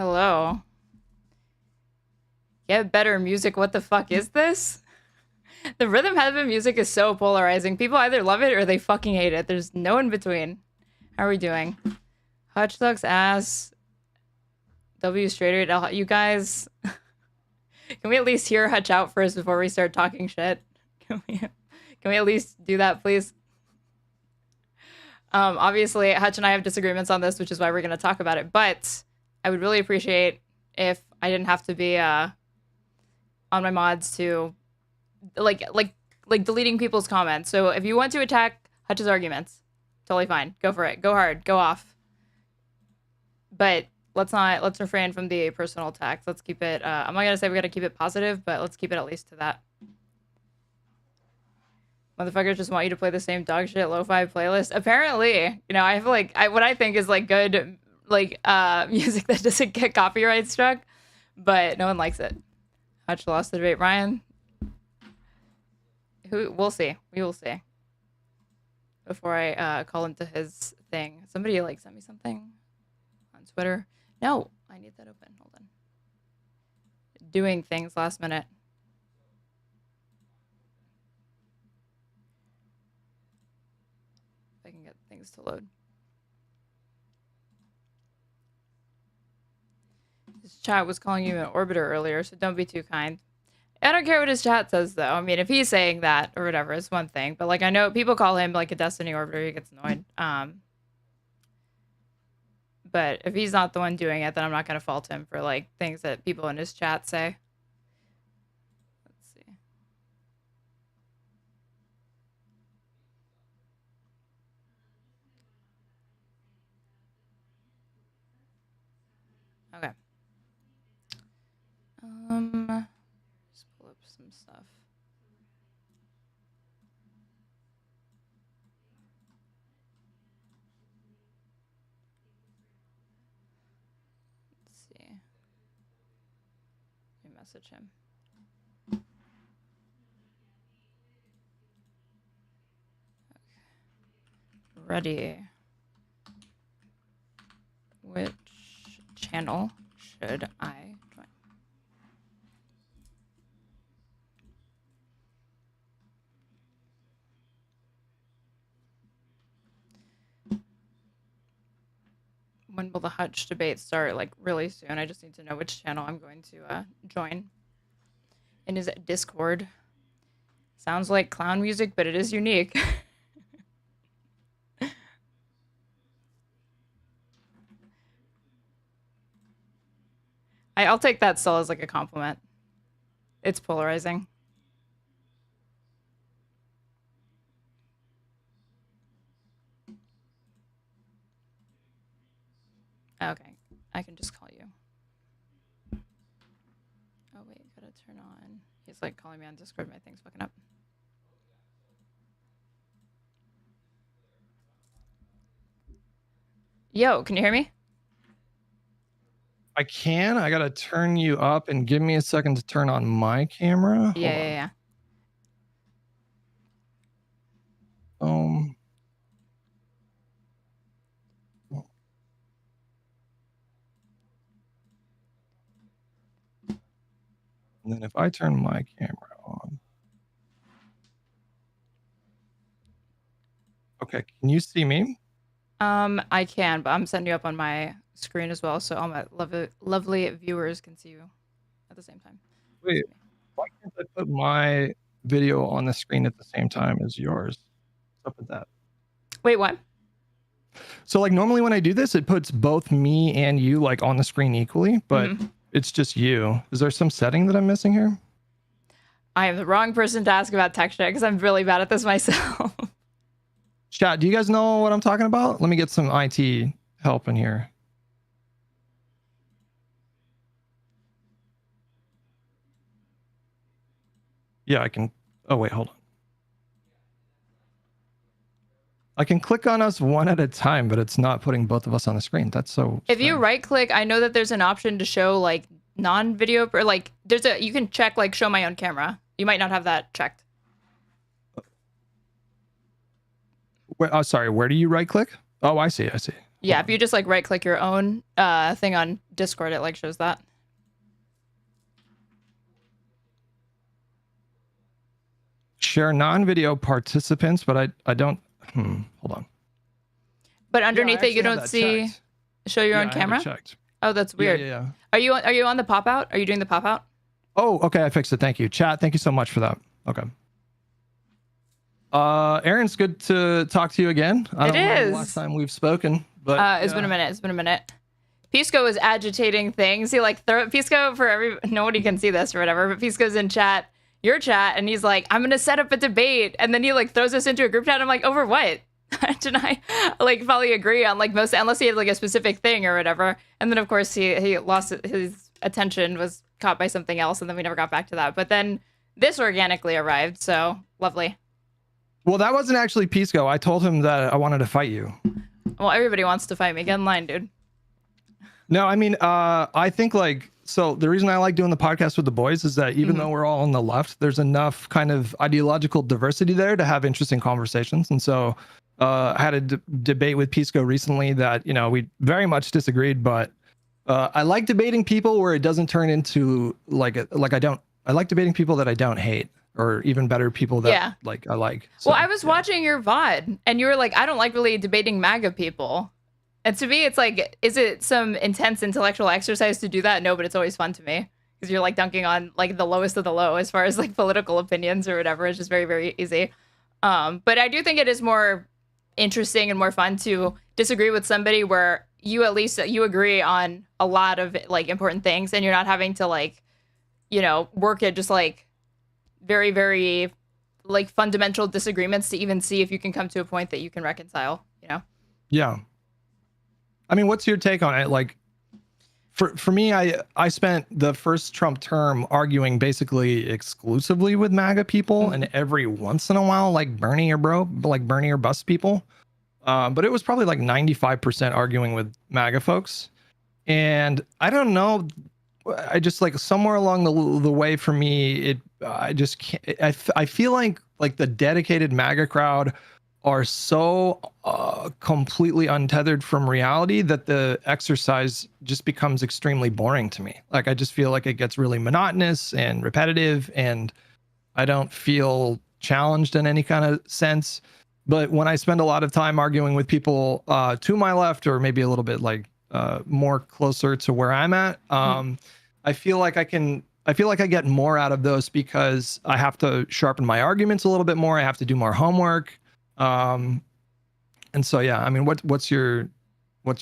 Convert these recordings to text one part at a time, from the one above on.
Hello. Get better music. What the fuck is this? The rhythm heaven music is so polarizing. People either love it or they fucking hate it. There's no in between. How are we doing? Hutch sucks ass. W Straighterade. You guys, can we at least hear Hutch out first before we start talking shit? Can we at least do that, please? Obviously, Hutch and I have disagreements on this, which is why we're going to talk about it. But I would really appreciate if I didn't have to be on my mods to like deleting people's comments. So if you want to attack Hutch's arguments, totally fine. Go for it. Go hard. Go off. But let's refrain from the personal attacks. Let's keep it I'm not gonna say we gotta keep it positive, but let's keep it at least to that. Motherfuckers just want you to play the same dog shit lo-fi playlist. Apparently, you know, I have like what I think is like good music that doesn't get copyright struck, but no one likes it. Hutch lost the debate. Ryan, we'll see. We will see. Before I call into his thing, somebody like sent me something on Twitter. No, I need that open. Hold on. Doing things last minute. If I can get things to load. His chat was calling you an orbiter earlier, so don't be too kind. I don't care what his chat says, though. I mean, if he's saying that or whatever, it's one thing. But, like, I know people call him, like, a Destiny orbiter. He gets annoyed. But if he's not the one doing it, then I'm not going to fault him for, like, things that people in his chat say. Let's see. Okay. Just pull up some stuff. Let's see. Let me message him. Okay. Ready. Which channel should I join? When will the Hutch debate start? Like really soon. I just need to know which channel I'm going to join. And is it Discord? Sounds like clown music, but it is unique. I'll take that still as like a compliment. It's polarizing. Okay, I can just call you. Oh wait, gotta turn on. He's like calling me on Discord. My thing's fucking up. Yo, can you hear me? I can. I gotta turn you up and give me a second to turn on my camera. Yeah. And then if I turn my camera on. Okay, can you see me? I can, but I'm setting you up on my screen as well, so all my lovely viewers can see you at the same time. Wait, why can't I put my video on the screen at the same time as yours? What's up with that? Wait, what? So like normally when I do this, it puts both me and you like on the screen equally, but it's just you. Is there some setting that I'm missing here? I am the wrong person to ask about tech shit because I'm really bad at this myself. Chat, do you guys know what I'm talking about? Let me get some IT help in here. Yeah, I can. Oh, wait, hold on. I can click on us one at a time, but it's not putting both of us on the screen. That's so If you right click, I know that there's an option to show like non-video, or like you can check like show my own camera. You might not have that checked. Sorry, where do you right click? Oh, I see. Yeah, if you just like right click your own thing on Discord, it like shows that. Share non-video participants, but I don't. Hold on. But underneath it, you don't see checked. show your own I have camera. it checked. Oh, that's weird. Yeah. Are you on the pop out? Are you doing the pop out? Oh, okay. I fixed it. Thank you, chat. Thank you so much for that. Okay. Aaron, it's good to talk to you again. I don't know the last time we've spoken, but it's been a minute. It's been a minute. Pisco is agitating things. He like Pisco for nobody can see this or whatever, but Pisco's in your chat, and he's like, I'm gonna set up a debate, and then he like throws us into a group chat. I'm like, over what? Didn't I like probably agree on like most, unless he had like a specific thing or whatever. And then of course he lost his attention, was caught by something else, and then we never got back to that. But then this organically arrived, so lovely. Well, that wasn't actually Pisco. I told him that I wanted to fight you. Well, everybody wants to fight me. Get in line, dude. No, I mean, I think like, so the reason I like doing the podcast with the boys is that even though we're all on the left, there's enough kind of ideological diversity there to have interesting conversations. And so I had a debate with Pisco recently that, you know, we very much disagreed, but I like debating people where it doesn't turn into I like debating people that I don't hate, or even better, people that like I like. So, well, I was watching your VOD and you were like, I don't like really debating MAGA people. And to me, it's like, is it some intense intellectual exercise to do that? No, but it's always fun to me because you're like dunking on like the lowest of the low as far as like political opinions or whatever. It's just very, very easy. But I do think it is more interesting and more fun to disagree with somebody where you at least you agree on a lot of like important things, and you're not having to like, you know, work at just like very, very like fundamental disagreements to even see if you can come to a point that you can reconcile, you know? Yeah. I mean, what's your take on it? Like, for me, I spent the first Trump term arguing basically exclusively with MAGA people, and every once in a while, like Bernie or bust people. But it was probably like 95% arguing with MAGA folks. And I don't know, I just like somewhere along the way for me, I just can't, I feel like the dedicated MAGA crowd are so completely untethered from reality that the exercise just becomes extremely boring to me. Like, I just feel like it gets really monotonous and repetitive, and I don't feel challenged in any kind of sense. But when I spend a lot of time arguing with people to my left, or maybe a little bit like more closer to where I'm at, I feel like I get more out of those because I have to sharpen my arguments a little bit more. I have to do more homework. And so, yeah, I mean, what's your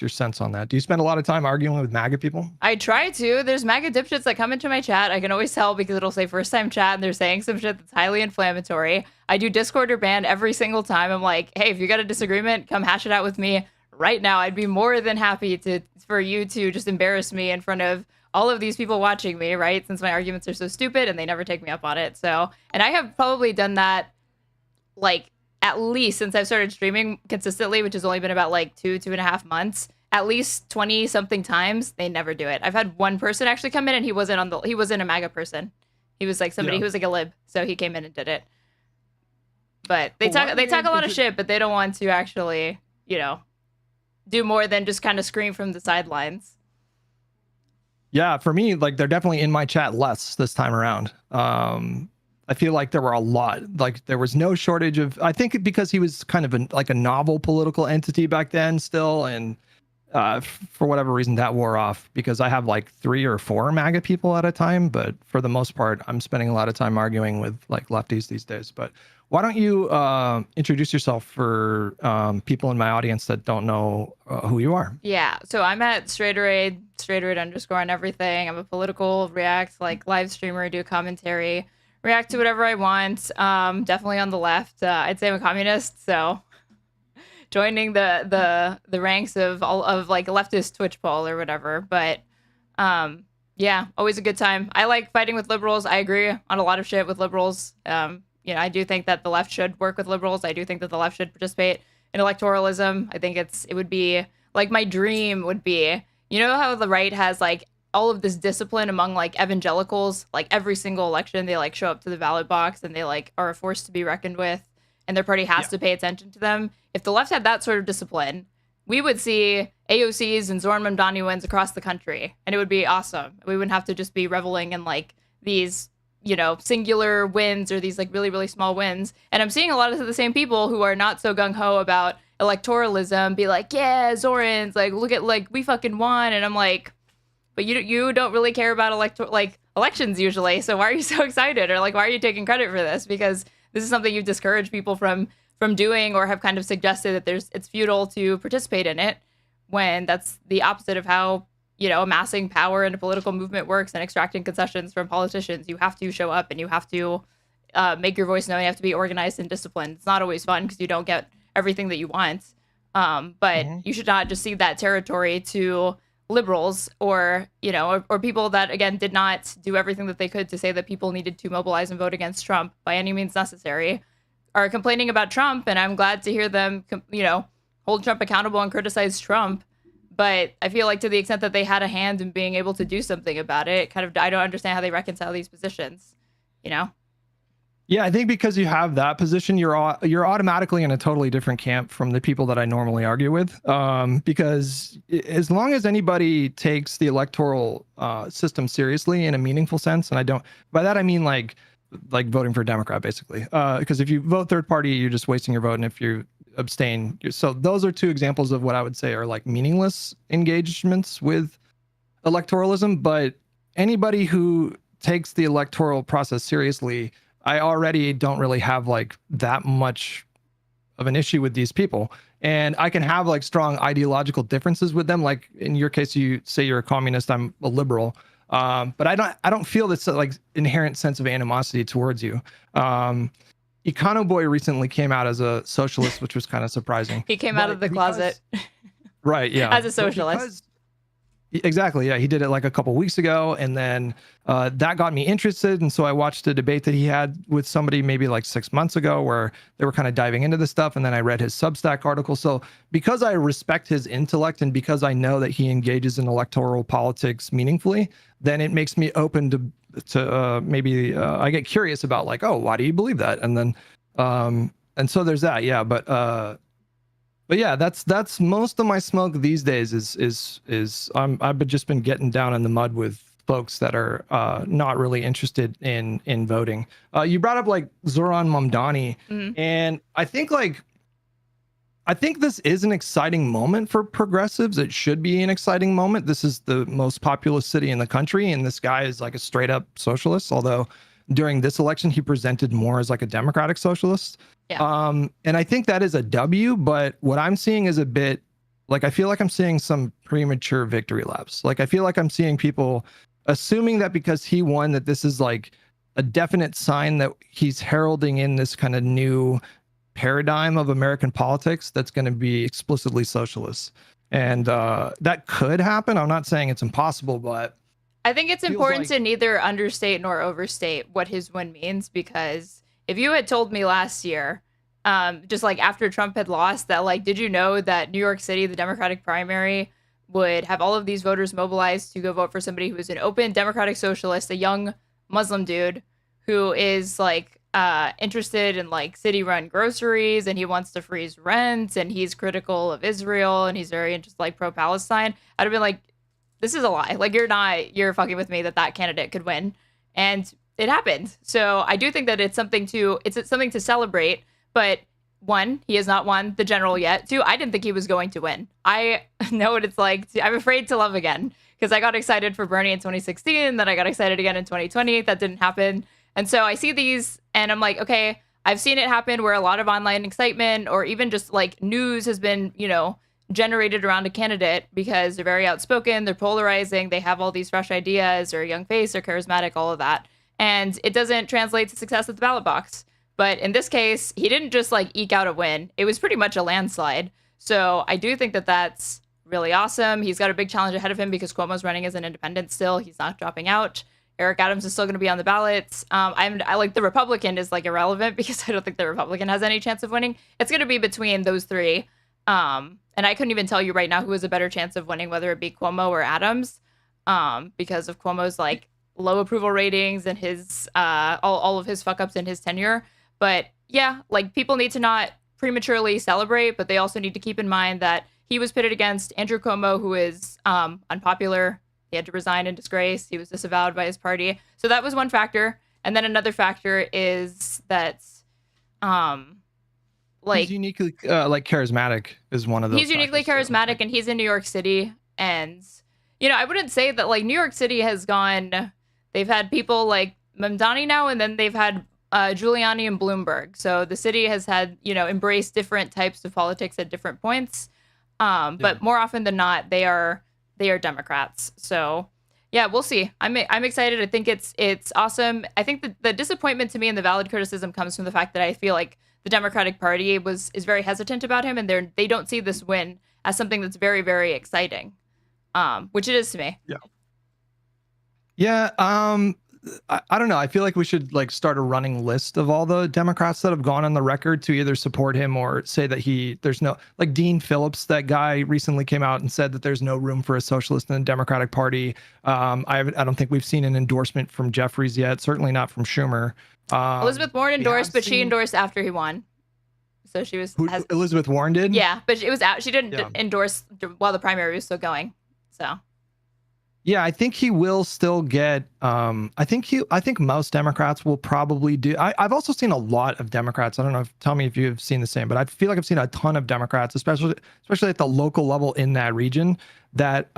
sense on that? Do you spend a lot of time arguing with MAGA people? I try to. There's MAGA dipshits that come into my chat. I can always tell because it'll say first time chat and they're saying some shit that's highly inflammatory. I do Discord or ban every single time. I'm like, hey, if you got a disagreement, come hash it out with me right now. I'd be more than happy for you to just embarrass me in front of all of these people watching me, right? Since my arguments are so stupid and they never take me up on it. So, and I have probably done that like at least since I've started streaming consistently, which has only been about like 2.5 months, at least 20 something times. They never do it. I've had one person actually come in and he wasn't a MAGA person. He was like somebody who was like a lib. So he came in and did it. But they talk a lot of shit, but they don't want to actually, you know, do more than just kind of scream from the sidelines. Yeah, for me, like, they're definitely in my chat less this time around. I feel like there were a lot, like there was no shortage of, I think because he was kind of like a novel political entity back then still. And for whatever reason that wore off, because I have like 3 or 4 MAGA people at a time. But for the most part, I'm spending a lot of time arguing with like lefties these days. But why don't you introduce yourself for people in my audience that don't know who you are? Yeah, so I'm at Straighterade _ on everything. I'm a political react, like live streamer, do commentary, react to whatever I want. Definitely on the left. I'd say I'm a communist, so joining the ranks of all of like a leftist Twitch poll or whatever. But yeah, always a good time. I like fighting with liberals. I agree on a lot of shit with liberals. You know, I do think that the left should work with liberals. I do think that the left should participate in electoralism. I think it would be like, my dream would be, you know how the right has like all of this discipline among like evangelicals, like every single election they like show up to the ballot box and they like are a force to be reckoned with, and their party has to pay attention to them. If the left had that sort of discipline, we would see AOCs and Zoran Mamdani wins across the country, and it would be awesome. We wouldn't have to just be reveling in like these, singular wins or these like really, really small wins. And I'm seeing a lot of the same people who are not so gung-ho about electoralism be like, yeah, Zoran's like, look at like we fucking won. And I'm like, but you don't really care about elections usually. So why are you so excited? Or like, why are you taking credit for this? Because this is something you've discouraged people from doing, or have kind of suggested that it's futile to participate in it, when that's the opposite of how amassing power in a political movement works and extracting concessions from politicians. You have to show up and you have to make your voice known. You have to be organized and disciplined. It's not always fun because you don't get everything that you want. But you should not just cede that territory to liberals or people that, again, did not do everything that they could to say that people needed to mobilize and vote against Trump by any means necessary, are complaining about Trump. And I'm glad to hear them, hold Trump accountable and criticize Trump. But I feel like to the extent that they had a hand in being able to do something about it, I don't understand how they reconcile these positions, Yeah, I think because you have that position, you're automatically in a totally different camp from the people that I normally argue with. Because as long as anybody takes the electoral system seriously in a meaningful sense, and by that I mean like voting for a Democrat, basically. Because if you vote third party, you're just wasting your vote, and if you abstain, so those are two examples of what I would say are like meaningless engagements with electoralism. But anybody who takes the electoral process seriously, I already don't really have like that much of an issue with these people. And I can have like strong ideological differences with them. Like in your case, you say you're a communist, I'm a liberal. But I don't feel this like inherent sense of animosity towards you. Econo Boy recently came out as a socialist, which was kind of surprising. He came out of the closet. Right, yeah. As a socialist. Exactly, yeah. He did it like a couple weeks ago, and then that got me interested. And so I watched a debate that he had with somebody maybe like 6 months ago where they were kind of diving into this stuff. And then I read his Substack article. So because I respect his intellect and because I know that he engages in electoral politics meaningfully, then it makes me open to maybe I get curious about like, oh, why do you believe that? And then and so there's that, yeah. But yeah, that's most of my smoke these days is I've just been getting down in the mud with folks that are not really interested in voting. You brought up like Zoran Mamdani, and I think this is an exciting moment for progressives. It should be an exciting moment. This is the most populous city in the country, and this guy is like a straight up socialist, although during this election he presented more as like a democratic socialist. Yeah. And I think that is a W, but what I'm seeing is a bit like, I feel like I'm seeing some premature victory laps. Like I feel like I'm seeing people assuming that because he won, that this is like a definite sign that he's heralding in this kind of new paradigm of American politics that's going to be explicitly socialist. And that could happen. I'm not saying it's impossible, but I think it's important to neither understate nor overstate what his win means, because if you had told me last year, just like after Trump had lost, that like, did you know that New York City, the Democratic primary, would have all of these voters mobilized to go vote for somebody who is an open Democratic socialist, a young Muslim dude who is like interested in like city-run groceries, and he wants to freeze rent, and he's critical of Israel, and he's very interested like pro-Palestine. I'd have been like, this is a lie. Like you're fucking with me that candidate could win. And it happened. So I do think that it's something to celebrate. But one, he has not won the general yet. Two, I didn't think he was going to win. I know what it's like. I'm afraid to love again, because I got excited for Bernie in 2016. Then I got excited again in 2020. That didn't happen. And so I see these and I'm like, okay, I've seen it happen where a lot of online excitement or even just like news has been, generated around a candidate because they're very outspoken, they're polarizing, they have all these fresh ideas, or a young face, or charismatic, all of that. And it doesn't translate to success at the ballot box. But in this case, he didn't just like eke out a win. It was pretty much a landslide. So I do think that that's really awesome. He's got a big challenge ahead of him because Cuomo's running as an independent still. He's not dropping out. Eric Adams is still going to be on the ballots. I like the Republican is like irrelevant because I don't think the Republican has any chance of winning. It's going to be between those three. And I couldn't even tell you right now who has a better chance of winning, whether it be Cuomo or Adams, because of Cuomo's like low approval ratings and his all of his fuck ups in his tenure. But yeah, like people need to not prematurely celebrate, but they also need to keep in mind that he was pitted against Andrew Cuomo, who is unpopular. He had to resign in disgrace. He was disavowed by his party. So that was one factor. And then another factor is that he's uniquely like charismatic is one of those. He's uniquely charismatic, and he's in New York City. And I wouldn't say that like New York City has gone. They've had people like Mamdani now, and then they've had Giuliani and Bloomberg. So the city has had embraced different types of politics at different points. But more often than not, they are Democrats. So yeah, we'll see. I'm excited. I think it's awesome. I think the disappointment to me and the valid criticism comes from the fact that I feel like the Democratic Party is very hesitant about him, and they don't see this win as something that's very, very exciting, which it is to me. Yeah. Yeah. I don't know. I feel like we should like start a running list of all the Democrats that have gone on the record to either support him or say that there's no, like Dean Phillips, that guy recently came out and said that there's no room for a socialist in the Democratic Party. I don't think we've seen an endorsement from Jeffries yet. Certainly not from Schumer. Elizabeth Warren endorsed, but she endorsed after he won. So she was. Elizabeth Warren did? Yeah, but it was out. She didn't endorse while the primary was still going. So. Yeah, I think he will still get. I think most Democrats will probably do. I've also seen a lot of Democrats. I don't know. Tell me if you've seen the same, but I feel like I've seen a ton of Democrats, especially at the local level in that region, that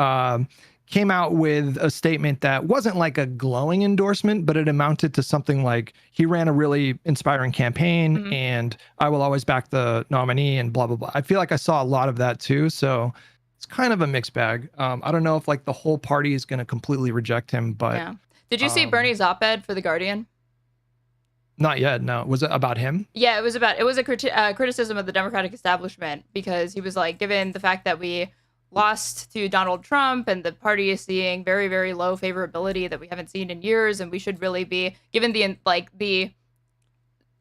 came out with a statement that wasn't like a glowing endorsement, but it amounted to something like, he ran a really inspiring campaign, and I will always back the nominee, and blah blah blah. I feel like I saw a lot of that too. So. It's kind of a mixed bag. I don't know if like the whole party is going to completely reject him, but yeah. Did you see Bernie's op-ed for The Guardian? Not yet. No. Was it about him? Yeah, it was a criticism of the Democratic establishment, because he was like, given the fact that we lost to Donald Trump and the party is seeing very, very low favorability that we haven't seen in years, and we should really be given the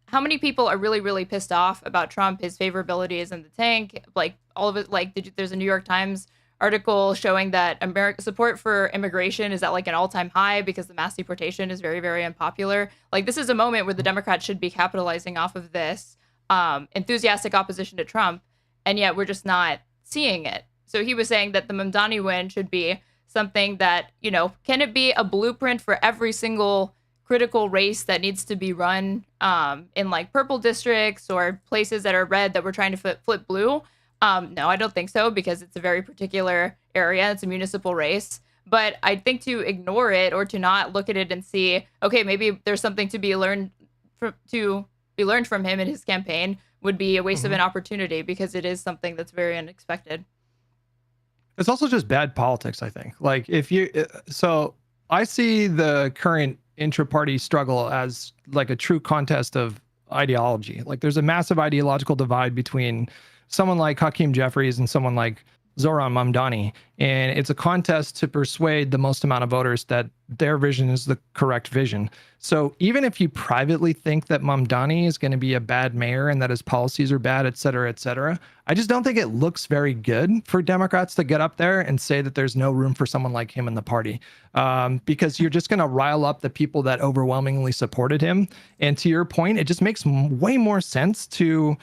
how many people are really, really pissed off about Trump, his favorability is in the tank, like all of it. Like there's a New York Times article showing that America support for immigration is at like an all-time high because the mass deportation is very, very unpopular. Like this is a moment where the Democrats should be capitalizing off of this enthusiastic opposition to Trump, and yet we're just not seeing it. So he was saying that the Mamdani win should be something that, can it be a blueprint for every single critical race that needs to be run in like purple districts or places that are red that we're trying to flip blue? No, I don't think so, because it's a very particular area. It's a municipal race. But I think to ignore it or to not look at it and see, okay, maybe there's something to be learned from him in his campaign would be a waste of an opportunity, because it is something that's very unexpected. It's also just bad politics, I think. Like so I see the current intra-party struggle as like a true contest of ideology. Like there's a massive ideological divide between someone like Hakeem Jeffries and someone like Zohran Mamdani, and it's a contest to persuade the most amount of voters that their vision is the correct vision. So even if you privately think that Mamdani is going to be a bad mayor and that his policies are bad, et cetera, I just don't think it looks very good for Democrats to get up there and say that there's no room for someone like him in the party, because you're just going to rile up the people that overwhelmingly supported him. And to your point, it just makes way more sense to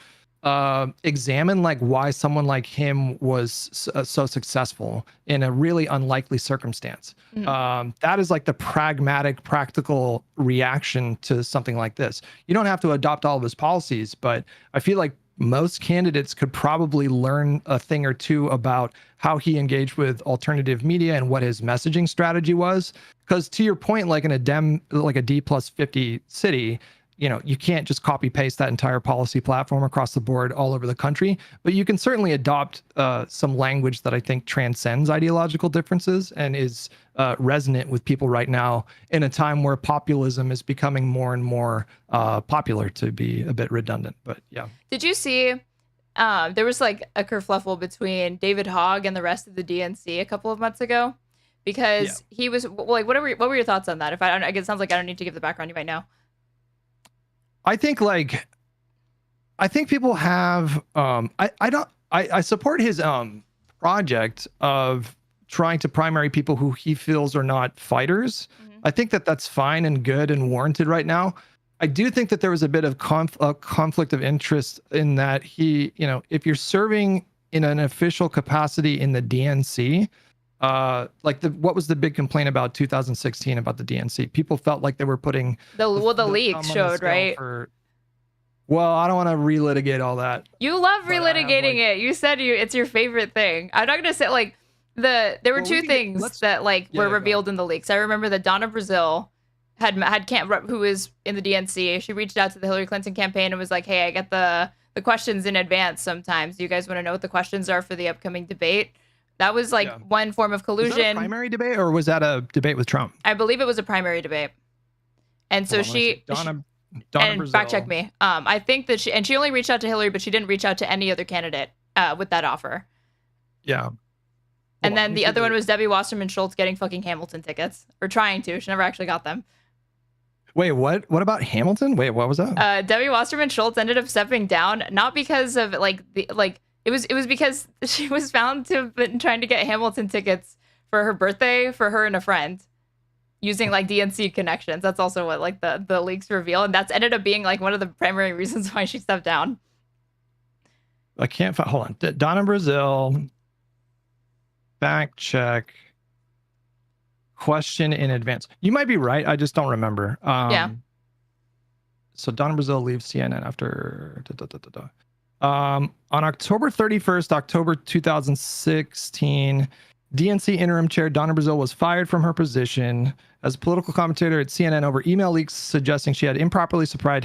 examine like why someone like him was so successful in a really unlikely circumstance. That is like the pragmatic, practical reaction to something like this. You don't have to adopt all of his policies, but I feel like most candidates could probably learn a thing or two about how he engaged with alternative media and what his messaging strategy was. Because to your point, like in a D+50 city, you can't just copy paste that entire policy platform across the board all over the country, but you can certainly adopt some language that I think transcends ideological differences and is resonant with people right now in a time where populism is becoming more and more popular, to be a bit redundant. But yeah. Did you see there was like a kerfluffle between David Hogg and the rest of the DNC a couple of months ago? Because he was like, what were your thoughts on that? It sounds like I don't need to give the background, you might know. I think people have I support his project of trying to primary people who he feels are not fighters. I think that that's fine and good and warranted right now. I do think that there was a bit of conflict of interest in that if you're serving in an official capacity in the DNC, like what was the big complaint about 2016 about the DNC? People felt like they were putting the leaks thumb on the showed, scale right? Well, I don't want to relitigate all that. You love relitigating it. You said it's your favorite thing. I'm not gonna say like there were two things that like were revealed in the leaks. I remember that Donna Brazile had who was in the DNC. She reached out to the Hillary Clinton campaign and was like, "Hey, I get the questions in advance sometimes. Do you guys want to know what the questions are for the upcoming debate?" That was like one form of collusion. Was that a primary debate or was that a debate with Trump? I believe it was a primary debate. And so Donna and fact check me. I think that she only reached out to Hillary, but she didn't reach out to any other candidate with that offer. Yeah. And then the other one was Debbie Wasserman Schultz getting fucking Hamilton tickets, or trying to. She never actually got them. Wait, what? What about Hamilton? Wait, what was that? Debbie Wasserman Schultz ended up stepping down, not because of it was because she was found to have been trying to get Hamilton tickets for her birthday for her and a friend, using like DNC connections. That's also what like the leaks reveal, and that's ended up being like one of the primary reasons why she stepped down. I can't find. Hold on, Donna Brazile. Fact check. Question in advance. You might be right. I just don't remember. Yeah. So Donna Brazile leaves CNN after. On October 31st, October 2016, DNC interim chair Donna Brazile was fired from her position as a political commentator at CNN over email leaks suggesting she had improperly supplied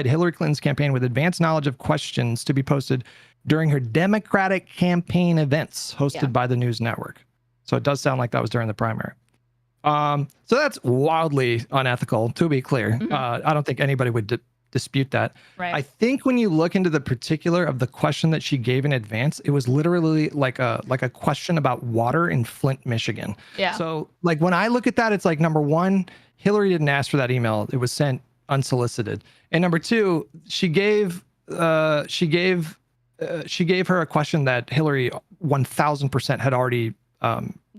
Hillary Clinton's campaign with advanced knowledge of questions to be posted during her Democratic campaign events hosted by the news network. So it does sound like that was during the primary. So that's wildly unethical, to be clear. I don't think anybody would dispute that. Right. I think when you look into the particular of the question that she gave in advance, it was literally like a question about water in Flint, Michigan. Yeah. So like when I look at that, it's like, number one, Hillary didn't ask for that email. It was sent unsolicited. And number two, she gave her a question that Hillary 1000% had already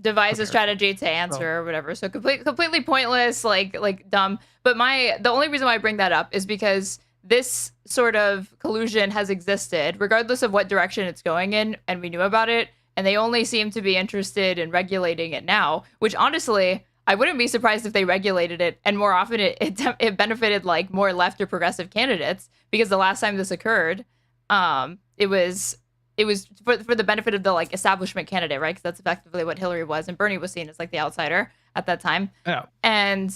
devise a strategy to answer or whatever. So completely pointless, like dumb. But the only reason why I bring that up is because this sort of collusion has existed regardless of what direction it's going in, and we knew about it, and they only seem to be interested in regulating it now, which honestly, I wouldn't be surprised if they regulated it, and more often it benefited like more left or progressive candidates, because the last time this occurred, it was for the benefit of the like establishment candidate, right? Because that's effectively what Hillary was, and Bernie was seen as like the outsider at that time. Yeah. And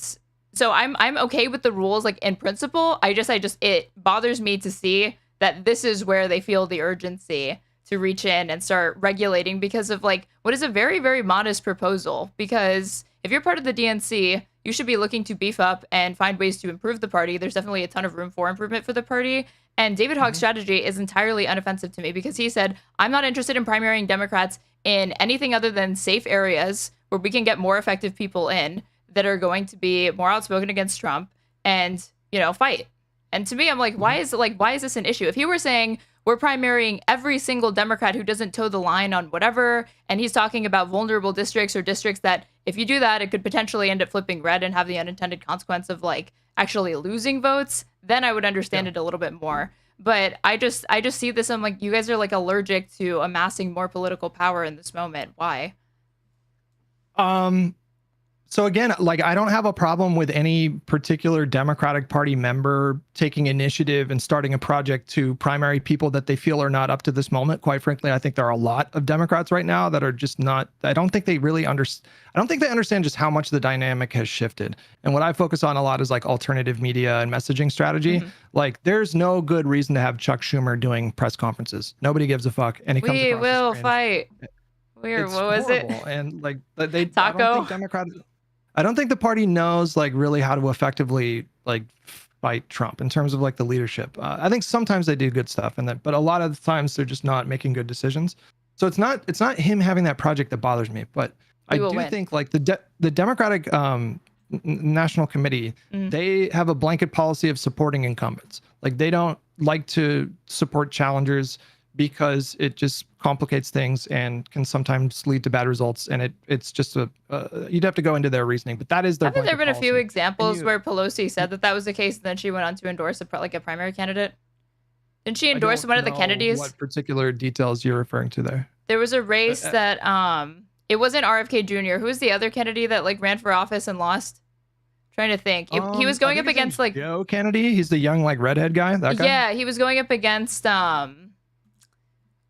so I'm okay with the rules, like in principle. It bothers me to see that this is where they feel the urgency to reach in and start regulating, because of like what is a very, very modest proposal. Because if you're part of the DNC, you should be looking to beef up and find ways to improve the party. There's definitely a ton of room for improvement for the party. And David Hogg's strategy is entirely unoffensive to me, because he said, I'm not interested in primarying Democrats in anything other than safe areas where we can get more effective people in that are going to be more outspoken against Trump and, fight. And to me, I'm like, why is this an issue? If he were saying we're primarying every single Democrat who doesn't toe the line on whatever, and he's talking about vulnerable districts or districts that if you do that, it could potentially end up flipping red and have the unintended consequence of like actually losing votes, then I would understand it a little bit more. But I just see this, I'm like, you guys are like allergic to amassing more political power in this moment. Why? So again, like, I don't have a problem with any particular Democratic Party member taking initiative and starting a project to primary people that they feel are not up to this moment. Quite frankly, I think there are a lot of Democrats right now that are just not, I don't think they understand just how much the dynamic has shifted. And what I focus on a lot is like alternative media and messaging strategy. Like, there's no good reason to have Chuck Schumer doing press conferences. Nobody gives a fuck. And he comes We will fight. Weird. What was it? And like they Taco. I don't think the party knows like really how to effectively like fight Trump in terms of like the leadership. I think sometimes they do good stuff, but a lot of the times they're just not making good decisions. So it's not him having that project that bothers me, but I do think like the Democratic National Committee, they have a blanket policy of supporting incumbents. Like, they don't like to support challengers because it just complicates things and can sometimes lead to bad results. And it's just you'd have to go into their reasoning, but that is their. I think there have been a few examples where Pelosi said that was the case, and then she went on to endorse a primary candidate. Didn't she I endorse don't one of the know Kennedys? what particular details you're referring to there. There was a Uh, race uh, that it wasn't RFK Jr. Who was the other Kennedy that like ran for office and lost? Trying to think. He was I going think up his name's against like Joe Kennedy. He's the young like redhead guy. That guy. yeah, he was going up against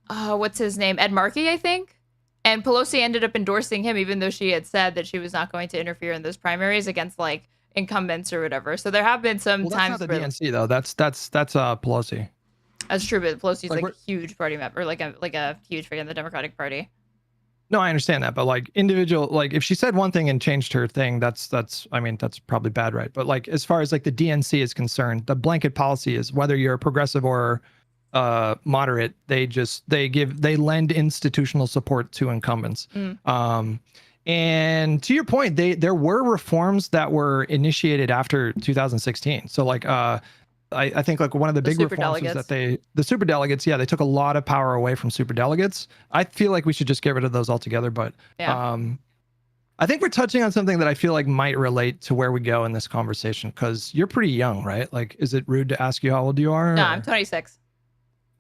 what's his name? Ed Markey, I think. And Pelosi ended up endorsing him, even though she had said that she was not going to interfere in those primaries against like incumbents or whatever. So there have been some Well, that's not times the where DNC though. That's Pelosi. that's true, but Pelosi's Like like we're a huge party member, like a huge figure in the Democratic Party. No, I understand that, but like individual, like if she said one thing and changed her thing, that's I mean that's probably bad, right? But like as far as like the DNC is concerned, the blanket policy is whether you're progressive or moderate, they lend institutional support to incumbents. And to your point, there were reforms that were initiated after 2016. So like I think like one of the big reforms was that the super delegates, yeah, they took a lot of power away from super delegates. I feel like we should just get rid of those altogether. But yeah. I think we're touching on something that I feel like might relate to where we go in this conversation because you're pretty young, right? Like, is it rude to ask you how old you are? No, I'm 26.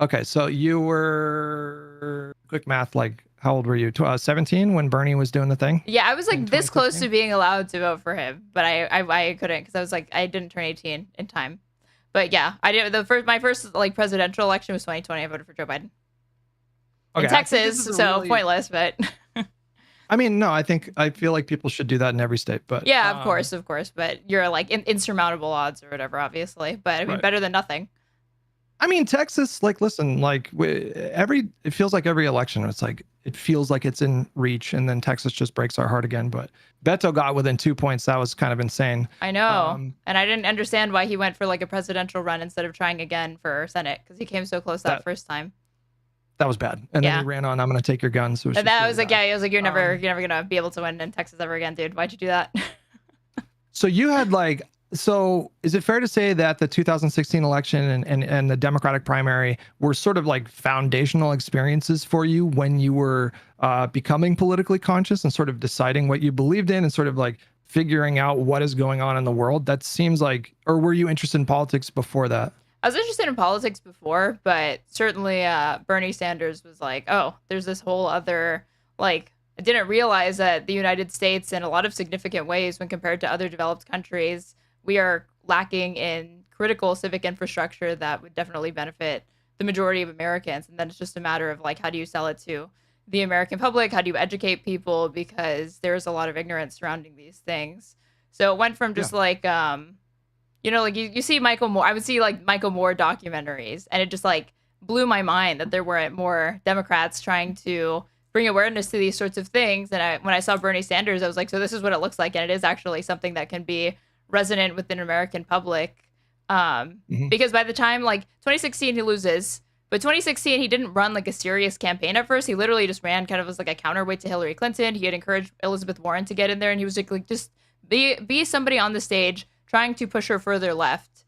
Okay, so you were quick math. Like, how old were you? 17 when Bernie was doing the thing? Yeah, I was like this close to being allowed to vote for him, but I couldn't because I was like I didn't turn 18 in time. But yeah, I did my first like presidential election was 2020. I voted for Joe Biden. Okay, in Texas, so really pointless, but I mean, no, I feel like people should do that in every state, but yeah, of course, but you're like insurmountable odds or whatever, obviously. But I mean, better than nothing. I mean, Texas, like, listen, like it feels like every election, it's like, it feels like it's in reach and then Texas just breaks our heart again. But Beto got within 2 points. That was kind of insane. I know. And I didn't understand why he went for like a presidential run instead of trying again for Senate because he came so close that first time. That was bad. And then he ran on, I'm going to take your guns. And that was like, I was like, you're never going to be able to win in Texas ever again, dude. Why'd you do that? So you had like, so is it fair to say that the 2016 election and the Democratic primary were sort of like foundational experiences for you when you were becoming politically conscious and sort of deciding what you believed in and sort of like figuring out what is going on in the world? That seems like, or were you interested in politics before that? I was interested in politics before, but certainly Bernie Sanders was like, oh, there's this whole other, like, I didn't realize that the United States in a lot of significant ways when compared to other developed countries, we are lacking in critical civic infrastructure that would definitely benefit the majority of Americans. And then it's just a matter of like, how do you sell it to the American public? How do you educate people? Because there's a lot of ignorance surrounding these things. So it went from just like, you know, like you see Michael Moore, I would see like Michael Moore documentaries and it just like blew my mind that there weren't more Democrats trying to bring awareness to these sorts of things. And when I saw Bernie Sanders, I was like, so this is what it looks like. And it is actually something that can be resonant within American public. Because by the time like 2016 he loses, but 2016 he didn't run like a serious campaign at first. He literally just ran kind of as like a counterweight to Hillary Clinton. He had encouraged Elizabeth Warren to get in there, and he was like just be somebody on the stage trying to push her further left,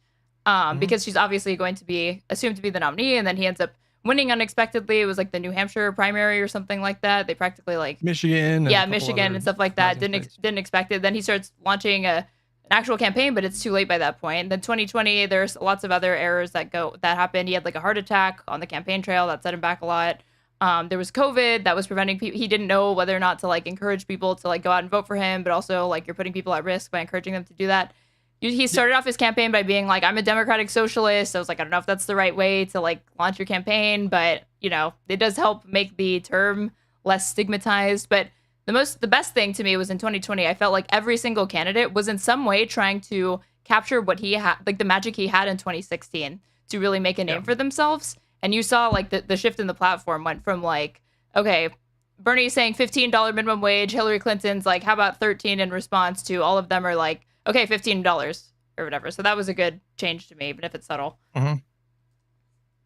because she's obviously going to be assumed to be the nominee, and then he ends up winning unexpectedly. It was like the New Hampshire primary or something like that. They practically like Michigan, Michigan and stuff like that. Didn't expect it. Then he starts launching an actual campaign, but it's too late by that point. Then 2020, there's lots of other errors that happened. He had like a heart attack on the campaign trail that set him back a lot. There was COVID that was preventing people. He didn't know whether or not to like encourage people to like go out and vote for him, but also like you're putting people at risk by encouraging them to do that. He started off his campaign by being like, I'm a democratic socialist. I was like, I don't know if that's the right way to like launch your campaign, but you know, it does help make the term less stigmatized. But the best thing to me was in 2020, I felt like every single candidate was in some way trying to capture what he had, like the magic he had in 2016 to really make a name for themselves. And you saw like the shift in the platform went from like, okay, Bernie's saying $15 minimum wage. Hillary Clinton's like, how about 13 in response to all of them are like, okay, $15 or whatever. So that was a good change to me, even if it's subtle.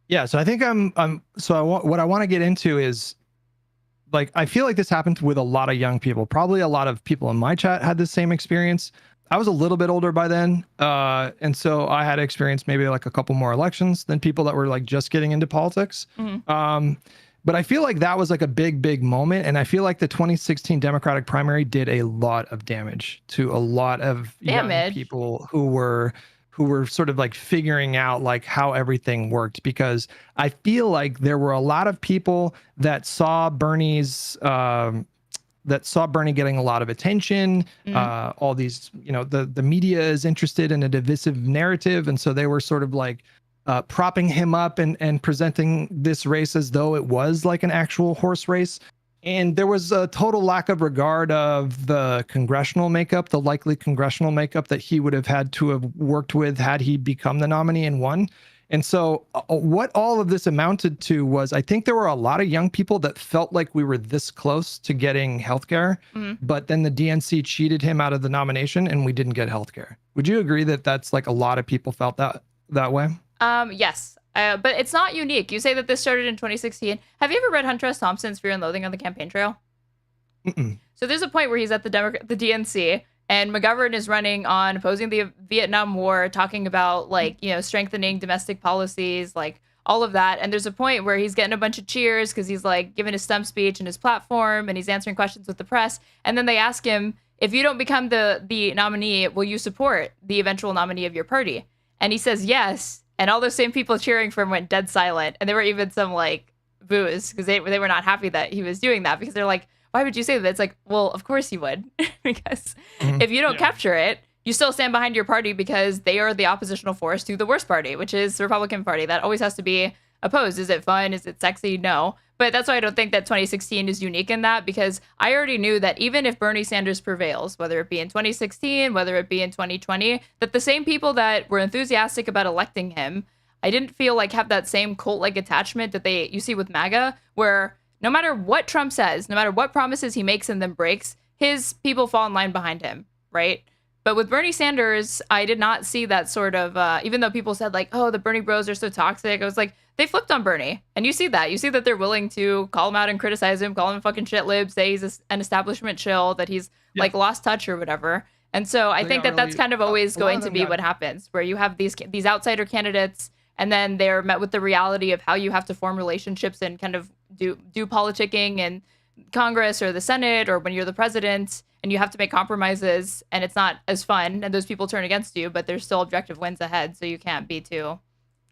Yeah. So I think what I want to get into is like, I feel like this happened with a lot of young people. Probably a lot of people in my chat had the same experience. I was a little bit older by then. And so I had experienced maybe like a couple more elections than people that were like just getting into politics. But I feel like that was like a big moment. And I feel like the 2016 Democratic primary did a lot of damage to a lot of young people who who were sort of like figuring out like how everything worked, because I feel like there were a lot of people that saw Bernie getting a lot of attention. All these, the media is interested in a divisive narrative. And so they were sort of like propping him up and presenting this race as though it was like an actual horse race. And there was a total lack of regard of the congressional makeup, the likely congressional makeup that he would have had to have worked with had he become the nominee and won. And so what all of this amounted to was, I think there were a lot of young people that felt like we were this close to getting healthcare, but then the DNC cheated him out of the nomination and we didn't get healthcare. Would you agree that that's like a lot of people felt that way? Yes. But it's not unique. You say that this started in 2016. Have you ever read Hunter S. Thompson's Fear and Loathing on the Campaign Trail? So there's a point where he's at the DNC, and McGovern is running on opposing the Vietnam War, talking about like, strengthening domestic policies, like all of that. And there's a point where he's getting a bunch of cheers because he's like giving his stump speech and his platform, and he's answering questions with the press. And then they ask him, if you don't become the nominee, will you support the eventual nominee of your party? And he says yes. And all those same people cheering for him went dead silent. And there were even some like boos because they were not happy that he was doing that, because they're like, why would you say that? It's like, well, of course you would, because if you don't capture it, you still stand behind your party because they are the oppositional force to the worst party, which is the Republican Party. That always has to be opposed. Is it fun? Is it sexy? No. But that's why I don't think that 2016 is unique in that, because I already knew that even if Bernie Sanders prevails, whether it be in 2016, whether it be in 2020, that the same people that were enthusiastic about electing him, I didn't feel like have that same cult-like attachment that you see with MAGA, where no matter what Trump says, no matter what promises he makes and then breaks, his people fall in line behind him, right? But with Bernie Sanders, I did not see that sort of, even though people said like, oh, the Bernie bros are so toxic, I was like, they flipped on Bernie. And you see that. You see that they're willing to call him out and criticize him, call him a fucking shit lib, say he's an establishment shill, that he's like lost touch or whatever. And so I think that's kind of always going to be what happens, where you have these outsider candidates, and then they're met with the reality of how you have to form relationships and kind of do politicking in Congress or the Senate or when you're the president, and you have to make compromises, and it's not as fun, and those people turn against you, but there's still objective wins ahead. So you can't be too,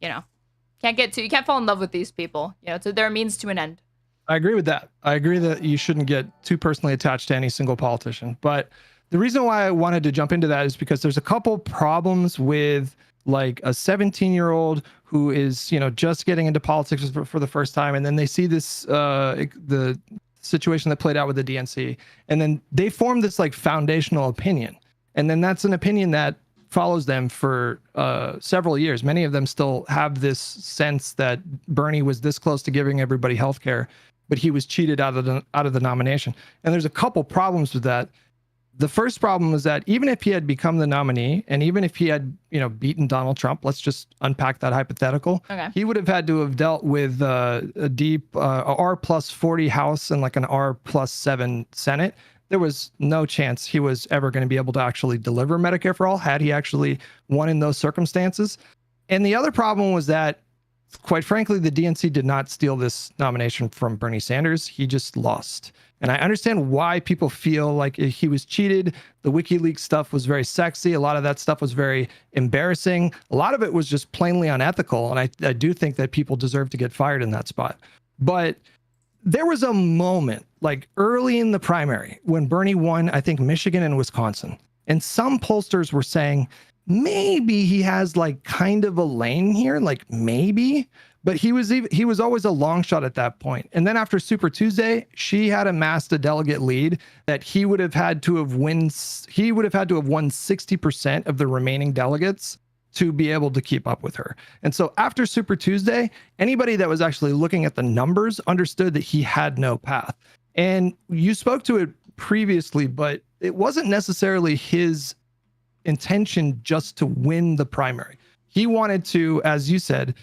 you can't fall in love with these people. So there are means to an end. I agree with that. I agree that you shouldn't get too personally attached to any single politician. But the reason why I wanted to jump into that is because there's a couple problems with like a 17-year-old who is, just getting into politics for the first time. And then they see this, the situation that played out with the DNC, and then they form this like foundational opinion. And then that's an opinion that follows them for several years. Many of them still have this sense that Bernie was this close to giving everybody healthcare, but he was cheated out of the nomination. And there's a couple problems with that. The first problem is that even if he had become the nominee, and even if he had, beaten Donald Trump, let's just unpack that hypothetical. Okay. He would have had to have dealt with a deep R+40 House and like an R+7 Senate. There was no chance he was ever going to be able to actually deliver Medicare for all had he actually won in those circumstances. And the other problem was that, quite frankly, the DNC did not steal this nomination from Bernie Sanders. He just lost. And I understand why people feel like he was cheated. The WikiLeaks stuff was very sexy. A lot of that stuff was very embarrassing. A lot of it was just plainly unethical. And I do think that people deserve to get fired in that spot. But there was a moment like early in the primary when Bernie won, I think, Michigan and Wisconsin. And some pollsters were saying, maybe he has like kind of a lane here, like maybe. But he was always a long shot at that point. And then after Super Tuesday, she had amassed a delegate lead that he would have had to have won 60% of the remaining delegates to be able to keep up with her. And so after Super Tuesday, anybody that was actually looking at the numbers understood that he had no path. And you spoke to it previously, but it wasn't necessarily his intention just to win the primary. He wanted to, as you said,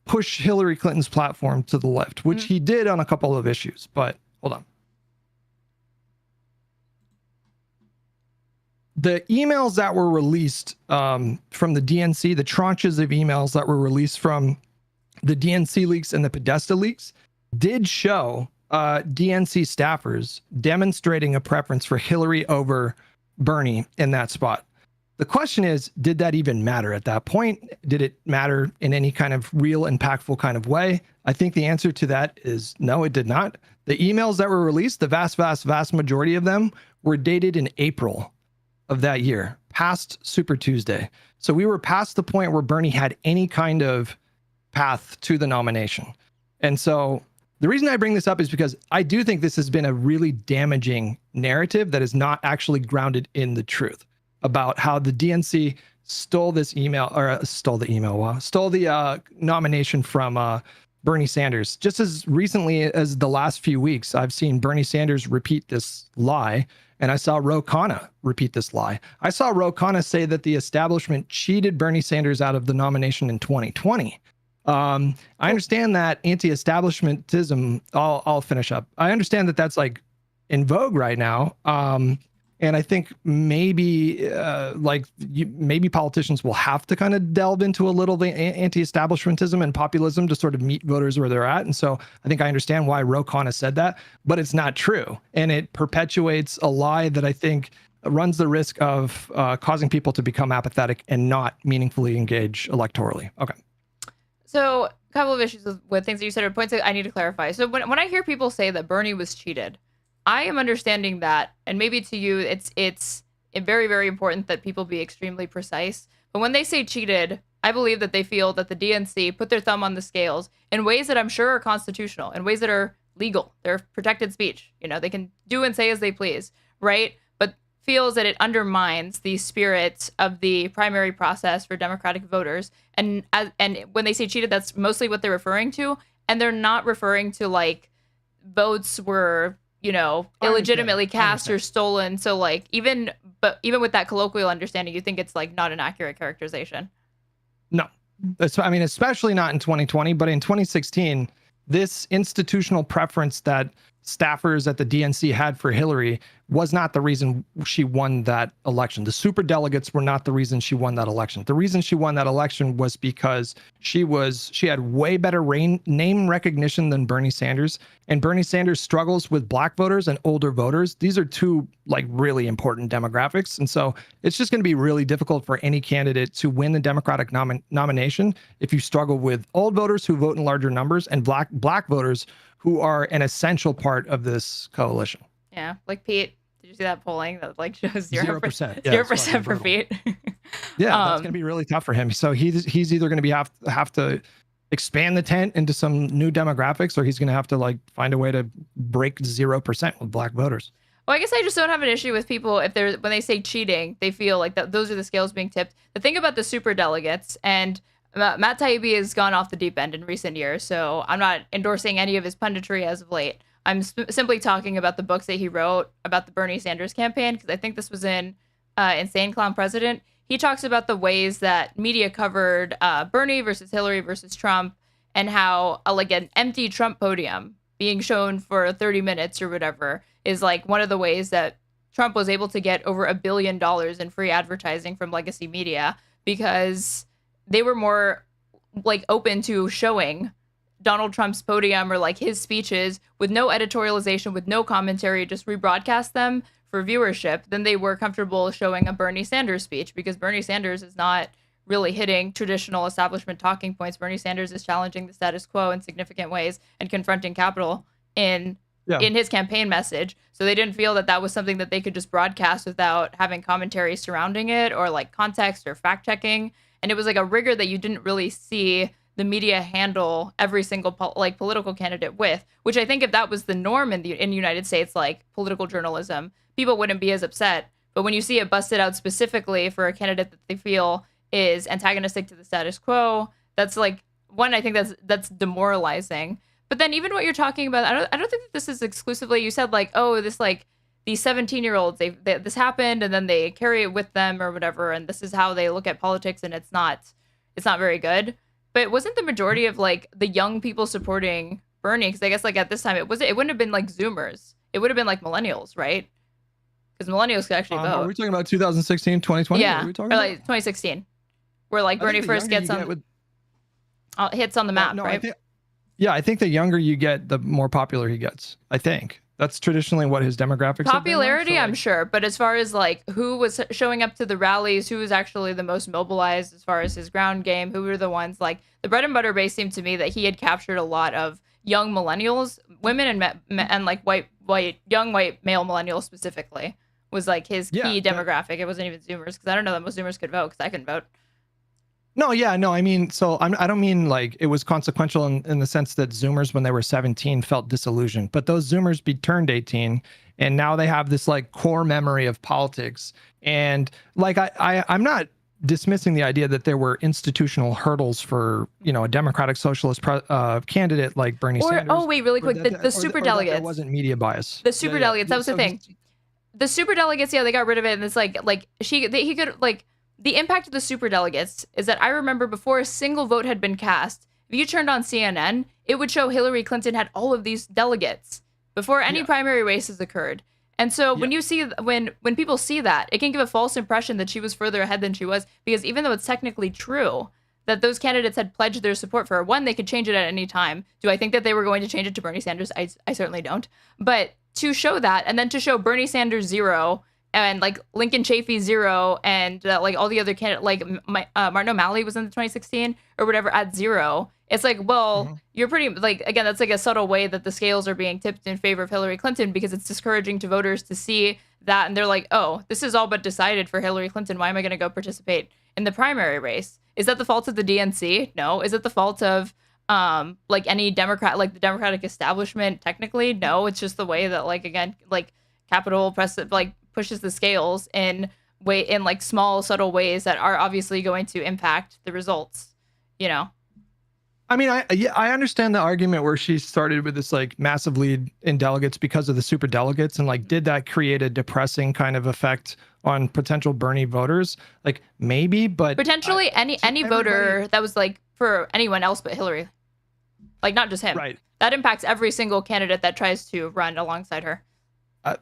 push Hillary Clinton's platform to the left, which he did on a couple of issues. But hold on. The emails that were released from the DNC, the tranches of emails that were released from the DNC leaks and the Podesta leaks, did show DNC staffers demonstrating a preference for Hillary over Bernie in that spot. The question is, did that even matter at that point? Did it matter in any kind of real, impactful kind of way? I think the answer to that is no, it did not. The emails that were released, the vast majority of them were dated in April of that year, past Super Tuesday. So we were past the point where Bernie had any kind of path to the nomination. And so the reason I bring this up is because I do think this has been a really damaging narrative that is not actually grounded in the truth about how the DNC stole the nomination from Bernie Sanders. Just as recently as the last few weeks, I've seen Bernie Sanders repeat this lie, and I saw Ro Khanna repeat this lie. I saw Ro Khanna say that the establishment cheated Bernie Sanders out of the nomination in 2020. I understand that anti-establishmentism. I'll finish up. I understand that that's like in vogue right now. And I think maybe maybe politicians will have to kind of delve into a little the anti-establishmentism and populism to sort of meet voters where they're at. And so I think I understand why Ro Khanna said that, but it's not true. And it perpetuates a lie that I think runs the risk of causing people to become apathetic and not meaningfully engage electorally. Okay. So a couple of issues with things that you said or points that I need to clarify. So when I hear people say that Bernie was cheated, I am understanding that, and maybe to you, it's very, very important that people be extremely precise. But when they say cheated, I believe that they feel that the DNC put their thumb on the scales in ways that I'm sure are constitutional, in ways that are legal. They're protected speech. You know, they can do and say as they please, right? But feels that it undermines the spirit of the primary process for Democratic voters. And when they say cheated, that's mostly what they're referring to. And they're not referring to like votes were, you know, illegitimately cast or stolen. So like even with that colloquial understanding, you think it's like not an accurate characterization. No, I mean, especially not in 2020, but in 2016, this institutional preference that staffers at the DNC had for Hillary was not the reason she won that election. The superdelegates were not the reason she won that election. The reason she won that election was because she had way better name recognition than Bernie Sanders, and Bernie Sanders struggles with black voters and older voters. These are two like really important demographics. And so it's just going to be really difficult for any candidate to win the Democratic nomination if you struggle with old voters who vote in larger numbers and black voters who are an essential part of this coalition. Yeah, like Pete, did you see that polling that like shows 0%? 0% for Pete. Yeah, that's going to be really tough for him. So he's either going to have to expand the tent into some new demographics, or he's going to have to like find a way to break 0% with black voters. Well, I guess I just don't have an issue with people when they say cheating, they feel like those are the scales being tipped. The thing about the super delegates, and Matt Taibbi has gone off the deep end in recent years, so I'm not endorsing any of his punditry as of late. I'm simply talking about the books that he wrote about the Bernie Sanders campaign, because I think this was in Insane Clown President. He talks about the ways that media covered Bernie versus Hillary versus Trump, and how like an empty Trump podium being shown for 30 minutes or whatever is like one of the ways that Trump was able to get over $1 billion in free advertising from legacy media, because they were more like open to showing Donald Trump's podium or like his speeches with no editorialization, with no commentary, just rebroadcast them for viewership than they were comfortable showing a Bernie Sanders speech, because Bernie Sanders is not really hitting traditional establishment talking points. Bernie Sanders is challenging the status quo in significant ways and confronting Capitol in his campaign message. So they didn't feel that was something that they could just broadcast without having commentary surrounding it or like context or fact checking. And it was like a rigor that you didn't really see the media handle every single political candidate with, which I think if that was the norm in the United States, like political journalism, people wouldn't be as upset. But when you see it busted out specifically for a candidate that they feel is antagonistic to the status quo, that's like one, I think that's demoralizing. But then even what you're talking about, I don't think that this is exclusively, you said like, oh, this like these 17-year-olds, this happened and then they carry it with them or whatever, and this is how they look at politics, and it's not very good. But wasn't the majority of like the young people supporting Bernie? Because I guess like at this time it wouldn't have been like Zoomers. It would have been like millennials, right? Because millennials could actually vote. Are we talking about 2016, 2020? Yeah, or like 2016, where like Bernie first gets hits on the map, right? I think the younger you get, the more popular he gets, I think. That's traditionally what his demographics have been, though. Popularity, I'm sure, but as far as like who was showing up to the rallies, who was actually the most mobilized as far as his ground game, who were the ones like the bread and butter base seemed to me that he had captured a lot of young millennials, women and like young white male millennials specifically was like his key demographic. It wasn't even Zoomers because I don't know that most Zoomers could vote because I couldn't vote. No, yeah, no, I mean, so I don't mean like it was consequential in the sense that Zoomers, when they were 17, felt disillusioned, but those Zoomers turned 18, and now they have this like core memory of politics. And like, I'm not dismissing the idea that there were institutional hurdles for, you know, a democratic socialist candidate like Bernie Sanders. Oh, wait, really quick, the super delegates. There wasn't media bias. The super delegates, that was the thing. The super delegates, yeah, they got rid of it, and it's like he could like. The impact of the superdelegates is that I remember before a single vote had been cast, if you turned on CNN, it would show Hillary Clinton had all of these delegates before any primary races occurred. And so when you see when people see that, it can give a false impression that she was further ahead than she was, because even though it's technically true that those candidates had pledged their support for her, one, they could change it at any time. Do I think that they were going to change it to Bernie Sanders? I certainly don't. But to show that, and then to show Bernie Sanders 0 and like Lincoln Chafee 0 and like all the other candidates, like Martin O'Malley was in the 2016 or whatever at 0. It's like, well, you're pretty like, again, that's like a subtle way that the scales are being tipped in favor of Hillary Clinton, because it's discouraging to voters to see that. And they're like, oh, this is all but decided for Hillary Clinton. Why am I going to go participate in the primary race? Is that the fault of the DNC? No. Is it the fault of like any Democrat, like the Democratic establishment? Technically, no. It's just the way that, like, again, like Capitol press like pushes the scales in like small subtle ways that are obviously going to impact the results, you know. I mean, I understand the argument where she started with this like massive lead in delegates because of the super delegates, and like, did that create a depressing kind of effect on potential Bernie voters? Like, maybe, but potentially any voter that was like for anyone else but Hillary, like not just him. Right. That impacts every single candidate that tries to run alongside her.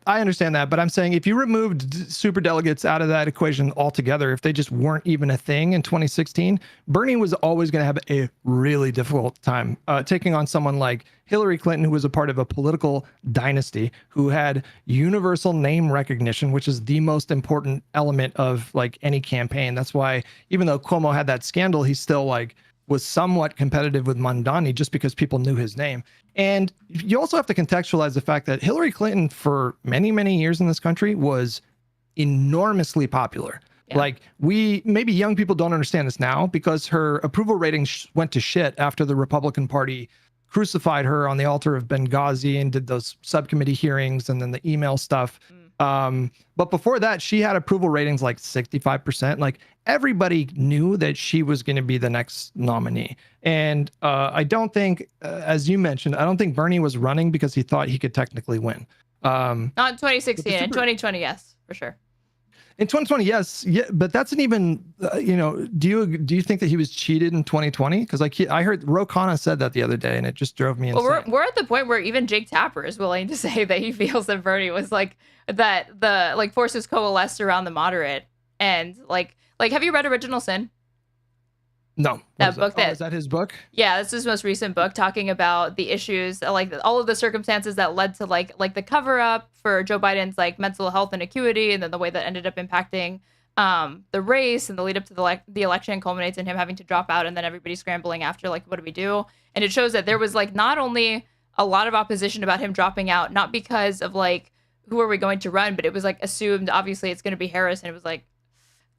I understand that, but I'm saying if you removed super delegates out of that equation altogether, if they just weren't even a thing in 2016, Bernie was always going to have a really difficult time taking on someone like Hillary Clinton, who was a part of a political dynasty, who had universal name recognition, which is the most important element of like any campaign. That's why even though Cuomo had that scandal, he still like was somewhat competitive with Mondani just because people knew his name. And you also have to contextualize the fact that Hillary Clinton for many, many years in this country was enormously popular. Yeah. Like, maybe young people don't understand this now because her approval rating went to shit after the Republican Party crucified her on the altar of Benghazi and did those subcommittee hearings and then the email stuff. But before that, she had approval ratings like 65%. Like, everybody knew that she was going to be the next nominee. And I don't think, as you mentioned, I don't think Bernie was running because he thought he could technically win. Not in 2016. In 2020, yes, for sure. In 2020, yes, yeah, but that's an even, you know, do you think that he was cheated in 2020? Because like I heard Ro Khanna said that the other day, and it just drove me insane. Well, we're at the point where even Jake Tapper is willing to say that he feels that Bernie was like that the like forces coalesced around the moderate, and like have you read Original Sin? No. That book is that his book? Yeah, this is his most recent book talking about the issues, like all of the circumstances that led to like the cover up for Joe Biden's like mental health and acuity, and then the way that ended up impacting the race and the lead up to the election culminates in him having to drop out, and then everybody scrambling after like, what do we do? And it shows that there was like not only a lot of opposition about him dropping out, not because of like who are we going to run, but it was like assumed obviously it's going to be Harris, and it was like,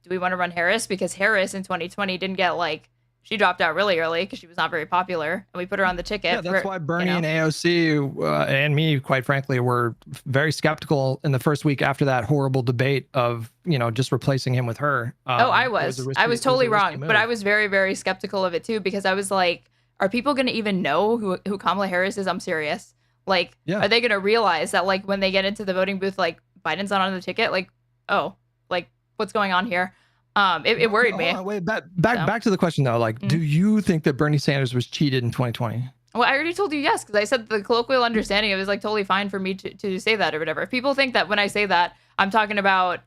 do we want to run Harris? Because Harris in 2020 didn't get like, she dropped out really early because she was not very popular, and we put her on the ticket. Yeah, that's why Bernie and AOC and me, quite frankly, were very skeptical in the first week after that horrible debate of, you know, just replacing him with her. I was totally wrong, but I was very, very skeptical of it too, because I was like, are people going to even know who Kamala Harris is? I'm serious. Like, are they going to realize that like when they get into the voting booth, like Biden's not on the ticket? Like, oh, like what's going on here? It worried me. Wait, back to the question though. Like, do you think that Bernie Sanders was cheated in 2020? Well, I already told you yes, because I said the colloquial understanding. It was like totally fine for me to say that or whatever. If people think that when I say that, I'm talking about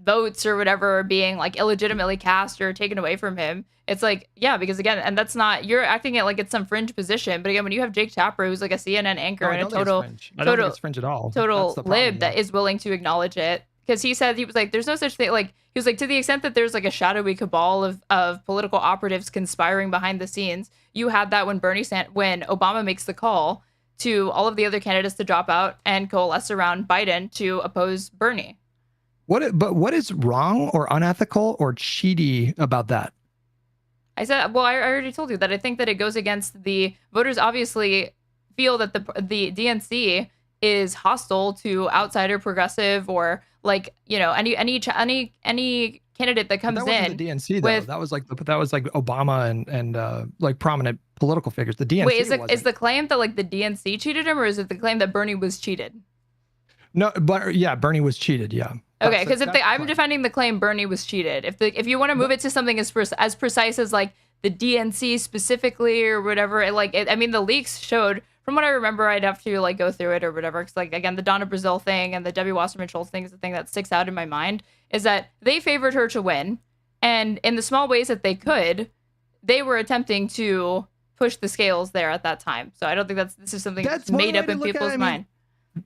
votes or whatever are being like illegitimately cast or taken away from him. It's like, yeah, because again, and that's not, you're acting it like it's some fringe position, but again, when you have Jake Tapper, who's like a CNN anchor and a total I don't think it's fringe at all. total lib that is willing to acknowledge it, because he said, he was like, there's no such thing, like he was like, to the extent that there's like a shadowy cabal of political operatives conspiring behind the scenes, you had that when when Obama makes the call to all of the other candidates to drop out and coalesce around Biden to oppose Bernie. What is wrong or unethical or cheaty about that? I said, well, I already told you that I think that it goes against the voters. Obviously, feel that the DNC is hostile to outsider progressive or like, you know, any candidate that comes in. The DNC though. That was like Obama and like prominent political figures. The DNC. Wait, is the claim that like the DNC cheated him, or is it the claim that Bernie was cheated? No, but yeah, Bernie was cheated. Yeah. Okay, because I'm defending the claim Bernie was cheated. If you want to move it to something as precise as like the DNC specifically or whatever, I mean, the leaks showed, from what I remember, I'd have to like go through it or whatever. Because like again, the Donna Brazile thing and the Debbie Wasserman Schultz thing is the thing that sticks out in my mind, is that they favored her to win, and in the small ways that they could, they were attempting to push the scales there at that time. So I don't think this is something that's made up in people's mind.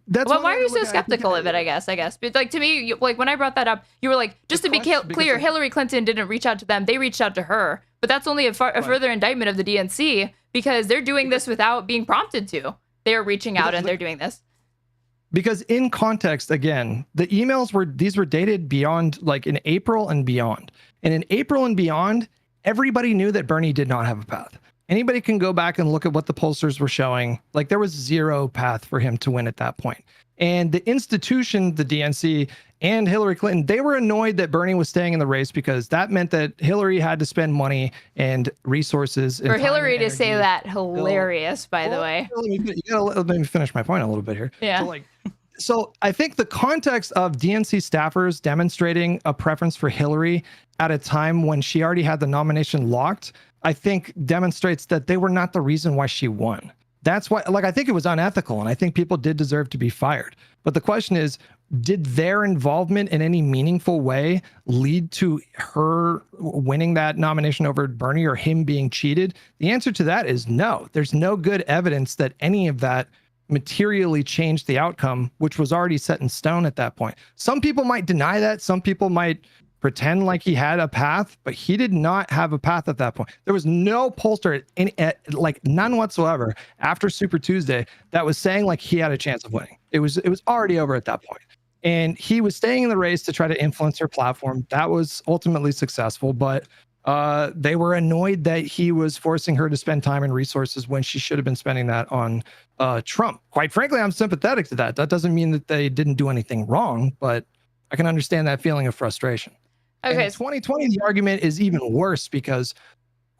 Well, why are you so skeptical of it? I guess. But like to me, like when I brought that up, you were like, just to be clear, Hillary Clinton didn't reach out to them; they reached out to her. But that's only a further indictment of the DNC, because they're doing this without being prompted to. They're reaching out and they're doing this. Because in context, again, the emails were dated beyond like in April and beyond, and in April and beyond, everybody knew that Bernie did not have a path. Anybody can go back and look at what the pollsters were showing. Like there was zero path for him to win at that point. And the institution, the DNC and Hillary Clinton, they were annoyed that Bernie was staying in the race, because that meant that Hillary had to spend money and resources. For Hillary to say that, hilarious, by the way. You gotta let me finish my point a little bit here. Yeah. So I think the context of DNC staffers demonstrating a preference for Hillary at a time when she already had the nomination locked, I think demonstrates that they were not the reason why she won. That's why, like, I think it was unethical, and I think people did deserve to be fired. But the question is, did their involvement in any meaningful way lead to her winning that nomination over Bernie, or him being cheated? The answer to that is no. There's no good evidence that any of that materially changed the outcome, which was already set in stone at that point. Some people might deny that. Some people might pretend like he had a path, but he did not have a path at that point. There was no pollster, like none whatsoever, after Super Tuesday that was saying like he had a chance of winning. It was already over at that point. And he was staying in the race to try to influence her platform. That was ultimately successful, but they were annoyed that he was forcing her to spend time and resources when she should have been spending that on Trump. Quite frankly, I'm sympathetic to that. That doesn't mean that they didn't do anything wrong, but I can understand that feeling of frustration. Okay. In 2020, the argument is even worse, because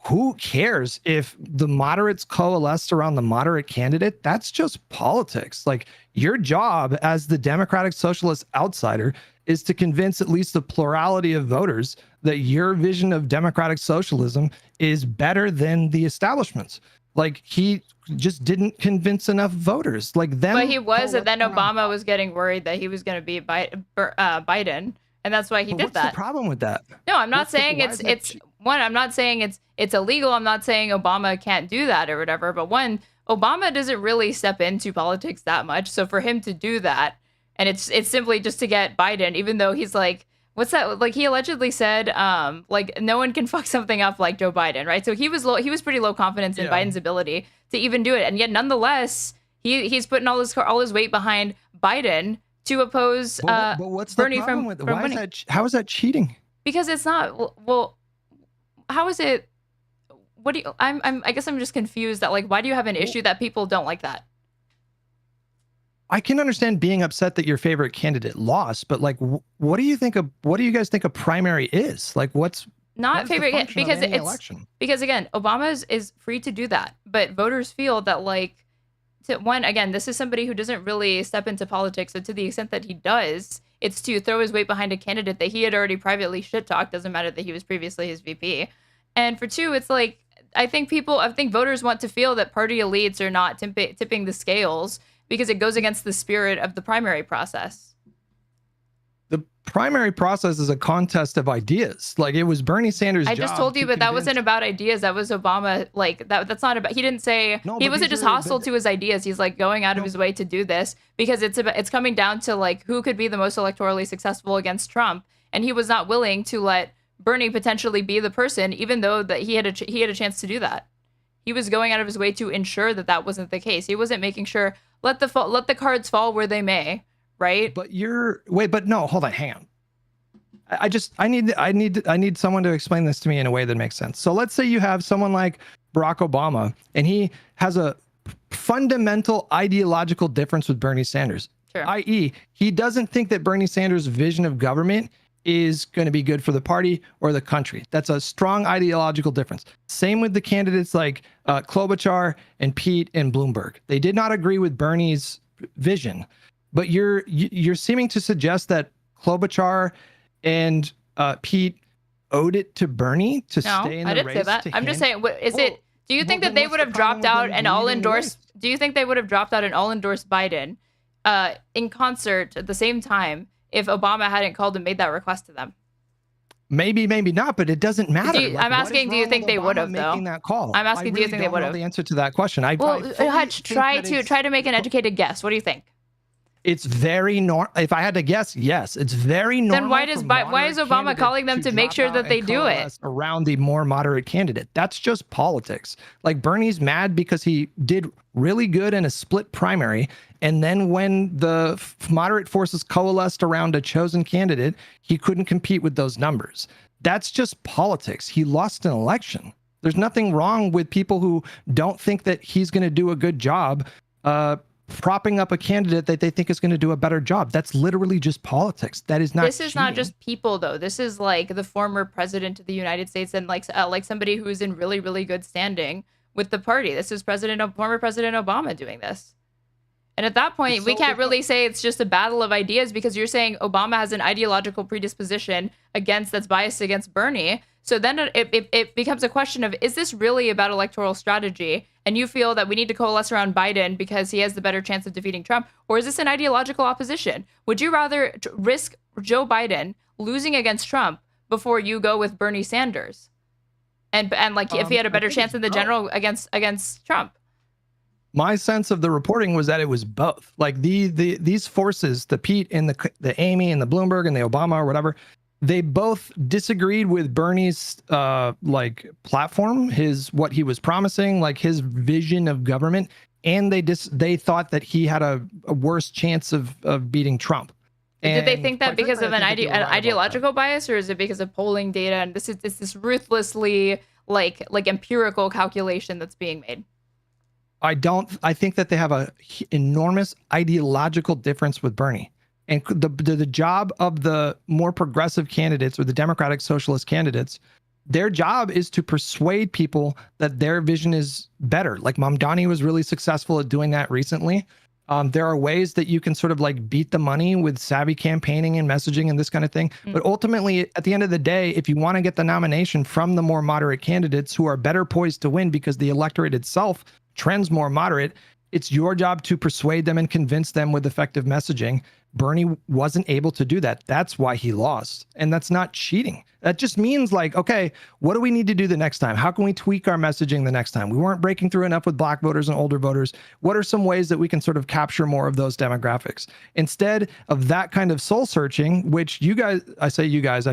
who cares if the moderates coalesced around the moderate candidate? That's just politics. Like, your job as the Democratic Socialist outsider is to convince at least the plurality of voters that your vision of democratic socialism is better than the establishment's. Like, he just didn't convince enough voters. Like them. But he was, and then Obama was getting worried that he was going to be Biden. And that's why he did that. What's the problem with that? No, I'm not saying I'm not saying it's illegal. I'm not saying Obama can't do that or whatever. But one, Obama doesn't really step into politics that much. So for him to do that, and it's simply just to get Biden, even though he's like, what's that? Like, he allegedly said, like, no one can fuck something up like Joe Biden, right? So he was pretty low confidence in Biden's ability to even do it. And yet nonetheless, he's putting all his weight behind Biden to oppose but what's Bernie the problem with it? Why is that? How is that cheating? Because it's not. Well, how is it? What do you? I guess I'm just confused that, like, why do you have an issue that people don't like that? I can understand being upset that your favorite candidate lost, but like, what do you guys think a primary is? Like, what's not favorite? Because it's election? Because again, Obama is free to do that, but voters feel that, like, again, this is somebody who doesn't really step into politics. So to the extent that he does, it's to throw his weight behind a candidate that he had already privately shit talked. Doesn't matter that he was previously his VP. And for two, it's like, I think voters want to feel that party elites are not tipping the scales, because it goes against the spirit of the primary process. The primary process is a contest of ideas. Like, it was Bernie Sanders' I job just told you, to but that convince- wasn't about ideas. That was Obama. Like that's not about. He didn't say No, he but wasn't these just are- hostile but- to his ideas. He's like going out of his way to do this because it's coming down to like who could be the most electorally successful against Trump, and he was not willing to let Bernie potentially be the person, even though that he had a chance to do that. He was going out of his way to ensure that that wasn't the case. He wasn't making sure let the cards fall where they may, right? But no, hold on, hang on. I need someone to explain this to me in a way that makes sense. So let's say you have someone like Barack Obama, and he has a fundamental ideological difference with Bernie Sanders. Sure. I.e., he doesn't think that Bernie Sanders' vision of government is going to be good for the party or the country. That's a strong ideological difference. Same with the candidates like Klobuchar and Pete and Bloomberg. They did not agree with Bernie's vision, but you're seeming to suggest that Klobuchar and Pete owed it to Bernie to stay in the race. I didn't say that. I'm just saying, do you think that then they what's would the have dropped problem out with them and all leaving the endorsed? race? Do you think they would have dropped out and all endorsed Biden in concert at the same time if Obama hadn't called and made that request to them? Maybe not, but it doesn't matter. I'm asking, do you think they would have, though? Making that call? I'm asking, do you think they would have? The answer to that question. Hutch, try to make an educated guess. What do you think? It's very normal. If I had to guess, yes, it's very normal. Then why is Obama calling them to make sure that they do it around the more moderate candidate? That's just politics. Like, Bernie's mad because he did really good in a split primary, and then when the moderate forces coalesced around a chosen candidate, he couldn't compete with those numbers. That's just politics. He lost an election. There's nothing wrong with people who don't think that he's going to do a good job propping up a candidate that they think is going to do a better job. That's literally just politics. That is not. This is not just people, though. This is like the former president of the United States and like somebody who's in really, really good standing with the party. This is former President Obama doing this. And at that point, we can't really say it's just a battle of ideas because you're saying Obama has an ideological predisposition that's biased against Bernie. So then it becomes a question of, is this really about electoral strategy? And you feel that we need to coalesce around Biden because he has the better chance of defeating Trump? Or is this an ideological opposition? Would you rather risk Joe Biden losing against Trump before you go with Bernie Sanders? And like if he had a better chance in the general against Trump? My sense of the reporting was that it was both. Like these forces, the Pete and the Amy and the Bloomberg and the Obama or whatever, they both disagreed with Bernie's like platform, what he was promising, like his vision of government, and they thought that he had a worse chance of beating Trump. Did they think that because of an ideological bias, or is it because of polling data? And it's this ruthlessly like empirical calculation that's being made. I think that they have a enormous ideological difference with Bernie. And the job of the more progressive candidates or the Democratic Socialist candidates, their job is to persuade people that their vision is better. Like Mamdani was really successful at doing that recently. There are ways that you can sort of like beat the money with savvy campaigning and messaging and this kind of thing. But ultimately, at the end of the day, if you want to get the nomination from the more moderate candidates who are better poised to win because the electorate itself trends more moderate, it's your job to persuade them and convince them with effective messaging. Bernie wasn't able to do that. That's why he lost. And that's not cheating. That just means like, okay, what do we need to do the next time? How can we tweak our messaging the next time? We weren't breaking through enough with black voters and older voters. What are some ways that we can sort of capture more of those demographics? Instead of that kind of soul searching, which you guys, I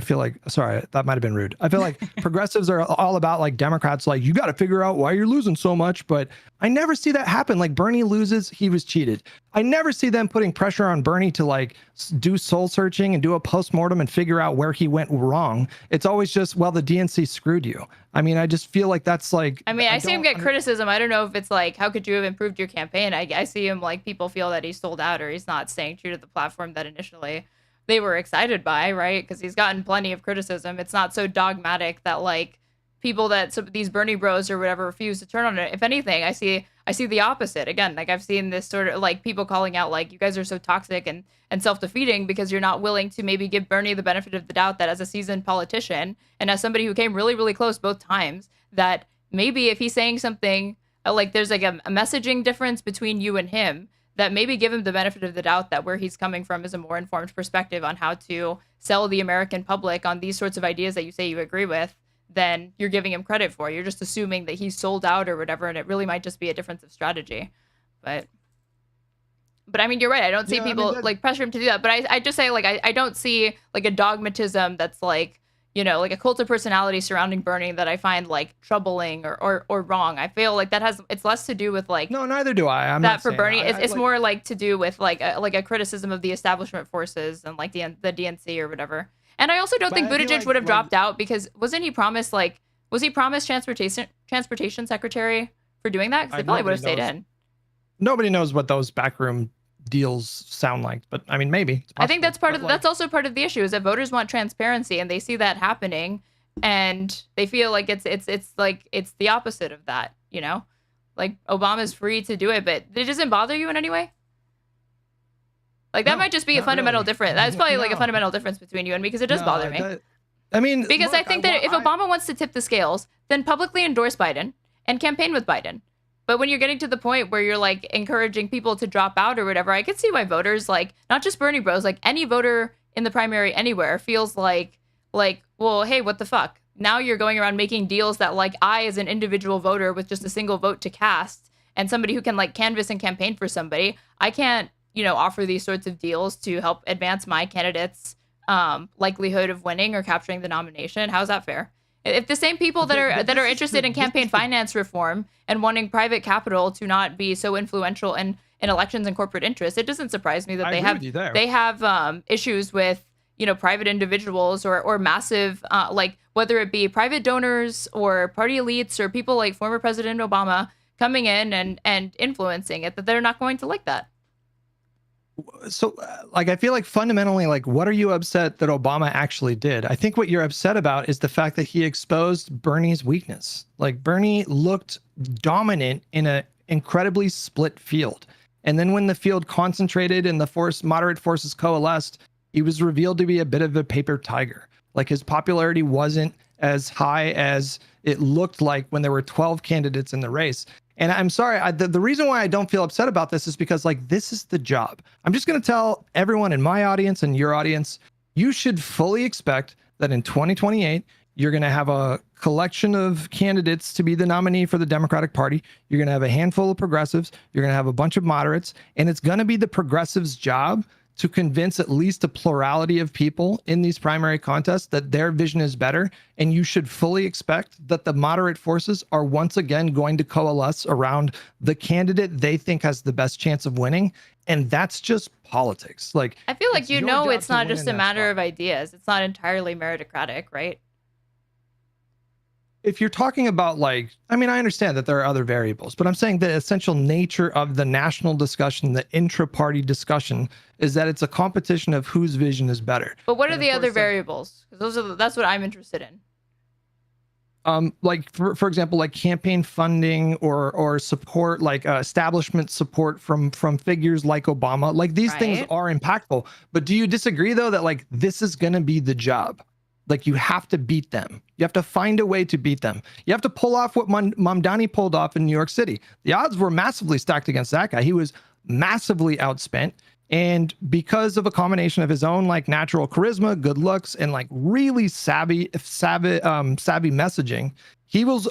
feel like, sorry, that might've been rude. I feel like progressives are all about like Democrats, like you got to figure out why you're losing so much. But I never see that happen. Like Bernie loses, he was cheated. I never see them putting pressure on Bernie to like do soul searching and do a postmortem and figure out where he went wrong. It's always just, well, the DNC screwed you. I mean, I just feel like that's like, I see him get criticism. I don't know if it's like, how could you have improved your campaign? I see him like people feel that he's sold out or he's not staying true to the platform that initially they were excited by, right? Because he's gotten plenty of criticism. It's not so dogmatic that like people these Bernie bros or whatever refuse to turn on it. If anything, I see the opposite. Again, like I've seen this sort of like people calling out like you guys are so toxic and self-defeating because you're not willing to maybe give Bernie the benefit of the doubt that as a seasoned politician and as somebody who came really, really close both times, that maybe if he's saying something like there's like a messaging difference between you and him, that maybe give him the benefit of the doubt that where he's coming from is a more informed perspective on how to sell the American public on these sorts of ideas that you say you agree with than you're giving him credit for. You're just assuming that he's sold out or whatever, and it really might just be a difference of strategy. But I mean, you're right. I don't see people like pressure him to do that. But I just say, like, I don't see like a dogmatism that's like, you know, like a cult of personality surrounding Bernie that I find like troubling or wrong. I feel like it's less to do with like, no, neither do I. I'm that not for saying Bernie. that. It's more like to do with like a criticism of the establishment forces and like the DNC or whatever. And I also don't think Buttigieg would have dropped out because was he promised transportation secretary for doing that? Because they probably would have stayed in. Nobody knows what those backroom deals sound like, but I mean, maybe. I think that's that's also part of the issue is that voters want transparency and they see that happening and they feel like it's the opposite of that, you know? Like Obama's free to do it, but it doesn't bother you in any way? Like that might just be a fundamental difference. That's probably like a fundamental difference between you and me because it does bother me. I mean, because I think that if Obama wants to tip the scales, then publicly endorse Biden and campaign with Biden. But when you're getting to the point where you're like encouraging people to drop out or whatever, I could see why voters, like not just Bernie bros, like any voter in the primary anywhere feels like, well, hey, what the fuck? Now you're going around making deals that like I, as an individual voter with just a single vote to cast and somebody who can like canvass and campaign for somebody, I can't, you know, offer these sorts of deals to help advance my candidate's likelihood of winning or capturing the nomination. How's that fair? If the same people that are interested in campaign finance reform and wanting private capital to not be so influential in elections and corporate interests, it doesn't surprise me that they have issues with, you know, private individuals or massive like whether it be private donors or party elites or people like former President Obama coming in and influencing it, that they're not going to like that. So like I feel like fundamentally, like what are you upset that Obama actually did? I think what you're upset about is the fact that he exposed Bernie's weakness. Like Bernie looked dominant in an incredibly split field, and then when the field concentrated and the moderate forces coalesced, he was revealed to be a bit of a paper tiger. Like his popularity wasn't as high as it looked like when there were 12 candidates in the race. And I'm sorry, the reason why I don't feel upset about this is because like this is the job. I'm just going to tell everyone in my audience and your audience, you should fully expect that in 2028, you're going to have a collection of candidates to be the nominee for the Democratic Party. You're going to have a handful of progressives. You're going to have a bunch of moderates. And it's going to be the progressives' job to convince at least a plurality of people in these primary contests that their vision is better. And you should fully expect that the moderate forces are once again going to coalesce around the candidate they think has the best chance of winning. And that's just politics. Like I feel like, you know, it's not just a matter of ideas. It's not entirely meritocratic, right? If you're talking about like, I mean, I understand that there are other variables, but I'm saying the essential nature of the national discussion, the intra-party discussion, is that it's a competition of whose vision is better. But what are the other variables? Because that's what I'm interested in. Like for example, like campaign funding or support, like establishment support from figures like Obama. Like these things are impactful. But do you disagree though that like this is going to be the job? Like you have to beat them. You have to find a way to beat them. You have to pull off what Mamdani pulled off in New York City. The odds were massively stacked against that guy. He was massively outspent. And because of a combination of his own like natural charisma, good looks, and like really savvy messaging, he was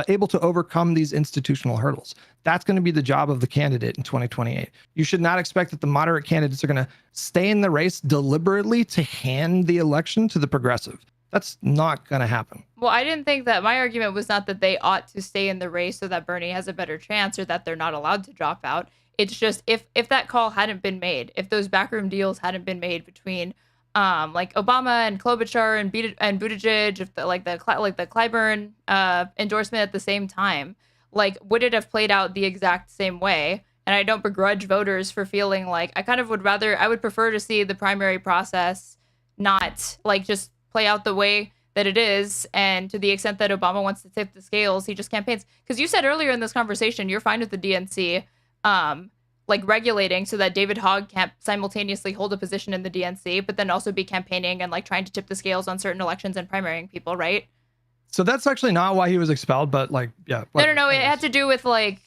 able to overcome these institutional hurdles. That's going to be the job of the candidate in 2028. You should not expect that the moderate candidates are going to stay in the race deliberately to hand the election to the progressive. That's not going to happen. Well, I didn't think that my argument was not that they ought to stay in the race so that Bernie has a better chance or that they're not allowed to drop out. It's just if that call hadn't been made, if those backroom deals hadn't been made between like Obama and Klobuchar and Buttigieg, if the Clyburn endorsement at the same time, like would it have played out the exact same way? And I don't begrudge voters for feeling like I would prefer to see the primary process not like just play out the way that it is. And to the extent that Obama wants to tip the scales, he just campaigns. Because you said earlier in this conversation, you're fine with the DNC like regulating so that David Hogg can't simultaneously hold a position in the DNC, but then also be campaigning and like trying to tip the scales on certain elections and primarying people, right? So that's actually not why he was expelled, but like, yeah. No. It had to do with like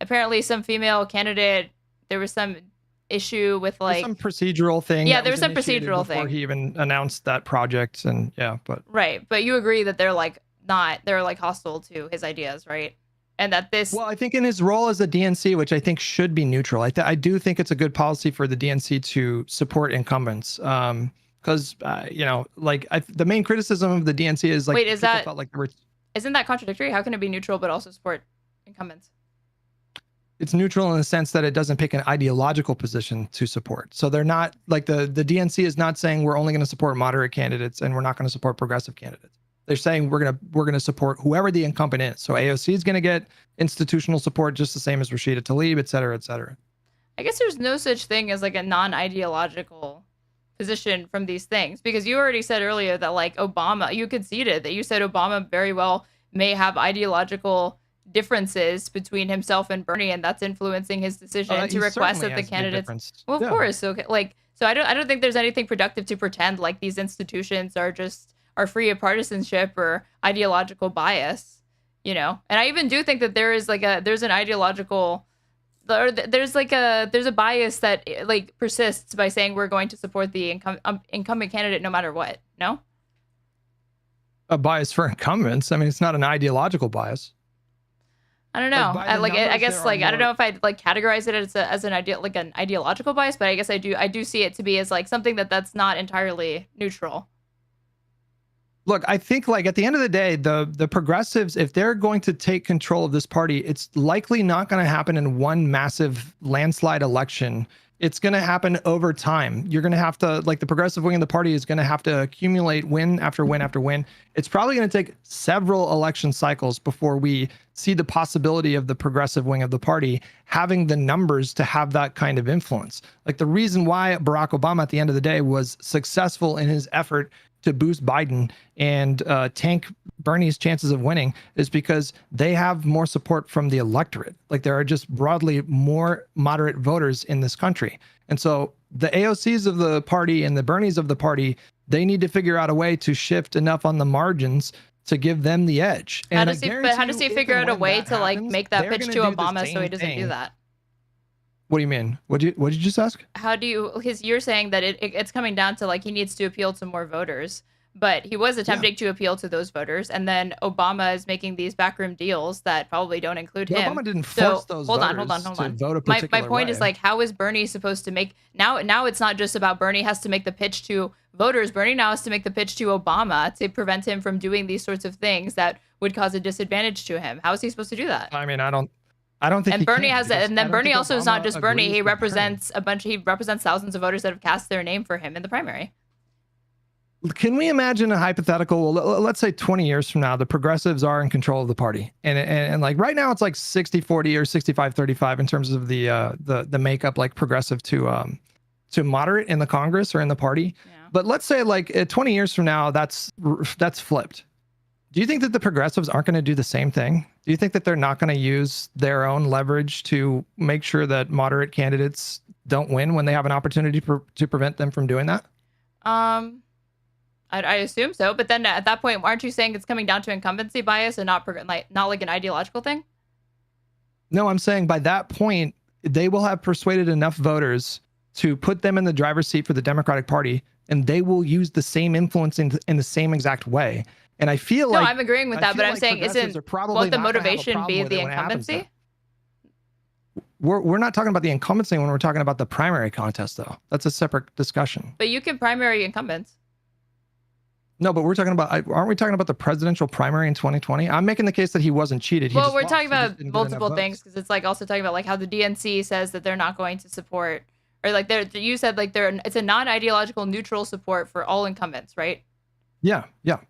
apparently some female candidate, there was some issue with There's like some procedural thing. yeah, that there was was some initiated procedural before thing. he even announced that project, and yeah, but Right, but you agree that they're like they're like hostile to his ideas, right? And that this well, I think in his role as a DNC, which I think should be neutral, I do think it's a good policy for the DNC to support incumbents. Because you know, like the main criticism of the DNC is like wait, is people that felt like there were. isn't that contradictory? How can it be neutral but also support incumbents? It's neutral in the sense that it doesn't pick an ideological position to support. So they're not like the DNC is not saying we're only going to support moderate candidates and we're not going to support progressive candidates. They're saying we're going to support whoever the incumbent is. So AOC is going to get institutional support just the same as Rashida Tlaib, et cetera, et cetera. I guess there's no such thing as like a non-ideological position from these things, because you already said earlier that like Obama, you conceded that you said Obama very well may have ideological differences between himself and Bernie, and that's influencing his decision to request that the candidates. Well, of course. Okay, like so, I don't think there's anything productive to pretend like these institutions are free of partisanship or ideological bias, you know. And I even do think that there's an ideological. Or there's a bias that like persists by saying we're going to support the incumbent candidate no matter what. No, a bias for incumbents. I mean, it's not an ideological bias. I don't know. I guess I don't know if I'd like categorize it as an ideological bias, but I guess I do see it to be as like something that's not entirely neutral. Look, I think like at the end of the day, the progressives, if they're going to take control of this party, it's likely not going to happen in one massive landslide election. It's going to happen over time. You're going to have to, like, the progressive wing of the party is going to have to accumulate win after win after win. It's probably going to take several election cycles before we see the possibility of the progressive wing of the party having the numbers to have that kind of influence. Like the reason why Barack Obama at the end of the day was successful in his effort to boost Biden and tank Bernie's chances of winning is because they have more support from the electorate. Like there are just broadly more moderate voters in this country. And so the AOCs of the party and the Bernies of the party, they need to figure out a way to shift enough on the margins to give them the edge. And how does he figure out a way to like make that pitch to Obama so he doesn't do that? What do you mean? What did you just ask? How do you, because you're saying that it's coming down to like he needs to appeal to more voters, but he was attempting to appeal to those voters, and then Obama is making these backroom deals that probably don't include him. Obama didn't force those voters to vote a particular My point way. is like, how is Bernie supposed to make now it's not just about Bernie has to make the pitch to voters. Bernie now has to make the pitch to Obama to prevent him from doing these sorts of things that would cause a disadvantage to him. How is he supposed to do that? I mean, I don't think. And Bernie has, and then Bernie also is not just Bernie. He represents he represents thousands of voters that have cast their name for him in the primary. Can we imagine a hypothetical? Well, let's say 20 years from now, the progressives are in control of the party, and like right now, it's like 60-40 or 65-35 in terms of the makeup, like progressive to moderate in the Congress or in the party. Yeah. But let's say like 20 years from now, that's flipped. Do you think that the progressives aren't going to do the same thing? Do you think that they're not going to use their own leverage to make sure that moderate candidates don't win when they have an opportunity to prevent them from doing that? I assume so. But then at that point, aren't you saying it's coming down to incumbency bias and not like an ideological thing? No, I'm saying by that point, they will have persuaded enough voters to put them in the driver's seat for the Democratic Party, and they will use the same influence in the same exact way. And I feel like... No, I'm agreeing with that, but I'm saying won't the motivation be the incumbency? We're not talking about the incumbency when we're talking about the primary contest, though. That's a separate discussion. But you can primary incumbents. No, but we're talking about... Aren't we talking about the presidential primary in 2020? I'm making the case that he wasn't cheated. Well, we're talking about multiple things, because it's like also talking about like how the DNC says that they're not going to support, or like you said like it's a non-ideological neutral support for all incumbents, right? Yeah.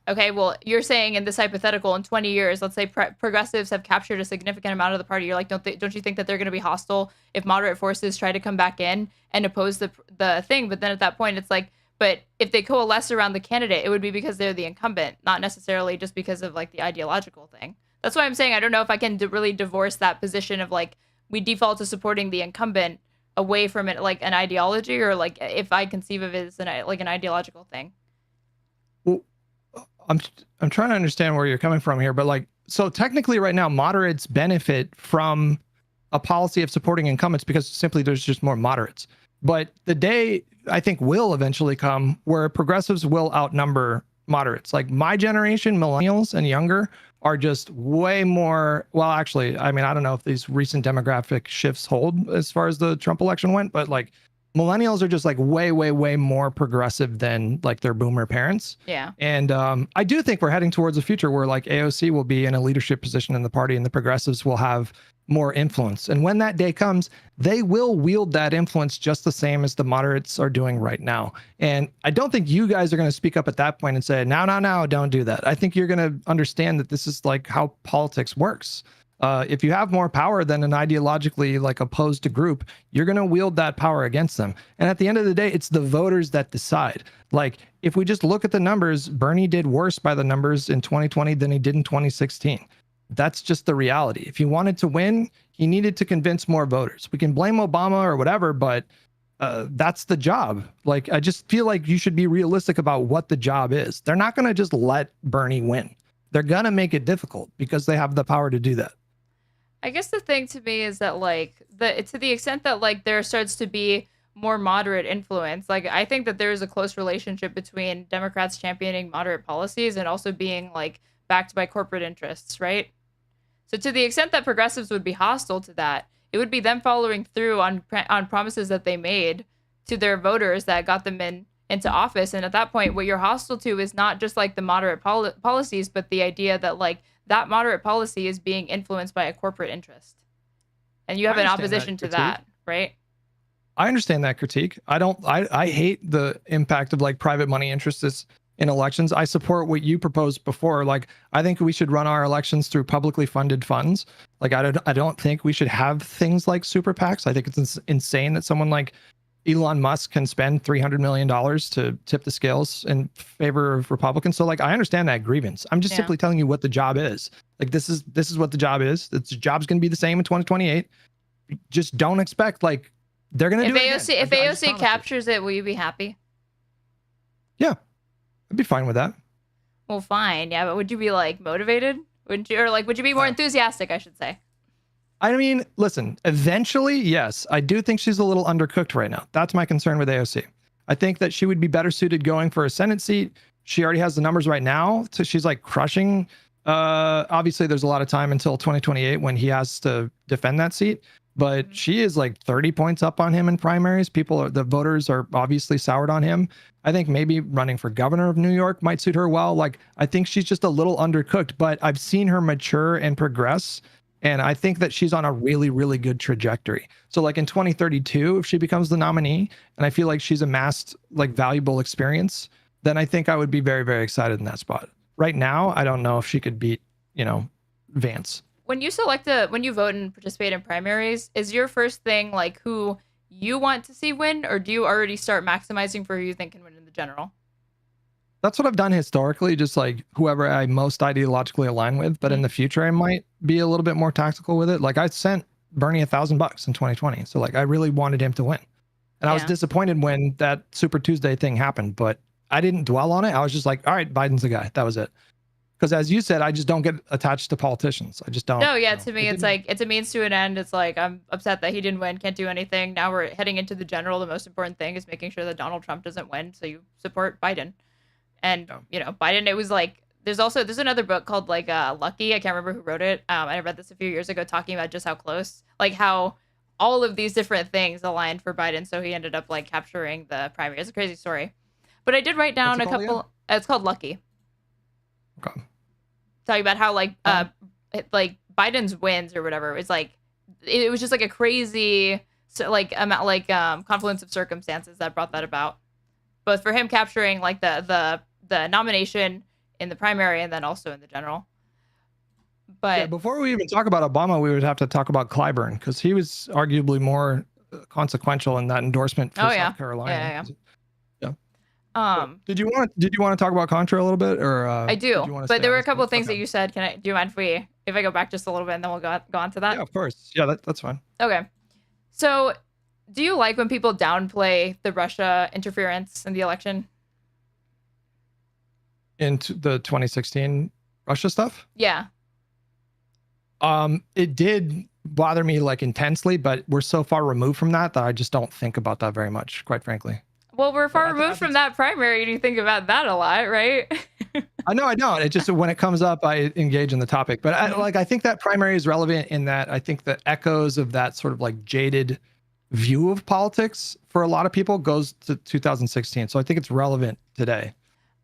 Okay, well, you're saying in this hypothetical, in 20 years, let's say progressives have captured a significant amount of the party. You're like, don't you think that they're going to be hostile if moderate forces try to come back in and oppose the thing? But then at that point, it's like, but if they coalesce around the candidate, it would be because they're the incumbent, not necessarily just because of like the ideological thing. That's why I'm saying I don't know if I can really divorce that position of like we default to supporting the incumbent away from it like an ideology, or like if I conceive of it as an ideological thing. Well, I'm trying to understand where you're coming from here, but like, so technically right now, moderates benefit from a policy of supporting incumbents because simply there's just more moderates. But the day I think will eventually come where progressives will outnumber moderates. Like my generation, millennials and younger, are just way more. Well, actually, I mean, I don't know if these recent demographic shifts hold as far as the Trump election went, but like millennials are just like way, way, way more progressive than like their boomer parents. Yeah. And I do think we're heading towards a future where like AOC will be in a leadership position in the party and the progressives will have more influence. And when that day comes, they will wield that influence just the same as the moderates are doing right now. And I don't think you guys are going to speak up at that point and say, no, don't do that. I think you're going to understand that this is like how politics works. If you have more power than an ideologically like opposed group, you're going to wield that power against them. And at the end of the day, it's the voters that decide. Like if we just look at the numbers, Bernie did worse by the numbers in 2020 than he did in 2016. That's just the reality. If he wanted to win, he needed to convince more voters. We can blame Obama or whatever, but that's the job. Like, I just feel like you should be realistic about what the job is. They're not going to just let Bernie win. They're going to make it difficult because they have the power to do that. I guess the thing to me is that like to the extent that like there starts to be more moderate influence, like I think that there is a close relationship between Democrats championing moderate policies and also being like backed by corporate interests, right? So to the extent that progressives would be hostile to that, it would be them following through on promises that they made to their voters that got them into office. And at that point, what you're hostile to is not just like the moderate policies, but the idea that like that moderate policy is being influenced by a corporate interest. And you have an opposition to that, right? I understand that critique. I hate the impact of like private money interests in elections. I support what you proposed before. Like, I think we should run our elections through publicly funded funds. Like, I don't think we should have things like super PACs. I think it's insane that someone like Elon Musk can spend $300 million to tip the scales in favor of Republicans. So like, I understand that grievance. I'm just simply telling you what the job is. Like, this is what the job is. The job's going to be the same in 2028. Just don't expect like they're going to do it again. If AOC captures it, will you be happy? Yeah. I'd be fine with that. Well, fine. Yeah, but would you be like motivated? Wouldn't you? Or like, would you be more enthusiastic, I should say? I mean, listen, eventually, yes, I do think she's a little undercooked right now. That's my concern with AOC. I think that she would be better suited going for a Senate seat. She already has the numbers right now. So she's like crushing. Obviously, there's a lot of time until 2028 when he has to defend that seat. But she is like 30 points up on him in primaries. The voters are obviously soured on him. I think maybe running for governor of New York might suit her well. Like, I think she's just a little undercooked, but I've seen her mature and progress. And I think that she's on a really, really good trajectory. So like in 2032, if she becomes the nominee, and I feel like she's amassed like valuable experience, then I think I would be very, very excited in that spot. Right now, I don't know if she could beat, Vance. When you when you vote and participate in primaries, is your first thing like who you want to see win, or do you already start maximizing for who you think can win in the general? That's what I've done historically, just like whoever I most ideologically align with. But in the future, I might be a little bit more tactical with it. Like I sent Bernie $1,000 in 2020. So like I really wanted him to win. And I was disappointed when that Super Tuesday thing happened, but I didn't dwell on it. I was just like, all right, Biden's the guy. That was it. Because as you said, I just don't get attached to politicians. I just don't. No, yeah, to me, it's like, it's a means to an end. It's like, I'm upset that he didn't win, can't do anything. Now we're heading into the general. The most important thing is making sure that Donald Trump doesn't win. So you support Biden. And, Biden, it was like, there's another book called like Lucky. I can't remember who wrote it. I read this a few years ago talking about just how close, like how all of these different things aligned for Biden. So he ended up like capturing the primary. It's a crazy story. But I did write down a couple. It's called Lucky. Okay. Talking about how like Biden's wins or whatever. It's like it was just like a crazy confluence of circumstances that brought that about. Both for him capturing like the nomination in the primary and then also in the general. But before we even talk about Obama, we would have to talk about Clyburn because he was arguably more consequential in that endorsement for South Carolina. Did you want to talk about Contra a little bit, or I do, but there were a couple of things that you said. Do you mind if I go back just a little bit and then we'll go on to that? Yeah, of course. Yeah, that's fine. Okay. So, do you like when people downplay the Russia interference in the election? Into the 2016 Russia stuff? Yeah. It did bother me like intensely, but we're so far removed from that I just don't think about that very much, quite frankly. Well, we're far removed from that primary, and you think about that a lot, right? I know I don't. It just when it comes up, I engage in the topic. But I think that primary is relevant in that I think the echoes of that sort of like jaded view of politics for a lot of people goes to 2016. So I think it's relevant today.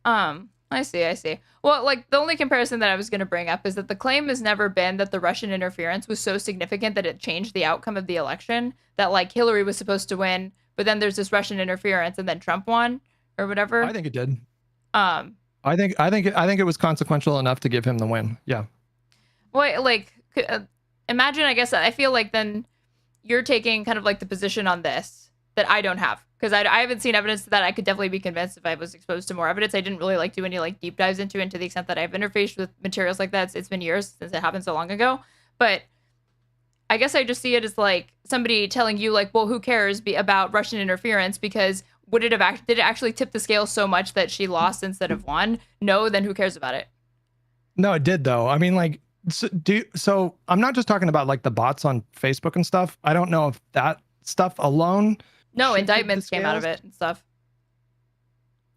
I see. Well, like the only comparison that I was going to bring up is that the claim has never been that the Russian interference was so significant that it changed the outcome of the election, that like Hillary was supposed to win, but then there's this Russian interference and then Trump won or whatever. I think it did. I think it was consequential enough to give him the win. Yeah. Well, like imagine, I guess I feel like then you're taking kind of like the position on this that I don't have, because I haven't seen evidence that I could definitely be convinced if I was exposed to more evidence. I didn't really like do any like deep dives into it, to the extent that I've interfaced with materials like that. It's been years since it happened so long ago, but I guess I just see it as like somebody telling you like, well, who cares about Russian interference, because did it actually tip the scale so much that she lost instead of won? No, then who cares about it? No, it did though. I mean, like, so I'm not just talking about like the bots on Facebook and stuff. I don't know if that stuff alone. No, indictments came out of it and stuff.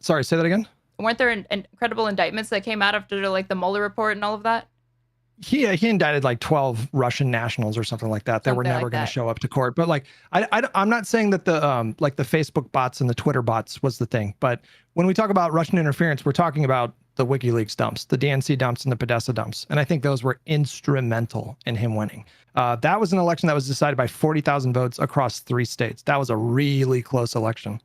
Sorry, say that again. Weren't there incredible indictments that came out after like the Mueller report and all of that? He indicted like 12 Russian nationals or something like that that were never going to show up to court. But like, I'm not saying that the like the Facebook bots and the Twitter bots was the thing. But when we talk about Russian interference, we're talking about the WikiLeaks dumps, the DNC dumps, and the Podesta dumps. And I think those were instrumental in him winning. That was an election that was decided by 40,000 votes across 3 states. That was a really close election.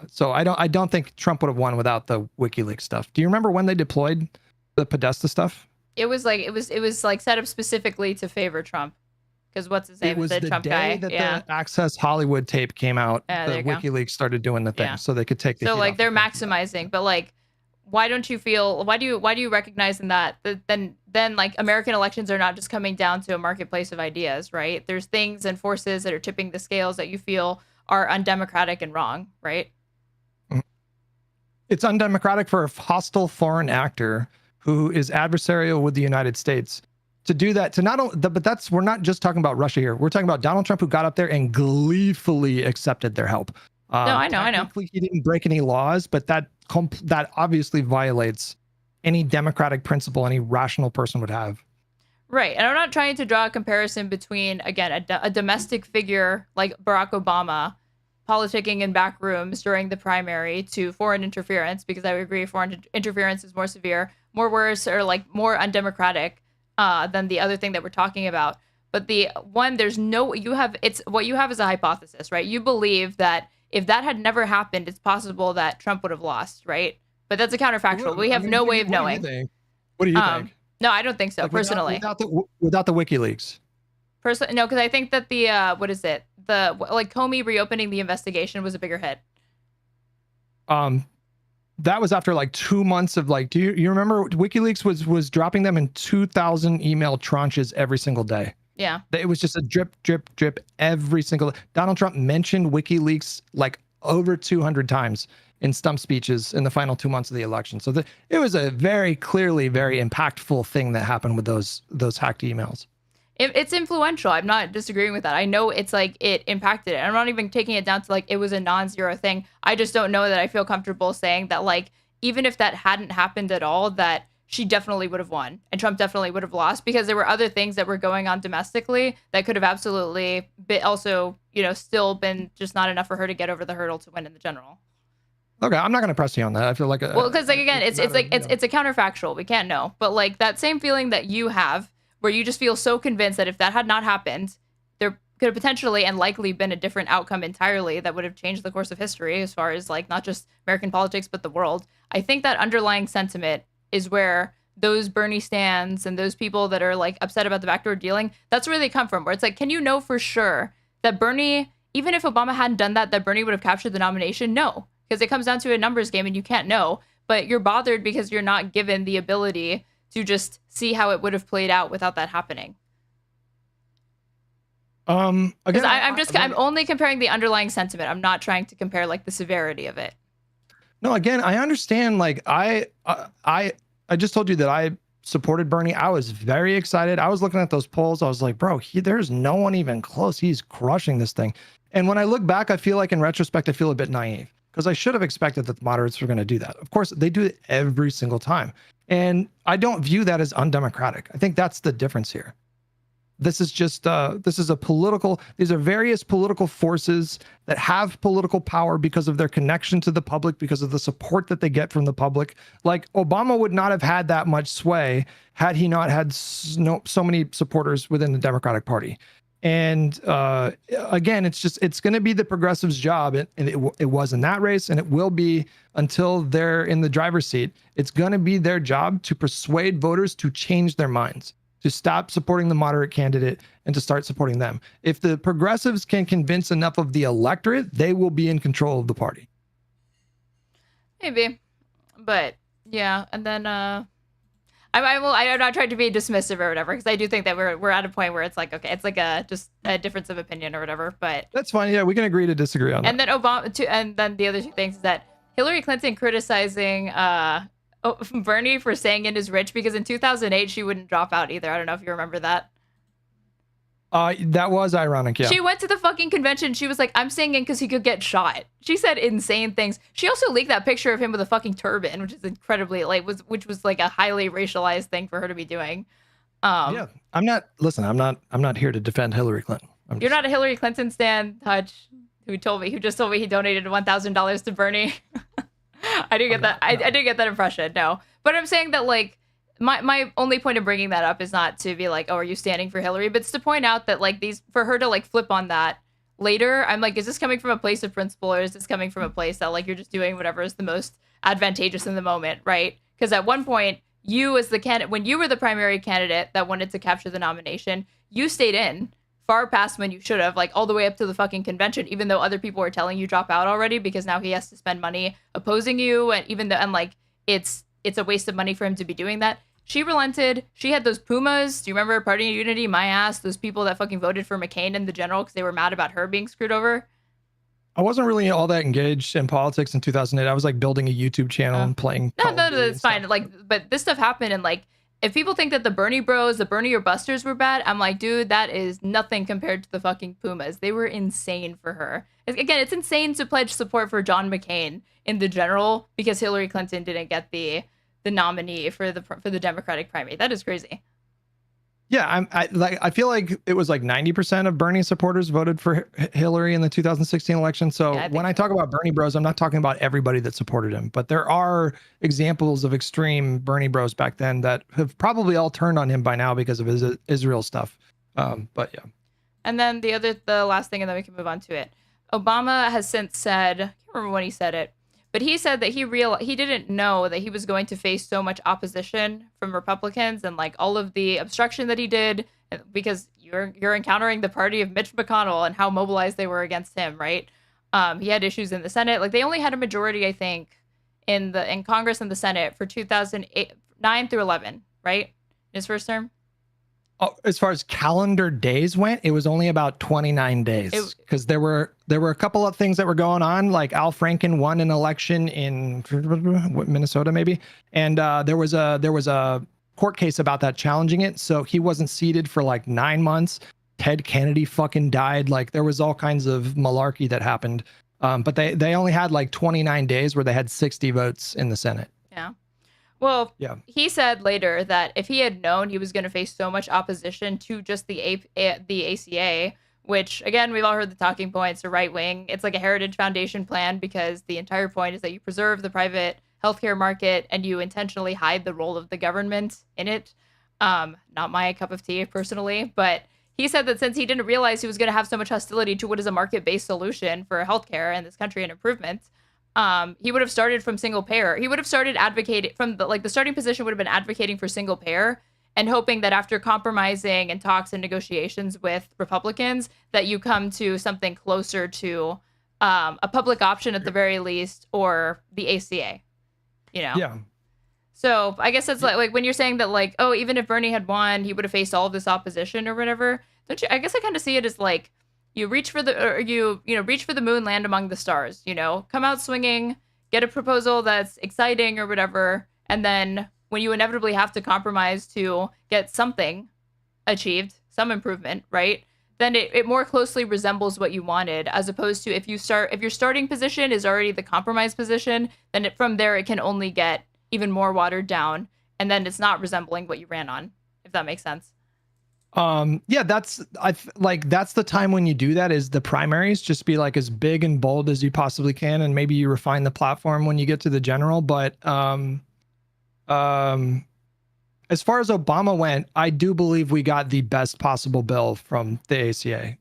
So I don't think Trump would have won without the WikiLeaks stuff. Do you remember when they deployed the Podesta stuff? It was like set up specifically to favor Trump, because what's his name? It was the Trump day guy. That the Access Hollywood tape came out. The WikiLeaks started doing the thing, so they could take the. So like they're maximizing, but like, why do you recognize in that then like American elections are not just coming down to a marketplace of ideas, right? There's things and forces that are tipping the scales that you feel are undemocratic and wrong, right? It's undemocratic for a hostile foreign actor who is adversarial with the United States to do that, to not only, but we're not just talking about Russia here. We're talking about Donald Trump, who got up there and gleefully accepted their help. No, I know. He didn't break any laws, but that obviously violates any democratic principle any rational person would have. Right. And I'm not trying to draw a comparison between, again, a domestic figure like Barack Obama politicking in back rooms during the primary to foreign interference, because I would agree foreign interference is more severe, more worse, or like more undemocratic than the other thing that we're talking about. But the one, what you have is a hypothesis, right? You believe that if that had never happened, it's possible that Trump would have lost, right? But that's a counterfactual. We have no way of knowing. What do you think? No, I don't think so, like, personally. Without the WikiLeaks. No, because I think that the Comey reopening the investigation was a bigger hit. That was after like 2 months of like, do you remember WikiLeaks was dropping them in 2,000 email tranches every single day? Yeah. It was just a drip, drip, drip every single. Donald Trump mentioned WikiLeaks like over 200 times in stump speeches in the final 2 months of the election. So it was a very clearly very impactful thing that happened with those hacked emails. It's influential. I'm not disagreeing with that. I know it's like it impacted it. I'm not even taking it down to like it was a non-zero thing. I just don't know that I feel comfortable saying that like even if that hadn't happened at all, that she definitely would have won and Trump definitely would have lost, because there were other things that were going on domestically that could have absolutely also, still been just not enough for her to get over the hurdle to win in the general. Okay, I'm not going to press you on that. I feel like because like again, it's a counterfactual. We can't know, but like that same feeling that you have, where you just feel so convinced that if that had not happened, there could have potentially and likely been a different outcome entirely that would have changed the course of history, as far as like not just American politics but the world. I think that underlying sentiment is where those Bernie stands and those people that are like upset about the backdoor dealing, that's where they come from. Where it's like, can you know for sure that Bernie, even if Obama hadn't done that Bernie would have captured the nomination? No, because it comes down to a numbers game and you can't know. But you're bothered because you're not given the ability to just see how it would have played out without that happening. Again, I'm only comparing the underlying sentiment. I'm not trying to compare like the severity of it. No, again, I understand. Like I just told you that I supported Bernie. I was very excited. I was looking at those polls. I was like, bro, there's no one even close. He's crushing this thing. And when I look back, I feel like in retrospect, I feel a bit naive because I should have expected that the moderates were going to do that. Of course, they do it every single time. And I don't view that as undemocratic. I think that's the difference here. This is just these are various political forces that have political power because of their connection to the public, because of the support that they get from the public. Like Obama would not have had that much sway had he not had so many supporters within the Democratic Party. And again, it's going to be the progressives' job, and it was in that race, and it will be until they're in the driver's seat. It's going to be their job to persuade voters to change their minds, to stop supporting the moderate candidate and to start supporting them. If the progressives can convince enough of the electorate, they will be in control of the party. Maybe, but yeah, and then I'm not trying to be dismissive or whatever, because I do think that we're at a point where it's like, okay, it's like just a difference of opinion or whatever. But that's fine. Yeah, we can agree to disagree on that. And then and then the other two things is that Hillary Clinton criticizing Bernie for saying it is rich, because in 2008 she wouldn't drop out either. I don't know if you remember that. That was ironic, yeah. She went to the fucking convention. She was like, I'm staying in because he could get shot. She said insane things. She also leaked that picture of him with a fucking turban, which is incredibly, which was like a highly racialized thing for her to be doing. Yeah, I'm not here to defend Hillary Clinton. You're not a Hillary Clinton stan, Hutch, who just told me he donated $1,000 to Bernie. I did get that. I did get that impression. No, but I'm saying that like my only point of bringing that up is not to be like, oh, are you standing for Hillary? But it's to point out that like for her to like flip on that later, I'm like, is this coming from a place of principle, or is this coming from a place that like you're just doing whatever is the most advantageous in the moment, right? Because at one point, you as the candidate, when you were the primary candidate that wanted to capture the nomination, you stayed in far past when you should have, like all the way up to the fucking convention, even though other people were telling you drop out already, because now he has to spend money opposing you, and even though, and like it's a waste of money for him to be doing that. She relented. She had those Pumas. Do you remember Party of Unity? My ass. Those people that fucking voted for McCain in the general because they were mad about her being screwed over. I wasn't really all that engaged in politics in 2008. I was like building a YouTube channel and playing. No, it's fine. Like, but this stuff happened, and like, if people think that the Bernie bros, the Bernie or Busters were bad, I'm like, dude, that is nothing compared to the fucking Pumas. They were insane for her. Again, it's insane to pledge support for John McCain in the general because Hillary Clinton didn't get the nominee for the Democratic primary. That is crazy. Yeah, I feel like it was like 90% of Bernie supporters voted for Hillary in the 2016 election. So yeah, when I talk about Bernie bros, I'm not talking about everybody that supported him, but there are examples of extreme Bernie bros back then that have probably all turned on him by now because of his Israel stuff. But yeah. And then the last thing, and then we can move on to it. Obama has since said, I can't remember when he said it, but he said that he didn't know that he was going to face so much opposition from Republicans and like all of the obstruction that he did, because you're encountering the party of Mitch McConnell and how mobilized they were against him, right? He had issues in the Senate. Like they only had a majority, I think, in Congress and the Senate for 2009 through 11, right? His first term. Oh, as far as calendar days went, it was only about 29 days because there were a couple of things that were going on. Like Al Franken won an election in Minnesota, maybe, and there was a court case about that challenging it. So he wasn't seated for like 9 months. Ted Kennedy fucking died. Like there was all kinds of malarkey that happened. But they only had like 29 days where they had 60 votes in the Senate. Yeah. Well, yeah. He said later that if he had known he was going to face so much opposition to just the ACA, which, again, we've all heard the talking points are right wing. It's like a Heritage Foundation plan because the entire point is that you preserve the private healthcare market and you intentionally hide the role of the government in it. Not my cup of tea, personally, but he said that since he didn't realize he was going to have so much hostility to what is a market-based solution for healthcare in this country and improvement, he would have started from single payer. He would have started advocating from the starting position would have been advocating for single payer and hoping that after compromising and talks and negotiations with Republicans, that you come to something closer to a public option at the very least, or the ACA, you know? Yeah. So I guess that's like when you're saying that like, oh, even if Bernie had won, he would have faced all of this opposition or whatever. Don't you? I guess I kind of see it as like, you reach for reach for the moon, land among the stars, come out swinging, get a proposal that's exciting or whatever, and then when you inevitably have to compromise to get something achieved, some improvement, right? Then it more closely resembles what you wanted, as opposed to if your starting position is already the compromise position, then from there it can only get even more watered down, and then it's not resembling what you ran on, if that makes sense. Yeah, that's that's the time when you do that is the primaries. Just be like as big and bold as you possibly can, and maybe you refine the platform when you get to the general. But as far as Obama went, I do believe we got the best possible bill from the ACA.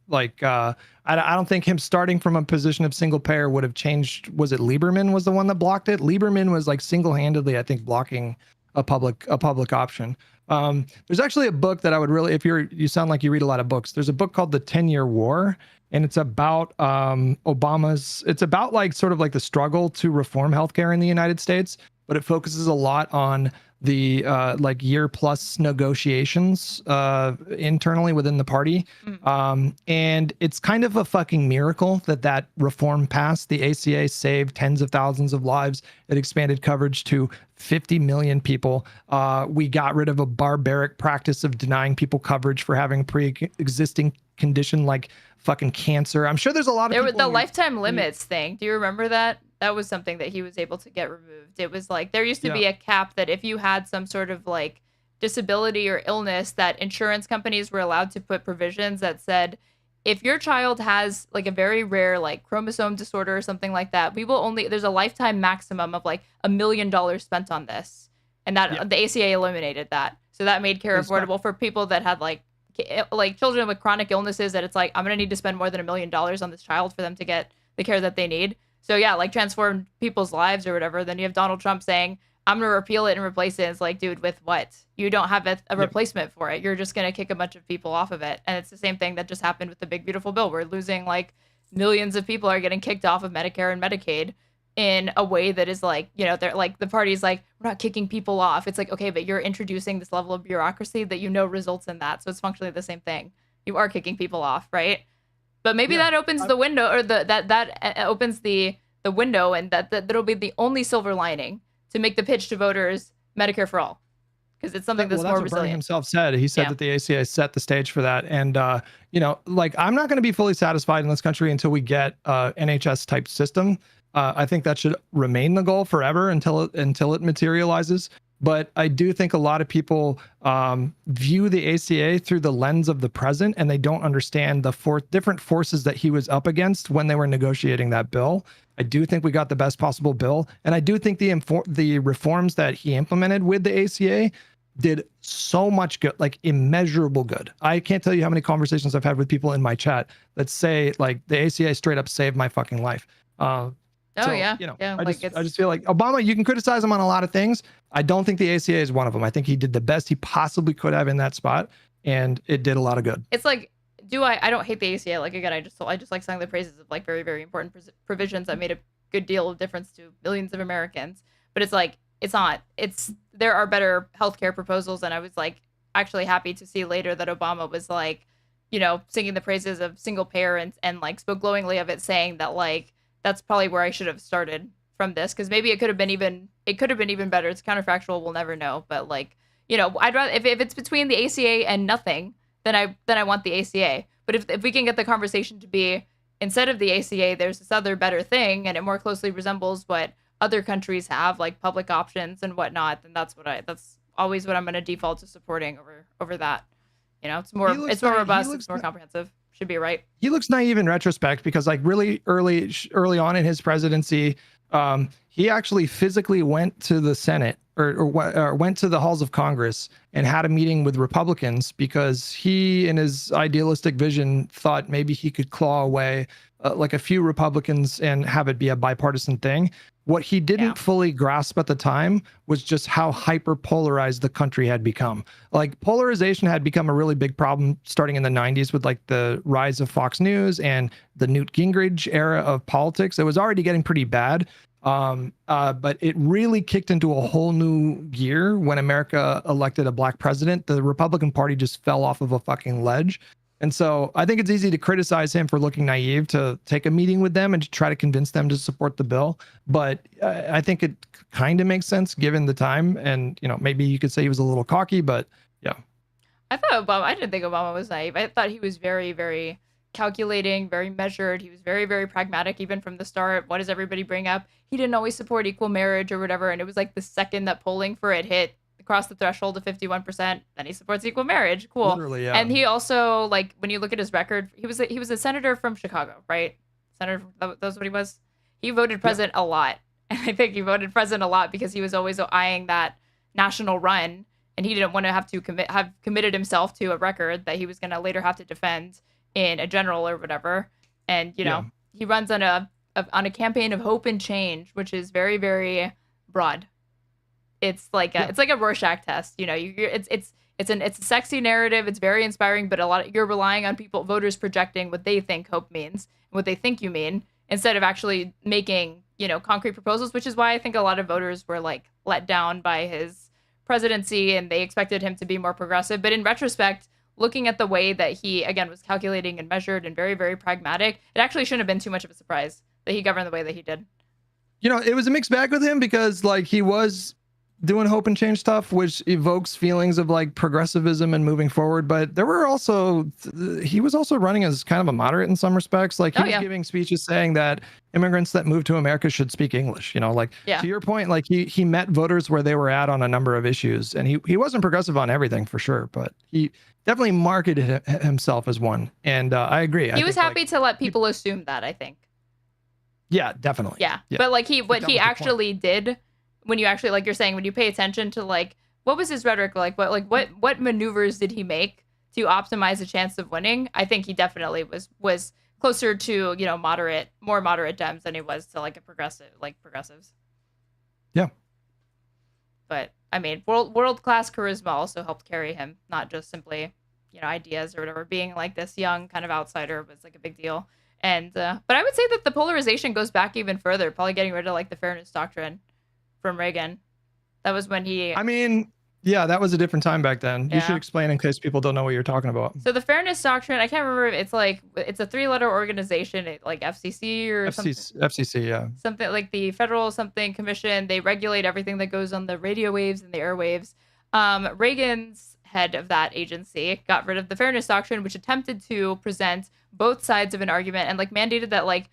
I don't think him starting from a position of single payer would have changed. Was it Lieberman was the one that blocked it? Lieberman was like single-handedly, I think, blocking a public option. There's actually a book that I would really, if you sound like you read a lot of books. There's a book called The 10-Year War, and it's about it's about like sort of like the struggle to reform healthcare in the United States, but it focuses a lot on the like year plus negotiations internally within the party. And it's kind of a fucking miracle that reform passed. The ACA saved tens of thousands of lives. It expanded coverage to 50 million people. We got rid of a barbaric practice of denying people coverage for having a pre-existing condition like fucking cancer. I'm sure there's a lot of people the lifetime limits thing. Do you remember that? That was something that he was able to get removed. It was like there used to be a cap that if you had some sort of like disability or illness, that insurance companies were allowed to put provisions that said, if your child has like a very rare like chromosome disorder or something like that, there's a lifetime maximum of like $1 million spent on this. And that the ACA eliminated that. So that made care affordable for people that had like children with chronic illnesses, that it's like, I'm going to need to spend more than $1 million on this child for them to get the care that they need. So yeah, like transform people's lives or whatever. Then you have Donald Trump saying, I'm going to repeal it and replace it. It's like, dude, with what? You don't have a replacement for it. You're just going to kick a bunch of people off of it. And it's the same thing that just happened with the big, beautiful bill. We're losing like millions of people are getting kicked off of Medicare and Medicaid in a way that is like, they're like, the party's like, we're not kicking people off. It's like, okay, but you're introducing this level of bureaucracy that results in that. So it's functionally the same thing. You are kicking people off, right? But maybe that opens the window, or that opens the window, and that'll be the only silver lining to make the pitch to voters Medicare for all, because it's something that's more resilient. Bernie himself said. He said that the ACA set the stage for that, and like I'm not going to be fully satisfied in this country until we get NHS type system. I think that should remain the goal forever until it materializes. But I do think a lot of people view the ACA through the lens of the present, and they don't understand the different forces that he was up against when they were negotiating that bill. I do think we got the best possible bill, and I do think the reforms that he implemented with the ACA did so much good, like immeasurable good. I can't tell you how many conversations I've had with people in my chat that say like the ACA straight up saved my fucking life. I just feel like Obama, you can criticize him on a lot of things. I don't think the ACA is one of them. I think he did the best he possibly could have in that spot, and it did a lot of good. It's like, I don't hate the ACA. Like, again, I just like sung the praises of like very, very important provisions that made a good deal of difference to millions of Americans. But it's like, there are better healthcare proposals. And I was like actually happy to see later that Obama was like, singing the praises of single payer and like spoke glowingly of it, saying that like, that's probably where I should have started from this, because maybe it could have been even better. It's counterfactual. We'll never know. But like, I'd rather, if it's between the ACA and nothing, then I want the ACA. But if we can get the conversation to be, instead of the ACA, there's this other better thing, and it more closely resembles what other countries have, like public options and whatnot, then that's always what I'm going to default to supporting over that. It's more robust, it's more comprehensive. Should be right. He looks naive in retrospect, because like really early on in his presidency, he actually physically went to the Senate or went to the halls of Congress and had a meeting with Republicans, because he, in his idealistic vision, thought maybe he could claw away like a few Republicans and have it be a bipartisan thing. What he didn't fully grasp at the time was just how hyper polarized the country had become. Like, polarization had become a really big problem starting in the 90s with like the rise of Fox News and the Newt Gingrich era of politics. It was already getting pretty bad. But it really kicked into a whole new gear when America elected a black president. The Republican Party just fell off of a fucking ledge. And so I think it's easy to criticize him for looking naive to take a meeting with them and to try to convince them to support the bill. But I think it kind of makes sense given the time. And, maybe you could say he was a little cocky, but yeah. I didn't think Obama was naive. I thought he was very, very calculating, very measured. He was very, very pragmatic, even from the start. What does everybody bring up? He didn't always support equal marriage or whatever. And it was like the second that polling for it hit across the threshold of 51%, then he supports equal marriage. Cool. Literally, yeah. And he also, like, when you look at his record, he was a senator from Chicago, right? Senator, that's what he was. He voted president a lot. And I think he voted president a lot because he was always eyeing that national run. And he didn't want to have committed himself to a record that he was going to later have to defend in a general or whatever. And, he runs on a campaign of hope and change, which is very, very broad. It's like a Rorschach test, it's a sexy narrative. It's very inspiring, but you're relying on voters projecting what they think hope means, what they think you mean, instead of actually making, concrete proposals, which is why I think a lot of voters were like let down by his presidency and they expected him to be more progressive. But in retrospect, looking at the way that he, again, was calculating and measured and very, very pragmatic, it actually shouldn't have been too much of a surprise that he governed the way that he did. It was a mixed bag with him because like he was doing hope and change stuff, which evokes feelings of like progressivism and moving forward. But he was also running as kind of a moderate in some respects. Like he was giving speeches saying that immigrants that move to America should speak English, to your point, like he met voters where they were at on a number of issues, and he wasn't progressive on everything for sure, but he definitely marketed himself as one. And I agree. He was happy to let people assume that, I think. Yeah, definitely. Yeah. But like what he actually did, when you actually, like you're saying, when you pay attention to like what was his rhetoric like, what maneuvers did he make to optimize the chance of winning? I think he definitely was closer to more moderate Dems than he was to like progressives. Yeah. But I mean, world class charisma also helped carry him, not just simply ideas or whatever. Being like this young kind of outsider was like a big deal. And but I would say that the polarization goes back even further, probably getting rid of like the fairness doctrine from Reagan. That was when that was a different time back then. You should explain in case people don't know what you're talking about. So the fairness doctrine, I can't remember. It's a 3-letter organization, like FCC or something. FCC, yeah. Something like the Federal something Commission. They regulate everything that goes on the radio waves and the airwaves. Reagan's head of that agency got rid of the fairness doctrine, which attempted to present both sides of an argument and like mandated that like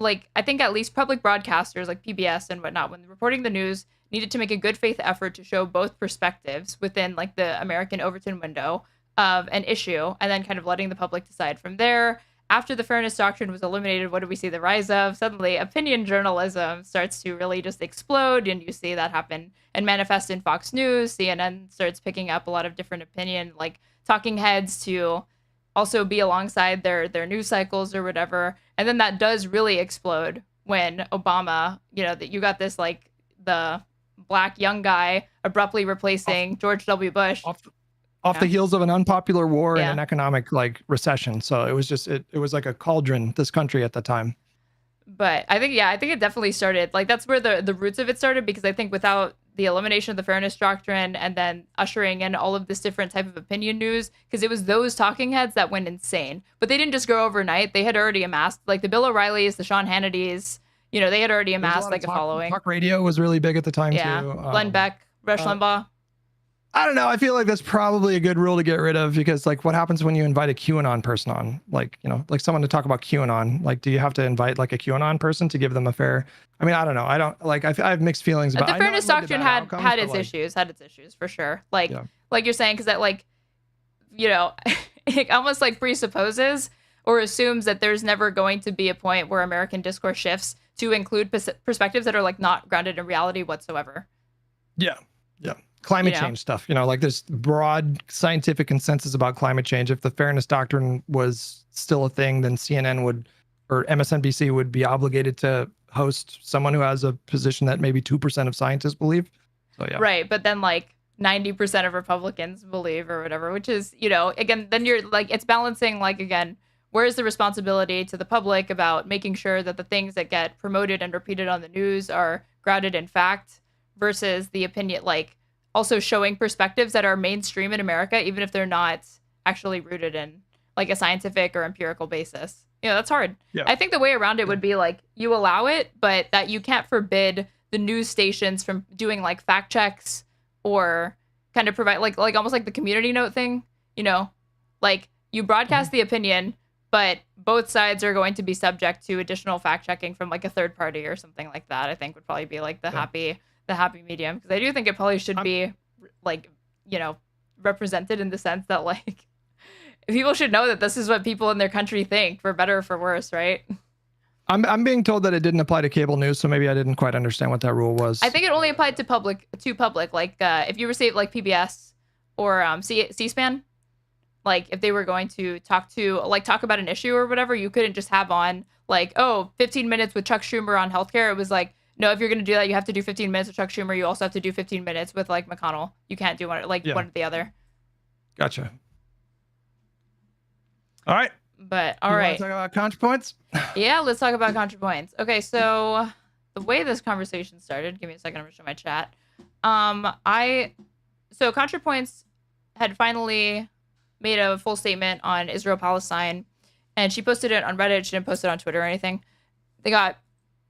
I think at least public broadcasters like PBS and whatnot, when reporting the news, needed to make a good faith effort to show both perspectives within like the American Overton window of an issue, and then kind of letting the public decide from there. After the fairness doctrine was eliminated, what do we see the rise of? Suddenly, opinion journalism starts to really just explode, and you see that happen and manifest in Fox News. CNN starts picking up a lot of different opinion, like talking heads to also be alongside their news cycles or whatever. And then that does really explode when Obama, that you got this like the black young guy abruptly replacing George W. Bush. Off the heels of an unpopular war and an economic like recession. So it was just it was like a cauldron, this country at the time. But I think it definitely started, like that's where the roots of it started, because I think without the elimination of the fairness doctrine and then ushering in all of this different type of opinion news, because it was those talking heads that went insane. But they didn't just grow overnight. They had already amassed like the Bill O'Reillys, the Sean Hannitys, they had already amassed like a following. Talk radio was really big at the time too. Glenn Beck, Rush Limbaugh. I don't know. I feel like that's probably a good rule to get rid of, because like what happens when you invite a QAnon person on, like, like someone to talk about QAnon, like, do you have to invite like a QAnon person to give them a fair, I mean, I don't know. I don't like, I have mixed feelings about the fairness doctrine had its issues for sure. Like you're saying, cause that like, it almost like presupposes or assumes that there's never going to be a point where American discourse shifts to include perspectives that are like not grounded in reality whatsoever. Yeah. Yeah. Climate change stuff, like there's broad scientific consensus about climate change. If the fairness doctrine was still a thing, then CNN or MSNBC would be obligated to host someone who has a position that maybe 2% of scientists believe. So yeah. Right. But then like 90% of Republicans believe or whatever, which is, again, then you're like, it's balancing like, again, where's the responsibility to the public about making sure that the things that get promoted and repeated on the news are grounded in fact versus the opinion, like, also showing perspectives that are mainstream in America, even if they're not actually rooted in like a scientific or empirical basis. That's hard. Yeah. I think the way around it would be like you allow it, but that you can't forbid the news stations from doing like fact checks or kind of provide like almost like the community note thing, like you broadcast the opinion, but both sides are going to be subject to additional fact checking from like a third party or something like that. I think would probably be like the happy medium, because I do think it probably should be like, represented in the sense that like people should know that this is what people in their country think, for better or for worse, right? I'm being told that it didn't apply to cable news, so maybe I didn't quite understand what that rule was. I think it only applied to public, like if you receive like PBS or C-SPAN, like if they were going to talk about an issue or whatever, you couldn't just have on like, 15 minutes with Chuck Schumer on healthcare. It was like, no, if you're going to do that, you have to do 15 minutes with Chuck Schumer. You also have to do 15 minutes with like McConnell. You can't do one one or the other. Gotcha. All right. But all right. Talk about Contrapoints? Yeah, let's talk about Contrapoints. Okay, so the way this conversation started, give me a second, I'm gonna show my chat. So Contrapoints had finally made a full statement on Israel Palestine, and she posted it on Reddit. She didn't post it on Twitter or anything. They got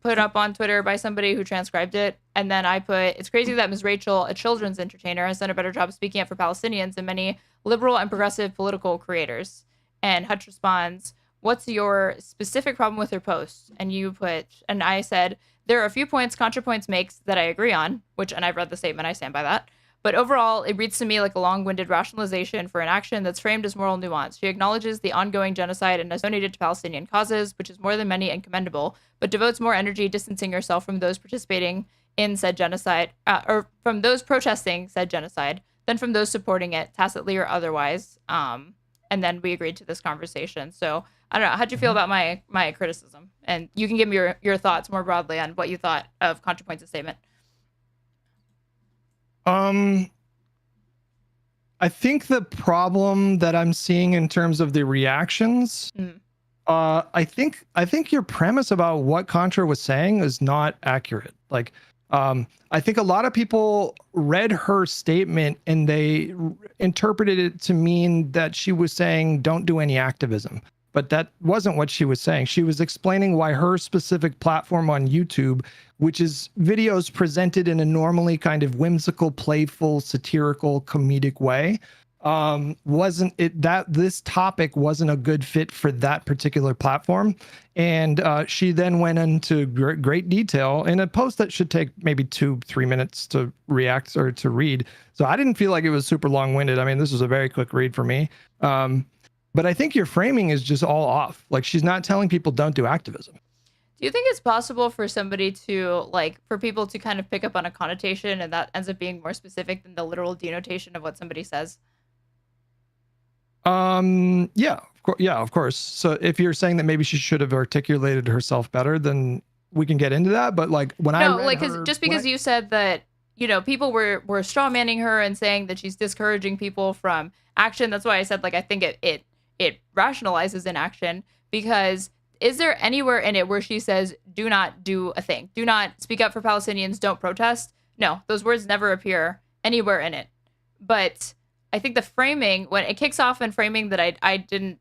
put up on Twitter by somebody who transcribed it, and then I put, it's crazy that Ms. Rachel, a children's entertainer, has done a better job of speaking up for Palestinians than many liberal and progressive political creators. And Hutch responds, what's your specific problem with her post? And you put, and I said, there are a few points Contrapoints makes that I agree on, and I've read the statement, I stand by that. But overall, it reads to me like a long-winded rationalization for an action that's framed as moral nuance. She acknowledges the ongoing genocide and has donated to Palestinian causes, which is more than many and commendable, but devotes more energy distancing herself from those participating in said genocide, or from those protesting said genocide, than from those supporting it, tacitly or otherwise. And then we agreed to this conversation. So I don't know. How'd you feel about my criticism? And you can give me your thoughts more broadly on what you thought of Contrapoints' statement. I think the problem that I'm seeing in terms of the reactions, I think your premise about what Contra was saying is not accurate. Like, I think a lot of people read her statement and they interpreted it to mean that she was saying don't do any activism. But that wasn't what she was saying. She was explaining why her specific platform on YouTube, which is videos presented in a normally kind of whimsical, playful, satirical, comedic way, this topic wasn't a good fit for that particular platform. And she then went into great detail in a post that should take maybe 2-3 minutes to react or to read. So I didn't feel like it was super long-winded. I mean, this was a very quick read for me. But I think your framing is just all off. Like, she's not telling people don't do activism. Do you think it's possible for somebody to, for people to kind of pick up on a connotation and that ends up being more specific than the literal denotation of what somebody says? Yeah, of course. So if you're saying that maybe she should have articulated herself better, then we can get into that. But because you said that, people were straw manning her and saying that she's discouraging people from action. That's why I said, I think it rationalizes inaction, because is there anywhere in it where she says, do not do a thing, do not speak up for Palestinians, don't protest? No, those words never appear anywhere in it. But I think the framing, when it kicks off in framing that I don't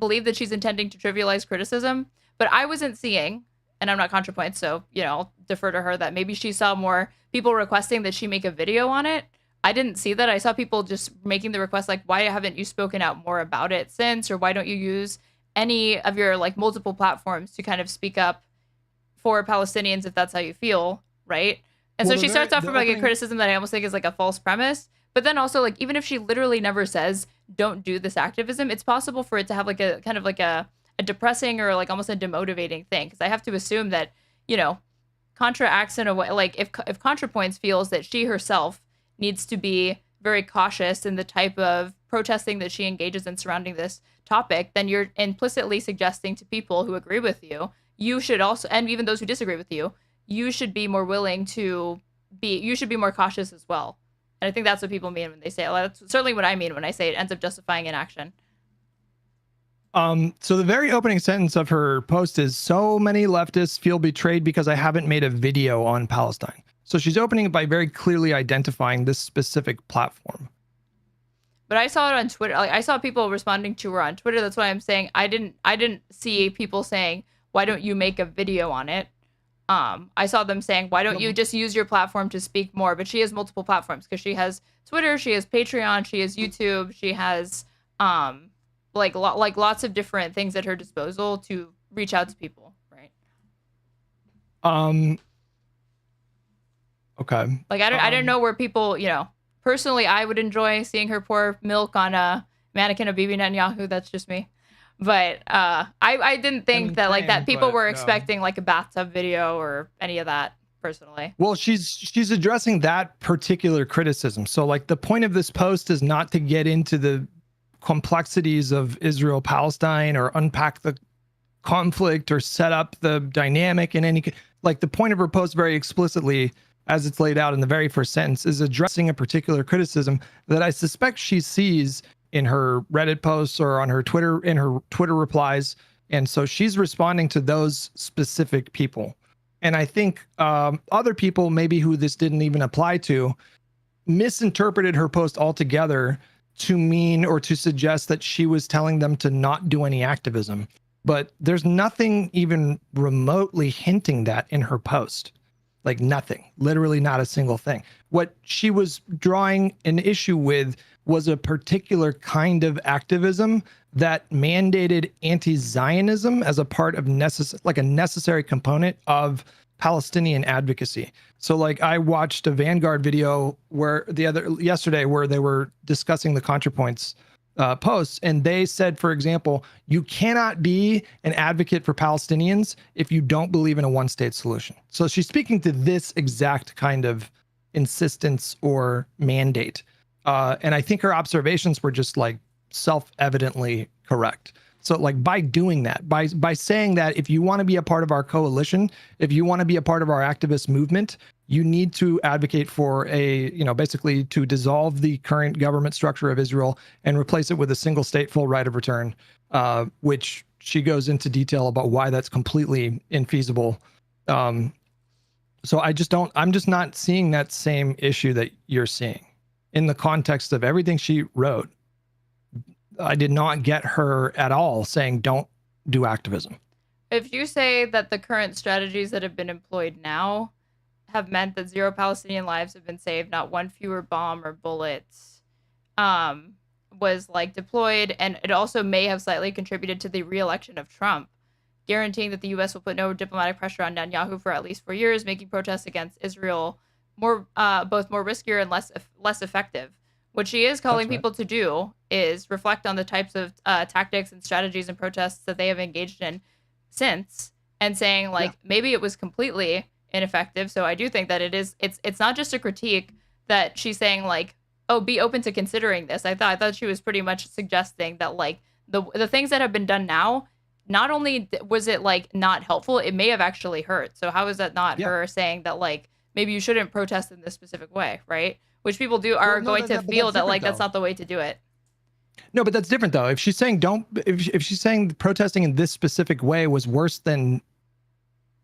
believe that she's intending to trivialize criticism, but I wasn't seeing, and I'm not Contrapoints, so, I'll defer to her, that maybe she saw more people requesting that she make a video on it. I didn't see that. I saw people just making the request, why haven't you spoken out more about it since, or why don't you use any of your multiple platforms to kind of speak up for Palestinians if that's how you feel, right? And so she starts off from a criticism that I almost think is a false premise. But then also, even if she literally never says, don't do this activism, it's possible for it to have a kind of a depressing or almost a demotivating thing. Because I have to assume that, Contra acts in a way, if Contrapoints feels that she herself needs to be very cautious in the type of protesting that she engages in surrounding this topic, then you're implicitly suggesting to people who agree with you, you should also, and even those who disagree with you, you should be more willing to you should be more cautious as well. And I think that's what people mean when they say it. That's certainly what I mean when I say it ends up justifying inaction. So the very opening sentence of her post is, so many leftists feel betrayed because I haven't made a video on Palestine. So she's opening it by very clearly identifying this specific platform. But I saw it on Twitter. Like I saw people responding to her on Twitter. That's why I'm saying I didn't see people saying, why don't you make a video on it? I saw them saying, why don't you just use your platform to speak more? But she has multiple platforms because she has Twitter, she has Patreon, she has YouTube, she has like lots of different things at her disposal to reach out to people, right? Okay. Like I don't know where people, you know, personally I would enjoy seeing her pour milk on a mannequin of Bibi Netanyahu. That's just me. But I didn't think that like that people were expecting like a bathtub video or any of that personally. Well, she's addressing that particular criticism. So like the point of this post is not to get into the complexities of Israel Palestine or unpack the conflict or set up the dynamic in any, like the point of her post very explicitly, as it's laid out in the very first sentence, is addressing a particular criticism that I suspect she sees in her Reddit posts or on her Twitter, in her Twitter replies. And so she's responding to those specific people. And I think other people, maybe who this didn't even apply to, misinterpreted her post altogether to mean or to suggest that she was telling them to not do any activism. But there's nothing even remotely hinting that in her post. Like nothing, literally not a single thing. What she was drawing an issue with was a particular kind of activism that mandated anti-Zionism as a part of like a necessary component of Palestinian advocacy. So like I watched a Vanguard video where yesterday where they were discussing the Contrapoints posts, and they said, for example, you cannot be an advocate for Palestinians if you don't believe in a one-state solution. So she's speaking to this exact kind of insistence or mandate. And I think her observations were just like self-evidently correct. So like by doing that, by saying that if you want to be a part of our coalition, if you want to be a part of our activist movement, you need to advocate for basically to dissolve the current government structure of Israel and replace it with a single state full right of return, which she goes into detail about why that's completely infeasible. So I'm just not seeing that same issue that you're seeing in the context of everything she wrote. I did not get her at all saying don't do activism. If you say that the current strategies that have been employed now have meant that 0 Palestinian lives have been saved, not one fewer bomb or bullets was like deployed, and it also may have slightly contributed to the re-election of Trump, guaranteeing that the U.S. will put no diplomatic pressure on Netanyahu for at least 4 years, making protests against Israel both more riskier and less effective. What she is calling people to do is reflect on the types of tactics and strategies and protests that they have engaged in since, and saying like maybe it was completely ineffective. So I do think that it's not just a critique that she's saying like, oh, be open to considering this. I thought she was pretty much suggesting that like the things that have been done now, not only was it like not helpful, it may have actually hurt. So how is that not her saying that like maybe you shouldn't protest in this specific way, right? Which people are going to feel that like that's not the way to do it. No, but that's different though. If she's saying if she's saying protesting in this specific way was worse than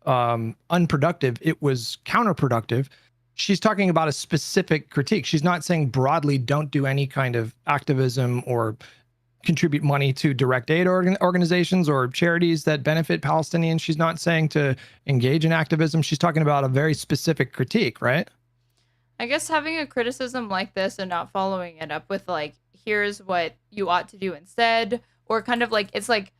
unproductive, it was counterproductive. She's talking about a specific critique. She's not saying broadly don't do any kind of activism or contribute money to direct aid organizations or charities that benefit Palestinians. She's not saying to engage in activism. She's talking about a very specific critique, right? I guess having a criticism like this and not following it up with like, here's what you ought to do instead, or kind of like, it's like,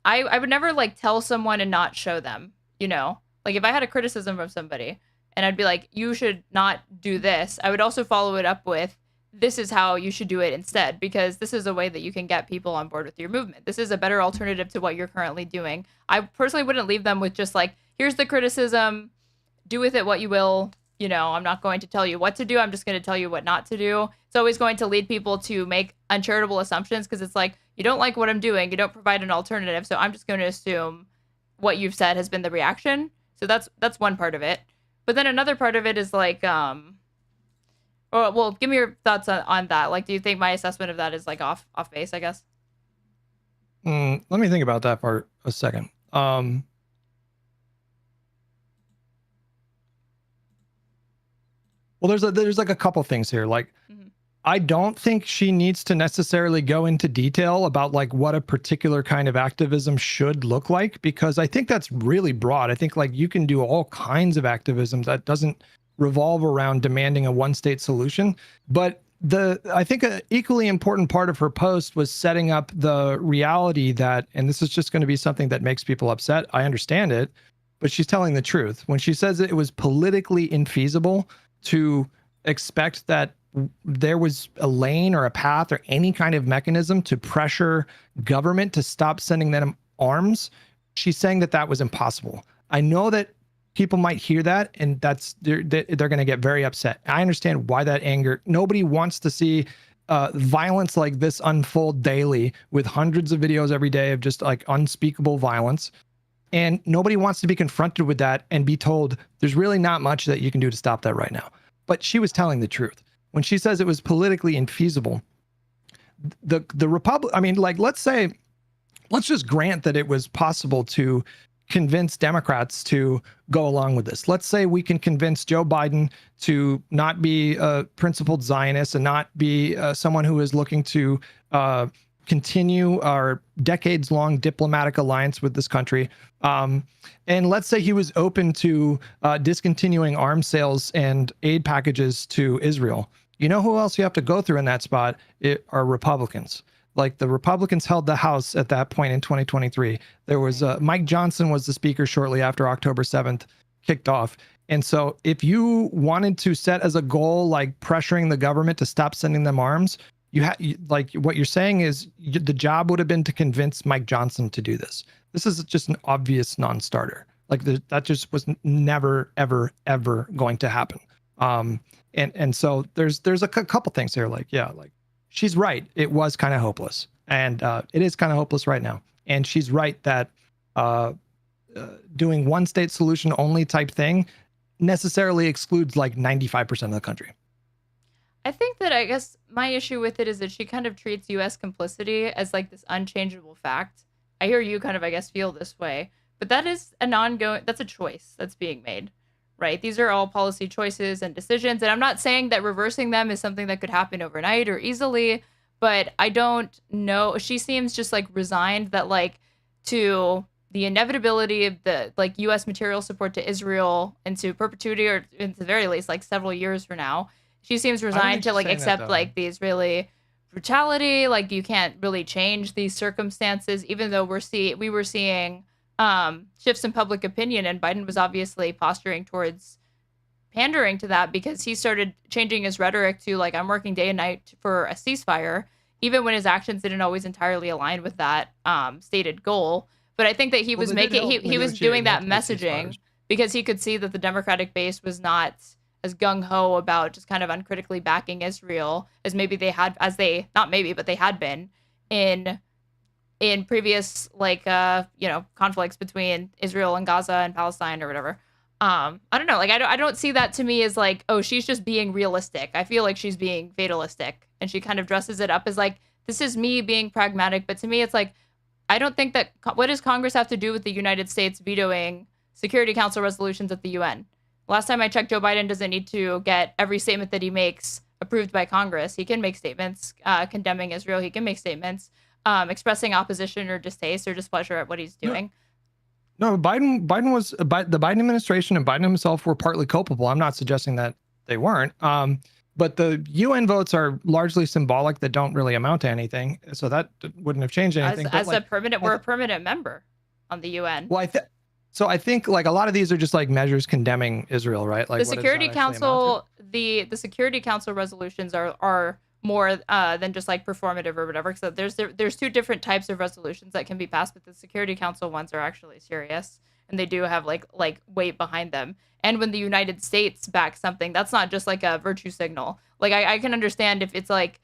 I would never like tell someone and not show them, you know, like if I had a criticism from somebody and I'd be like, you should not do this, I would also follow it up with, this is how you should do it instead, because this is a way that you can get people on board with your movement. This is a better alternative to what you're currently doing. I personally wouldn't leave them with just like, here's the criticism, do with it what you will. You know, I'm not going to tell you what to do. I'm just going to tell you what not to do. It's always going to lead people to make uncharitable assumptions because it's like, you don't like what I'm doing. You don't provide an alternative. So I'm just going to assume what you've said has been the reaction. So that's one part of it. But then another part of it is like, well, give me your thoughts on that. Like, do you think my assessment of that is like off base, I guess? Let me think about that for a second. Well, there's like a couple things here. Like, I don't think she needs to necessarily go into detail about like what a particular kind of activism should look like, because I think that's really broad. I think like you can do all kinds of activism that doesn't revolve around demanding a one state solution. But I think an equally important part of her post was setting up the reality that, and this is just going to be something that makes people upset. I understand it, but she's telling the truth when she says that it was politically infeasible to expect that there was a lane or a path or any kind of mechanism to pressure government to stop sending them arms. She's saying that that was impossible. I know that people might hear that and they're going to get very upset. I understand why that anger. Nobody wants to see violence like this unfold daily with hundreds of videos every day of just like unspeakable violence. And nobody wants to be confronted with that and be told there's really not much that you can do to stop that right now. But she was telling the truth. When she says it was politically infeasible, the Republic, I mean, like, let's just grant that it was possible to convince Democrats to go along with this. Let's say we can convince Joe Biden to not be a principled Zionist and not be someone who is looking to continue our decades-long diplomatic alliance with this country. And let's say he was open to discontinuing arms sales and aid packages to Israel. You know who else you have to go through in that spot? It are Republicans. Like the Republicans held the House at that point in 2023. There was Mike Johnson was the speaker shortly after October 7th kicked off. And so if you wanted to set as a goal, like pressuring the government to stop sending them arms, like what you're saying is the job would have been to convince Mike Johnson to do this. This is just an obvious non-starter. Like that just was never, ever, ever going to happen. And so there's a couple things here. Like, yeah, like she's right. It was kind of hopeless, and it is kind of hopeless right now. And she's right that doing one state solution only type thing necessarily excludes like 95% of the country. I think that I guess my issue with it is that she kind of treats U.S. complicity as like this unchangeable fact. I hear you kind of, I guess, feel this way, but that is that's a choice that's being made, right? These are all policy choices and decisions. And I'm not saying that reversing them is something that could happen overnight or easily, but I don't know. She seems just like resigned that like to the inevitability of the like U.S. material support to Israel into perpetuity, or at the very least, like several years from now. She seems resigned to like accept like the Israeli brutality. Like you can't really change these circumstances, even though we were seeing shifts in public opinion, and Biden was obviously posturing towards pandering to that because he started changing his rhetoric to like, I'm working day and night for a ceasefire, even when his actions didn't always entirely align with that stated goal. But I think that he was doing that messaging because he could see that the Democratic base was not as gung-ho about just kind of uncritically backing Israel as maybe they had, but they had been in previous like conflicts between Israel and Gaza and Palestine or whatever. I don't know, like I don't see that to me as like, oh, she's just being realistic. I feel like she's being fatalistic, and she kind of dresses it up as like, this is me being pragmatic. But to me, it's like, I don't think that what does Congress have to do with the United States vetoing Security Council resolutions at the UN? Last time I checked, Joe Biden doesn't need to get every statement that he makes approved by Congress. He can make statements condemning Israel. He can make statements expressing opposition or distaste or displeasure at what he's doing. No, the Biden administration and Biden himself were partly culpable. I'm not suggesting that they weren't. But the UN votes are largely symbolic that don't really amount to anything. So that wouldn't have changed anything. We're a permanent member on the UN. Well, So I think like a lot of these are just like measures condemning Israel, right? Like the Security Council, the Security Council resolutions are more than just like performative or whatever. So there's two different types of resolutions that can be passed, but the Security Council ones are actually serious and they do have like weight behind them. And when the United States backs something, that's not just like a virtue signal. Like I can understand if it's like,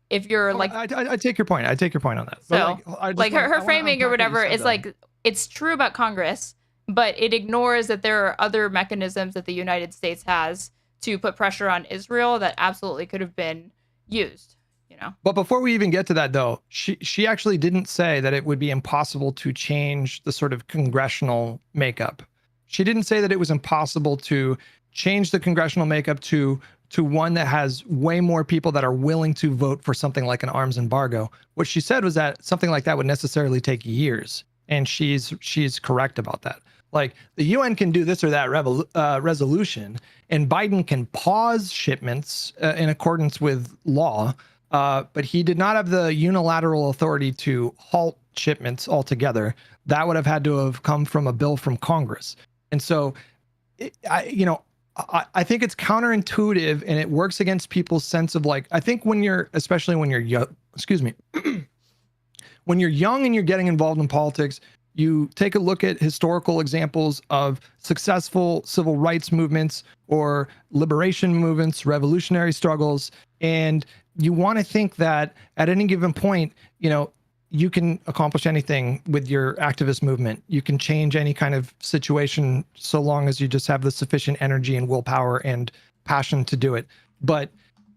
if you're like, I take your point. I take your point on that. So like her framing or whatever is like, it's true about Congress, but it ignores that there are other mechanisms that the United States has to put pressure on Israel that absolutely could have been used, you know? But before we even get to that, though, she actually didn't say that it would be impossible to change the sort of congressional makeup. She didn't say that it was impossible to change the congressional makeup to to one that has way more people that are willing to vote for something like an arms embargo. What she said was that something like that would necessarily take years, and she's correct about that. Like the UN can do this or that resolution, and Biden can pause shipments in accordance with law, but he did not have the unilateral authority to halt shipments altogether. That would have had to have come from a bill from Congress. And so, I think it's counterintuitive, and it works against people's sense of like, I think especially when you're young, when you're young and you're getting involved in politics, you take a look at historical examples of successful civil rights movements or liberation movements, revolutionary struggles, and you want to think that at any given point, you can accomplish anything with your activist movement. You can change any kind of situation so long as you just have the sufficient energy and willpower and passion to do it. But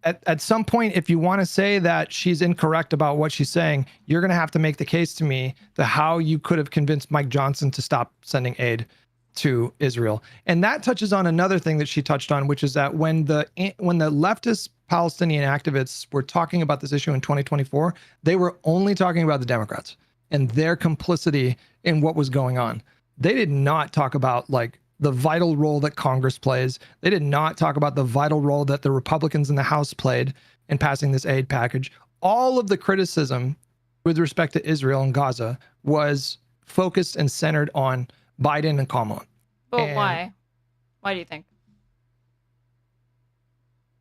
at some point, if you want to say that she's incorrect about what she's saying, you're going to have to make the case to me to how you could have convinced Mike Johnson to stop sending aid to Israel. And that touches on another thing that she touched on, which is that when the leftist Palestinian activists were talking about this issue in 2024, they were only talking about the Democrats and their complicity in what was going on. They did not talk about like the vital role that Congress plays. They did not talk about the vital role that the Republicans in the House played in passing this aid package. All of the criticism with respect to Israel and Gaza was focused and centered on Biden and Kamala. But why? Why do you think?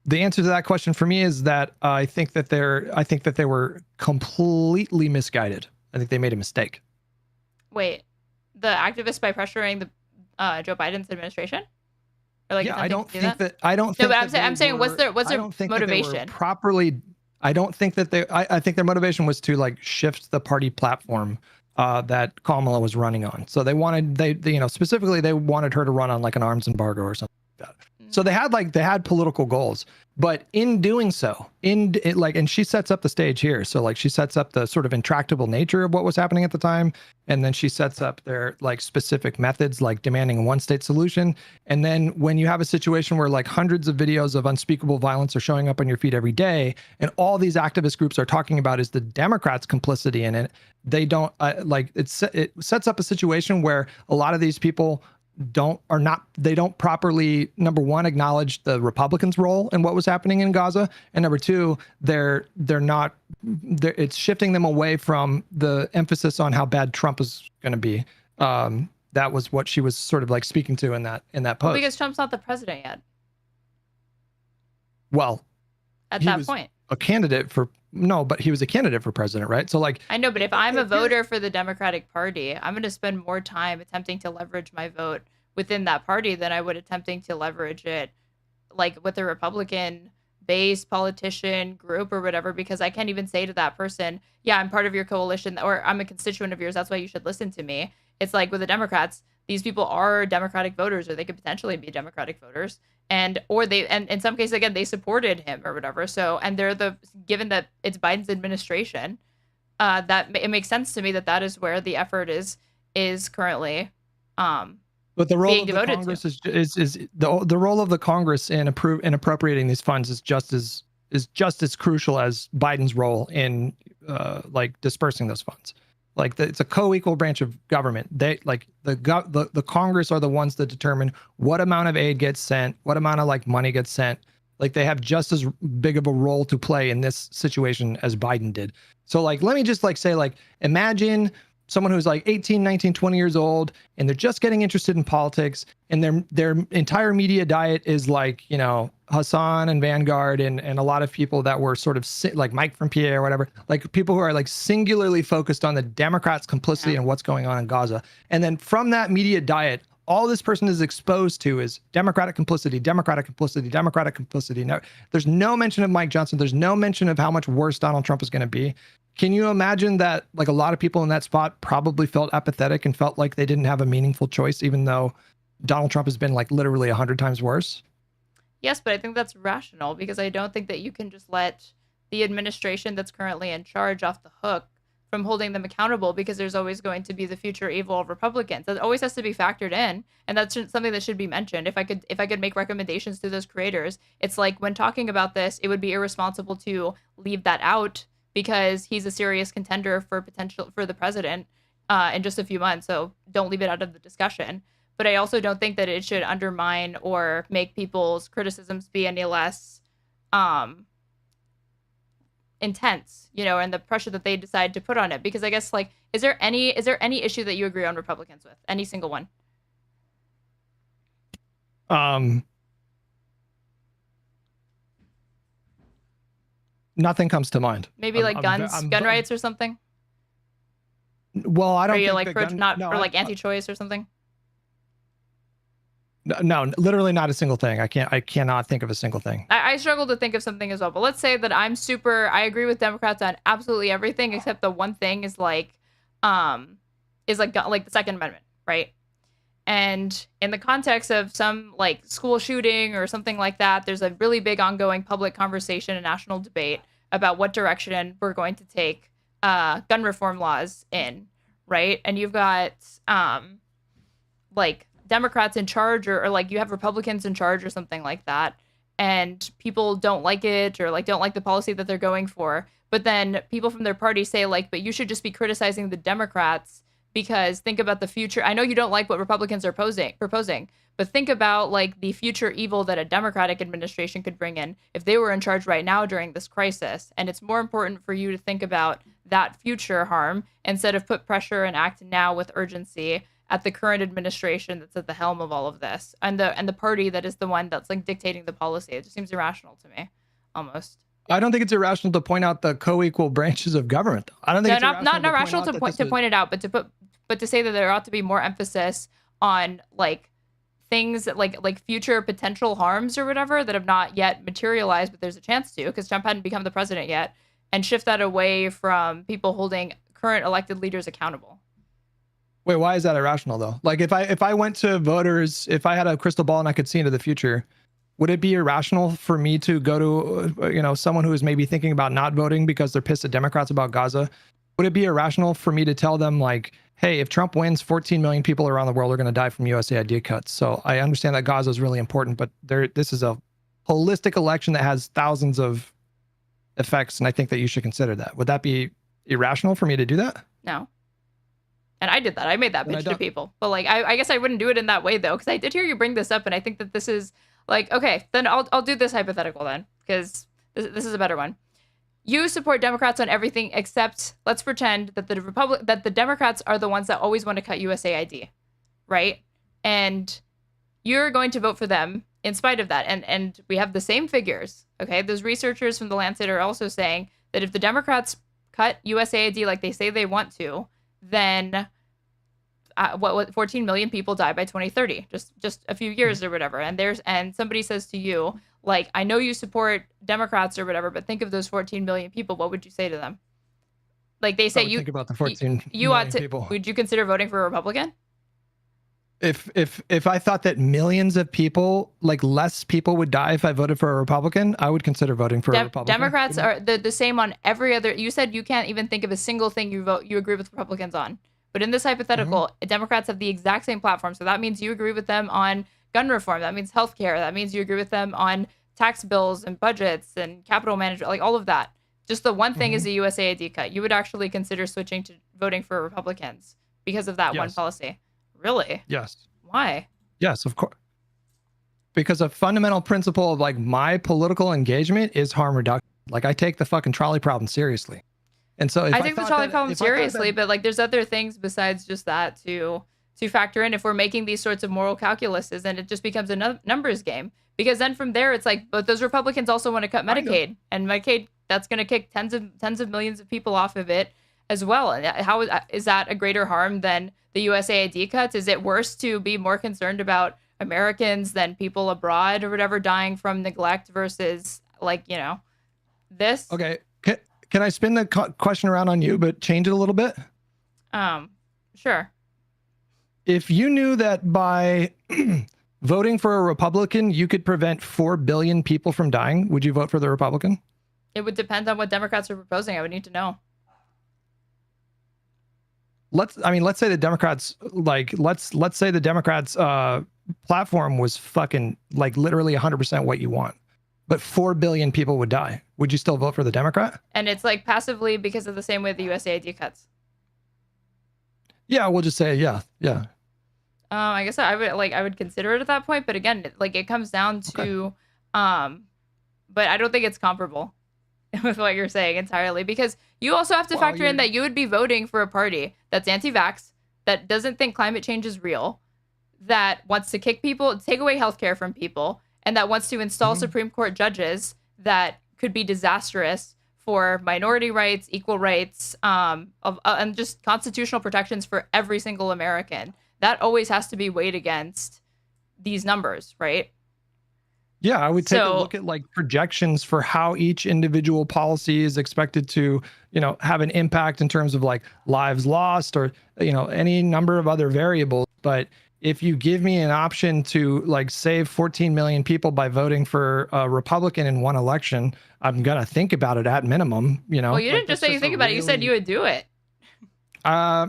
The answer to that question for me is that I think that they were completely misguided. I think they made a mistake. Wait, the activists by pressuring the Joe Biden's administration? Or like, yeah, I don't think that. No, but I'm saying, what's their motivation? Properly, I don't think that they. I think their motivation was to like shift the party platform that Kamala was running on. So they specifically they wanted her to run on like an arms embargo or something like that. So they had political goals, but in doing so, and she sets up the stage here. So like she sets up the sort of intractable nature of what was happening at the time. And then she sets up their like specific methods, like demanding a one-state solution. And then when you have a situation where like hundreds of videos of unspeakable violence are showing up on your feed every day, and all these activist groups are talking about is the Democrats' complicity in it, they don't it sets up a situation where a lot of these people don't properly, number one, acknowledge the Republicans' role in what was happening in Gaza, and number two, it's shifting them away from the emphasis on how bad Trump is going to be. That was what she was sort of like speaking to in that post. Well, because Trump's not the president yet. Well, at that point, but he was a candidate for president, right? So like, I know, but if I'm a voter for the Democratic Party, I'm going to spend more time attempting to leverage my vote within that party than I would attempting to leverage it like with a Republican based politician group or whatever, because I can't even say to that person, yeah, I'm part of your coalition or I'm a constituent of yours, that's why you should listen to me. It's like with the Democrats, these people are Democratic voters, or they could potentially be Democratic voters. And in some cases, again, they supported him or whatever. So, and given that it's Biden's administration, that it makes sense to me that is where the effort is currently. But the role of the Congress is the role of the Congress in appropriating these funds is just as crucial as Biden's role in like dispersing those funds. Like it's a co-equal branch of government. They like the Congress are the ones that determine what amount of aid gets sent, what amount of like money gets sent. Like they have just as big of a role to play in this situation as Biden did. So like, let me just like say, like, imagine someone who's like 18, 19, 20 years old, and they're just getting interested in politics, and their entire media diet is like, Hassan and Vanguard and a lot of people that were sort of like Mike from PA or whatever, like people who are like singularly focused on the Democrats' complicity and what's going on in Gaza. And then from that media diet, all this person is exposed to is Democratic complicity, Democratic complicity, Democratic complicity. No, there's no mention of Mike Johnson. There's no mention of how much worse Donald Trump is going to be. Can you imagine that like a lot of people in that spot probably felt apathetic and felt like they didn't have a meaningful choice, even though Donald Trump has been like literally 100 times worse? Yes, but I think that's rational, because I don't think that you can just let the administration that's currently in charge off the hook from holding them accountable, because there's always going to be the future evil of Republicans. That always has to be factored in, and that's something that should be mentioned. If I could make recommendations to those creators, it's like, when talking about this, it would be irresponsible to leave that out, because he's a serious contender for the president in just a few months. So don't leave it out of the discussion. But I also don't think that it should undermine or make people's criticisms be any less intense, and the pressure that they decide to put on it. Because I guess, like, is there any issue that you agree on Republicans with? Any single one? Nothing comes to mind. Maybe like gun rights or something. Well, I don't. Are you like or like anti-choice or something? No, literally not a single thing. I cannot think of a single thing. I struggle to think of something as well. But let's say that I agree with Democrats on absolutely everything, except the one thing is like the Second Amendment, right? And in the context of some like school shooting or something like that, there's a really big ongoing public conversation and national debate about what direction we're going to take gun reform laws in, right? And you've got like Democrats in charge, or like you have Republicans in charge or something like that, and people don't like it, or like don't like the policy that they're going for. But then people from their party say, like, but you should just be criticizing the Democrats, because think about the future. I know you don't like what Republicans are proposing, but think about like the future evil that a Democratic administration could bring in if they were in charge right now during this crisis. And it's more important for you to think about that future harm instead of put pressure and act now with urgency at the current administration that's at the helm of all of this, and the party that is the one that's like dictating the policy. It just seems irrational to me, almost. I don't think it's irrational to point out the co-equal branches of government. I don't think it's not irrational to point it out, but to say that there ought to be more emphasis on like things that like future potential harms or whatever that have not yet materialized, but there's a chance to, because Trump hadn't become the president yet, and shift that away from people holding current elected leaders accountable. Wait, why is that irrational though? Like if I went to voters, if I had a crystal ball and I could see into the future, would it be irrational for me to go to, someone who is maybe thinking about not voting because they're pissed at Democrats about Gaza? Would it be irrational for me to tell them like, hey, if Trump wins, 14 million people around the world are going to die from USAID cuts. So I understand that Gaza is really important, but this is a holistic election that has thousands of effects. And I think that you should consider that. Would that be irrational for me to do that? No. And I did that. I made that pitch to people. But like, I guess I wouldn't do it in that way though, because I did hear you bring this up, and I think that this is like, okay, then I'll do this hypothetical then, because this is a better one. You support Democrats on everything except, let's pretend that the Democrats are the ones that always want to cut USAID, right? And you're going to vote for them in spite of that. And we have the same figures, okay? Those researchers from the Lancet are also saying that if the Democrats cut USAID like they say they want to, then 14 million people die by 2030, just a few years or whatever. And somebody says to you, like, I know you support Democrats or whatever, but think of those 14 million people. What would you say to them? Like, they say think about the 14 million people. Would you consider voting for a Republican? If I thought that millions of people, like less people would die if I voted for a Republican, I would consider voting for a Republican. Democrats are the same on every other. You said you can't even think of a single thing you agree with Republicans on. But in this hypothetical, Democrats have the exact same platform. So that means you agree with them on gun reform. That means healthcare. That means you agree with them on tax bills and budgets and capital management, like all of that. Just the one thing is the USAID cut. You would actually consider switching to voting for Republicans because of that one policy. Really? Yes. Why? Yes, of course. Because a fundamental principle of like my political engagement is harm reduction. Like I take the fucking trolley problem seriously. And so I take the trolley problem seriously, but like there's other things besides just that to factor in if we're making these sorts of moral calculuses, and it just becomes a numbers game. Because then from there it's like, but those Republicans also want to cut Medicaid, and Medicaid, that's going to kick tens of millions of people off of it as well. And how is that a greater harm than the USAID cuts? Is it worse to be more concerned about Americans than people abroad or whatever dying from neglect versus like, this? Okay. Can I spin the question around on you, but change it a little bit? Sure. If you knew that by voting for a Republican, you could prevent 4 billion people from dying, would you vote for the Republican? It would depend on what Democrats are proposing. I would need to know. let's say the Democrats, like, let's say the Democrats platform was fucking like literally 100% what you want, but 4 billion people would die. Would you still vote for the Democrat? And it's like passively because of the same way the USAID cuts. Yeah, we'll just say yeah. I guess I would consider it at that point, but again, like it comes down to, but I don't think it's comparable with what you're saying entirely, because you also have to factor in that you would be voting for a party that's anti-vax, that doesn't think climate change is real, that wants to take away healthcare from people, and that wants to install Supreme Court judges that could be disastrous for minority rights, equal rights, and just constitutional protections for every single American. That always has to be weighed against these numbers, right? Yeah, I would take a look at like projections for how each individual policy is expected to, have an impact in terms of like lives lost or, any number of other variables. But if you give me an option to like save 14 million people by voting for a Republican in one election, I'm going to think about it at minimum, Well, you didn't just say you think about it. You said you would do it. I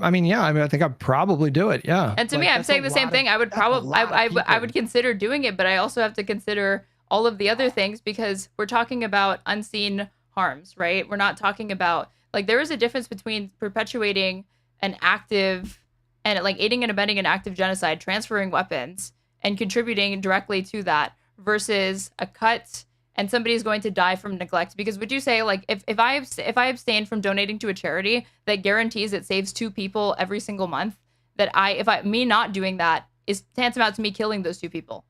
think I'd probably do it. Yeah. And to me, I'm saying the same thing. I would probably, I would consider doing it, but I also have to consider all of the other things, because we're talking about unseen harms, right? We're not talking about, like, there is a difference between perpetuating an active and like aiding and abetting an active genocide, transferring weapons and contributing directly to that, versus a cut and somebody's going to die from neglect. Because would you say, like, if I abstain from donating to a charity that guarantees it saves 2 people every single month, that me not doing that is tantamount to me killing those 2 people?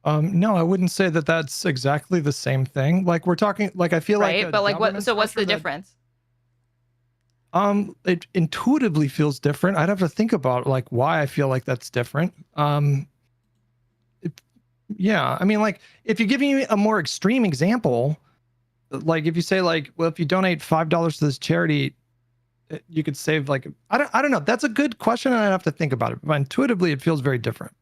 No, I wouldn't say that that's exactly the same thing. Like, we're talking, like, I feel right, like, but like, what's the difference? It intuitively feels different. I'd have to think about like why I feel like that's different. Yeah, I mean, like, if you give me a more extreme example, like if you say like, well, if you donate $5 to this charity, you could save like, I don't know. That's a good question, and I'd have to think about it. But intuitively, it feels very different.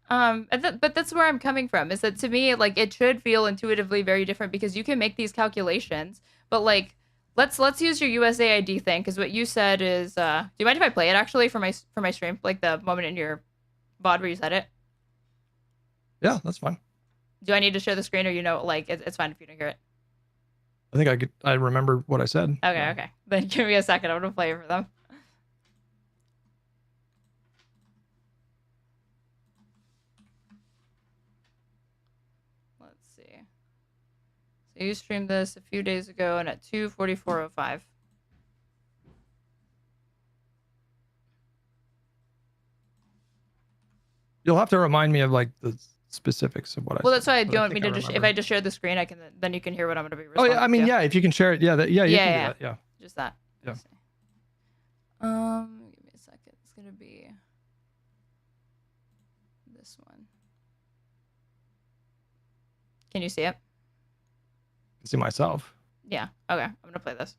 But that's where I'm coming from, is that to me, like, it should feel intuitively very different, because you can make these calculations, but like, let's use your USAID thing, because what you said is, do you mind if I play it actually for my stream, like the moment in your VOD where you said it? Yeah, that's fine. Do I need to share the screen, or like it's fine if you don't hear it? I think I remember what I said. Okay, yeah. Okay. Then give me a second. I'm gonna play it for them. Let's see. So you streamed this a few days ago, and at 2:44:05. You'll have to remind me of like the specifics of what I said. Well, that's why I want me to just, if I just share the screen, I can, then you can hear what I'm going to be responding to. Oh yeah, I mean, yeah, if you can share it, yeah, you can do that, yeah. Just that. Yeah. Give me a second. It's going to be this one. Can you see it? I can see myself. Yeah. Okay. I'm going to play this.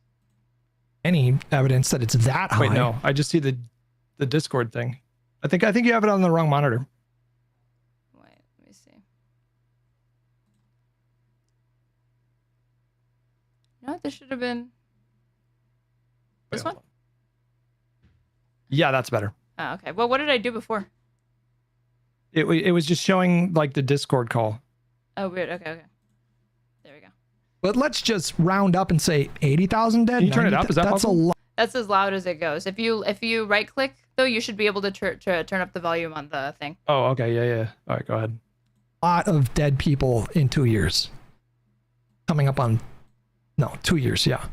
Any evidence that it's that high? Wait, no. I just see the Discord thing. I think you have it on the wrong monitor. Wait, let me see. No, this should have been this one. Yeah, that's better. Oh, okay. Well, what did I do before? It was just showing like the Discord call. Oh, weird. Okay. There we go. But let's just round up and say 80,000 dead. Can you turn it up? Is that that's possible? a lot. That's as loud as it goes. If you right click though, you should be able to turn up the volume on the thing. Oh, okay. Yeah. All right, go ahead. Lot of dead people in 2 years. Coming up on 2 years. Yeah.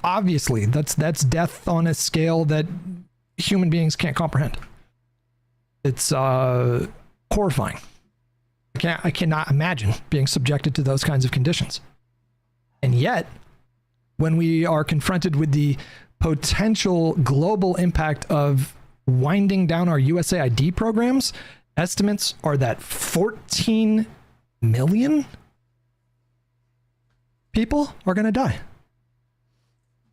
Obviously, that's death on a scale that human beings can't comprehend. It's horrifying. I cannot imagine being subjected to those kinds of conditions. And yet, when we are confronted with the potential global impact of winding down our USAID programs, estimates are that 14 million people are going to die.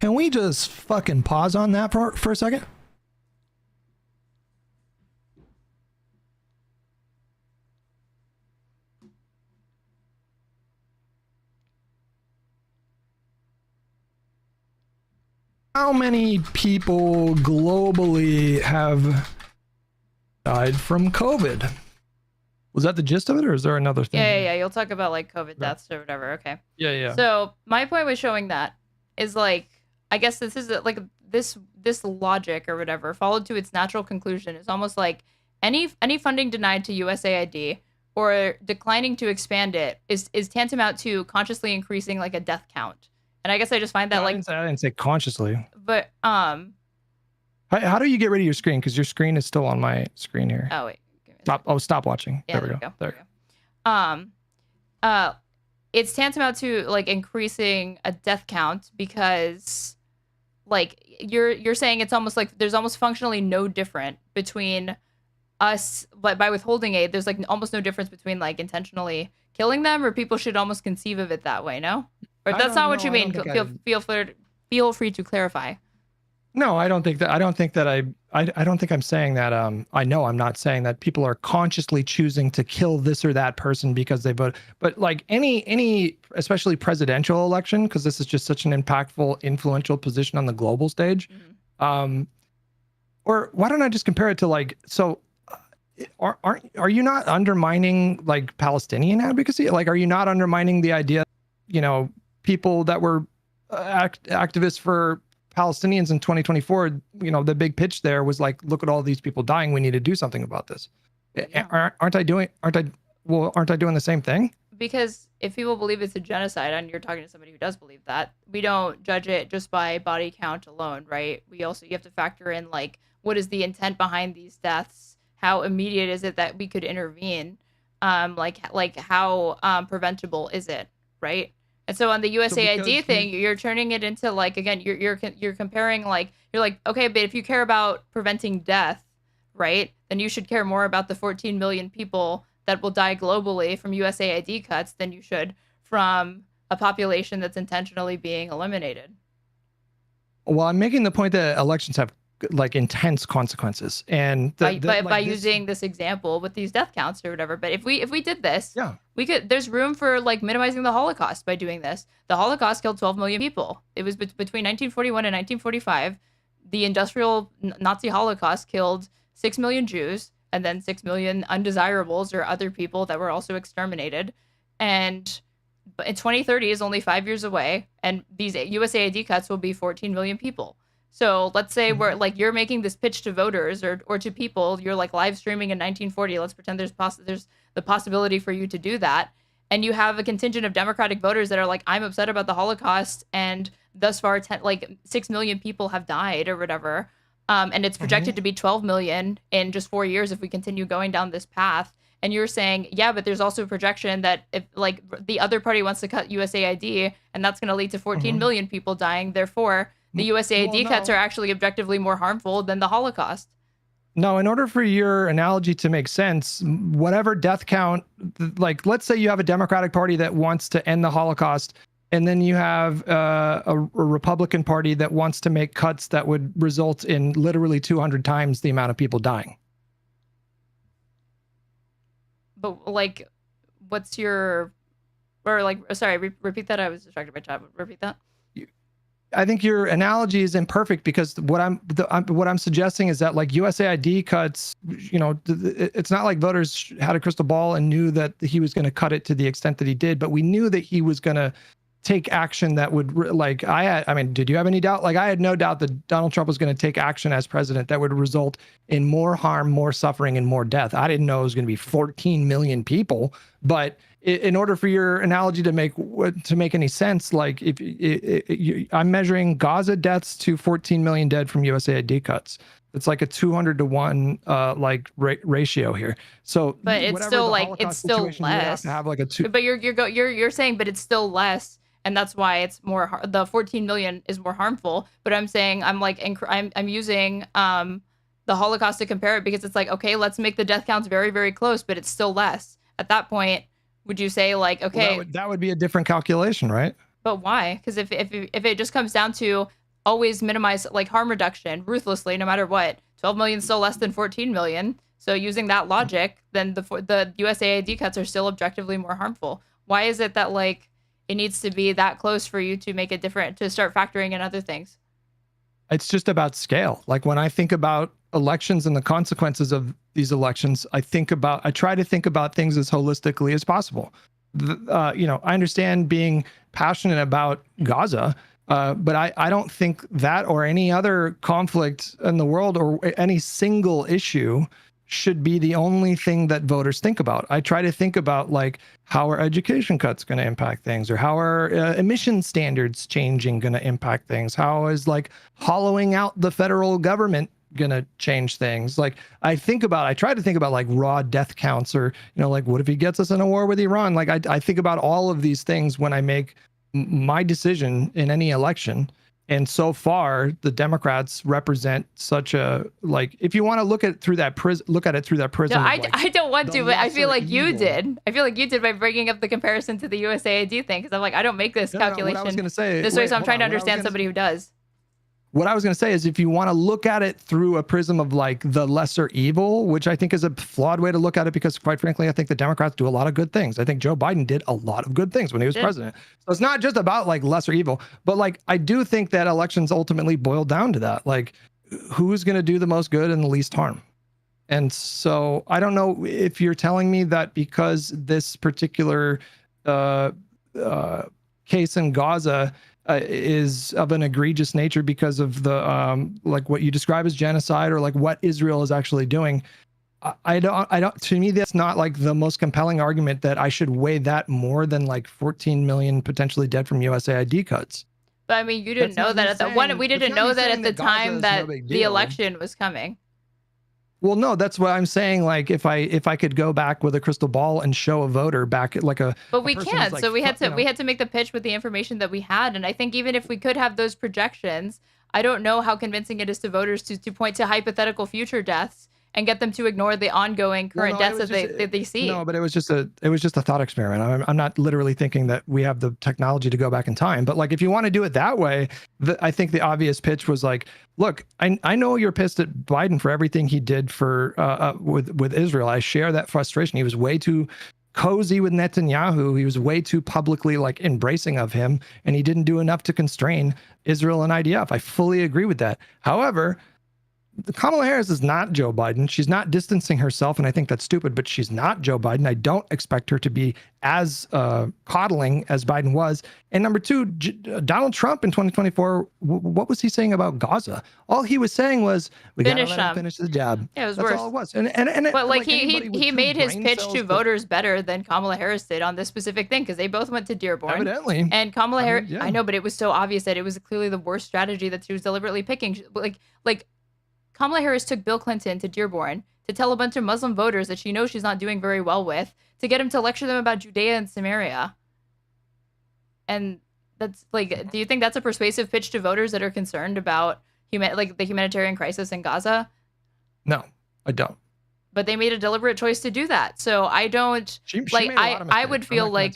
Can we just fucking pause on that for a second? How many people globally have died from COVID? Was that the gist of it, or is there another thing? Yeah. You'll talk about like COVID deaths or whatever. Okay. Yeah. So my point with showing that is like, I guess this is like this logic or whatever followed to its natural conclusion is almost like any funding denied to USAID or declining to expand it is tantamount to consciously increasing like a death count. And I guess I just find that No, like I didn't say consciously. but How do you get rid of your screen? Because your screen is still on my screen here. oh wait. Stop watching. Yeah, there we go. There we go. It's tantamount to like increasing a death count because like you're saying it's almost like there's almost functionally no different between us, but by withholding aid there's like almost no difference between like intentionally killing them, or people should almost conceive of it that way, no? Or if that's not what you mean, feel free to clarify. No, I don't think that. I don't think I'm saying that. I know I'm not saying that people are consciously choosing to kill this or that person because they vote. But like any, especially presidential election, because this is just such an impactful, influential position on the global stage. Mm-hmm. Or why don't I just compare it to like so? Are you not undermining like Palestinian advocacy? Like, are you not undermining the idea? People that were activists for Palestinians in 2024, the big pitch there was like, look at all these people dying. We need to do something about this. Yeah. Aren't I doing the same thing? Because if people believe it's a genocide, and you're talking to somebody who does believe that, we don't judge it just by body count alone, right? You have to factor in like, what is the intent behind these deaths? How immediate is it that we could intervene? Like how preventable is it, right? And so on the USAID thing, you're turning it into like, again, you're comparing like, you're like, okay, but if you care about preventing death, right, then you should care more about the 14 million people that will die globally from USAID cuts than you should from a population that's intentionally being eliminated. Well, I'm making the point that elections have like intense consequences, and by using this example with these death counts or whatever. But if we did this, yeah, we could. There's room for like minimizing the Holocaust by doing this. The Holocaust killed 12 million people. It was between 1941 and 1945. The industrial Nazi Holocaust killed 6 million Jews and then 6 million undesirables or other people that were also exterminated. And in 2030 is only 5 years away, and these USAID cuts will be 14 million people. So let's say we're like, you're making this pitch to voters or to people, you're like live streaming in 1940. Let's pretend there's the possibility for you to do that. And you have a contingent of Democratic voters that are like, I'm upset about the Holocaust. And thus far, 6 million people have died or whatever. And it's projected to be 12 million in just 4 years if we continue going down this path. And you're saying, yeah, but there's also a projection that if like the other party wants to cut USAID, and that's going to lead to 14 million people dying. Therefore, the USAID cuts are actually objectively more harmful than the Holocaust. No, in order for your analogy to make sense, whatever death count, like let's say you have a Democratic Party that wants to end the Holocaust, and then you have a Republican Party that wants to make cuts that would result in literally 200 times the amount of people dying. But like, what's your, or like, sorry, repeat that. I was distracted by chat. Repeat that. I think your analogy is imperfect because what I'm suggesting is that like USAID cuts, it's not like voters had a crystal ball and knew that he was going to cut it to the extent that he did, but we knew that he was going to take action that would did you have any doubt? Like I had no doubt that Donald Trump was going to take action as president that would result in more harm, more suffering, and more death. I didn't know it was going to be 14 million people, but in order for your analogy to make any sense, like I'm measuring Gaza deaths to 14 million dead from USAID cuts. It's like a 200 to 1 ratio here. So, but it's still like it's still less. To have like a two. But you're saying, but it's still less, and that's why it's more. The 14 million is more harmful. But I'm saying I'm using the Holocaust to compare it because it's like, okay, let's make the death counts very, very close, but it's still less. At that point, would you say like, okay, well, that would be a different calculation, right? But why? Because if it just comes down to always minimize like harm reduction ruthlessly, no matter what, 12 million is still less than 14 million. So using that logic, then the USAID cuts are still objectively more harmful. Why is it that like it needs to be that close for you to make it different, to start factoring in other things? It's just about scale. Like when I think about elections and the consequences of these elections, I try to think about things as holistically as possible. I understand being passionate about Gaza, but I don't think that or any other conflict in the world or any single issue should be the only thing that voters think about. I try to think about like how are education cuts going to impact things, or how are emission standards changing going to impact things? How is like hollowing out the federal government going to change things? Like I try to think about like raw death counts, or, like what if he gets us in a war with Iran? Like I think about all of these things when I make my decision in any election. And so far, the Democrats represent such a, like, if you want to look at it through that prism. No, I don't want to, but I feel like you did. I feel like you did by bringing up the comparison to the USAID thing, because I'm like, I don't make this calculation what I was going to say, this way, so I'm trying to understand somebody who does. What I was going to say is, if you want to look at it through a prism of like the lesser evil, which I think is a flawed way to look at it, because quite frankly, I think the Democrats do a lot of good things. I think Joe Biden did a lot of good things when he was president. So it's not just about like lesser evil, but like, I do think that elections ultimately boil down to that. Like, who's going to do the most good and the least harm? And so I don't know if you're telling me that because this particular case in Gaza is of an egregious nature because of the like what you describe as genocide, or like what Israel is actually doing. I don't, to me, that's not like the most compelling argument that I should weigh that more than like 14 million potentially dead from USAID cuts. But I mean, you didn't know that at the one, we didn't know that at the time that the election was coming. Well, no, that's what I'm saying. Like, if I could go back with a crystal ball and show a voter back at like a, but we can't. Like, so we had to make the pitch with the information that we had. And I think even if we could have those projections, I don't know how convincing it is to voters to point to hypothetical future deaths and get them to ignore the ongoing current deaths that they see. No, but it was just a thought experiment. I'm not literally thinking that we have the technology to go back in time. But like, if you want to do it that way, I think the obvious pitch was like, look, I know you're pissed at Biden for everything he did for with Israel. I share that frustration. He was way too cozy with Netanyahu. He was way too publicly like embracing of him, and he didn't do enough to constrain Israel and IDF. I fully agree with that. However, Kamala Harris is not Joe Biden. She's not distancing herself, and I think that's stupid, but she's not Joe Biden. I don't expect her to be as coddling as Biden was. And number two, Donald Trump in 2024, what was he saying about Gaza? All he was saying was, we got to let him finish the job. Yeah, it was that's worse. all it was. But like he made his pitch to voters better than Kamala Harris did on this specific thing, because they both went to Dearborn. Evidently. And Kamala Harris, I know, but it was so obvious that it was clearly the worst strategy that she was deliberately picking. Like Kamala Harris took Bill Clinton to Dearborn to tell a bunch of Muslim voters that she knows she's not doing very well with, to get him to lecture them about Judea and Samaria. And that's like, do you think that's a persuasive pitch to voters that are concerned about the humanitarian crisis in Gaza? No, I don't. But they made a deliberate choice to do that. So I don't I would feel like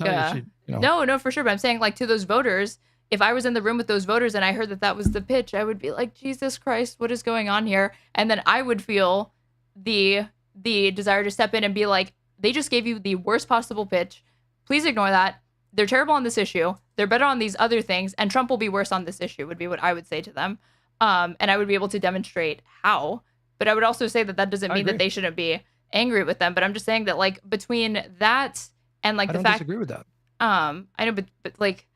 no, for sure. But I'm saying, like, to those voters, if I was in the room with those voters and I heard that was the pitch, I would be like, Jesus Christ, what is going on here? And then I would feel the desire to step in and be like, they just gave you the worst possible pitch. Please ignore that. They're terrible on this issue. They're better on these other things. And Trump will be worse on this issue, would be what I would say to them. And I would be able to demonstrate how. But I would also say that doesn't mean that they shouldn't be angry with them. But I'm just saying that, like, between that and like the fact, I disagree with that. I know, but like,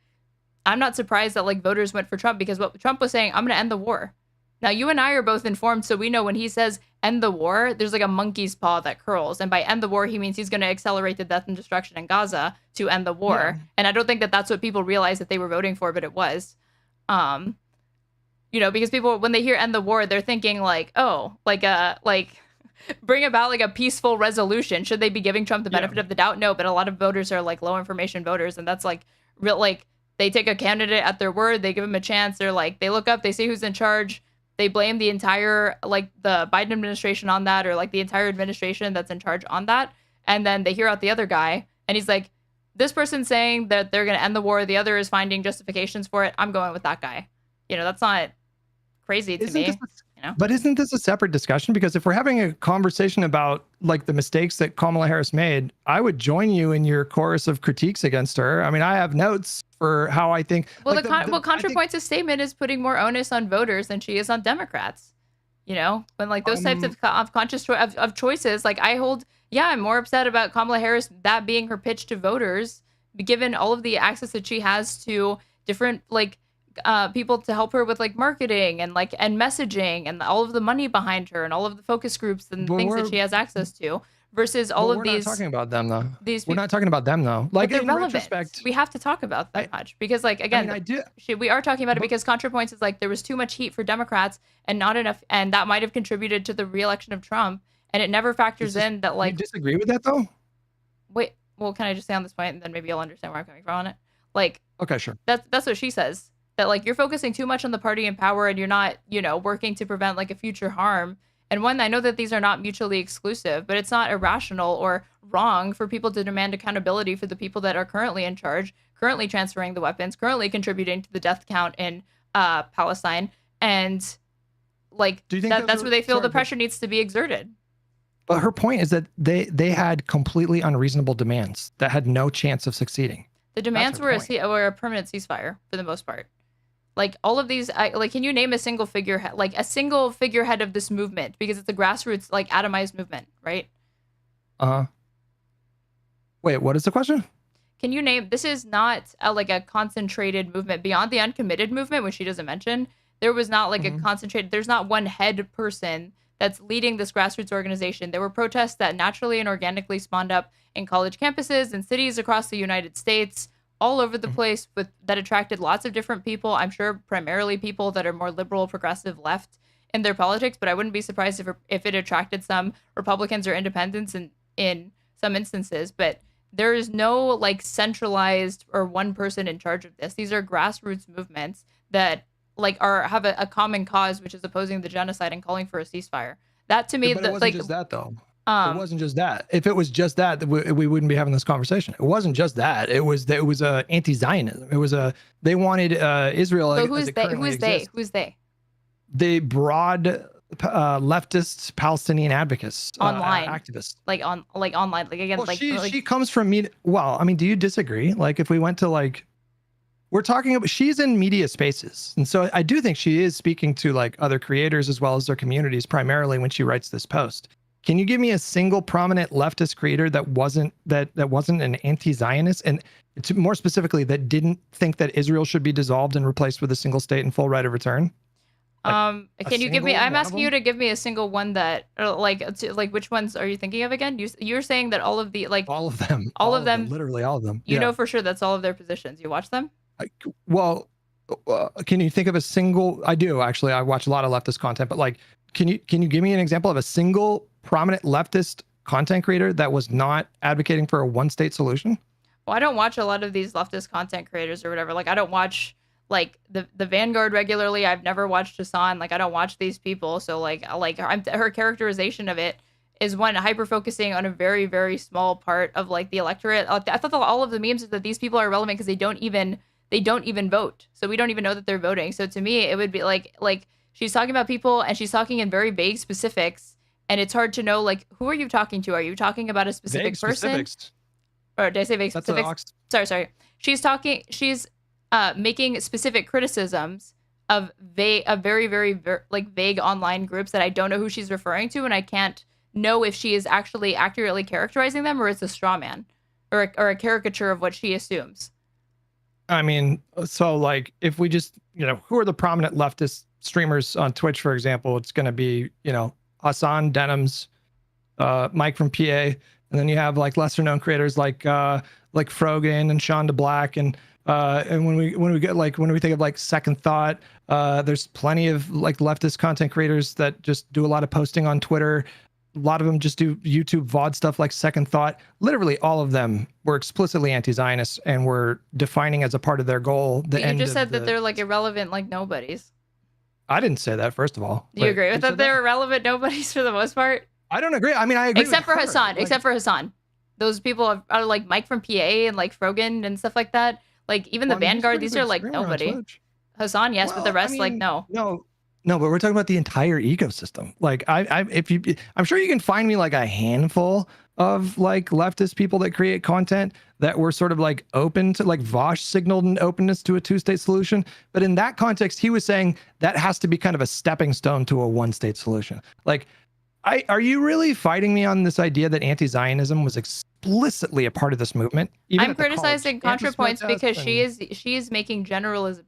I'm not surprised that like voters went for Trump, because what Trump was saying, I'm going to end the war. Now, you and I are both informed, so we know when he says end the war, there's like a monkey's paw that curls. And by end the war, he means he's going to accelerate the death and destruction in Gaza to end the war. Yeah. And I don't think that that's what people realized that they were voting for, but it was. Because people, when they hear end the war, they're thinking like, oh, like bring about like a peaceful resolution. Should they be giving Trump the benefit of the doubt? No, but a lot of voters are like low information voters, and that's like real, like, they take a candidate at their word. They give him a chance. They're like, they look up, they see who's in charge. They blame the entire, like, the Biden administration on that, or like the entire administration that's in charge on that. And then they hear out the other guy, and he's like, this person's saying that they're going to end the war. The other is finding justifications for it. I'm going with that guy. That's not crazy to me. But isn't this a separate discussion? Because if we're having a conversation about like the mistakes that Kamala Harris made, I would join you in your chorus of critiques against her. I mean, I have notes for how I think. Well, like Contrapoints' statement is putting more onus on voters than she is on Democrats. You know, when like those types of conscious of choices, like I'm more upset about Kamala Harris, that being her pitch to voters, given all of the access that she has to different like people to help her with like marketing and messaging and all of the money behind her and all of the focus groups and things that she has access to versus all of these. We're not talking about them though. We're not talking about them though. Like they're in relevant. retrospect, we have to talk about them much because like again, we are talking about it because Contrapoints is like there was too much heat for Democrats and not enough, and that might have contributed to the re-election of Trump, and it never factors in that like. You disagree with that though? Wait, well, can I just say on this point and then maybe you'll understand where I'm coming from on it? Like, okay, sure. That's what she says. That like you're focusing too much on the party in power and you're not, working to prevent like a future harm. And one, I know that these are not mutually exclusive, but it's not irrational or wrong for people to demand accountability for the people that are currently in charge, currently transferring the weapons, currently contributing to the death count in Palestine. And like that's where they feel the pressure needs to be exerted. But her point is that they had completely unreasonable demands that had no chance of succeeding. The demands were a permanent ceasefire for the most part. Like all of these, can you name a single figurehead, like a single figurehead of this movement? Because it's a grassroots, like atomized movement, right? Wait, what is the question? Can you name? This is not a concentrated movement beyond the uncommitted movement, which she doesn't mention. There was not like a concentrated. There's not one head person that's leading this grassroots organization. There were protests that naturally and organically spawned up in college campuses and cities across the United States, all over the place, that attracted lots of different people. I'm sure primarily people that are more liberal, progressive, left in their politics, but I wouldn't be surprised if it attracted some Republicans or independents in some instances. But there is no like centralized or one person in charge of this. These are grassroots movements that like have a common cause, which is opposing the genocide and calling for a ceasefire. That to me, but it wasn't just that though. It wasn't just that. If it was just that, we wouldn't be having this conversation. It wasn't just that. It was anti-Zionism. They wanted Israel. So who's they? Who's they? The broad leftist Palestinian advocates, online activists, online. Like again, well, she comes from media. Well, I mean, do you disagree? Like, if we went to like, we're talking about, she's in media spaces, and so I do think she is speaking to like other creators as well as their communities primarily when she writes this post. Can you give me a single prominent leftist creator that wasn't an anti-Zionist, and more specifically that didn't think that Israel should be dissolved and replaced with a single state and full right of return? Can you give me? I'm asking you to give me a single one that, like which ones are you thinking of again? You're saying that all of the all of them, literally all of them. You know for sure that's all of their positions. You watch them? Well, can you think of a single? I do actually. I watch a lot of leftist content, but like, can you give me an example of a single prominent leftist content creator that was not advocating for a one-state solution? Well, I don't watch a lot of these leftist content creators or whatever. Like, I don't watch like the Vanguard regularly. I've never watched Hassan. Like, I don't watch these people. So like her characterization of it is one hyper focusing on a very, very small part of like the electorate. I thought that all of the memes is that these people are relevant because they don't even vote. So we don't even know that they're voting. So to me, it would be like she's talking about people and she's talking in very vague specifics. And it's hard to know, like, who are you talking to? Are you talking about a specific person? Specifics. Or did I say vague specifics? Sorry. She's making specific criticisms of very, very, like, vague online groups that I don't know who she's referring to. And I can't know if she is actually accurately characterizing them or it's a straw man or a caricature of what she assumes. I mean, so, like, if we just, who are the prominent leftist streamers on Twitch, for example, it's going to be, Hassan Denims, Mike from PA, and then you have like lesser known creators like Frogan and Sean DeBlack, and when we think of like Second Thought, there's plenty of like leftist content creators that just do a lot of posting on Twitter. A lot of them just do YouTube VOD stuff like Second Thought. Literally all of them were explicitly anti-Zionist and were defining as a part of their goal the end. You just said that they're like irrelevant, like nobodies. I didn't say that, first of all. Do you agree with that? They're irrelevant nobodies for the most part? I don't agree. I mean, I agree. Except for Hassan. Except for Hassan. Those people are like Mike from PA and like Frogan and stuff like that. Like even the Vanguard, these are like nobody. Hassan, yes, but the rest, like, no. No, No, but we're talking about the entire ecosystem. Like I'm sure you can find me like a handful of like leftist people that create content that were sort of like open to, like Vosh signaled an openness to a two-state solution. But in that context, he was saying that has to be kind of a stepping stone to a one-state solution. Like, are you really fighting me on this idea that anti-Zionism was explicitly a part of this movement? Even I'm criticizing Contrapoints because she is making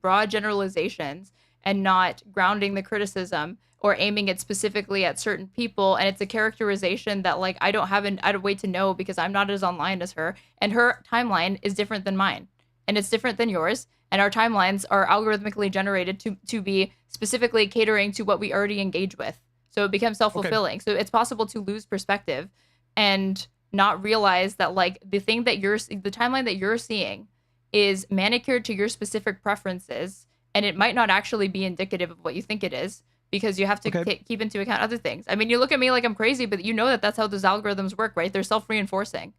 broad generalizations and not grounding the criticism or aiming it specifically at certain people. And it's a characterization that like I don't have a way to know because I'm not as online as her, and her timeline is different than mine, and it's different than yours. And our timelines are algorithmically generated to be specifically catering to what we already engage with. So it becomes self-fulfilling. Okay. So it's possible to lose perspective and not realize that like the timeline that you're seeing is manicured to your specific preferences, and it might not actually be indicative of what you think it is, because you have to keep into account other things. I mean, you look at me like I'm crazy, but you know that that's how those algorithms work, right? They're self-reinforcing.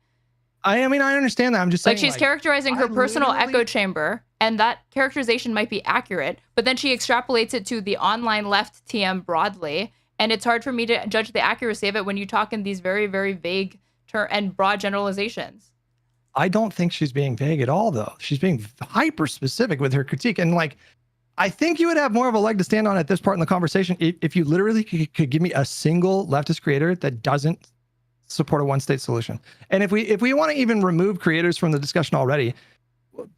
I mean, I understand that. I'm just saying, like she's characterizing her personal echo chamber, and that characterization might be accurate, but then she extrapolates it to the online left TM broadly, and it's hard for me to judge the accuracy of it when you talk in these very, very vague and broad generalizations. I don't think she's being vague at all, though. She's being hyper specific with her critique, and like, I think you would have more of a leg to stand on at this part in the conversation if you literally could give me a single leftist creator that doesn't support a one-state solution. And if we want to even remove creators from the discussion already,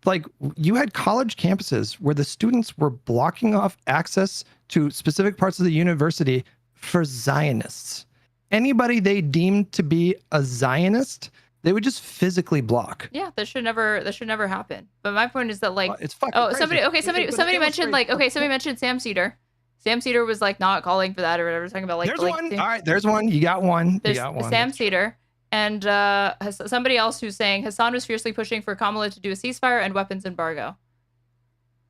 like you had college campuses where the students were blocking off access to specific parts of the university for Zionists. Anybody they deemed to be a Zionist, they would just physically block. Yeah, that should never happen. But my point is that like it's fucking crazy. somebody mentioned Sam Cedar. Sam Cedar was like not calling for that or whatever, talking about like there's one. All right, there's one. You got one. There's Sam Cedar and somebody else who's saying Hassan was fiercely pushing for Kamala to do a ceasefire and weapons embargo.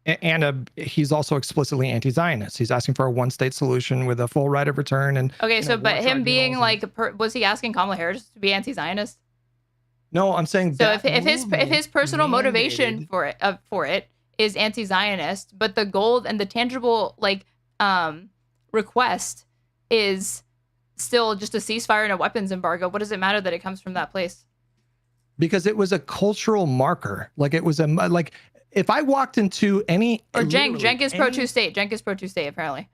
And he's also explicitly anti-Zionist. He's asking for a one-state solution with a full right of return. And okay, so but him being like, was he asking Kamala Harris to be anti-Zionist? No, I'm saying so if his personal motivation for it is anti-Zionist, but the goal and the tangible like request is still just a ceasefire and a weapons embargo, what does it matter that it comes from that place? Because it was a cultural marker. Like it was like if I walked into any or Cenk is pro two state. Cenk is pro two state apparently.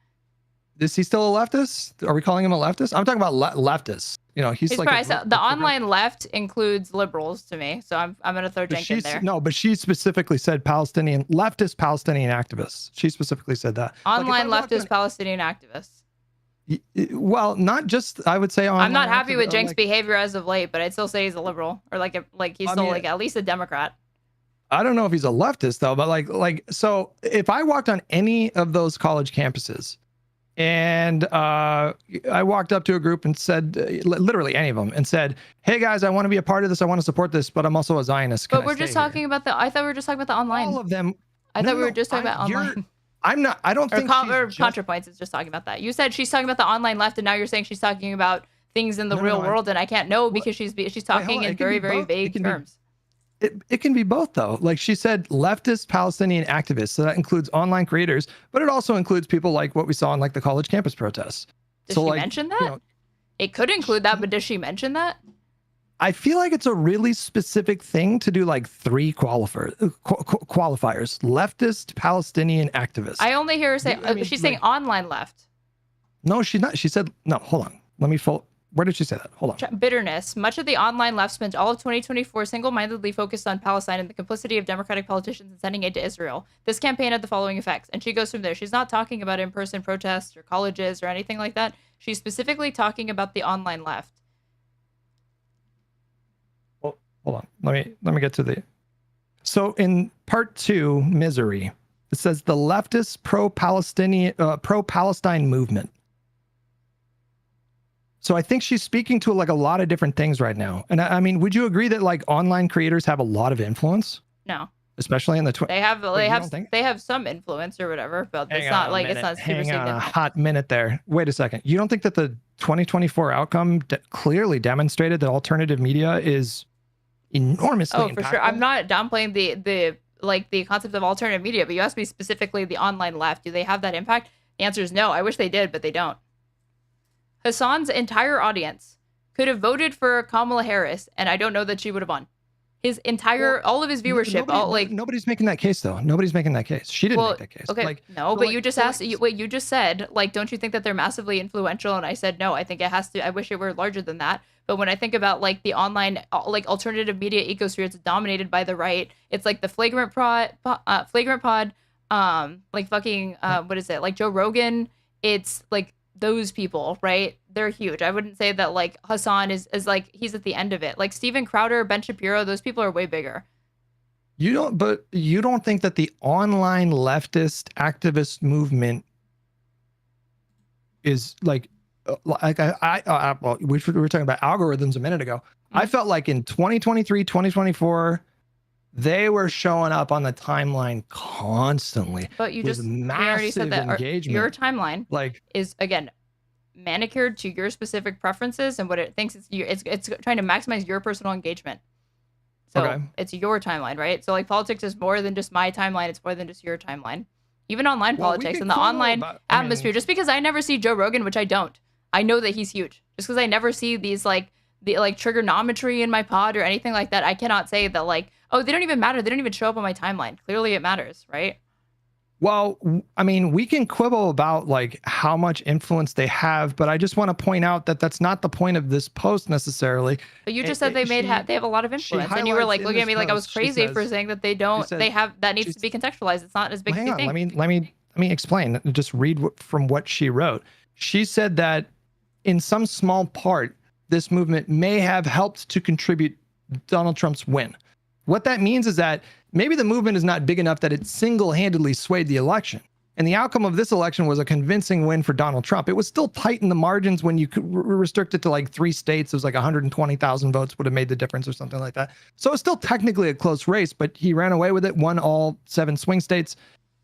Is he still a leftist? Are we calling him a leftist? I'm talking about leftists. You know, he's like the online left includes liberals to me, so I'm gonna throw Cenk in there. No, but she specifically said leftist Palestinian activists. She specifically said that online leftist Palestinian activists. Well, not just I would say. I'm not happy with Cenk's behavior as of late, but I'd still say he's a liberal or like he's still like at least a Democrat. I don't know if he's a leftist though, but like so if I walked on any of those college campuses. And I walked up to a group and said, literally any of them, and said, "Hey guys, I want to be a part of this. I want to support this, but I'm also a Zionist." But we're just talking about I thought we were just talking about the online. All of them. I thought we were just talking about online. I'm not. I don't think. Or Contrapoints is just talking about that. You said she's talking about the online left, and now you're saying she's talking about things in the real world, and I can't know because she's talking in very, very vague terms. It can be both though. Like she said, leftist Palestinian activists. So that includes online creators, but it also includes people like what we saw in like the college campus protests. Does she mention that? You know, it could include that, but does she mention that? I feel like it's a really specific thing to do like three qualifiers. Leftist Palestinian activists. I only hear her say, she's saying online left. No, she's not. She said, no, hold on. Let me Where did she say that? Hold on. Bitterness. Much of the online left spent all of 2024 single-mindedly focused on Palestine and the complicity of Democratic politicians in sending aid to Israel. This campaign had the following effects. And she goes from there. She's not talking about in-person protests or colleges or anything like that. She's specifically talking about the online left. Well, hold on. Let me get to the... So in part 2, Misery, it says the leftist pro-Palestine movement. So I think she's speaking to like a lot of different things right now. And I mean, would you agree that like online creators have a lot of influence? No. Especially in the they have some influence or whatever, but it's not super significant. Hang on a hot minute there. Wait a second. You don't think that the 2024 outcome clearly demonstrated that alternative media is enormously impactful? For sure. I'm not downplaying the concept of alternative media, but you asked me specifically the online left. Do they have that impact? The answer is no. I wish they did, but they don't. Hassan's entire audience could have voted for Kamala Harris, and I don't know that she would have won. His entire, all of his viewership, nobody's making that case though. Nobody's making that case. She didn't make that case. Okay, no, but you just asked. Wait, you just said, like, don't you think that they're massively influential? And I said no. I think it has to. I wish it were larger than that. But when I think about like the online, like alternative media ecosphere, it's dominated by the right. It's like the flagrant pod, like fucking, what is it? Like Joe Rogan. It's like those people, right? They're huge. I wouldn't say that like Hassan is like he's at the end of it. Like Steven Crowder, Ben Shapiro, those people are way bigger. You don't think that the online leftist activist movement is like well, we were talking about algorithms a minute ago. Mm-hmm. I felt like in 2023, 2024, they were showing up on the timeline constantly. But you already said that engagement. Your timeline is again manicured to your specific preferences and what it thinks it's trying to maximize your personal engagement. So it's your timeline, right? So like politics is more than just my timeline. It's more than just your timeline. Even online politics and the online atmosphere. Just because I never see Joe Rogan, which I don't, I know that he's huge. Just because I never see these like the like trigonometry in my pod or anything like that, I cannot say that like, oh, they don't even matter. They don't even show up on my timeline. Clearly it matters, right? Well, I mean, we can quibble about like how much influence they have, but I just want to point out that that's not the point of this post necessarily. But you just said they have a lot of influence, and you were like looking at me like I was crazy for saying that they don't. They have that needs to be contextualized. It's not as big as you think. Let me explain. Just read from what she wrote. She said that in some small part, this movement may have helped to contribute Donald Trump's win. What that means is that maybe the movement is not big enough that it single-handedly swayed the election. And the outcome of this election was a convincing win for Donald Trump. It was still tight in the margins when you could restrict it to like 3 states. It was like 120,000 votes would have made the difference or something like that. So it's still technically a close race, but he ran away with it, won all 7 swing states.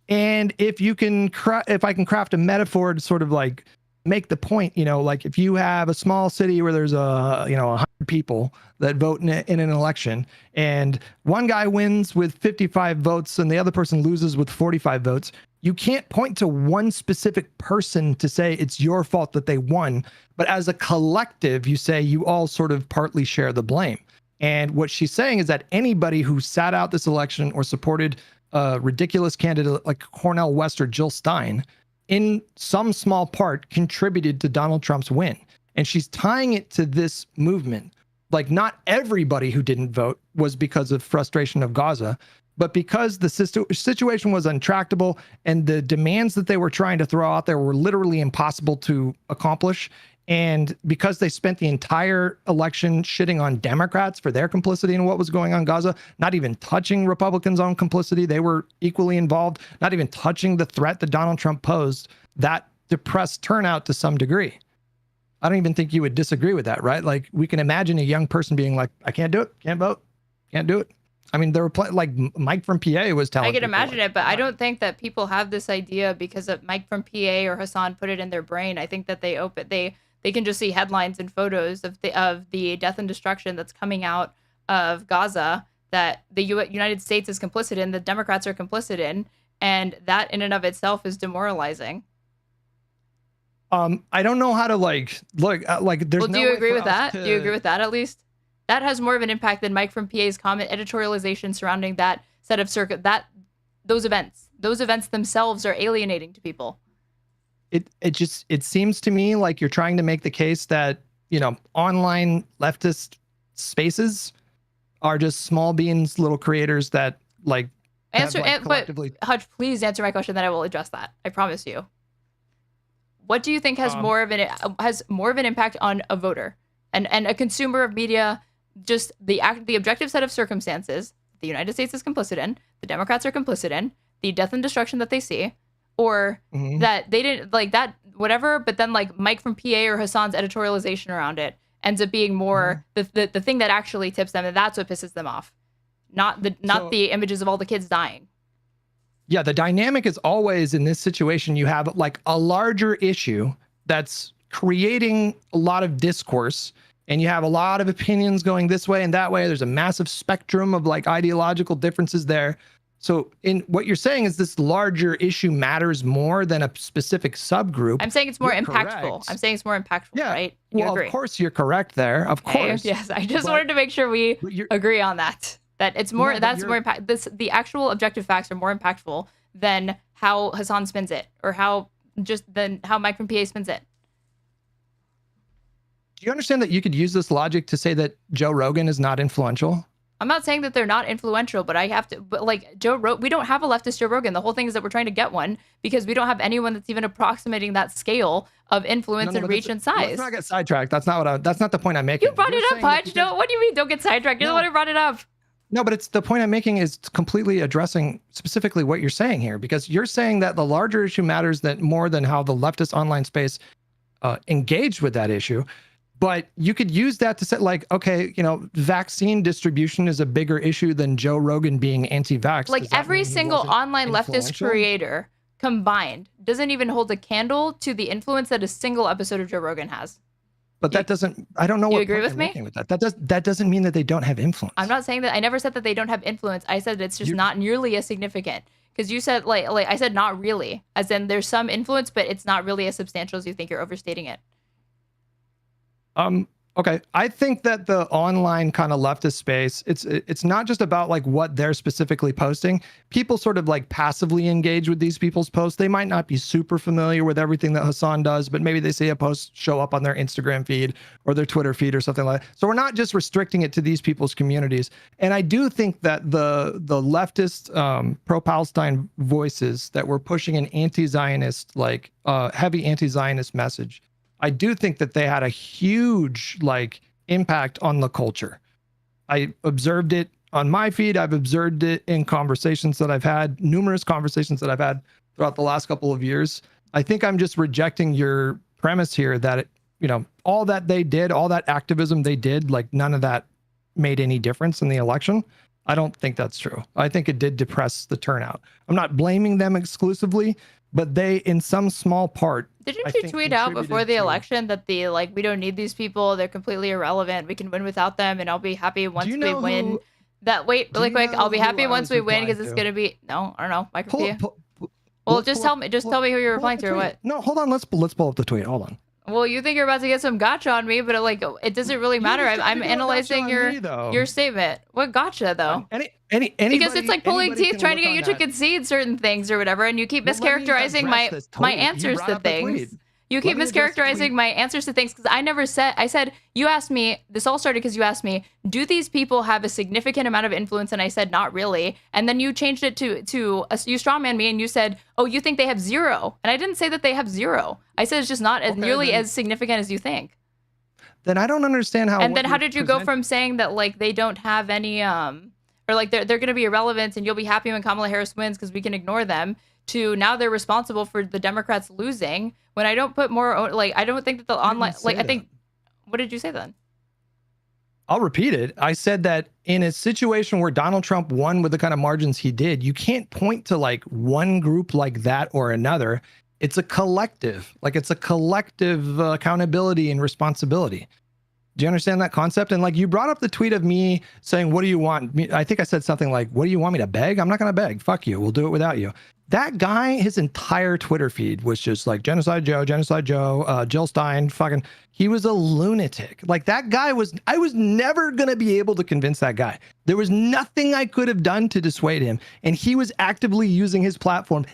And if I can craft a metaphor to sort of like make the point, like if you have a small city where there's 100 people that vote in an election, and one guy wins with 55 votes and the other person loses with 45 votes, you can't point to one specific person to say it's your fault that they won. But as a collective, you say you all sort of partly share the blame. And what she's saying is that anybody who sat out this election or supported a ridiculous candidate like Cornel West or Jill Stein, in some small part contributed to Donald Trump's win. And she's tying it to this movement. Like not everybody who didn't vote was because of frustration of Gaza, but because the situation was untractable and the demands that they were trying to throw out there were literally impossible to accomplish. And because they spent the entire election shitting on Democrats for their complicity in what was going on in Gaza, not even touching Republicans' own complicity, they were equally involved, not even touching the threat that Donald Trump posed, that depressed turnout to some degree. I don't even think you would disagree with that, right? Like we can imagine a young person being like, I can't do it, can't vote, can't do it. I mean, there were like Mike from PA was telling. I can imagine it, but I don't think that people have this idea because of Mike from PA or Hassan put it in their brain. I think that they can just see headlines and photos of the death and destruction that's coming out of Gaza that the United States is complicit in, the Democrats are complicit in, and that in and of itself is demoralizing. I don't know how to like look like. There's. Well, do you agree with that? Do you agree with that at least? That has more of an impact than Mike from PA's comment editorialization surrounding that set of those events. Those events themselves are alienating to people. It seems to me like you're trying to make the case that, online leftist spaces are just small beans, little creators that like collectively. But Hutch, please answer my question, then I will address that. I promise you. What do you think has more of an impact on a voter and a consumer of media? Just the objective set of circumstances the United States is complicit in, the Democrats are complicit in, the death and destruction that they see, or that they didn't like that, whatever, but then like Mike from PA or Hassan's editorialization around it ends up being more the thing that actually tips them, and that's what pisses them off. Not the images of all the kids dying. Yeah, the dynamic is always in this situation, you have like a larger issue that's creating a lot of discourse, and you have a lot of opinions going this way and that way. There's a massive spectrum of like ideological differences there. So in what you're saying is this larger issue matters more than a specific subgroup. I'm saying it's more You're impactful. correct. I'm saying it's more impactful, Yeah. right? You Well, agree. of course you're correct there. Of Okay, course. yes, I just But- wanted to make sure we but you're- agree on that. That it's more. No, but that's you're- more impact. The actual objective facts are more impactful than how Hassan spins it, or how Mike from PA spins it. Do you understand that you could use this logic to say that Joe Rogan is not influential? I'm not saying that they're not influential, but I have to. But like we don't have a leftist Joe Rogan. The whole thing is that we're trying to get one because we don't have anyone that's even approximating that scale of influence and but reach and size. Let's not get sidetracked. That's not the point I'm making. You brought You're it up, saying that Hutch. because- No, what do you mean? Don't get sidetracked. You're the No. one who brought it up. No, but it's the point I'm making is completely addressing specifically what you're saying here, because you're saying that the larger issue matters more than how the leftist online space engaged with that issue. But you could use that to say, like, okay, vaccine distribution is a bigger issue than Joe Rogan being anti-vax. Like Does that every mean he single wasn't online leftist influential? creator combined doesn't even hold a candle to the influence that a single episode of Joe Rogan has. But that doesn't. I don't know You what agree point with you're me? making with that. That doesn't mean that they don't have influence. I'm not saying that. I never said that they don't have influence. I said it's just You're- not nearly as significant. Because you said like I said not really, as in there's some influence, but it's not really as substantial as you think. You're overstating it. Okay, I think that the online kind of leftist space, it's not just about like what they're specifically posting. People sort of like passively engage with these people's posts. They might not be super familiar with everything that Hassan does, but maybe they see a post show up on their Instagram feed or their Twitter feed or something like that. So we're not just restricting it to these people's communities. And I do think that the leftist pro-Palestine voices that were pushing an anti-Zionist, like heavy anti-Zionist message, I do think that they had a huge like impact on the culture. I observed it on my feed. I've observed it in conversations that I've had, numerous conversations that I've had throughout the last couple of years. I think I'm just rejecting your premise here that, all that they did, all that activism they did, like none of that made any difference in the election. I don't think that's true. I think it did depress the turnout. I'm not blaming them exclusively, but they, in some small part, Didn't I you think tweet out before contributed the to- election that we don't need these people, they're completely irrelevant, we can win without them, and I'll be happy once you we know win. who- Wait, do really you quick, know I'll be who happy I once was we win replying because it's to? gonna be I don't know, microphone. Pull Well, just tell me pull who you're up replying the to or tweet. what. No, hold on. Let's pull up the tweet. Hold on. Well, you think you're about to get some gotcha on me, but it doesn't really matter. just tried I'm to do a analyzing gotcha on me, though. your statement. What gotcha though? Because it's like pulling teeth, trying to get you to concede certain things or whatever, and you keep Well, let me mischaracterizing my address this my tweet. You answers brought to up the things. tweet. You keep Let me address the mischaracterizing tweet. my answers to things because I said, you asked me, this all started because you asked me, do these people have a significant amount of influence? And I said, not really. And then you changed it to you strawman me and you said, oh, you think they have zero. And I didn't say that they have zero. I said it's just not as Okay, nearly then- as significant as you think. Then I don't understand how. And what then how you're did you go present- from saying that like they don't have any or like they're going to be irrelevant and you'll be happy when Kamala Harris wins because we can ignore them, to now they're responsible for the Democrats losing, when I don't put more like I don't think that the online say like I think that. what did you say then? I'll repeat it. I said that in a situation where Donald Trump won with the kind of margins he did, you can't point to like one group like that or another. It's a collective, accountability and responsibility. Do you understand that concept? And like you brought up the tweet of me saying, what do you want? I think I said something like, what do you want me to beg? I'm not going to beg. Fuck you. We'll do it without you. That guy, his entire Twitter feed was just like Genocide Joe, Jill Stein, fucking, he was a lunatic. Like that guy I was never going to be able to convince that guy. There was nothing I could have done to dissuade him. And he was actively using his platform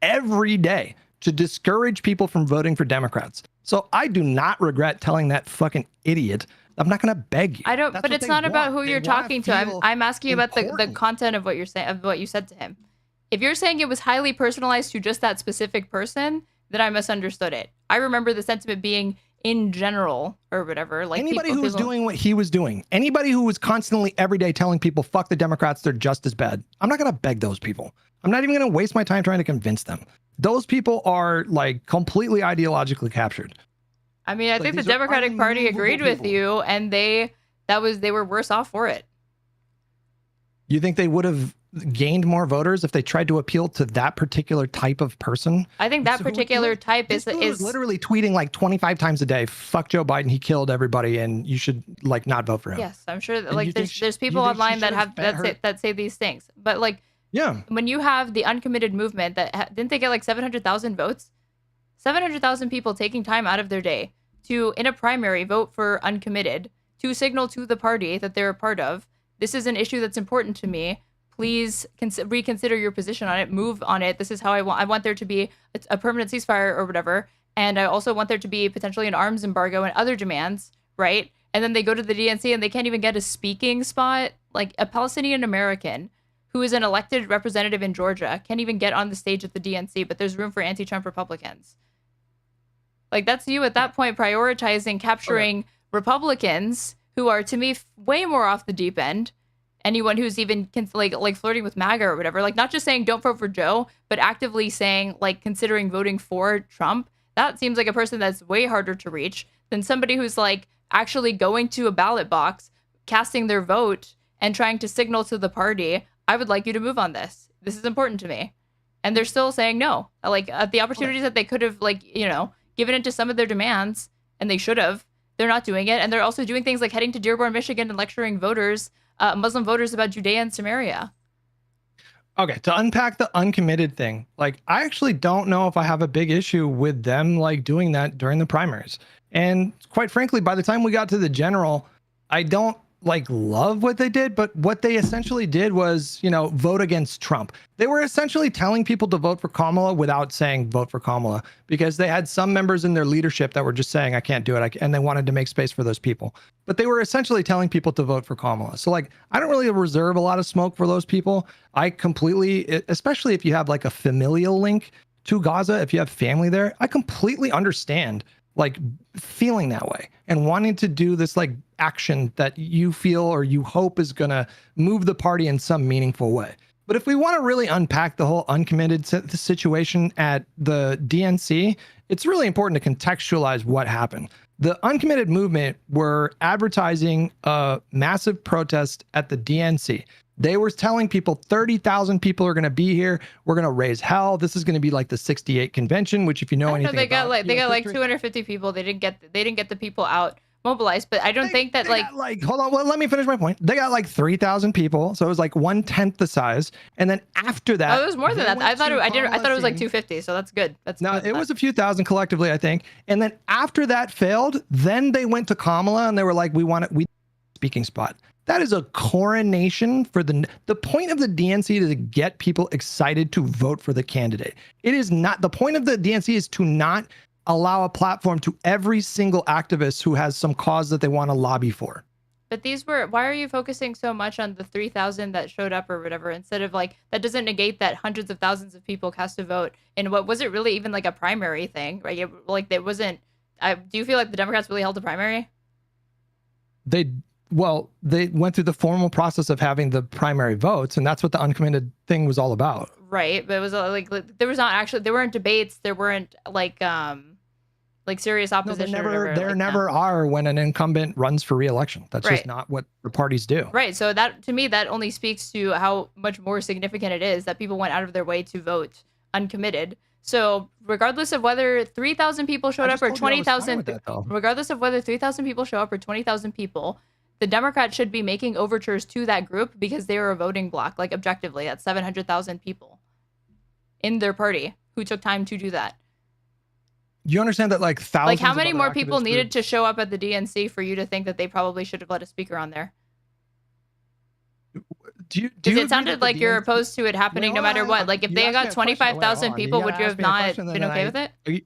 every day to discourage people from voting for Democrats. So I do not regret telling that fucking idiot, I'm not going to beg you. I don't, That's but what it's they not about want. who They you're wanna talking to. feel I'm asking you about the important. content of what you're saying, of what you said to him. If you're saying it was highly personalized to just that specific person, then I misunderstood it. I remember the sentiment being in general or whatever. Like Anybody who was people- doing what he was doing, anybody who was constantly every day telling people, fuck the Democrats, they're just as bad. I'm not going to beg those people. I'm not even going to waste my time trying to convince them. Those people are like completely ideologically captured. I mean, I think the these are Democratic Party agreed unmovable with people. you, and they were worse off for it. You think they would have gained more voters if they tried to appeal to that particular type of person? I think that So particular type This dude was is literally tweeting like 25 times a day, fuck Joe Biden, he killed everybody, and you should like not vote for him. yes, I'm sure that And you like think there's she- there's people you think she online that should have spent her- that say these things, but like Yeah. When you have the uncommitted movement that didn't they get like 700,000 votes? 700,000 people taking time out of their day to, in a primary, vote for uncommitted, to signal to the party that they're a part of. This is an issue that's important to me. Please reconsider your position on it. Move on it. This is how I want there to be a permanent ceasefire or whatever. And I also want there to be potentially an arms embargo and other demands, right? And then they go to the DNC and they can't even get a speaking spot. Like a Palestinian American who is an elected representative in Georgia can't even get on the stage at the DNC, but there's room for anti-Trump Republicans. Like, that's you at that point prioritizing capturing Republicans who are, to me, way more off the deep end. Anyone who's even like flirting with MAGA or whatever, like not just saying don't vote for Joe, but actively saying like considering voting for Trump. That seems like a person that's way harder to reach than somebody who's like actually going to a ballot box, casting their vote and trying to signal to the party, I would like you to move on this. This is important to me. And they're still saying no. Like the opportunities that they could have given into some of their demands, and they should have, they're not doing it. And they're also doing things like heading to Dearborn, Michigan and lecturing voters, Muslim voters, about Judea and Samaria. Okay, to unpack the uncommitted thing, like I actually don't know if I have a big issue with them like doing that during the primaries. And quite frankly, by the time we got to the general, I don't like love what they did, but what they essentially did was, vote against Trump. They were essentially telling people to vote for Kamala without saying vote for Kamala, because they had some members in their leadership that were just saying, I can't do it. And they wanted to make space for those people. But they were essentially telling people to vote for Kamala. So like, I don't really reserve a lot of smoke for those people. I completely, especially if you have like a familial link to Gaza, if you have family there, I completely understand like feeling that way and wanting to do this like action that you feel or you hope is going to move the party in some meaningful way. But if we want to really unpack the whole uncommitted situation at the DNC, it's really important to contextualize what happened. The uncommitted movement were advertising a massive protest at the DNC. They were telling people 30,000 people are going to be here. We're going to raise hell. This is going to be like the 68 convention, which if you know anything they got about, they got like 250 people. They didn't get the people out mobilized, but I don't think that hold on. Well, let me finish my point. They got like 3,000 people. So it was like 1/10 the size. And then after that, it was more than that. I thought it was like 250. So that's good. It was a few thousand collectively, I think. And then after that failed, then they went to Kamala and they were like, we speaking spot. That is a coronation for the point of the DNC is to get people excited to vote for the candidate. It is not, the point of the DNC is to not allow a platform to every single activist who has some cause that they want to lobby for. But why are you focusing so much on the 3,000 that showed up or whatever, instead of like, that doesn't negate that hundreds of thousands of people cast a vote in what was it really even like a primary thing, right? Like it wasn't, do you feel like the Democrats really held a primary? They went through the formal process of having the primary votes, and that's what the uncommitted thing was all about. Right, but it was like there was not actually, there weren't debates, there weren't like serious opposition. No, there never are when an incumbent runs for re-election. That's just not what the parties do. Right, so that to me that only speaks to how much more significant it is that people went out of their way to vote uncommitted. So regardless of whether 3,000 people showed up or 20,000, regardless of whether 3,000 people show up or 20,000 people, the Democrats should be making overtures to that group because they are a voting bloc. Like objectively, that's 700,000 people in their party who took time to do that. You understand that like thousands. Like how many more people needed to show up at the DNC for you to think that they probably should have let a speaker on there? Because it sounded like you're opposed to it happening no matter what. Like if they got 25,000 people, would you have not been okay with it?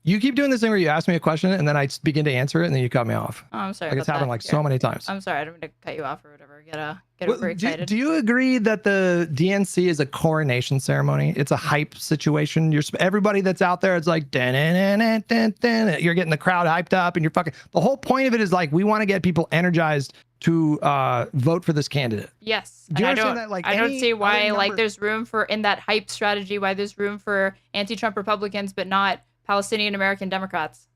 You keep doing this thing where you ask me a question and then I begin to answer it and then you cut me off. Oh, I'm sorry. Like it's happened like so many times. I'm sorry. I don't mean to cut you off or whatever. Get overexcited. Do you agree that the DNC is a coronation ceremony? It's a hype situation. Everybody that's out there, it's like, you're getting the crowd hyped up and you're fucking, the whole point of it is like, we want to get people energized to vote for this candidate. Yes. Do you understand that? Like, I don't see why like there's room for, in that hype strategy, why there's room for anti-Trump Republicans, but not Palestinian American Democrats.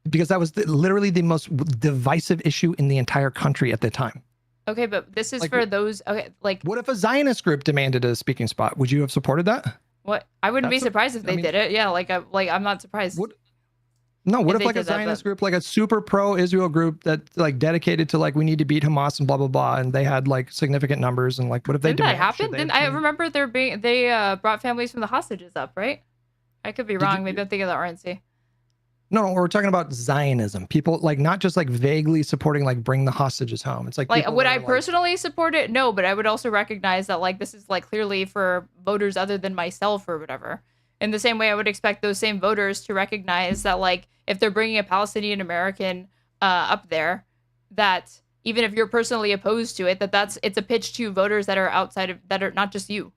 Because that was literally the most divisive issue in the entire country at the time. Okay, but this is like, for those. Okay, like what if a Zionist group demanded a speaking spot? Would you have supported that? What? I wouldn't be surprised if they did it. Yeah, like I'm not surprised. No, what if if they like a did that, Zionist but- group, like a super pro-Israel group that's like dedicated to like we need to beat Hamas and blah blah blah, and they had like significant numbers, and like what if they Didn't that demand? Should happen? they Didn't I demand- remember they brought families from the hostages up, right? I could be Did wrong. you- Maybe I'm thinking of the RNC. No, we're talking about Zionism. People like not just like vaguely supporting like bring the hostages home. It's like Like, people would that I are, like- personally support it? No, but I would also recognize that like this is like clearly for voters other than myself or whatever. In the same way, I would expect those same voters to recognize that like if they're bringing a Palestinian American up there, that even if you're personally opposed to it, it's a pitch to voters that are outside of that are not just you.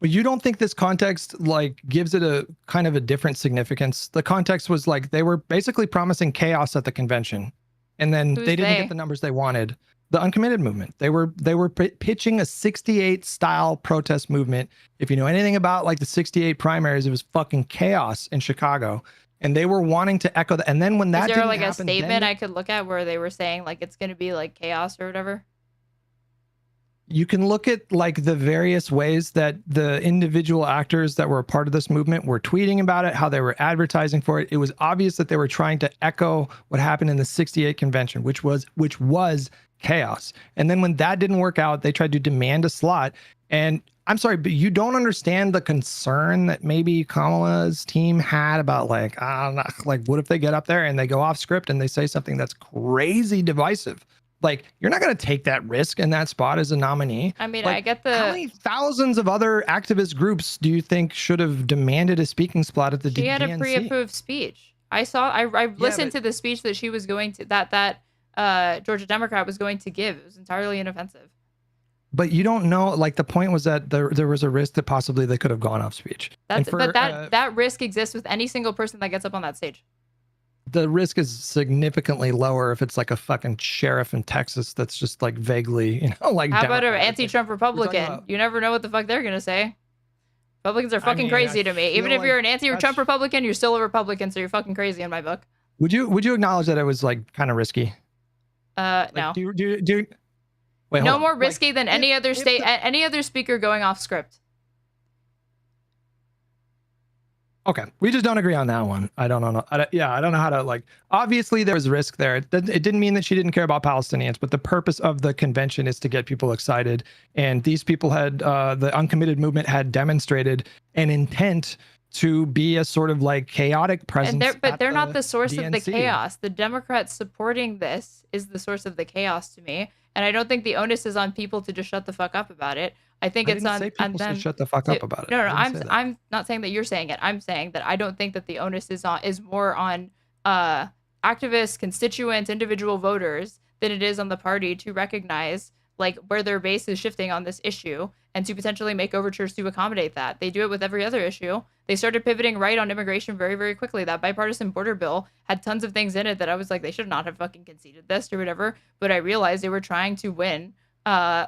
But you don't think this context like gives it a kind of a different significance? The context was like they were basically promising chaos at the convention, and then Who's they didn't they? get the numbers they wanted. The uncommitted movement. They were pitching a 68 style protest movement. If you know anything about like the 68 primaries, it was fucking chaos in Chicago, and they were wanting to echo that. And then when that Is there didn't like a happen, statement then I could look at where they were saying like it's gonna be like chaos or whatever? you can look at like the various ways that the individual actors that were a part of this movement were tweeting about it, how they were advertising for it. It was obvious that they were trying to echo what happened in the 68 convention, which was chaos. And then when that didn't work out, they tried to demand a slot. And I'm sorry, but you don't understand the concern that maybe Kamala's team had about like, like what if they get up there and they go off script and they say something that's crazy divisive? Like, you're not going to take that risk in that spot as a nominee. I mean, Like, I get how the many thousands of other activist groups do you think should have demanded a speaking spot at the she had a DNC? pre-approved speech. I listened to the speech that she was going to that Georgia Democrat was going to give. It was entirely inoffensive. But you don't know, like the point was that there was a risk that possibly they could have gone off speech. And That risk exists with any single person that gets up on that stage. the risk is significantly lower if it's like a fucking sheriff in Texas that's just like vaguely, like How about an Democrat. anti-Trump Republican? about- You never know what the fuck they're gonna say. Republicans are fucking mean, crazy I to me. feel Even if like you're an anti-Trump that's- Republican, you're still a Republican, so you're fucking crazy in my book. Would you acknowledge that it was like kind of risky? Like, No. Do you wait? No hold on. more Like, risky than any other if state, the- any other speaker going off script. Okay, we just don't agree on that one. I don't know. I don't know how to like. Obviously, there was risk there. It didn't mean that she didn't care about Palestinians, but the purpose of the convention is to get people excited. And these people had the uncommitted movement had demonstrated an intent to be a sort of like chaotic presence. But they're not the source of the DNC. chaos. The Democrats supporting this is the source of the chaos to me, and I don't think the onus is on people to just shut the fuck up about it. I think I it's didn't on say people them. should shut the fuck up about it. No, I didn't say that. I'm not saying that you're saying it. I'm saying that I don't think that the onus is more on activists, constituents, individual voters than it is on the party to recognize like where their base is shifting on this issue and to potentially make overtures to accommodate that. They do it with every other issue. They started pivoting right on immigration very, very quickly. That bipartisan border bill had tons of things in it that I was like, they should not have fucking conceded this or whatever. But I realized they were trying to win a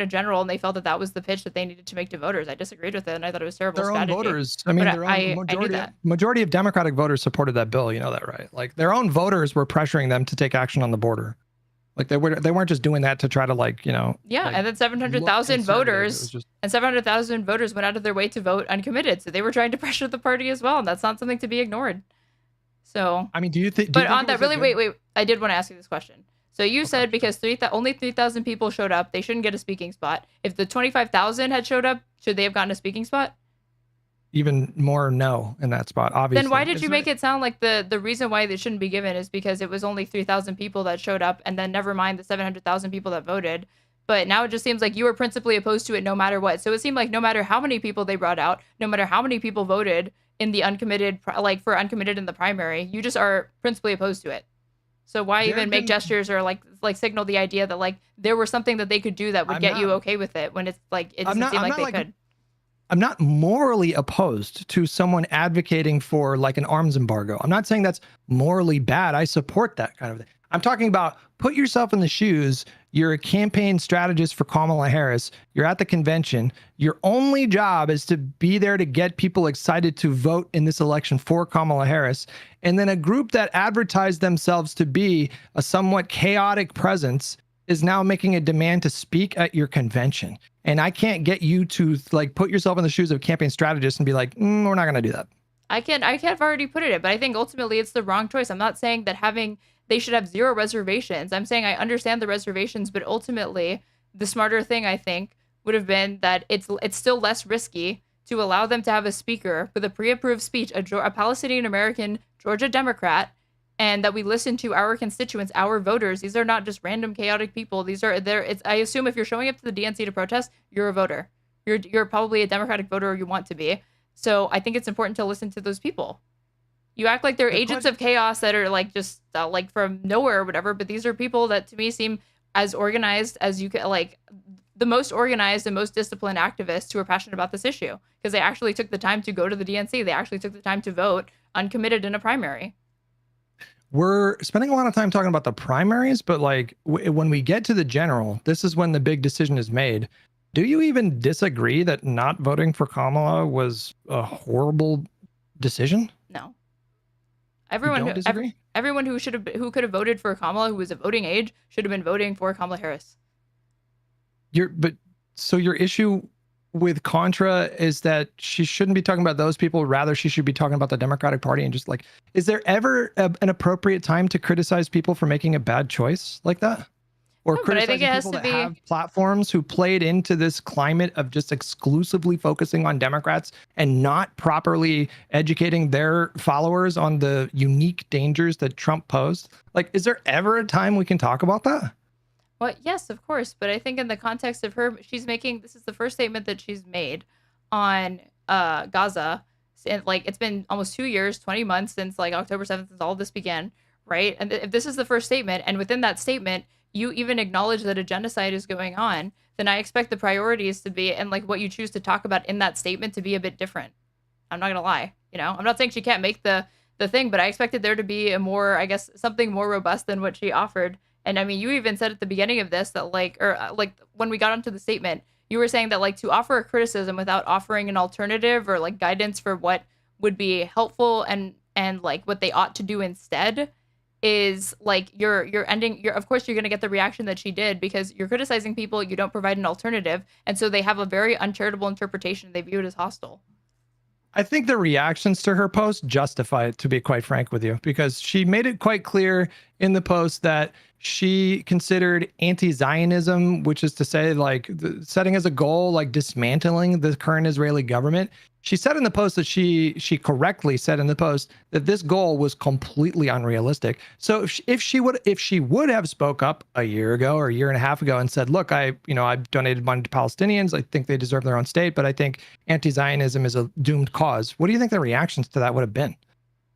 general, and they felt that was the pitch that they needed to make to voters. I disagreed with it, and I thought it was terrible Their strategy. own voters. I mean, But their own I knew majority. that. Majority of Democratic voters supported that bill. You know that, right? Like their own voters were pressuring them to take action on the border. Like they weren't just doing that to try to like Yeah, like, and then 700,000 look conservative. It voters was just- and 700,000 voters went out of their way to vote uncommitted. So they were trying to pressure the party as well, and that's not something to be ignored. So, I mean, do you think? but on that, really, wait, I did want to ask you this question. So you said because only 3,000 people showed up, they shouldn't get a speaking spot. If the 25,000 had showed up, should they have gotten a speaking spot? Even more no in that spot, obviously. Then why did you make it sound like the reason why they shouldn't be given is because it was only 3,000 people that showed up, and then never mind the 700,000 people that voted. But now it just seems like you were principally opposed to it no matter what. So it seemed like no matter how many people they brought out, no matter how many people voted in the uncommitted, like for uncommitted in the primary, you just are principally opposed to it. So why even make gestures or like signal the idea that like there was something that they could do that would get you okay with it when it's like it doesn't seem like they could. I'm not morally opposed to someone advocating for like an arms embargo. I'm not saying that's morally bad. I support that kind of thing. I'm talking about put yourself in the shoes. You're a campaign strategist for Kamala Harris. You're at the convention. Your only job is to be there to get people excited to vote in this election for Kamala Harris. And then a group that advertised themselves to be a somewhat chaotic presence is now making a demand to speak at your convention. And I can't get you to like put yourself in the shoes of a campaign strategist and be like, we're not going to do that. I can't have already put it, but I think ultimately it's the wrong choice. I'm not saying that they should have zero reservations. I'm saying I understand the reservations, but ultimately the smarter thing I think would have been that it's still less risky to allow them to have a speaker with a pre-approved speech, a Palestinian American Georgia Democrat, and that we listen to our constituents, our voters. These are not just random chaotic people. These are there. I assume if you're showing up to the DNC to protest, you're a voter. You're probably a Democratic voter, or you want to be. So I think it's important to listen to those people. You act like they're agents of chaos that are like just like from nowhere or whatever, but these are people that to me seem as organized as you can, like the most organized and most disciplined activists who are passionate about this issue, because they actually took the time to go to the DNC. They actually took the time to vote uncommitted in a primary. We're spending a lot of time talking about the primaries, but like when we get to the general, this is when the big decision is made. Do you even disagree that not voting for Kamala was a horrible decision? No. Everyone who could have voted for Kamala, who was of voting age, should have been voting for Kamala Harris. So your issue with Contra is that she shouldn't be talking about those people. Rather, she should be talking about the Democratic Party. And just like, is there ever an appropriate time to criticize people for making a bad choice like that? Or criticizing people that have platforms who played into this climate of just exclusively focusing on Democrats and not properly educating their followers on the unique dangers that Trump posed? Like, is there ever a time we can talk about that? Well, yes, of course. But I think in the context of her, this is the first statement that she's made on Gaza. And like, it's been almost 2 years, 20 months since like October 7th, since all of this began, right? And if this is the first statement, and within that statement, you even acknowledge that a genocide is going on, then I expect the priorities to be, and like what you choose to talk about in that statement, to be a bit different. I'm not going to lie. I'm not saying she can't make the thing, but I expected there to be a more, I guess, something more robust than what she offered. And I mean, you even said at the beginning of this that like when we got onto the statement, you were saying that like to offer a criticism without offering an alternative or like guidance for what would be helpful and like what they ought to do instead is like of course you're going to get the reaction that she did, because you're criticizing people, you don't provide an alternative, and so they have a very uncharitable interpretation. They view it as hostile. I think the reactions to her post justify it, to be quite frank with you, because she made it quite clear in the post that she considered anti-Zionism, which is to say like setting as a goal, like dismantling the current Israeli government. She said in the post that she correctly said in the post that this goal was completely unrealistic. So if she would have spoke up a year ago or a year and a half ago and said, look, I've donated money to Palestinians. I think they deserve their own state, but I think anti-Zionism is a doomed cause. What do you think the reactions to that would have been?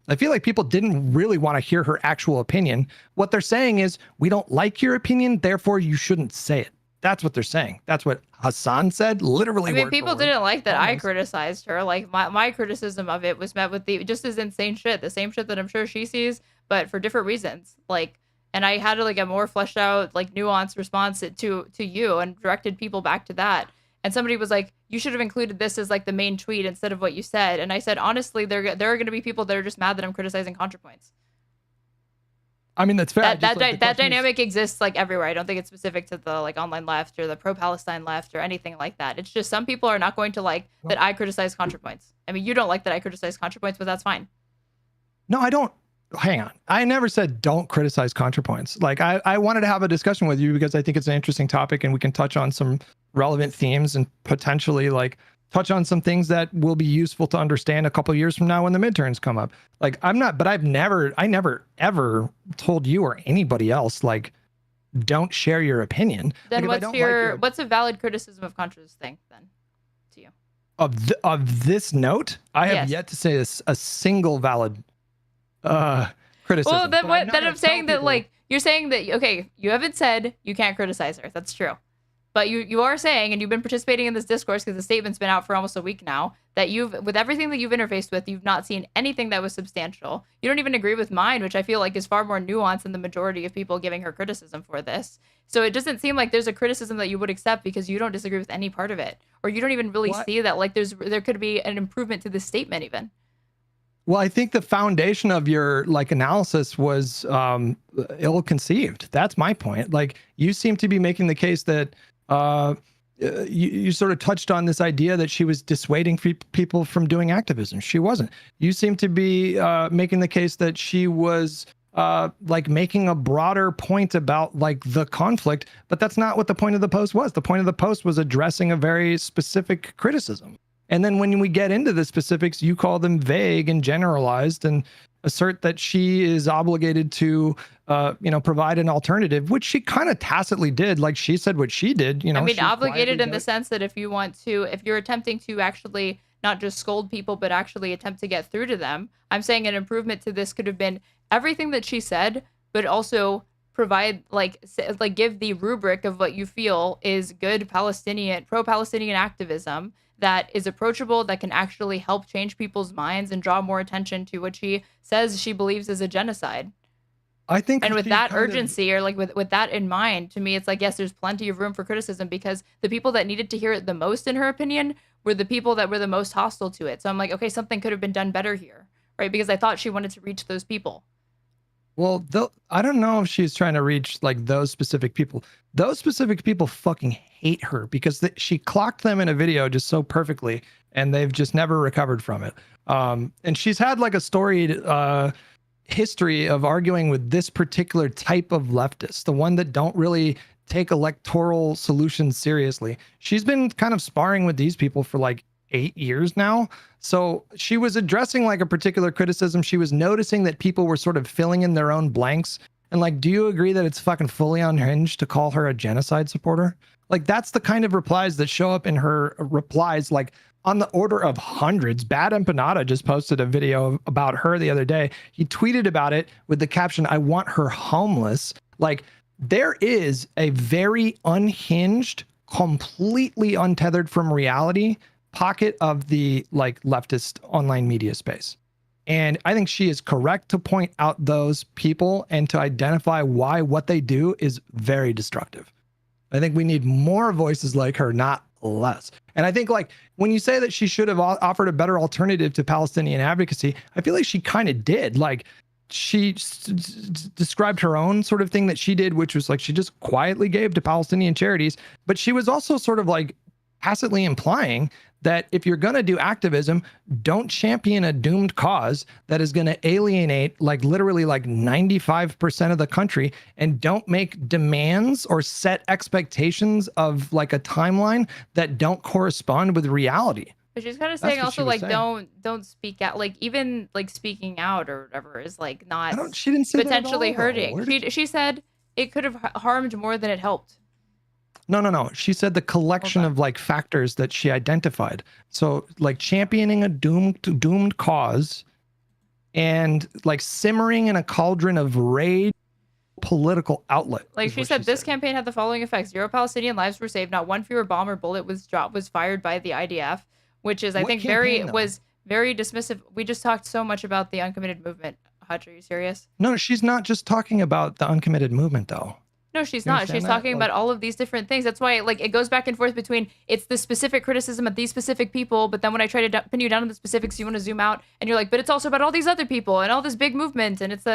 I feel like people didn't really want to hear her actual opinion. What they're saying is, we don't like your opinion, therefore you shouldn't say it. That's what they're saying. That's what Hassan said, literally. I mean, people didn't like that I criticized her. Like my criticism of it was met with just as insane shit, the same shit that I'm sure she sees, but for different reasons. Like, and I had like a more fleshed out, like nuanced response to you and directed people back to that. And somebody was like, you should have included this as like the main tweet instead of what you said. And I said, honestly, there are going to be people that are just mad that I'm criticizing Contrapoints. I mean, that's fair. That dynamic exists like everywhere. I don't think it's specific to the like online left or the pro-Palestine left or anything like that. It's just some people are not going to like that I criticize Contrapoints. I mean, you don't like that I criticize Contrapoints, but that's fine. No, I don't. Hang on. I never said don't criticize Contrapoints. Like I wanted to have a discussion with you because I think it's an interesting topic and we can touch on some relevant themes and potentially like touch on some things that will be useful to understand a couple of years from now when the midterms come up. Like I never ever told you or anybody else like don't share your opinion. Then like what's a valid criticism of Contra's thing then to you? Of this note, I have yet to say a single valid criticism. Well, then I'm saying that like you're saying that okay, you haven't said you can't criticize her. That's true. But you are saying, and you've been participating in this discourse because the statement's been out for almost a week now, that with everything that you've interfaced with, you've not seen anything that was substantial. You don't even agree with mine, which I feel like is far more nuanced than the majority of people giving her criticism for this. So it doesn't seem like there's a criticism that you would accept because you don't disagree with any part of it. Or you don't even really see that like there could be an improvement to this statement even. Well, I think the foundation of your like analysis was ill-conceived. That's my point. Like you seem to be making the case that you sort of touched on this idea that she was dissuading people from doing activism. She wasn't. You seem to be making the case that she was like making a broader point about like the conflict, but that's not what the point of the post was. The point of the post was addressing a very specific criticism. And then when we get into the specifics, you call them vague and generalized and assert that she is obligated to, provide an alternative, which she kind of tacitly did. Like she said what she did, I mean, obligated in the sense that if you're attempting to actually not just scold people, but actually attempt to get through to them, I'm saying an improvement to this could have been everything that she said, but also provide give the rubric of what you feel is good pro-Palestinian activism that is approachable, that can actually help change people's minds and draw more attention to what she says she believes is a genocide. I think, and with that urgency, or like with that in mind, to me, it's like, yes, there's plenty of room for criticism, because the people that needed to hear it the most, in her opinion, were the people that were the most hostile to it. So I'm like, okay, something could have been done better here, right? Because I thought she wanted to reach those people. Well, I don't know if she's trying to reach like those specific people. Those specific people fucking hate her because she clocked them in a video just so perfectly, and they've just never recovered from it. And she's had like a storied history of arguing with this particular type of leftist, the one that don't really take electoral solutions seriously. She's been kind of sparring with these people for like 8 years now. So she was addressing like a particular criticism. She was noticing that people were sort of filling in their own blanks. And like, do you agree that it's fucking fully unhinged to call her a genocide supporter? Like, that's the kind of replies that show up in her replies, like on the order of hundreds. Bad Empanada just posted a video about her the other day. He tweeted about it with the caption, "I want her homeless." Like, there is a very unhinged, completely untethered from reality pocket of the like leftist online media space. And I think she is correct to point out those people and to identify why what they do is very destructive. I think we need more voices like her, not less. And I think like when you say that she should have offered a better alternative to Palestinian advocacy, I feel like she kind of did. Like, she described her own sort of thing that she did, which was like she just quietly gave to Palestinian charities. But she was also sort of like tacitly implying that if you're going to do activism, don't champion a doomed cause that is going to alienate like literally like 95% of the country, and don't make demands or set expectations of like a timeline that don't correspond with reality. But she's kind of saying also like don't speak out, like even like speaking out or whatever is like not she didn't say potentially that at all, hurting. She said it could have harmed more than it helped. No. She said the collection of like factors that she identified. So like championing a doomed cause and like simmering in a cauldron of rage political outlet. Like she said, this campaign had the following effects. 0 Palestinian lives were saved. Not one fewer bomb or bullet was fired by the IDF, which is, I think, very dismissive. We just talked so much about the uncommitted movement. Hutch, are you serious? No, she's not just talking about the uncommitted movement though. No, she's not. She's talking about all of these different things. That's why, like, it goes back and forth between it's the specific criticism of these specific people, but then when I try to pin you down on the specifics, you want to zoom out, and you're like, but it's also about all these other people and all this big movement, and it's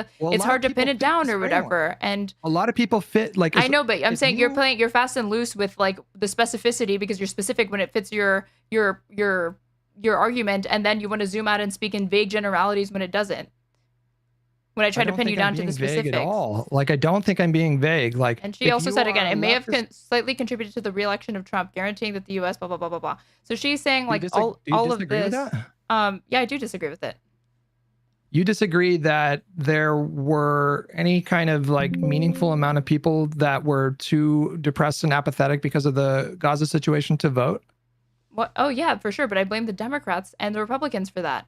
hard to pin it down or whatever. And a lot of people fit like. I know, but I'm saying you're fast and loose with like the specificity because you're specific when it fits your argument, and then you want to zoom out and speak in vague generalities when it doesn't. When I try to pin you down to the specifics. Vague at all. Like, I don't think I'm being vague. Like, and she also said again, it may have slightly contributed to the re-election of Trump, guaranteeing that the U.S. blah blah blah blah blah. So she's saying like all of this. Yeah, I do disagree with it. You disagree that there were any kind of like meaningful amount of people that were too depressed and apathetic because of the Gaza situation to vote? What? Oh yeah, for sure. But I blame the Democrats and the Republicans for that.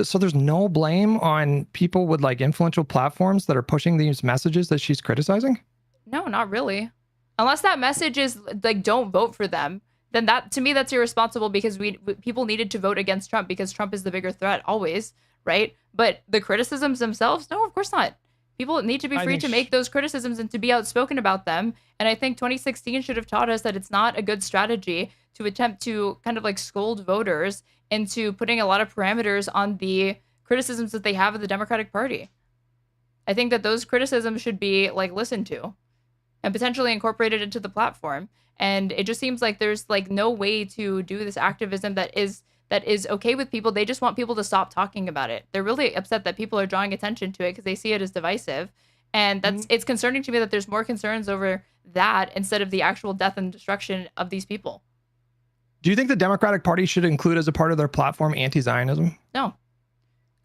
So there's no blame on people with like influential platforms that are pushing these messages that she's criticizing? No, not really. Unless that message is like, don't vote for them, then that, to me, that's irresponsible because people needed to vote against Trump because Trump is the bigger threat always, right? But the criticisms themselves, no, of course not. People need to be free to make those criticisms and to be outspoken about them. And I think 2016 should have taught us that it's not a good strategy to attempt to kind of like scold voters into putting a lot of parameters on the criticisms that they have of the Democratic Party. I think that those criticisms should be like listened to. and potentially incorporate it into the platform. And it just seems like there's like no way to do this activism that is okay with people. They just want people to stop talking about it. They're really upset that people are drawing attention to it because they see it as divisive. And it's concerning to me that there's more concerns over that instead of the actual death and destruction of these people. Do you think the Democratic Party should include as a part of their platform anti-Zionism? No.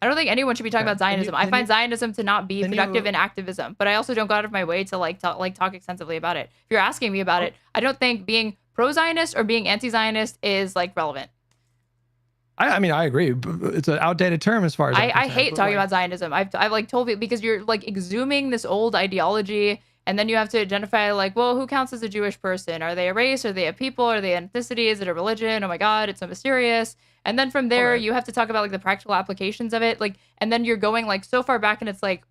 I don't think anyone should be talking about Zionism. I find Zionism to not be productive in activism, but I also don't go out of my way to talk extensively about it. If you're asking me about it, I don't think being pro-Zionist or being anti-Zionist is like relevant. I mean, I agree. It's an outdated term as far as I hate talking about Zionism. I've like told people because you're like exhuming this old ideology, and then you have to identify like, well, who counts as a Jewish person? Are they a race? Are they a people? Are they an ethnicity? Is it a religion? Oh my God, it's so mysterious. And then from there, you have to talk about like the practical applications of it. Like, and then you're going like so far back, and it's like,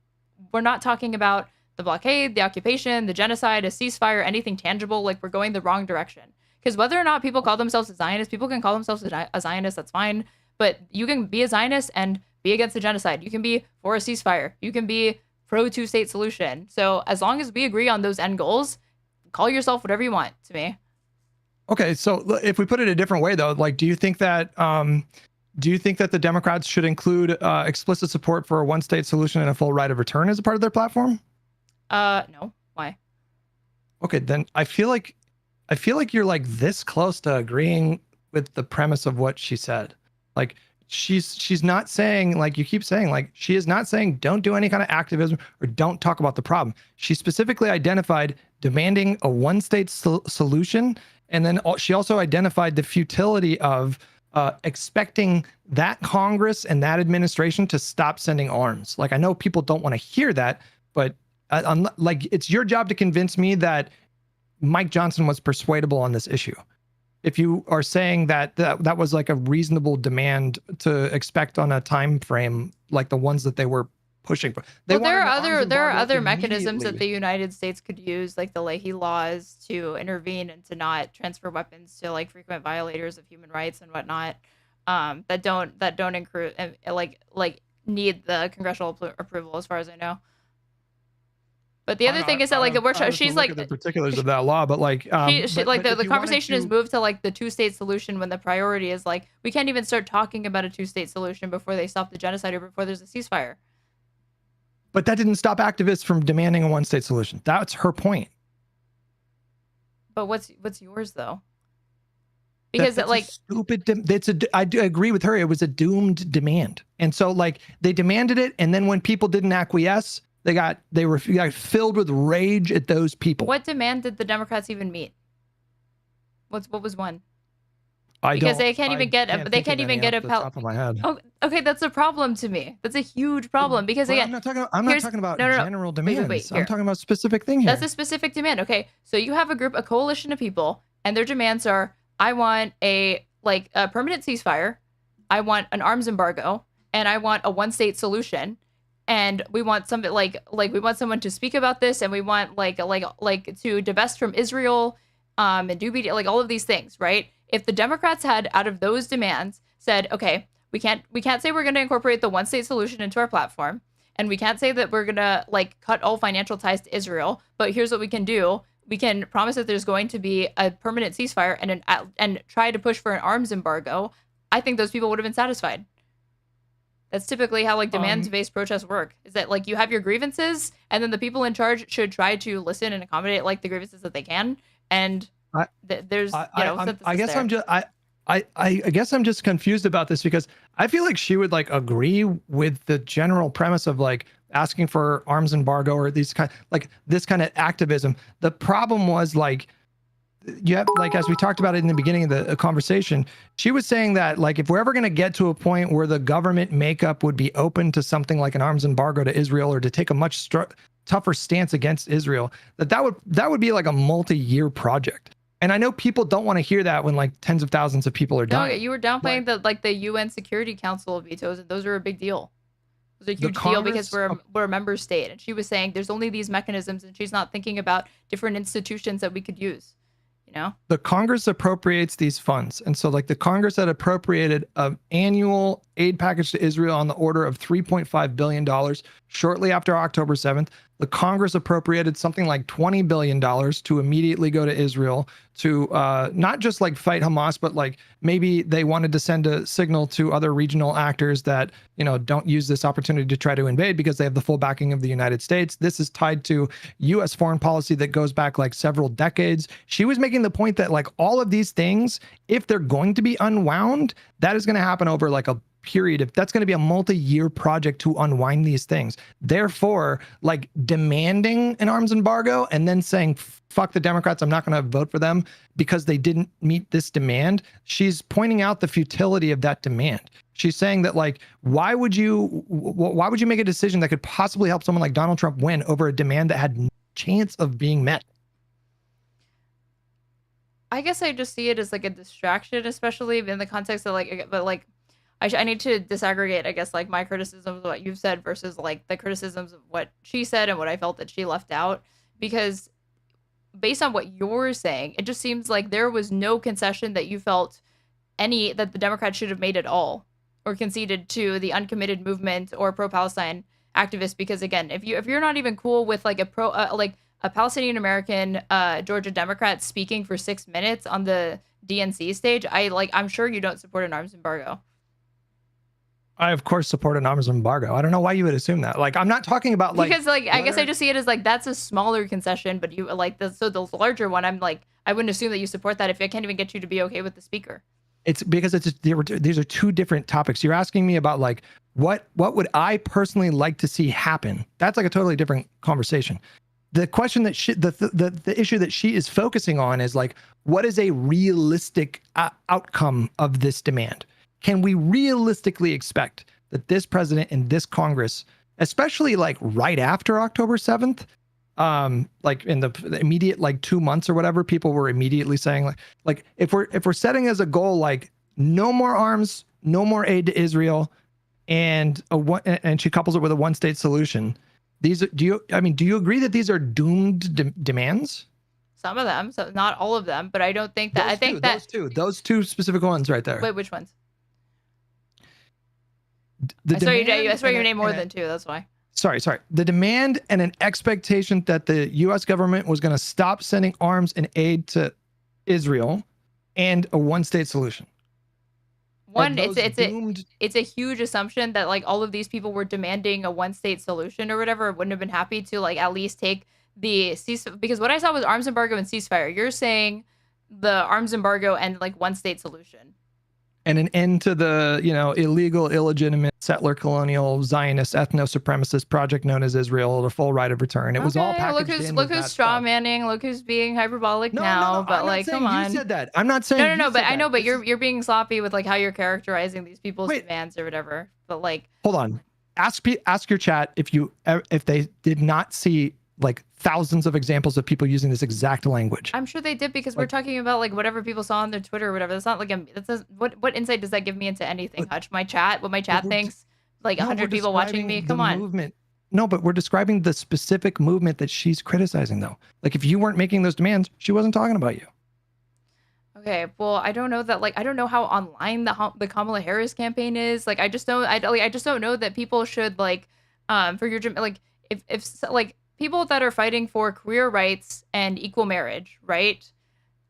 we're not talking about the blockade, the occupation, the genocide, a ceasefire, anything tangible. Like, we're going the wrong direction. Because whether or not people call themselves a Zionist, people can call themselves a Zionist, that's fine. But you can be a Zionist and be against the genocide. You can be for a ceasefire. You can be pro two-state solution. So as long as we agree on those end goals, call yourself whatever you want to me. Okay, so if we put it a different way, though, like, do you think that the Democrats should include explicit support for a one-state solution and a full right of return as a part of their platform? No. Why? Okay, then I feel like you're like this close to agreeing with the premise of what she said. Like, she's not saying, like you keep saying, like she is not saying don't do any kind of activism or don't talk about the problem. She specifically identified demanding a one-state solution, and then she also identified the futility of expecting that Congress and that administration to stop sending arms. Like, I know people don't want to hear that, but like, it's your job to convince me that Mike Johnson was persuadable on this issue. If you are saying that was like a reasonable demand to expect on a time frame like the ones that they were pushing for. Well, there are other mechanisms that the United States could use, like the Leahy laws, to intervene and to not transfer weapons to like frequent violators of human rights and whatnot, that don't include like need the congressional approval, as far as I know. But the other thing is that like she's like the particulars of that law, but like the conversation has moved to like the two-state solution when the priority is like we can't even start talking about a two-state solution before they stop the genocide or before there's a ceasefire. But that didn't stop activists from demanding a one-state solution. That's her point. But what's yours though? Because that's like stupid. I do agree with her. It was a doomed demand, and so like they demanded it, and then when people didn't acquiesce, they got filled with rage at those people. What demand did the Democrats even meet? What was one? Because they can't even get a top of my head. Oh, okay, that's a problem to me. That's a huge problem because again, I'm not talking about general demands. Wait, I'm talking about specific thing here. That's a specific demand. Okay, so you have a coalition of people, and their demands are: I want a permanent ceasefire, I want an arms embargo, and I want a one-state solution. And we want something we want someone to speak about this, and we want like to divest from Israel, and do like all of these things, right? If the Democrats had, out of those demands, said, okay, we can't say we're going to incorporate the one-state solution into our platform, and we can't say that we're going to like cut all financial ties to Israel, but here's what we can do: we can promise that there's going to be a permanent ceasefire and try to push for an arms embargo. I think those people would have been satisfied. That's typically how like demand-based protests work. Is that like you have your grievances, and then the people in charge should try to listen and accommodate like the grievances that they can. And I guess I'm just confused about this because I feel like she would like agree with the general premise of like asking for arms embargo or this kind of activism. The problem was like, you have like, as we talked about it in the beginning of the conversation, she was saying that like if we're ever going to get to a point where the government makeup would be open to something like an arms embargo to Israel or to take a much tougher stance against Israel, that would be like a multi-year project. And I know people don't want to hear that when like tens of thousands of people are dying. No, you were downplaying that like the UN Security Council vetoes, and those are a big deal. Those are a huge deal because we're a member state. And she was saying there's only these mechanisms, and she's not thinking about different institutions that we could use. You know, the Congress appropriates these funds. And so like the Congress had appropriated an annual aid package to Israel on the order of $3.5 billion shortly after October 7th. the Congress appropriated something like $20 billion to immediately go to Israel to not just like fight Hamas, but like maybe they wanted to send a signal to other regional actors that, you know, don't use this opportunity to try to invade because they have the full backing of the United States. This is tied to US foreign policy that goes back like several decades. She was making the point that like all of these things, if they're going to be unwound, that is going to happen over like a period of, that's going to be a multi-year project to unwind these things. Therefore, like demanding an arms embargo and then saying, fuck the Democrats, I'm not going to vote for them because they didn't meet this demand. She's pointing out the futility of that demand. She's saying that like, why would you make a decision that could possibly help someone like Donald Trump win over a demand that had no chance of being met? I guess I just see it as like a distraction, especially in the context of like, but like, I need to disaggregate, I guess, like my criticisms of what you've said versus like the criticisms of what she said and what I felt that she left out. Because based on what you're saying, it just seems like there was no concession that you felt that the Democrats should have made at all or conceded to the uncommitted movement or pro-Palestine activists. Because again, if you're not even cool with like a Palestinian American Georgia Democrat speaking for 6 minutes on the DNC stage, I'm sure you don't support an arms embargo. I of course support an arms embargo. I don't know why you would assume that. Like, I'm not talking about like, because like I guess I just see it as like that's a smaller concession, but you like the larger one. I'm like, I wouldn't assume that you support that if I can't even get you to be okay with the speaker. It's because these are two different topics. You're asking me about like what would I personally like to see happen? That's like a totally different conversation. The question that the issue that she is focusing on is like, what is a realistic outcome of this demand? Can we realistically expect that this president and this Congress, especially like right after October 7th, like in the immediate like 2 months or whatever, people were immediately saying like if we're setting as a goal like no more arms, no more aid to Israel, and she couples it with a one-state solution. Do you agree that these are doomed demands? Some of them, so not all of them, but I don't think that. Those two specific ones right there. Wait, which ones? I swear you named more than two. That's why. Sorry. The demand and an expectation that the U.S. government was going to stop sending arms and aid to Israel, and a one-state solution. It's a huge assumption that like all of these people were demanding a one-state solution or whatever. Wouldn't have been happy to like at least take the ceasefire, because what I saw was arms embargo and ceasefire. You're saying the arms embargo and like one-state solution. And an end to the, illegal, illegitimate, settler, colonial, Zionist, ethno-supremacist project known as Israel, the full right of return. It was all packaged look who's straw manning. Look who's being hyperbolic now. But like, come on. You said that. I'm not saying. No. But I know. But you're being sloppy with like how you're characterizing these people's demands or whatever. But like, hold on. Ask your chat if they did not see like thousands of examples of people using this exact language. I'm sure they did, because we're talking about like whatever people saw on their Twitter or whatever. That's not like what insight does that give me into anything, Hutch? What my chat thinks, like 100 people watching me. Come on. Movement. No, but we're describing the specific movement that she's criticizing, though. Like if you weren't making those demands, she wasn't talking about you. Okay, well, I don't know that. Like, I don't know how online the Kamala Harris campaign is. Like, I just don't know that people should like, for your like, if like. People that are fighting for queer rights and equal marriage, right?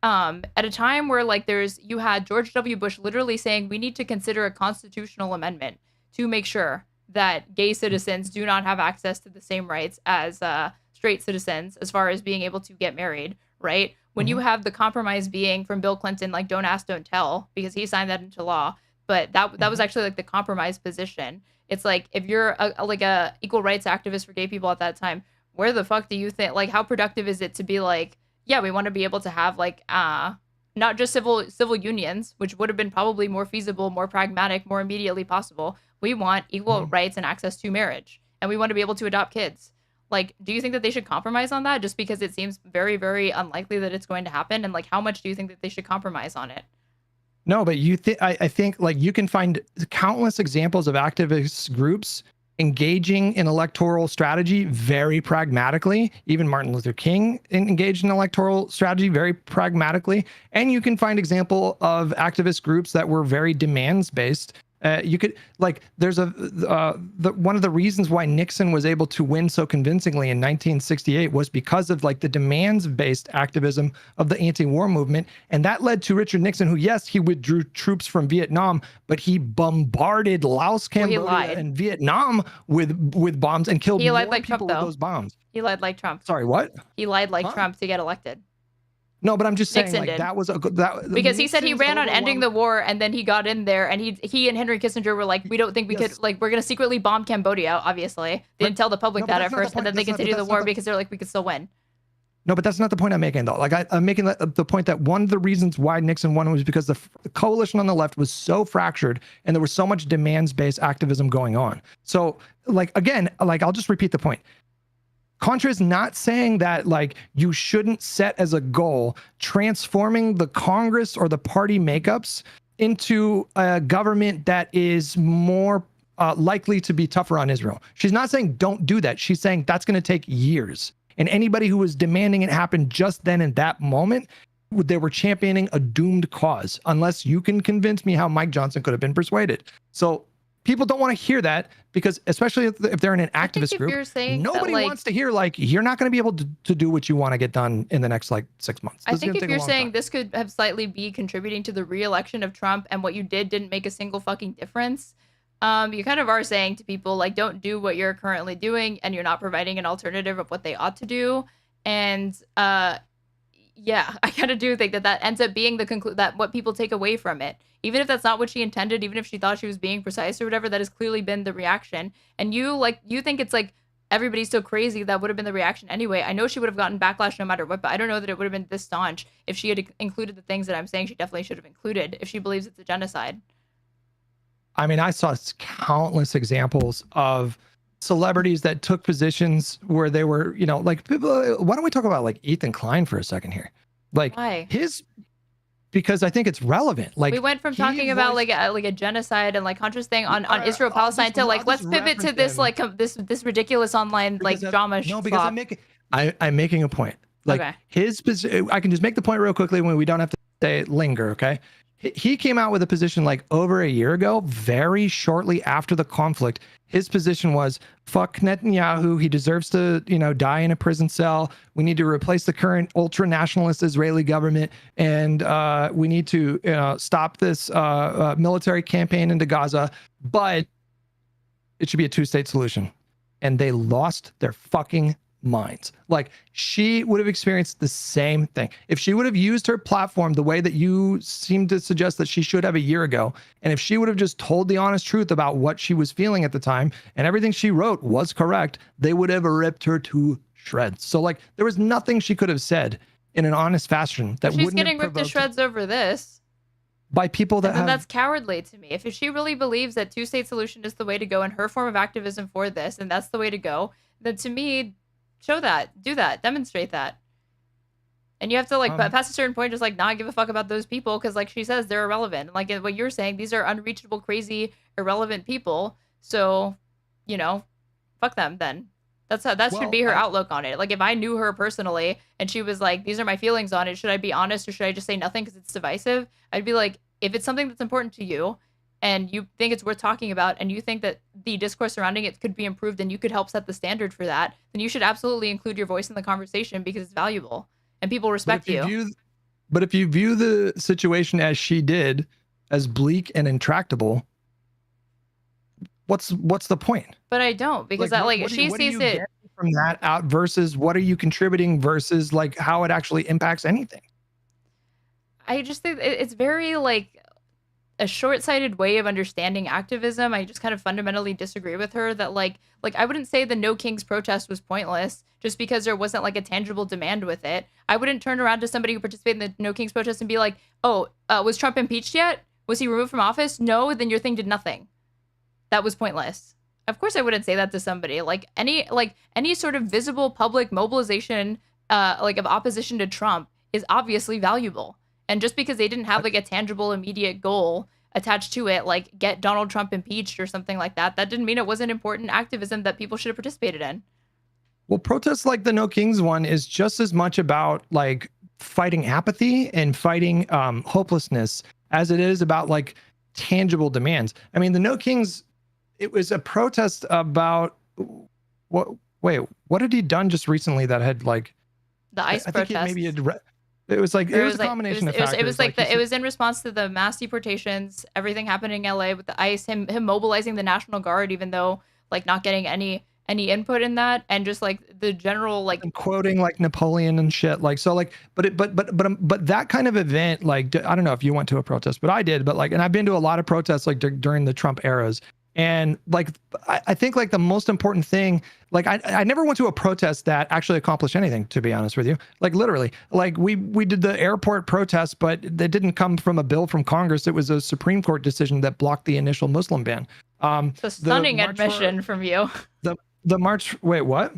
At a time where like you had George W. Bush literally saying we need to consider a constitutional amendment to make sure that gay citizens do not have access to the same rights as straight citizens as far as being able to get married, right? When you have the compromise being from Bill Clinton, like don't ask, don't tell, because he signed that into law. But that was actually like the compromise position. It's like if you're a equal rights activist for gay people at that time, where the fuck do you think, like, how productive is it to be like, yeah, we want to be able to have like, not just civil unions, which would have been probably more feasible, more pragmatic, more immediately possible. We want equal rights and access to marriage, and we want to be able to adopt kids. Like, do you think that they should compromise on that just because it seems very, very unlikely that it's going to happen? And like, how much do you think that they should compromise on it? No, but I think like you can find countless examples of activist groups engaging in electoral strategy very pragmatically. Even Martin Luther King engaged in electoral strategy very pragmatically. And you can find example of activist groups that were very demands based You could like there's one of the reasons why Nixon was able to win so convincingly in 1968 was because of like the demands-based activism of the anti-war movement, and that led to Richard Nixon, who yes, he withdrew troops from Vietnam, but he bombarded Laos, Cambodia, and Vietnam with bombs and killed more like people Trump, with those bombs. He lied like Trump. Sorry, what? He lied like Trump to get elected. No, but I'm just saying, Nixon like did. that was because he said he ran on ending the war, and then he got in there, and he and Henry Kissinger were like, we don't think we could, like, we're gonna secretly bomb Cambodia. Obviously, they didn't tell the public that at first, and then they continued the war because they're like, we could still win. No, but that's not the point I'm making, though. Like I'm making the point that one of the reasons why Nixon won was because the coalition on the left was so fractured, and there was so much demands-based activism going on. So, like again, like I'll just repeat the point. Contra is not saying that like you shouldn't set as a goal transforming the Congress or the party makeups into a government that is more likely to be tougher on Israel. She's not saying don't do that. She's saying that's going to take years. And anybody who was demanding it happen just then in that moment, they were championing a doomed cause, unless you can convince me how Mike Johnson could have been persuaded. So people don't want to hear that, because especially if they're in an activist group, nobody wants to hear like you're not going to be able to do what you want to get done in the next like 6 months. I think if you're saying this could have slightly be contributing to the re-election of Trump, and what you didn't make a single fucking difference, you kind of are saying to people like, don't do what you're currently doing, and you're not providing an alternative of what they ought to do. And yeah, I kind of do think that ends up being that what people take away from it. Even if that's not what she intended, even if she thought she was being precise or whatever, that has clearly been the reaction. And you think it's like everybody's so crazy, that would have been the reaction anyway. I know she would have gotten backlash no matter what, but I don't know that it would have been this staunch if she had included the things that I'm saying she definitely should have included if she believes it's a genocide. I mean, I saw countless examples of celebrities that took positions where they were, you know, like people. Why don't we talk about like Ethan Klein for a second here? Like why? Because I think it's relevant. Like we went from talking about like a genocide and like Contra's thing on Israel Palestine to like let's pivot to this like this ridiculous online like drama. No, because I'm making a point. Like I can just make the point real quickly when we don't have to say linger. Okay. He came out with a position like over a year ago, very shortly after the conflict. His position was, fuck Netanyahu. He deserves to, you know, die in a prison cell. We need to replace the current ultra-nationalist Israeli government. And we need to stop this military campaign into Gaza. But it should be a two-state solution. And they lost their fucking minds. Like, she would have experienced the same thing if she would have used her platform the way that you seem to suggest that she should have a year ago, and if she would have just told the honest truth about what she was feeling at the time, and everything she wrote was correct, they would have ripped her to shreds. So like there was nothing she could have said in an honest fashion that she's getting ripped to shreds over this by people that that's cowardly to me. If she really believes that two-state solution is the way to go, and her form of activism for this, and that's the way to go, then to me, show that, do that, demonstrate that. And you have to like past a certain point just like not give a fuck about those people, because like she says, they're irrelevant. Like what you're saying, these are unreachable, crazy, irrelevant people. So, you know, fuck them then. That should be her outlook on it. Like if I knew her personally and she was like, these are my feelings on it, should I be honest or should I just say nothing because it's divisive? I'd be like, if it's something that's important to you and you think it's worth talking about, and you think that the discourse surrounding it could be improved and you could help set the standard for that, then you should absolutely include your voice in the conversation because it's valuable and people respect you. But if you view the situation as she did, as bleak and intractable, what's the point? But I don't, because she sees it from that out versus what are you contributing versus like how it actually impacts anything. I just think it's very like a short-sighted way of understanding activism. I just kind of fundamentally disagree with her that like I wouldn't say the No Kings protest was pointless just because there wasn't like a tangible demand with it. I wouldn't turn around to somebody who participated in the No Kings protest and be like, oh, was Trump impeached yet? Was he removed from office? No, then your thing did nothing. That was pointless. Of course I wouldn't say that to somebody. Like any sort of visible public mobilization like of opposition to Trump is obviously valuable. And just because they didn't have like a tangible immediate goal attached to it, like get Donald Trump impeached or something like that, that didn't mean it wasn't important activism that people should have participated in. Well, protests like the No Kings one is just as much about like fighting apathy and fighting hopelessness as it is about like tangible demands. I mean, the No Kings, it was a protest about what? Wait, what had he done just recently that had like The ICE I think protests. maybe it was like it was a combination of factors. It was like it was in response to the mass deportations, everything happening in LA with the ICE, him mobilizing the National Guard, even though like not getting any input in that, and just like the general like and quoting like Napoleon and shit. Like so, like but that kind of event, like I don't know if you went to a protest, but I did. But like, and I've been to a lot of protests like during the Trump eras. And like, I think like the most important thing, like I never went to a protest that actually accomplished anything, to be honest with you. Like literally, like we did the airport protest, but that didn't come from a bill from Congress. It was a Supreme Court decision that blocked the initial Muslim ban. It's a stunning admission from you. The march. Wait, what?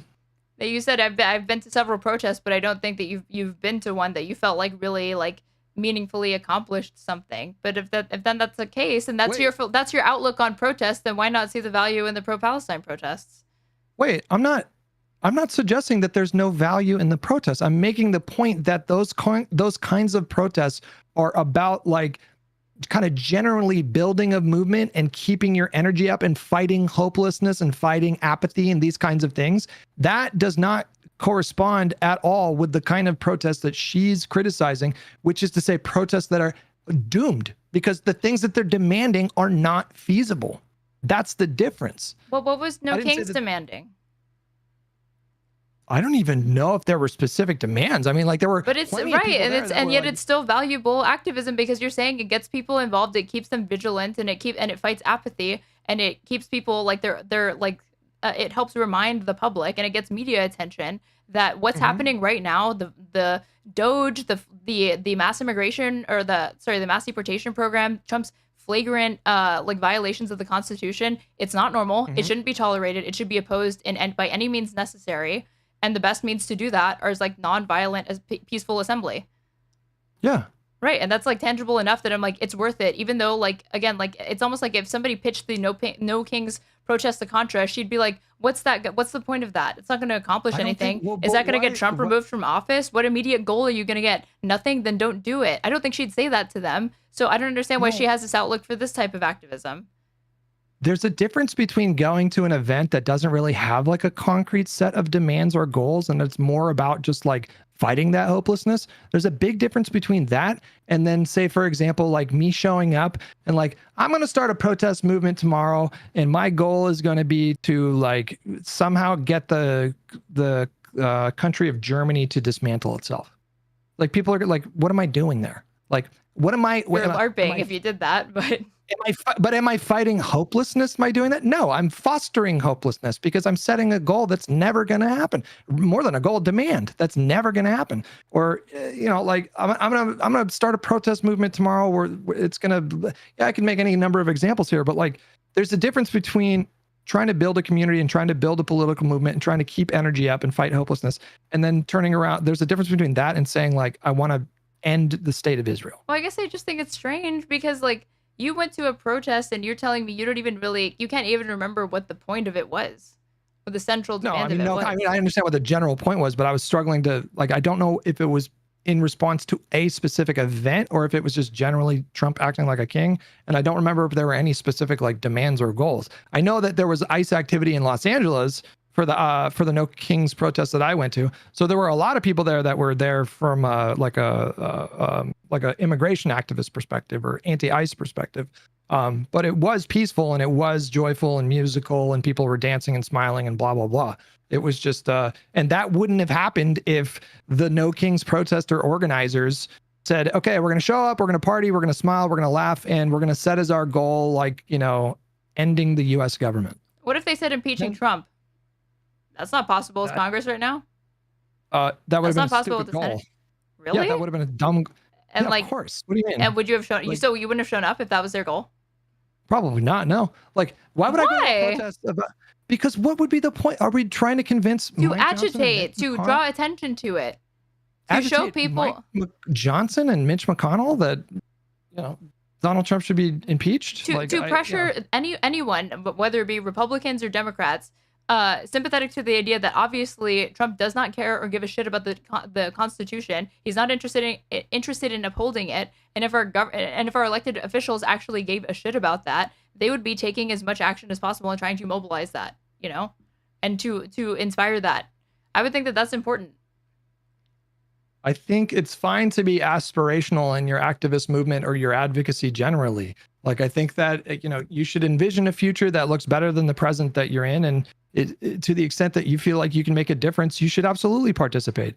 You said I've been to several protests, but I don't think that you've been to one that you felt like really like meaningfully accomplished something. But if then that's the case, and that's your outlook on protests, then why not see the value in the pro-Palestine protests? Wait, I'm not suggesting that there's no value in the protests. I'm making the point that those kinds of protests are about like kind of generally building a movement and keeping your energy up and fighting hopelessness and fighting apathy and these kinds of things. That does not correspond at all with the kind of protests that she's criticizing, which is to say protests that are doomed because the things that they're demanding are not feasible. That's the difference. Well, what was No Kings demanding? I don't even know if there were specific demands. I mean, like there were, but it's right, and yet it's still valuable activism because you're saying it gets people involved, it keeps them vigilant, and it fights apathy, and it keeps people like they're like it helps remind the public, and it gets media attention that what's happening right now, the Doge, the mass immigration or the mass deportation program, Trump's flagrant like violations of the Constitution, it's not normal. It shouldn't be tolerated. It should be opposed and by any means necessary. And the best means to do that are like non-violent as peaceful assembly. Yeah. Right, and that's like tangible enough that I'm like, it's worth it. Even though, like, again, like it's almost like if somebody pitched the No Kings protest to Contra, she'd be like, "What's that? What's the point of that? It's not going to accomplish anything. Is that going to get Trump removed from office? What immediate goal are you going to get? Nothing. Then don't do it." I don't think she'd say that to them. So I don't understand why she has this outlook for this type of activism. There's a difference between going to an event that doesn't really have like a concrete set of demands or goals, and it's more about just like fighting that hopelessness. There's a big difference between that and then say, for example, like me showing up and like, I'm going to start a protest movement tomorrow, and my goal is going to be to like somehow get the country of Germany to dismantle itself. Like people are like, what am I doing there? Like, what am I? You're LARPing if you did that, but... Am I fighting hopelessness? Am I doing that? No, I'm fostering hopelessness because I'm setting a goal that's never going to happen. More than a goal, demand that's never going to happen. Or, you know, like I'm gonna start a protest movement tomorrow where it's gonna. Yeah, I can make any number of examples here, but like, there's a difference between trying to build a community and trying to build a political movement and trying to keep energy up and fight hopelessness, and then turning around. There's a difference between that and saying like, I want to end the state of Israel. Well, I guess I just think it's strange because like. You went to a protest and you're telling me you can't even remember what the point of it was. What the central demand of it was. I mean, I understand what the general point was, but I was struggling to, like, I don't know if it was in response to a specific event or if it was just generally Trump acting like a king. And I don't remember if there were any specific like demands or goals. I know that there was ICE activity in Los Angeles for the No Kings protest that I went to. So there were a lot of people there that were there from like a immigration activist perspective or anti-ICE perspective. But it was peaceful and it was joyful and musical and people were dancing and smiling and blah, blah, blah. It was just, and that wouldn't have happened if the No Kings protester organizers said, okay, we're going to show up, we're going to party, we're going to smile, we're going to laugh, and we're going to set as our goal, like, you know, ending the U.S. government. What if they said impeaching Trump? That's not possible as Congress right now. That would have been a stupid goal. Really? Yeah, that would have been a dumb. And yeah, like, of course. What do you mean? And would you have shown? Like, so you wouldn't have shown up if that was their goal? Probably not. No. Like, why would I go to a protest about? Because what would be the point? Are we trying to convince? To Mike agitate, to draw attention to it, to show people. Mike Johnson and Mitch McConnell that, you know, Donald Trump should be impeached. To pressure anyone, but whether it be Republicans or Democrats, sympathetic to the idea that obviously Trump does not care or give a shit about the Constitution. He's not interested in upholding it. And if our elected officials actually gave a shit about that, they would be taking as much action as possible and trying to mobilize that, you know, and to inspire that. I would think that that's important. I think it's fine to be aspirational in your activist movement or your advocacy generally. Like, I think that, you know, you should envision a future that looks better than the present that you're in. And to the extent that you feel like you can make a difference, you should absolutely participate.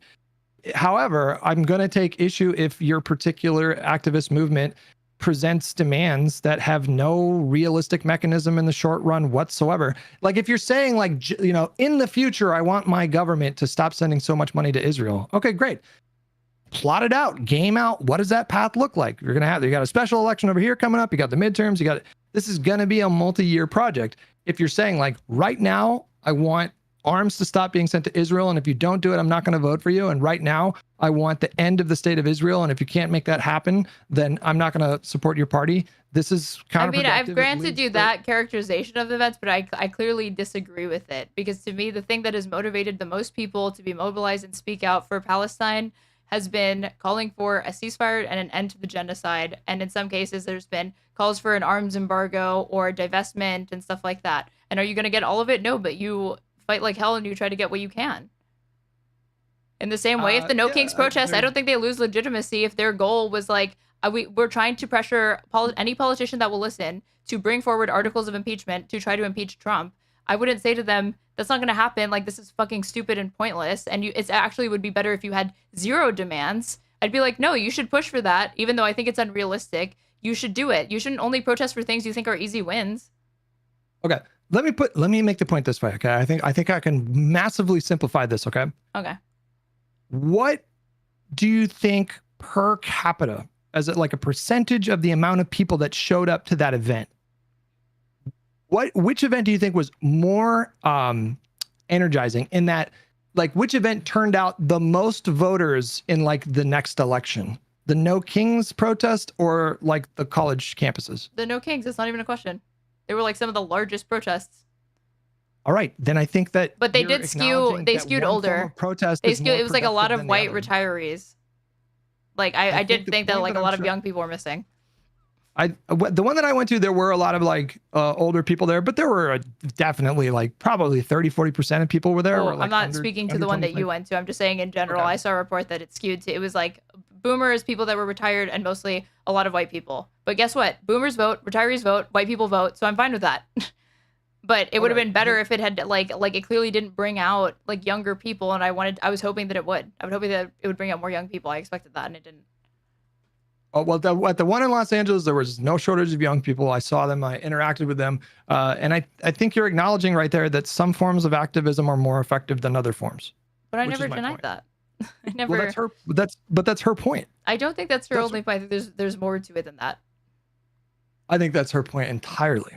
However, I'm going to take issue if your particular activist movement presents demands that have no realistic mechanism in the short run whatsoever. Like, if you're saying, like, you know, in the future, I want my government to stop sending so much money to Israel. Okay, great. Plot it out, game out. What does that path look like? You're going to have, you got a special election over here coming up. You got the midterms. This is going to be a multi-year project. If you're saying, like, right now, I want arms to stop being sent to Israel. And if you don't do it, I'm not going to vote for you. And right now, I want the end of the state of Israel. And if you can't make that happen, then I'm not going to support your party. This is counterproductive. I mean, I've granted you that characterization of events, but I clearly disagree with it, because to me, the thing that has motivated the most people to be mobilized and speak out for Palestine has been calling for a ceasefire and an end to the genocide. And in some cases, there's been calls for an arms embargo or divestment and stuff like that. And are you going to get all of it? No, but you fight like hell and you try to get what you can. In the same way, if the No Kings protest, I don't think they lose legitimacy if their goal was like, we're trying to pressure any politician that will listen to bring forward articles of impeachment to try to impeach Trump. I wouldn't say to them, that's not going to happen. Like, this is fucking stupid and pointless. And it's actually would be better if you had zero demands. I'd be like, no, you should push for that. Even though I think it's unrealistic, you should do it. You shouldn't only protest for things you think are easy wins. Okay. Let me make the point this way. Okay. I think I can massively simplify this. Okay. Okay. What do you think per capita, as like a percentage of the amount of people that showed up to that event? Which event do you think was more energizing in that, like, which event turned out the most voters in, like, the next election? The No Kings protest or, like, the college campuses? The No Kings, it's not even a question. They were, like, some of the largest protests. All right, then I think that. But they did skew. They skewed older. Protest. It was like a lot of white retirees. Like, I did think that, like, a lot of young people were missing. The one that I went to, there were a lot of, like, older people there, but there were definitely, like, probably 30-40% of people were there. Oh, were, like, I'm not speaking to the one that you went to. I'm just saying in general. Okay. I saw a report that it skewed to, it was like boomers, people that were retired, and mostly a lot of white people. But guess what? Boomers vote, retirees vote, white people vote. So I'm fine with that. But it would have been better if it had like it clearly didn't bring out, like, younger people, and I was hoping that it would. I was hoping that it would bring out more young people. I expected that, and it didn't. Oh, well, at the one in Los Angeles, there was no shortage of young people. I saw them. I interacted with them. And I think you're acknowledging right there that some forms of activism are more effective than other forms. But I never denied that. I never. Well, that's her point. I don't think that's her only point. I think there's more to it than that. I think that's her point entirely.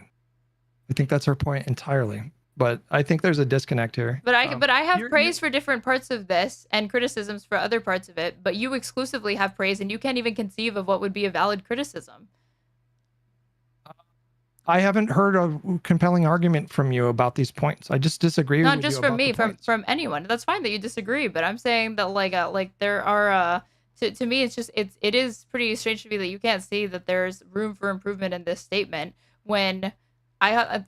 But I think there's a disconnect here. But I have praise for different parts of this and criticisms for other parts of it. But you exclusively have praise, and you can't even conceive of what would be a valid criticism. I haven't heard a compelling argument from you about these points. I just disagree. Not just from me, from anyone. That's fine that you disagree, but I'm saying that like there are to me it is pretty strange to me that you can't see that there's room for improvement in this statement when.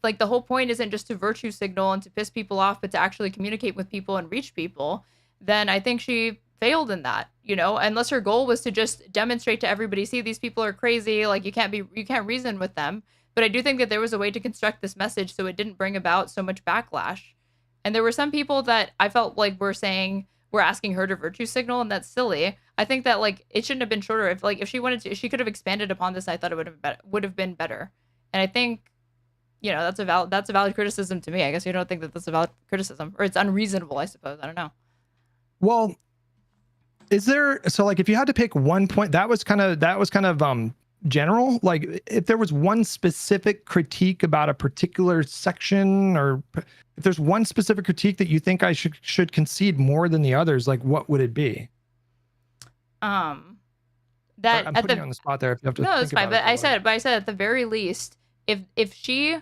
Like, the whole point isn't just to virtue signal and to piss people off, but to actually communicate with people and reach people. Then I think she failed in that, you know, unless her goal was to just demonstrate to everybody, see, these people are crazy. Like, you can't reason with them. But I do think that there was a way to construct this message so it didn't bring about so much backlash. And there were some people that I felt like were asking her to virtue signal, and that's silly. I think that, like, it shouldn't have been shorter. If she wanted to, if she could have expanded upon this, I thought it would have been better. And I think, you know, that's a valid criticism to me. I guess you don't think that that's a valid criticism, or it's unreasonable, I suppose. I don't know. Well, is there, so, like, if you had to pick one point, that was kind of general. Like, if there was one specific critique about a particular section, or if there's one specific critique that you think I should concede more than the others, like, what would it be? I'm putting you on the spot there. If you have to. No, it's fine. But I said at the very least, if she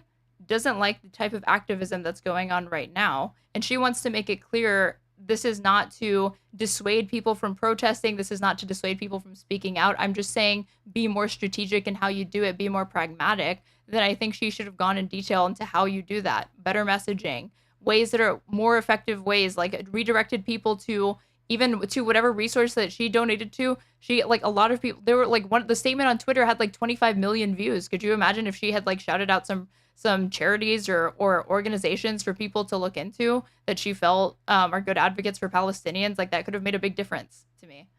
doesn't like the type of activism that's going on right now. And she wants to make it clear this is not to dissuade people from protesting. This is not to dissuade people from speaking out. I'm just saying be more strategic in how you do it, be more pragmatic. Then I think she should have gone in detail into how you do that. Better messaging, ways that are more effective ways, like redirected people to even to whatever resource that she donated to. She, like, a lot of people, there were like the statement on Twitter had like 25 million views. Could you imagine if she had like shouted out some charities or organizations for people to look into that she felt are good advocates for Palestinians? Like, that could have made a big difference to me.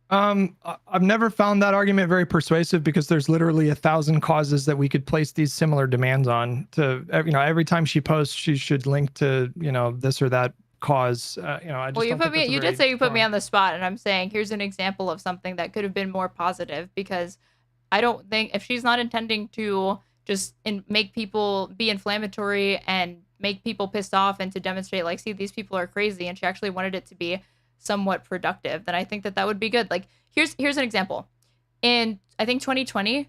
I've never found that argument very persuasive, because there's literally 1,000 causes that we could place these similar demands on. To, you know, every time she posts, she should link to, you know, this or that cause. You know, I just you did say you put me on the spot, and I'm saying here's an example of something that could have been more positive, because I don't think, if she's not intending to just make people be inflammatory and make people pissed off and to demonstrate like, see, these people are crazy, and she actually wanted it to be somewhat productive, then I think that would be good. Like, here's an example. In, I think, 2020,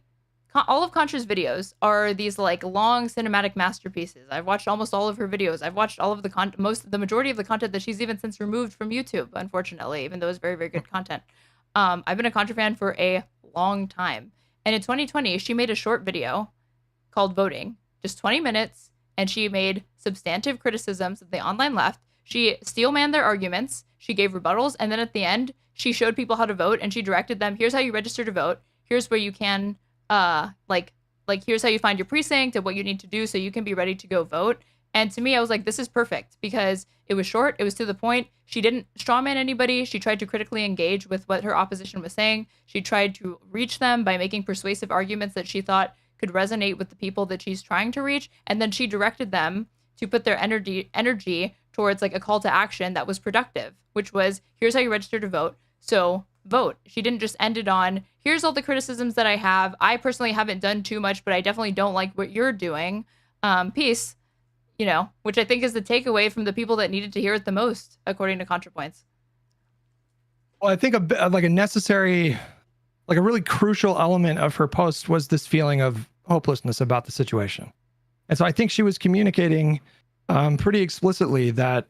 all of Contra's videos are these like long cinematic masterpieces. I've watched almost all of her videos. I've watched all of the majority of the content that she's even since removed from YouTube, unfortunately, even though it's very, very good content. I've been a Contra fan for a long time. And in 2020, she made a short video called Voting, just 20 minutes, and she made substantive criticisms of the online left. She steel-manned their arguments, she gave rebuttals, and then at the end, she showed people how to vote, and she directed them, here's how you register to vote, here's where you can, like here's how you find your precinct and what you need to do so you can be ready to go vote. And to me, I was like, this is perfect, because it was short, it was to the point, she didn't strawman anybody, she tried to critically engage with what her opposition was saying, she tried to reach them by making persuasive arguments that she thought could resonate with the people that she's trying to reach, and then she directed them to put their energy towards like a call to action that was productive, which was, here's how you register to vote, so vote. She didn't just end it on, here's all the criticisms that I have. I personally haven't done too much, but I definitely don't like what you're doing. Peace, you know, which I think is the takeaway from the people that needed to hear it the most, according to Contrapoints. Well, I think like a necessary, like a really crucial element of her post was this feeling of hopelessness about the situation. And so I think she was communicating pretty explicitly that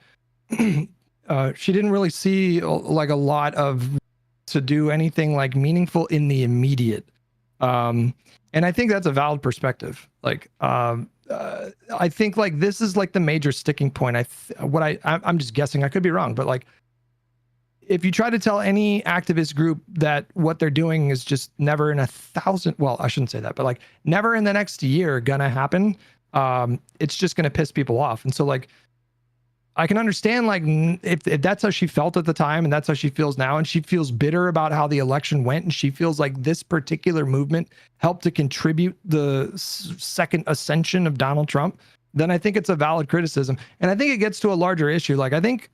she didn't really see like a lot of to do anything like meaningful in the immediate. And I think that's a valid perspective. Like, I think like this is like the major sticking point. I'm just guessing, I could be wrong, but like, if you try to tell any activist group that what they're doing is just never in 1,000, well, I shouldn't say that, but like never in the next year gonna happen, it's just gonna piss people off. And so like, I can understand like if that's how she felt at the time and that's how she feels now, and she feels bitter about how the election went, and she feels like this particular movement helped to contribute the second ascension of Donald Trump, then I think it's a valid criticism. And I think it gets to a larger issue. Like, I think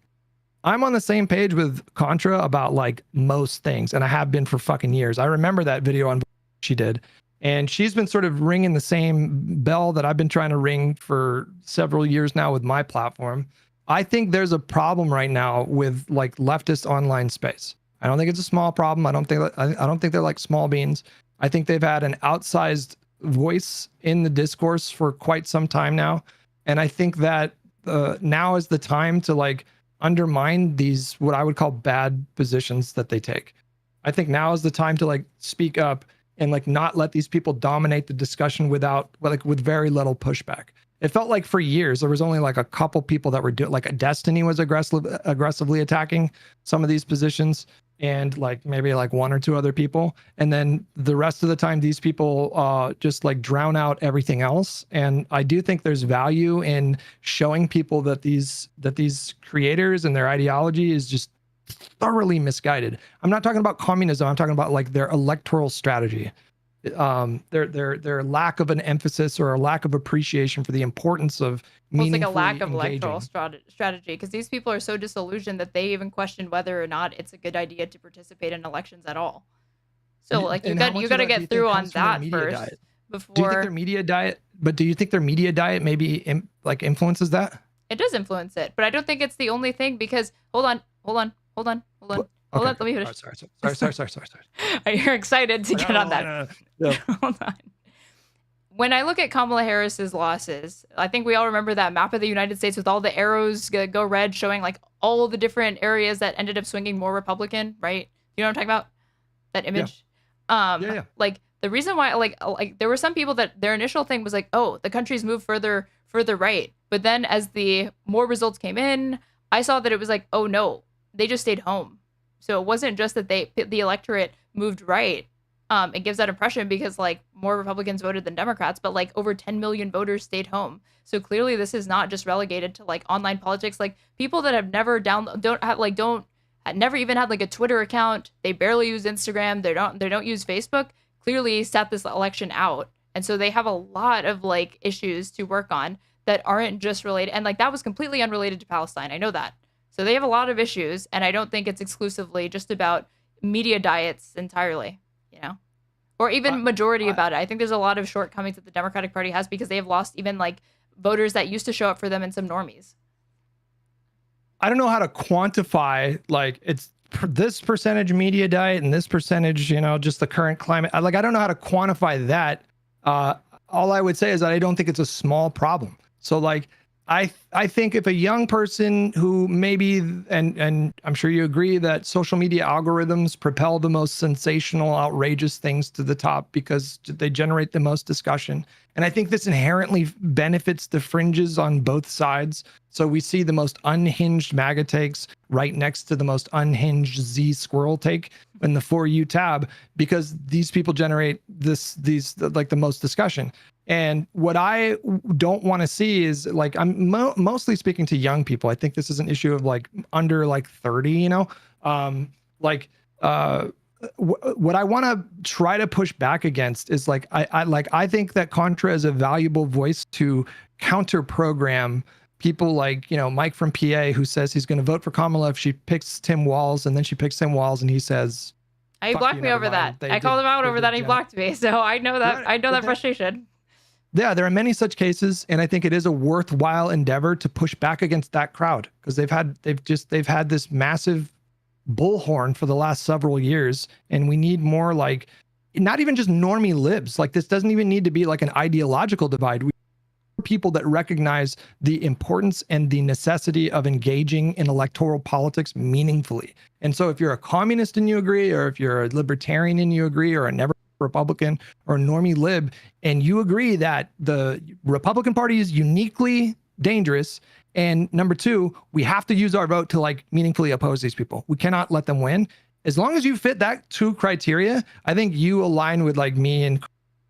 I'm on the same page with Contra about like most things, and I have been for fucking years. I remember that video on she did, and she's been sort of ringing the same bell that I've been trying to ring for several years now with my platform. I think there's a problem right now with like leftist online space. I don't think it's a small problem. I don't think they're like small beans. I think they've had an outsized voice in the discourse for quite some time now, and I think that now is the time to like undermine these what I would call bad positions that they take. I think now is the time to like speak up and like not let these people dominate the discussion with very little pushback. It felt like for years there was only like a couple people that were doing, like Destiny was aggressively attacking some of these positions, and like maybe like one or two other people, and then the rest of the time these people just like drown out everything else. And I do think there's value in showing people that these creators and their ideology is just thoroughly misguided. I'm not talking about communism. I'm talking about like their electoral strategy. Their lack of an emphasis or a lack of appreciation for the importance of meaningfully it's like a lack of engaging. electoral strategy, because these people are so disillusioned that they even question whether or not it's a good idea to participate in elections at all. So like you got to get through on that first diet? Before. Do you think their media diet? But do you think their media diet maybe influences that? It does influence it, but I don't think it's the only thing, because hold on. Hold on, let me finish. Sorry. You're excited to get on that. No. Hold on. when I look at Kamala Harris's losses, I think we all remember that map of the United States with all the arrows go red, showing like all the different areas that ended up swinging more Republican, right? You know what I'm talking about? That image. Yeah. Like the reason why, like there were some people that their initial thing was like, oh, the country's moved further right, but then as the more results came in, I saw that it was like, oh no, they just stayed home. So it wasn't just that the electorate moved right. It gives that impression because like more Republicans voted than Democrats, but like over 10 million voters stayed home. So clearly this is not just relegated to like online politics. Like people that have never never even had like a Twitter account. They barely use Instagram. They don't use Facebook. Clearly sat this election out. And so they have a lot of like issues to work on that aren't just related. And like that was completely unrelated to Palestine. I know that. So they have a lot of issues. And I don't think it's exclusively just about media diets entirely, you know, or even majority about it. I think there's a lot of shortcomings that the Democratic Party has because they have lost even like voters that used to show up for them and some normies. I don't know how to quantify like it's this percentage media diet and this percentage, you know, just the current climate. I don't know how to quantify that. All I would say is that I don't think it's a small problem. So like, I think if a young person who maybe, and I'm sure you agree that social media algorithms propel the most sensational, outrageous things to the top because they generate the most discussion. And I think this inherently benefits the fringes on both sides. So we see the most unhinged MAGA takes right next to the most unhinged Z squirrel take in the For You tab, because these people generate these like the most discussion. And what I don't want to see is like, I'm mostly speaking to young people. I think this is an issue of like under like 30, you know, what I want to try to push back against is like, I think that Contra is a valuable voice to counter program people like, you know, Mike from PA, who says he's going to vote for Kamala if she picks Tim Walz, and then she picks Tim Walz and he says, he blocked me over that. I called him out over that and he blocked me. So I know that, I know that frustration. Yeah, there are many such cases, and I think it is a worthwhile endeavor to push back against that crowd because they've had this massive bullhorn for the last several years, and we need more like not even just normie libs. Like this doesn't even need to be like an ideological divide. We need people that recognize the importance and the necessity of engaging in electoral politics meaningfully. And so if you're a communist and you agree, or if you're a libertarian and you agree, or a never Republican or normie lib, and you agree that the Republican Party is uniquely dangerous, and number two, we have to use our vote to like meaningfully oppose these people. We cannot let them win. As long as you fit that two criteria, I think you align with like me and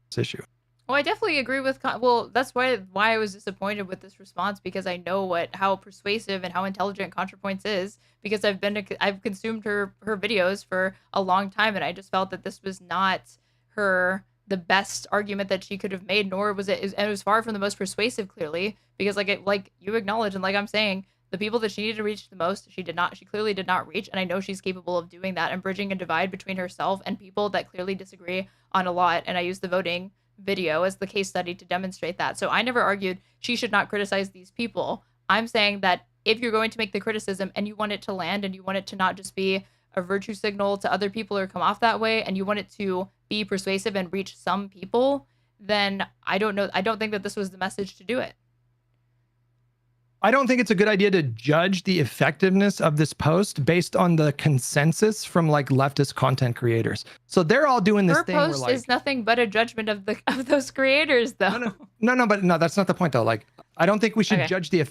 this issue. Well, I definitely agree with. Well, that's why I was disappointed with this response, because I know how persuasive and how intelligent Contrapoints is, because I've consumed her videos for a long time, and I just felt that this was not the best argument that she could have made, nor was it, and it was far from the most persuasive, clearly, because like you acknowledge, and like I'm saying, the people that she needed to reach the most, she clearly did not reach, and I know she's capable of doing that and bridging a divide between herself and people that clearly disagree on a lot, and I used the voting video as the case study to demonstrate that. So I never argued she should not criticize these people. I'm saying that if you're going to make the criticism and you want it to land and you want it to not just be a virtue signal to other people or come off that way, and you want it to be persuasive and reach some people, then I don't think that this was the message to do it. I don't think it's a good idea to judge the effectiveness of this post based on the consensus from like leftist content creators. So they're all doing this thing. Her post is nothing but a judgment of those creators, though. No, that's not the point though. Like, I don't think we should judge the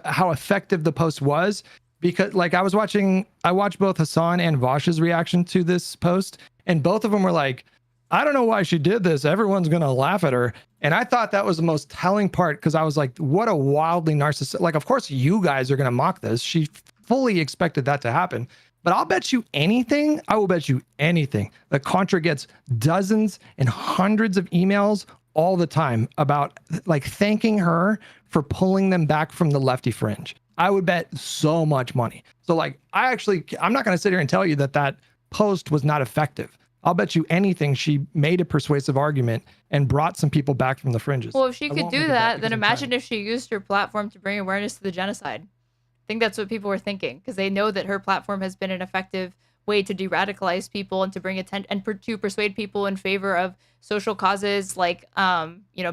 how effective the post was, because like I watched both Hassan and Vosh's reaction to this post, and both of them were like, I don't know why she did this. Everyone's going to laugh at her. And I thought that was the most telling part, because I was like, what a wildly narcissistic, like, of course you guys are going to mock this. She fully expected that to happen. But I'll bet you anything, I will bet you anything, that Contra gets dozens and hundreds of emails all the time about like thanking her for pulling them back from the lefty fringe. I would bet so much money. So like, I'm not going to sit here and tell you that post was not effective. I'll bet you anything she made a persuasive argument and brought some people back from the fringes. Well, if she could do that, then imagine if she used her platform to bring awareness to the genocide. I think that's what people were thinking, because they know that her platform has been an effective way to de-radicalize people and to bring attention and to persuade people in favor of social causes, like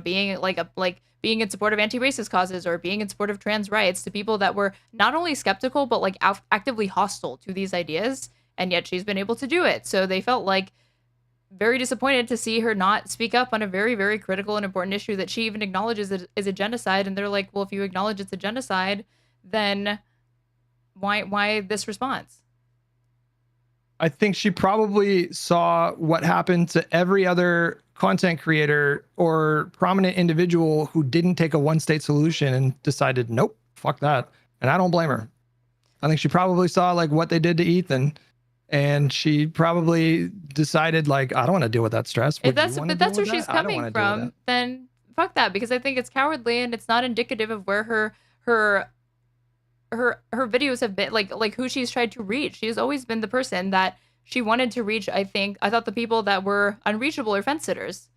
being in support of anti-racist causes or being in support of trans rights, to people that were not only skeptical but like actively hostile to these ideas, and yet she's been able to do it. So they felt like very disappointed to see her not speak up on a very, very critical and important issue that she even acknowledges is a genocide. And they're like, well, if you acknowledge it's a genocide, then why this response? I think she probably saw what happened to every other content creator or prominent individual who didn't take a one state solution and decided, nope, fuck that. And I don't blame her. I think she probably saw like what they did to Ethan, and she probably decided like, I don't want to deal with that stress. If that's where she's coming from, then fuck that, because I think it's cowardly and it's not indicative of where her videos have been, like who she's tried to reach. She's always been the person that she wanted to reach. I thought the people that were unreachable are fence sitters,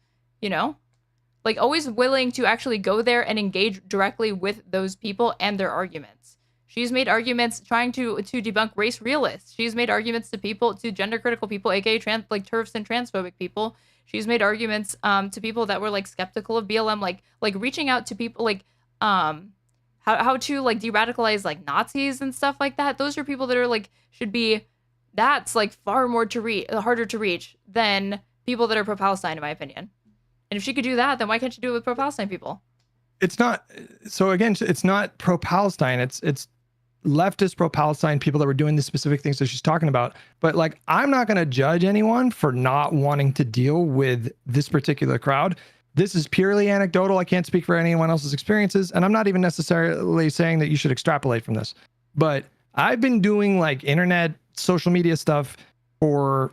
like always willing to actually go there and engage directly with those people and their arguments. She's made arguments trying to debunk race realists. She's made arguments to gender critical people, aka trans, like TERFs and transphobic people. She's made arguments to people that were like skeptical of BLM, like reaching out to people like how to like de-radicalize like Nazis and stuff like that. Those are people that are like that's like far more harder to reach than people that are pro-Palestine, in my opinion. And if she could do that, then why can't she do it with pro-Palestine people? It's not. So again, it's not pro-Palestine. It's leftist pro-Palestine people that were doing the specific things that she's talking about. But like, I'm not going to judge anyone for not wanting to deal with this particular crowd. This is purely anecdotal. I can't speak for anyone else's experiences. And I'm not even necessarily saying that you should extrapolate from this. But I've been doing like internet, social media stuff for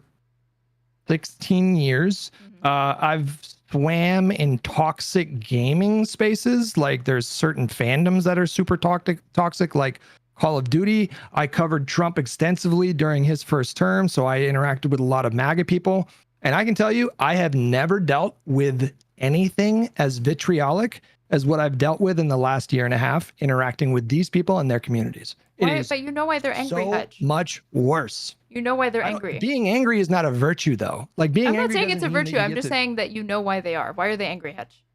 16 years. I've swam in toxic gaming spaces. Like there's certain fandoms that are super toxic, like Call of Duty. I covered Trump extensively during his first term, so I interacted with a lot of MAGA people. And I can tell you, I have never dealt with anything as vitriolic as what I've dealt with in the last year and a half interacting with these people and their communities. But you know why they're angry, Hutch. Much worse. You know why they're angry. Being angry is not a virtue, though. Like being angry. I'm not saying it's a virtue. I'm just saying that you know why they are. Why are they angry, Hutch?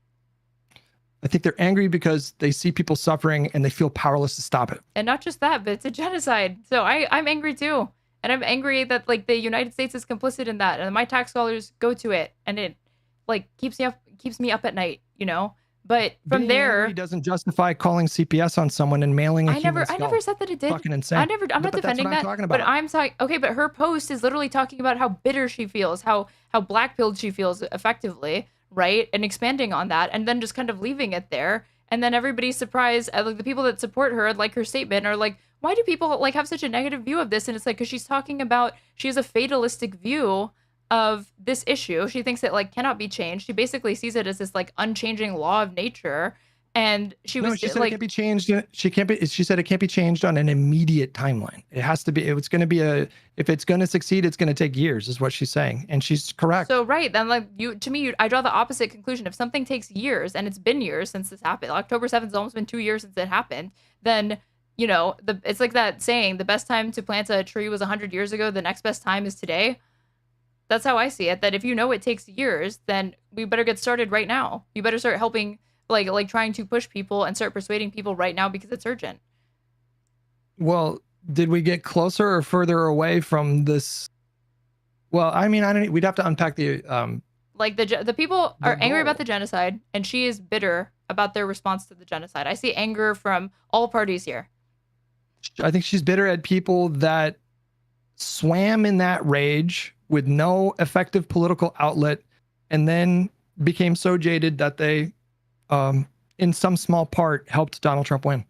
I think they're angry because they see people suffering and they feel powerless to stop it. And not just that, but it's a genocide. So I'm angry too. And I'm angry that like the United States is complicit in that. And my tax dollars go to it. And it like keeps me up at night, But from being there, angry doesn't justify calling CPS on someone and mailing a human skull. I never said that it did. Fucking insane. I'm not defending that. But I'm talking. Okay, but her post is literally talking about how bitter she feels, how black-pilled she feels effectively, right? And expanding on that, and then just kind of leaving it there. And then everybody's surprised. Like the people that support her, like her statement, are like, why do people like have such a negative view of this? And it's like because she's talking about she has a fatalistic view of this issue. She thinks it like cannot be changed. She basically sees it as this like unchanging law of nature. And she said like, it can't be changed. She said it can't be changed on an immediate timeline. It has to be, if it's going to succeed, it's going to take years is what she's saying. And she's correct. So, right. Then like I draw the opposite conclusion. If something takes years, and it's been years since this happened, October 7th has almost been 2 years since it happened, then, it's like that saying, the best time to plant a tree was 100 years ago. The next best time is today. That's how I see it. That if it takes years, then we better get started right now. You better start helping, like trying to push people and start persuading people right now because it's urgent. Well, did we get closer or further away from this? Well, I mean, we'd have to unpack the like the people are angry about the genocide, and she is bitter about their response to the genocide. I see anger from all parties here. I think she's bitter at people that swam in that rage with no effective political outlet, and then became so jaded that they, in some small part, helped Donald Trump win.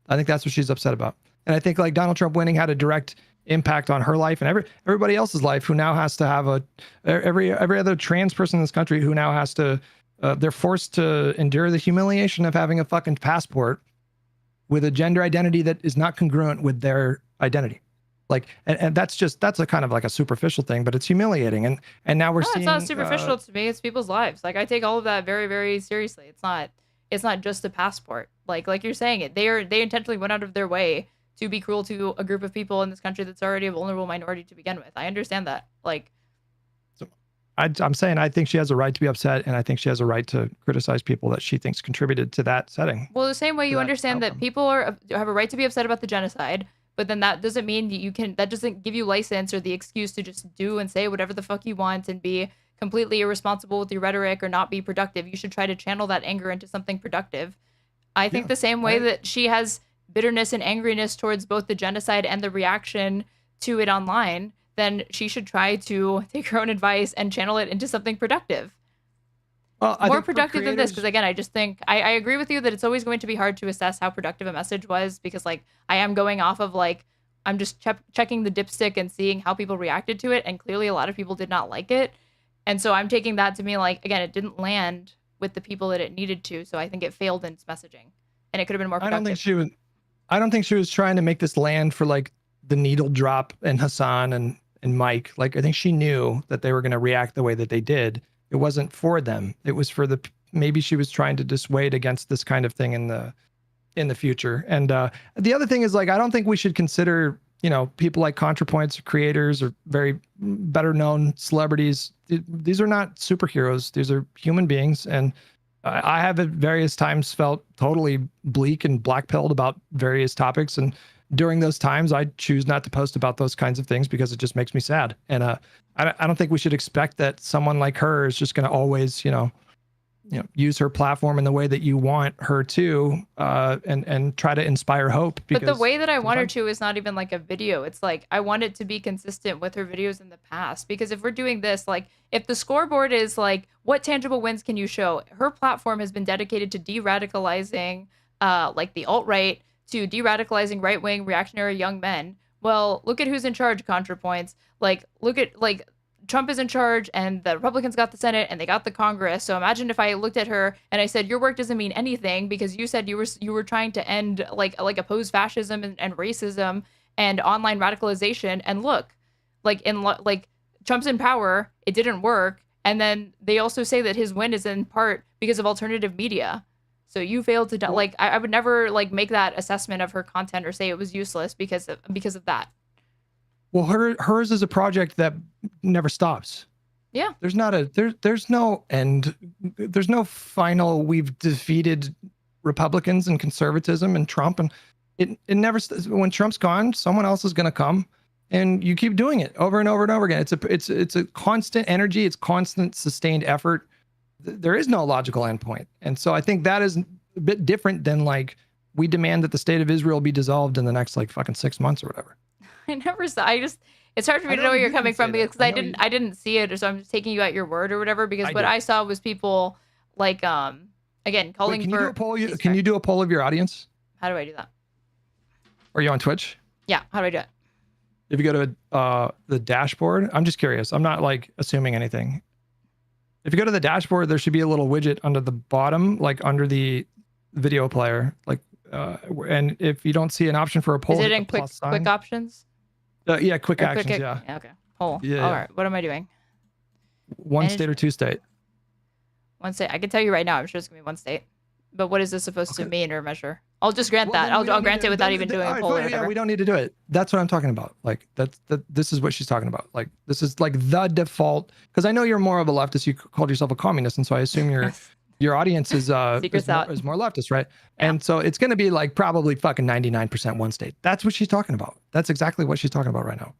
I think that's what she's upset about. And I think like Donald Trump winning had a direct impact on her life and everybody else's life who now has to have every other trans person in this country who now has to, they're forced to endure the humiliation of having a fucking passport with a gender identity that is not congruent with their identity. Like, and that's a kind of like a superficial thing, but it's humiliating. And now we're seeing. It's not superficial to me. It's people's lives. Like I take all of that very, very seriously. It's not just a passport. Like you're saying it. They intentionally went out of their way to be cruel to a group of people in this country that's already a vulnerable minority to begin with. I understand that. Like, I'm saying I think she has a right to be upset, and I think she has a right to criticize people that she thinks contributed to that setting. well, the same way you that understand that outcome. people have a right to be upset about the genocide, but then that doesn't mean that doesn't give you license or the excuse to just do and say whatever the fuck you want and be completely irresponsible with your rhetoric or not be productive. You should try to channel that anger into something productive. I think the same way that she has bitterness and angriness towards both the genocide and the reaction to it online, then she should try to take her own advice and channel it into something productive. Well, More productive than this, because again, I just think I agree with you that it's always going to be hard to assess how productive a message was, because like I am going off of like I'm just checking the dipstick and seeing how people reacted to it, and clearly a lot of people did not like it, and so I'm taking that to mean like, again, it didn't land with the people that it needed to, so I think it failed in its messaging, and it could have been more productive. I don't think she was trying to make this land for like the needle drop and Hassan and Mike. Like I think she knew that they were going to react the way that they did. It wasn't for them. It was for maybe she was trying to dissuade against this kind of thing in the future. And the other thing is like, I don't think we should consider, people like Contrapoints or creators or very better known celebrities. These are not superheroes. These are human beings. And I have at various times felt totally bleak and black-pilled about various topics. And during those times, I choose not to post about those kinds of things because it just makes me sad. And I don't think we should expect that someone like her is just going to always, use her platform in the way that you want her to, and try to inspire hope. But the way that I want her to is not even like a video. It's like I want it to be consistent with her videos in the past. Because if we're doing this, like if the scoreboard is like, what tangible wins can you show? Her platform has been dedicated to de-radicalizing, like the alt-right, to de-radicalizing right-wing reactionary young men. Well, look at who's in charge, Contrapoints. Like, look at, like, Trump is in charge and the Republicans got the Senate and they got the Congress. So imagine if I looked at her and I said, your work doesn't mean anything because you said you were trying to end, like oppose fascism and racism and online radicalization. And look, like Trump's in power, it didn't work. And then they also say that his win is in part because of alternative media. So you failed to like I would never like make that assessment of her content or say it was useless because of that. Well, hers is a project that never stops. Yeah. There's no end. There's no final. We've defeated Republicans and conservatism and Trump, and it never. When Trump's gone, someone else is going to come, and you keep doing it over and over and over again. It's a constant energy. It's constant sustained effort. There is no logical endpoint. And so I think that is a bit different than like, we demand that the state of Israel be dissolved in the next like fucking 6 months or whatever. I never saw, it's hard for me to know where you're coming from because I didn't see it. So I'm just taking you at your word or whatever, because what I saw was people like, again, calling Wait, for. Can you do a poll of your audience? How do I do that? Are you on Twitch? Yeah. How do I do it? If you go to the dashboard, I'm just curious. I'm not like assuming anything. If you go to the dashboard, there should be a little widget under the bottom, like under the video player. Like, and if you don't see an option for a poll, is it in quick options? Yeah, quick actions. Yeah. Okay. Poll. Yeah. All right. What am I doing? One state or two state? One state. I can tell you right now. I'm sure it's gonna be one state. But what is this supposed to mean or measure? I'll just grant that. I'll grant it without even doing a poll. Yeah, we don't need to do it. That's what I'm talking about. Like this is what she's talking about. Like this is like the default. Because I know you're more of a leftist. You called yourself a communist, and so I assume your audience is more leftist, right? Yeah. And so it's going to be like probably fucking 99% one state. That's what she's talking about. That's exactly what she's talking about right now.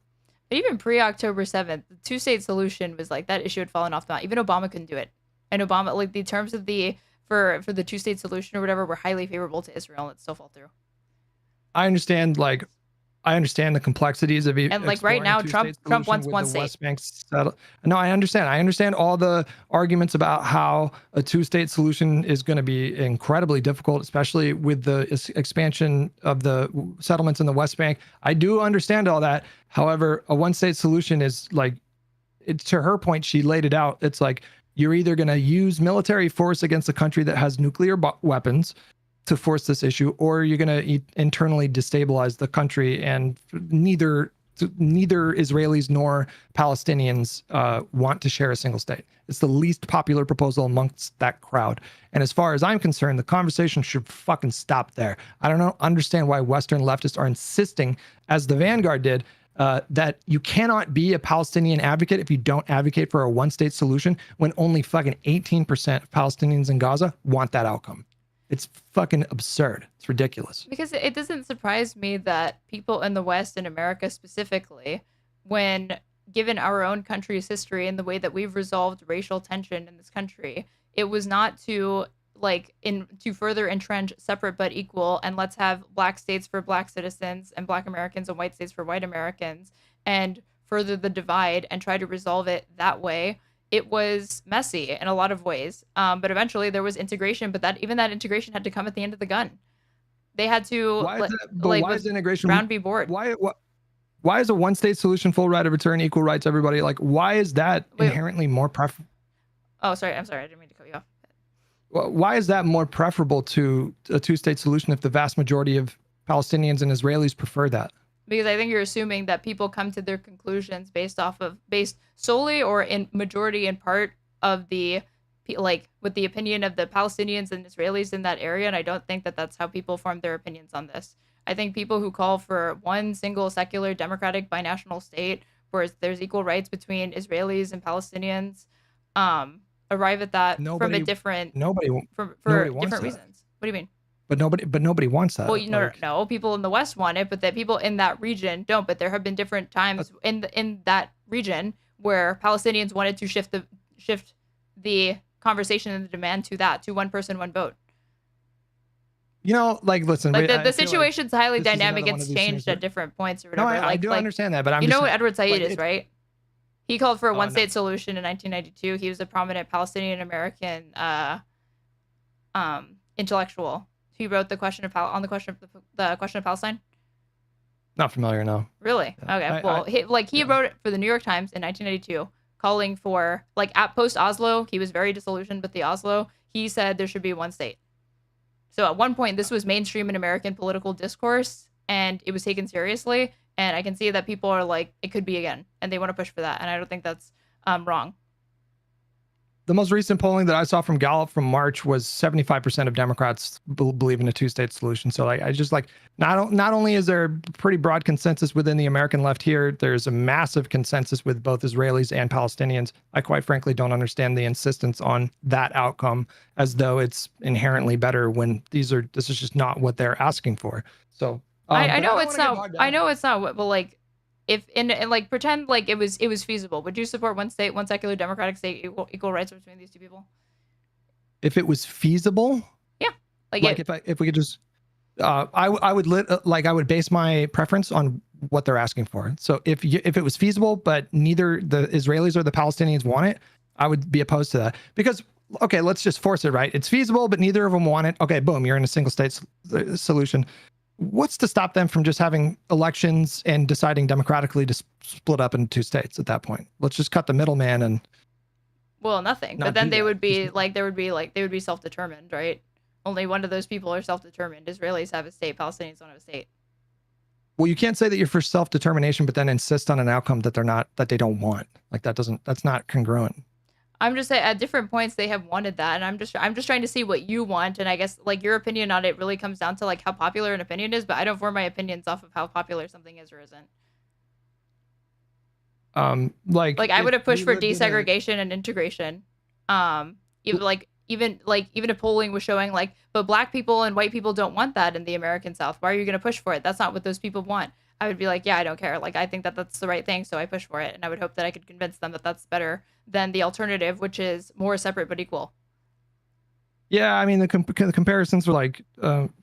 But even pre-October 7th, the two-state solution was like that issue had fallen off the mountain. Even Obama couldn't do it, and Obama, like the terms of the for the two-state solution or whatever, were highly favorable to Israel, and it still fell through. I understand the complexities of it. And like right now, Trump wants one state. No, I understand. I understand all the arguments about how a two-state solution is going to be incredibly difficult, especially with the expansion of the settlements in the West Bank. I do understand all that. However, a one-state solution is like, it's to her point, she laid it out. It's like, you're either going to use military force against a country that has nuclear weapons to force this issue, or you're going to internally destabilize the country, and neither neither Israelis nor Palestinians want to share a single state. It's the least popular proposal amongst that crowd. And as far as I'm concerned, the conversation should fucking stop there. I don't understand why Western leftists are insisting, as the Vanguard did, that you cannot be a Palestinian advocate if you don't advocate for a one-state solution when only fucking 18% of Palestinians in Gaza want that outcome. It's fucking absurd. It's ridiculous. Because it doesn't surprise me that people in the West, in America specifically, when given our own country's history and the way that we've resolved racial tension in this country, it was not to to further entrench separate but equal, and let's have black states for black citizens and black Americans and white states for white Americans, and further the divide and try to resolve it that way. It was messy in a lot of ways, but eventually there was integration. But that integration had to come at the end of the gun. They had to why is integration Brown v. Board? Why is a one-state solution, full right of return, equal rights, everybody? Like, why is that inherently more preferable? Oh, sorry. I'm sorry. I didn't mean to cut you off. Well, why is that more preferable to a two-state solution if the vast majority of Palestinians and Israelis prefer that? Because I think you're assuming that people come to their conclusions based solely or in majority in part of with the opinion of the Palestinians and Israelis in that area. And I don't think that that's how people form their opinions on this. I think people who call for one single secular democratic binational state where there's equal rights between Israelis and Palestinians arrive at that from a different for different reasons. What do you mean? But nobody wants that. Well, no, people in the West want it, but that people in that region don't. But there have been different times in that region where Palestinians wanted to shift the conversation and the demand to one person, one vote. Listen, the situation's highly dynamic. It's changed at different points or whatever. No, I do understand that, but you know what Edward Said is, right? He called for a one-state solution in 1992. He was a prominent Palestinian American intellectual. He wrote the question of Palestine. Not familiar, no. Really? Okay. He wrote it for the New York Times in 1992, calling for at post Oslo. He was very disillusioned with the Oslo. He said there should be one state. So at one point, this was mainstream in American political discourse, and it was taken seriously. And I can see that people are like, it could be again, and they want to push for that. And I don't think that's wrong. The most recent polling that I saw from Gallup from March was 75% of Democrats believe in a two-state solution. So I just not only is there a pretty broad consensus within the American left here, there's a massive consensus with both Israelis and Palestinians. I quite frankly don't understand the insistence on that outcome as though it's inherently better when this is just not what they're asking for. So I know it's not. I know it's not. But if pretend it was feasible, would you support one state, one secular democratic state, equal rights between these two people? If it was feasible, yeah. If we could just, I would base my preference on what they're asking for. So if it was feasible, but neither the Israelis or the Palestinians want it, I would be opposed to that. Because okay, let's just force it, right? It's feasible, but neither of them want it. Okay, boom, you're in a single state solution. What's to stop them from just having elections and deciding democratically to split up into two states at that point? Let's just cut the middleman and. Well, nothing. But then they would be self-determined, right? Only one of those people are self-determined. Israelis have a state. Palestinians don't have a state. Well, you can't say that you're for self-determination, but then insist on an outcome that they don't want. That's not congruent. I'm just saying at different points they have wanted that, and I'm just trying to see what you want, and I guess your opinion on it really comes down to how popular an opinion is, but I don't form my opinions off of how popular something is or isn't. I would have pushed for desegregation and integration. Even a polling was showing but black people and white people don't want that in the American South. Why are you going to push for it? That's not what those people want. I would be yeah, I don't care. I think that that's the right thing, so I push for it, and I would hope that I could convince them that that's better than the alternative, which is more separate but equal. Yeah, I mean the comparisons were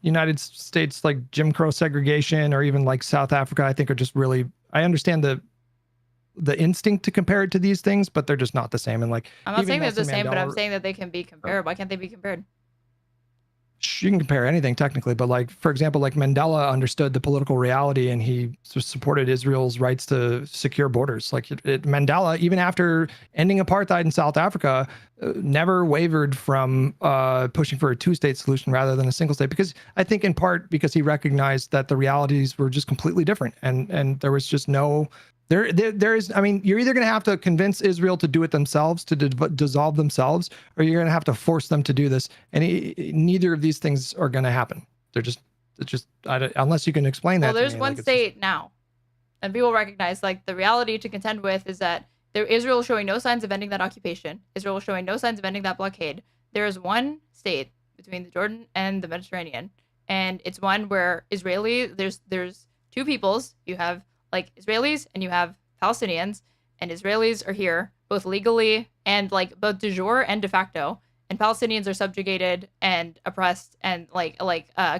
United States Jim Crow segregation, or even South Africa. I think are just really. I understand the instinct to compare it to these things, but they're just not the same. And I'm not saying they're the same, but I'm saying that they can be compared. Why can't they be compared? you can compare anything technically, but like, for example, like Mandela understood the political reality and he supported Israel's rights to secure borders. Like Mandela, even after ending apartheid in South Africa, never wavered from pushing for a two-state solution rather than a single state, because I think in part because he recognized that the realities were just completely different, and there was just no there is, I mean, you're either going to have to convince Israel to do it themselves, to dissolve themselves, or you're going to have to force them to do this. And neither of these things are going to happen. It's just unless you can explain that. Well, there's one state now, and people recognize like the reality to contend with is that Israel is showing no signs of ending that occupation. Israel is showing no signs of ending that blockade. There is one state between the Jordan and the Mediterranean, and it's one where there's two peoples. You have like Israelis and you have Palestinians, and Israelis are here both legally and like both de jure and de facto, and Palestinians are subjugated and oppressed and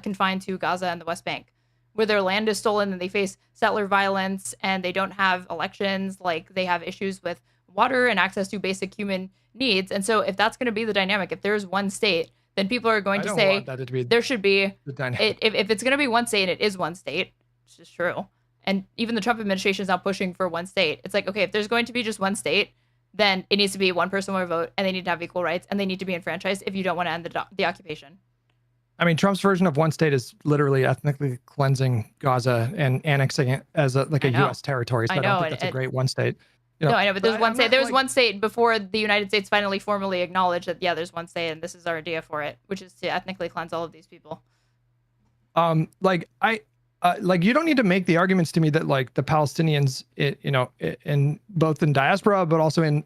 confined to Gaza and the West Bank, where their land is stolen and they face settler violence and they don't have elections. Like they have issues with water and access to basic human needs. And so if that's going to be the dynamic, if there's one state, then people are going to say there should be, if it's going to be one state, and it is one state, which is true. And even the Trump administration is now pushing for one state. It's like, okay, if there's going to be just one state, then it needs to be one person, one vote, and they need to have equal rights, and they need to be enfranchised if you don't want to end the occupation. I mean, Trump's version of one state is literally ethnically cleansing Gaza and annexing it as a U.S. territory. So I don't think that's a great one state. You know, no, I know, but there's one state. There was one state before the United States finally formally acknowledged that, yeah, there's one state, and this is our idea for it, which is to ethnically cleanse all of these people. You don't need to make the arguments to me that like the Palestinians, in both in diaspora, but also in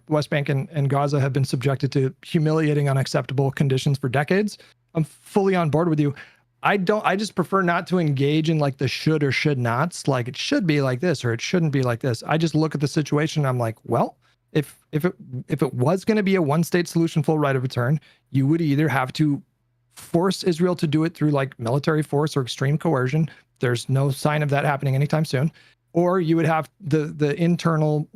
West Bank and Gaza have been subjected to humiliating, unacceptable conditions for decades. I'm fully on board with you. I just prefer not to engage in like the should or should nots. Like it should be like this or it shouldn't be like this. I just look at the situation. And I'm like, well, if it was going to be a one state solution, full right of return, you would either have to force Israel to do it through like military force or extreme coercion. There's no sign of that happening anytime soon. Or you would have the internal,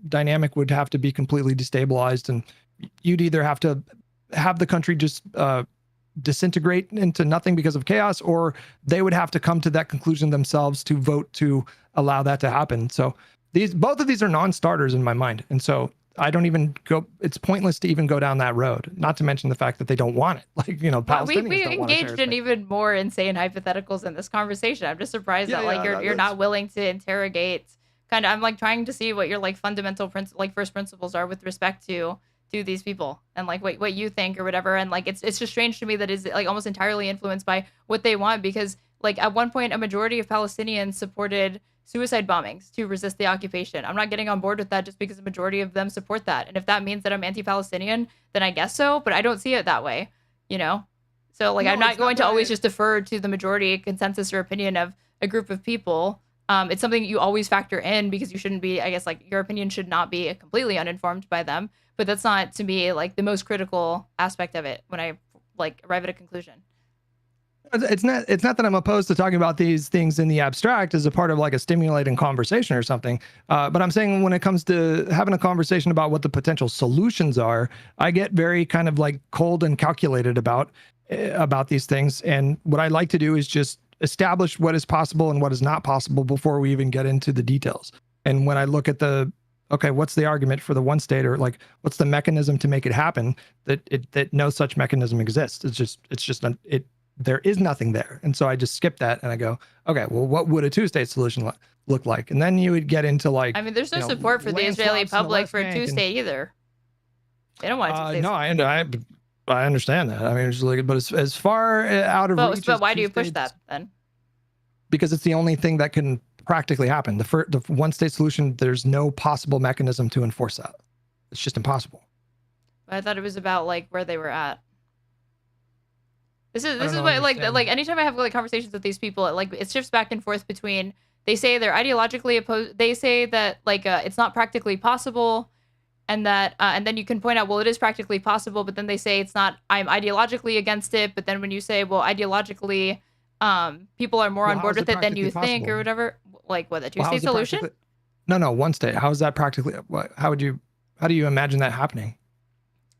dynamic would have to be completely destabilized, and you'd either have to have the country just disintegrate into nothing because of chaos, or they would have to come to that conclusion themselves to vote to allow that to happen. So both of these are non-starters in my mind. And so I don't even go, it's pointless to even go down that road, not to mention the fact that they don't want it. Like, Palestinians we engaged in even more insane hypotheticals in this conversation. I'm just surprised that you're not willing to interrogate I'm like trying to see what your like fundamental first principles are with respect to these people and like what you think or whatever. And like, it's just strange to me that is like almost entirely influenced by what they want, because like at one point, a majority of Palestinians supported suicide bombings to resist the occupation. I'm not getting on board with that just because the majority of them support that. And if that means that I'm anti-Palestinian, then I guess so, but I don't see it that way, So like, no, I'm not going to always just defer to the majority consensus or opinion of a group of people. It's something you always factor in because you shouldn't be, I guess, like your opinion should not be completely uninformed by them, but that's not to me like the most critical aspect of it when I like arrive at a conclusion. It's not that I'm opposed to talking about these things in the abstract as a part of like a stimulating conversation or something. But I'm saying when it comes to having a conversation about what the potential solutions are, I get very kind of like cold and calculated about these things. And what I like to do is just establish what is possible and what is not possible before we even get into the details. And when I look at what's the argument for the one state, or like, what's the mechanism to make it happen, that no such mechanism exists. There is nothing there. And so I just skip that and I go, okay, well, what would a two-state solution look like? And then you would get into like, I mean, there's no support for the Israeli public for a two-state either. They don't want a two-state. No, I understand that. I mean, it's like, but as far out of reach. But why do you push that then? Because it's the only thing that can practically happen. The one-state solution, there's no possible mechanism to enforce that. It's just impossible. But I thought it was about like where they were at. This is what like anytime I have like conversations with these people, it shifts back and forth between they say they're ideologically opposed. They say that like it's not practically possible, and that and then you can point out, well, it is practically possible, but then they say it's not. I'm ideologically against it, but then when you say, well, ideologically, people are more on board with it than you think or whatever. Like what, a two-state solution? No, one state. How is that practically? How do you imagine that happening?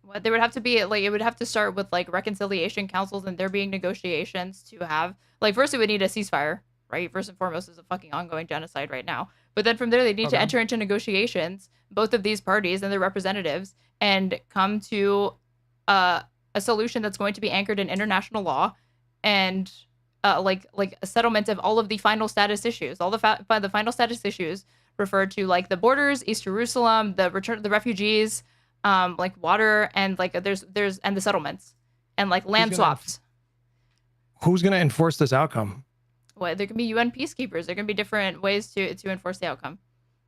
What there would have to be like it would have to start with like reconciliation councils and there being negotiations to have like first we would need a ceasefire, right? First and foremost is a fucking ongoing genocide right now. But then from there they need to enter into negotiations, both of these parties and their representatives, and come to a solution that's going to be anchored in international law and like a settlement of all of the final status issues. All the final status issues refer to like the borders, East Jerusalem, the return of the refugees, like water, and like there's and the settlements and like land swaps. Who's going to enforce this outcome? Well, there can be UN peacekeepers. There can be different ways to enforce the outcome.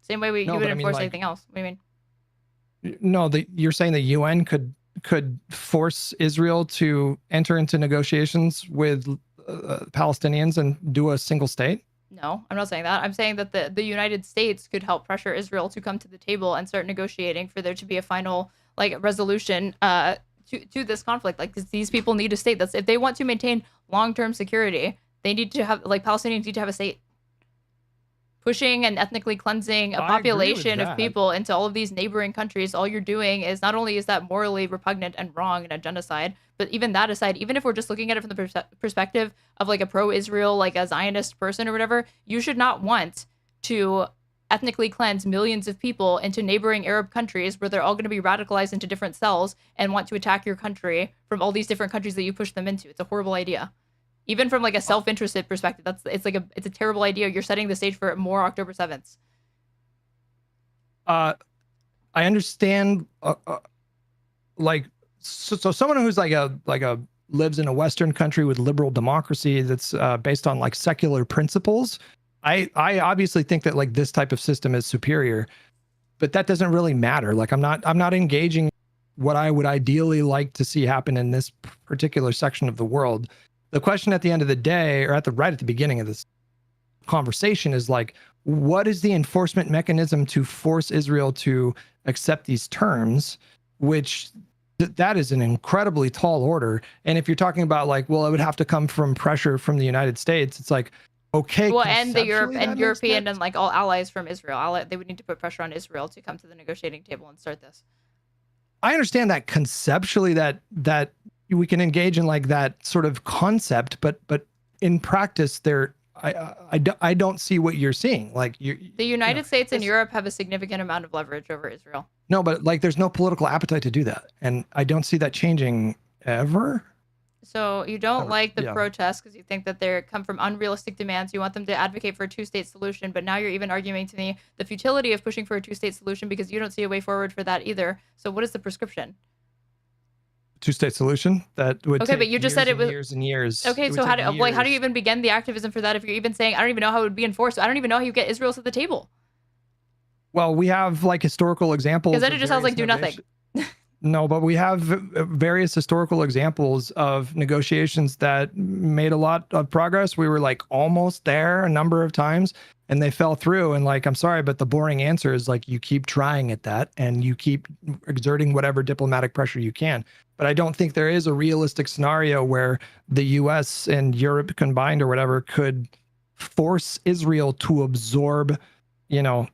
Same way you would enforce anything else. What do you mean? No, you're saying the UN could force Israel to enter into negotiations with Palestinians and do a single state? No, I'm not saying that. I'm saying that the United States could help pressure Israel to come to the table and start negotiating for there to be a final like resolution to this conflict. Like these people need a state. That's if they want to maintain long-term security, they need to have like Palestinians need to have a state. Pushing and ethnically cleansing a population of people into all of these neighboring countries, all you're doing is not only is that morally repugnant and wrong and a genocide, but even that aside, even if we're just looking at it from the perspective of like a pro-Israel, like a Zionist person or whatever, you should not want to ethnically cleanse millions of people into neighboring Arab countries where they're all going to be radicalized into different cells and want to attack your country from all these different countries that you push them into. It's a horrible idea. Even from like a self-interested perspective, it's a terrible idea. You're setting the stage for more October 7th. I understand. Like, so someone who's like a lives in a Western country with liberal democracy that's based on like secular principles. I obviously think that like this type of system is superior, but that doesn't really matter. Like I'm not engaging what I would ideally like to see happen in this particular section of the world. The question at the end of the day, or right at the beginning of this conversation, is like, what is the enforcement mechanism to force Israel to accept these terms? Which that is an incredibly tall order. And if you're talking about like, well, it would have to come from pressure from the United States. It's like, okay, well, and the European and like all allies from Israel, they would need to put pressure on Israel to come to the negotiating table and start this. I understand that conceptually that we can engage in like that sort of concept, but in practice, I don't see what you're seeing. Like the United States and Europe have a significant amount of leverage over Israel. No, but like there's no political appetite to do that, and I don't see that changing ever. So you don't like the protests because you think that they come from unrealistic demands. You want them to advocate for a two-state solution, but now you're even arguing to me the futility of pushing for a two-state solution because you don't see a way forward for that either. So what is the prescription? Two-state solution that would okay, but you just said it was years and years. Okay, so how do you even begin the activism for that if you're even saying I don't even know how it would be enforced? I don't even know how you get Israel to the table. Well, we have like historical examples. Because then it just sounds like do nothing. No, but we have various historical examples of negotiations that made a lot of progress. We were like almost there a number of times and they fell through. And like, I'm sorry, but the boring answer is like, you keep trying at that and you keep exerting whatever diplomatic pressure you can. But I don't think there is a realistic scenario where the US and Europe combined or whatever could force Israel to absorb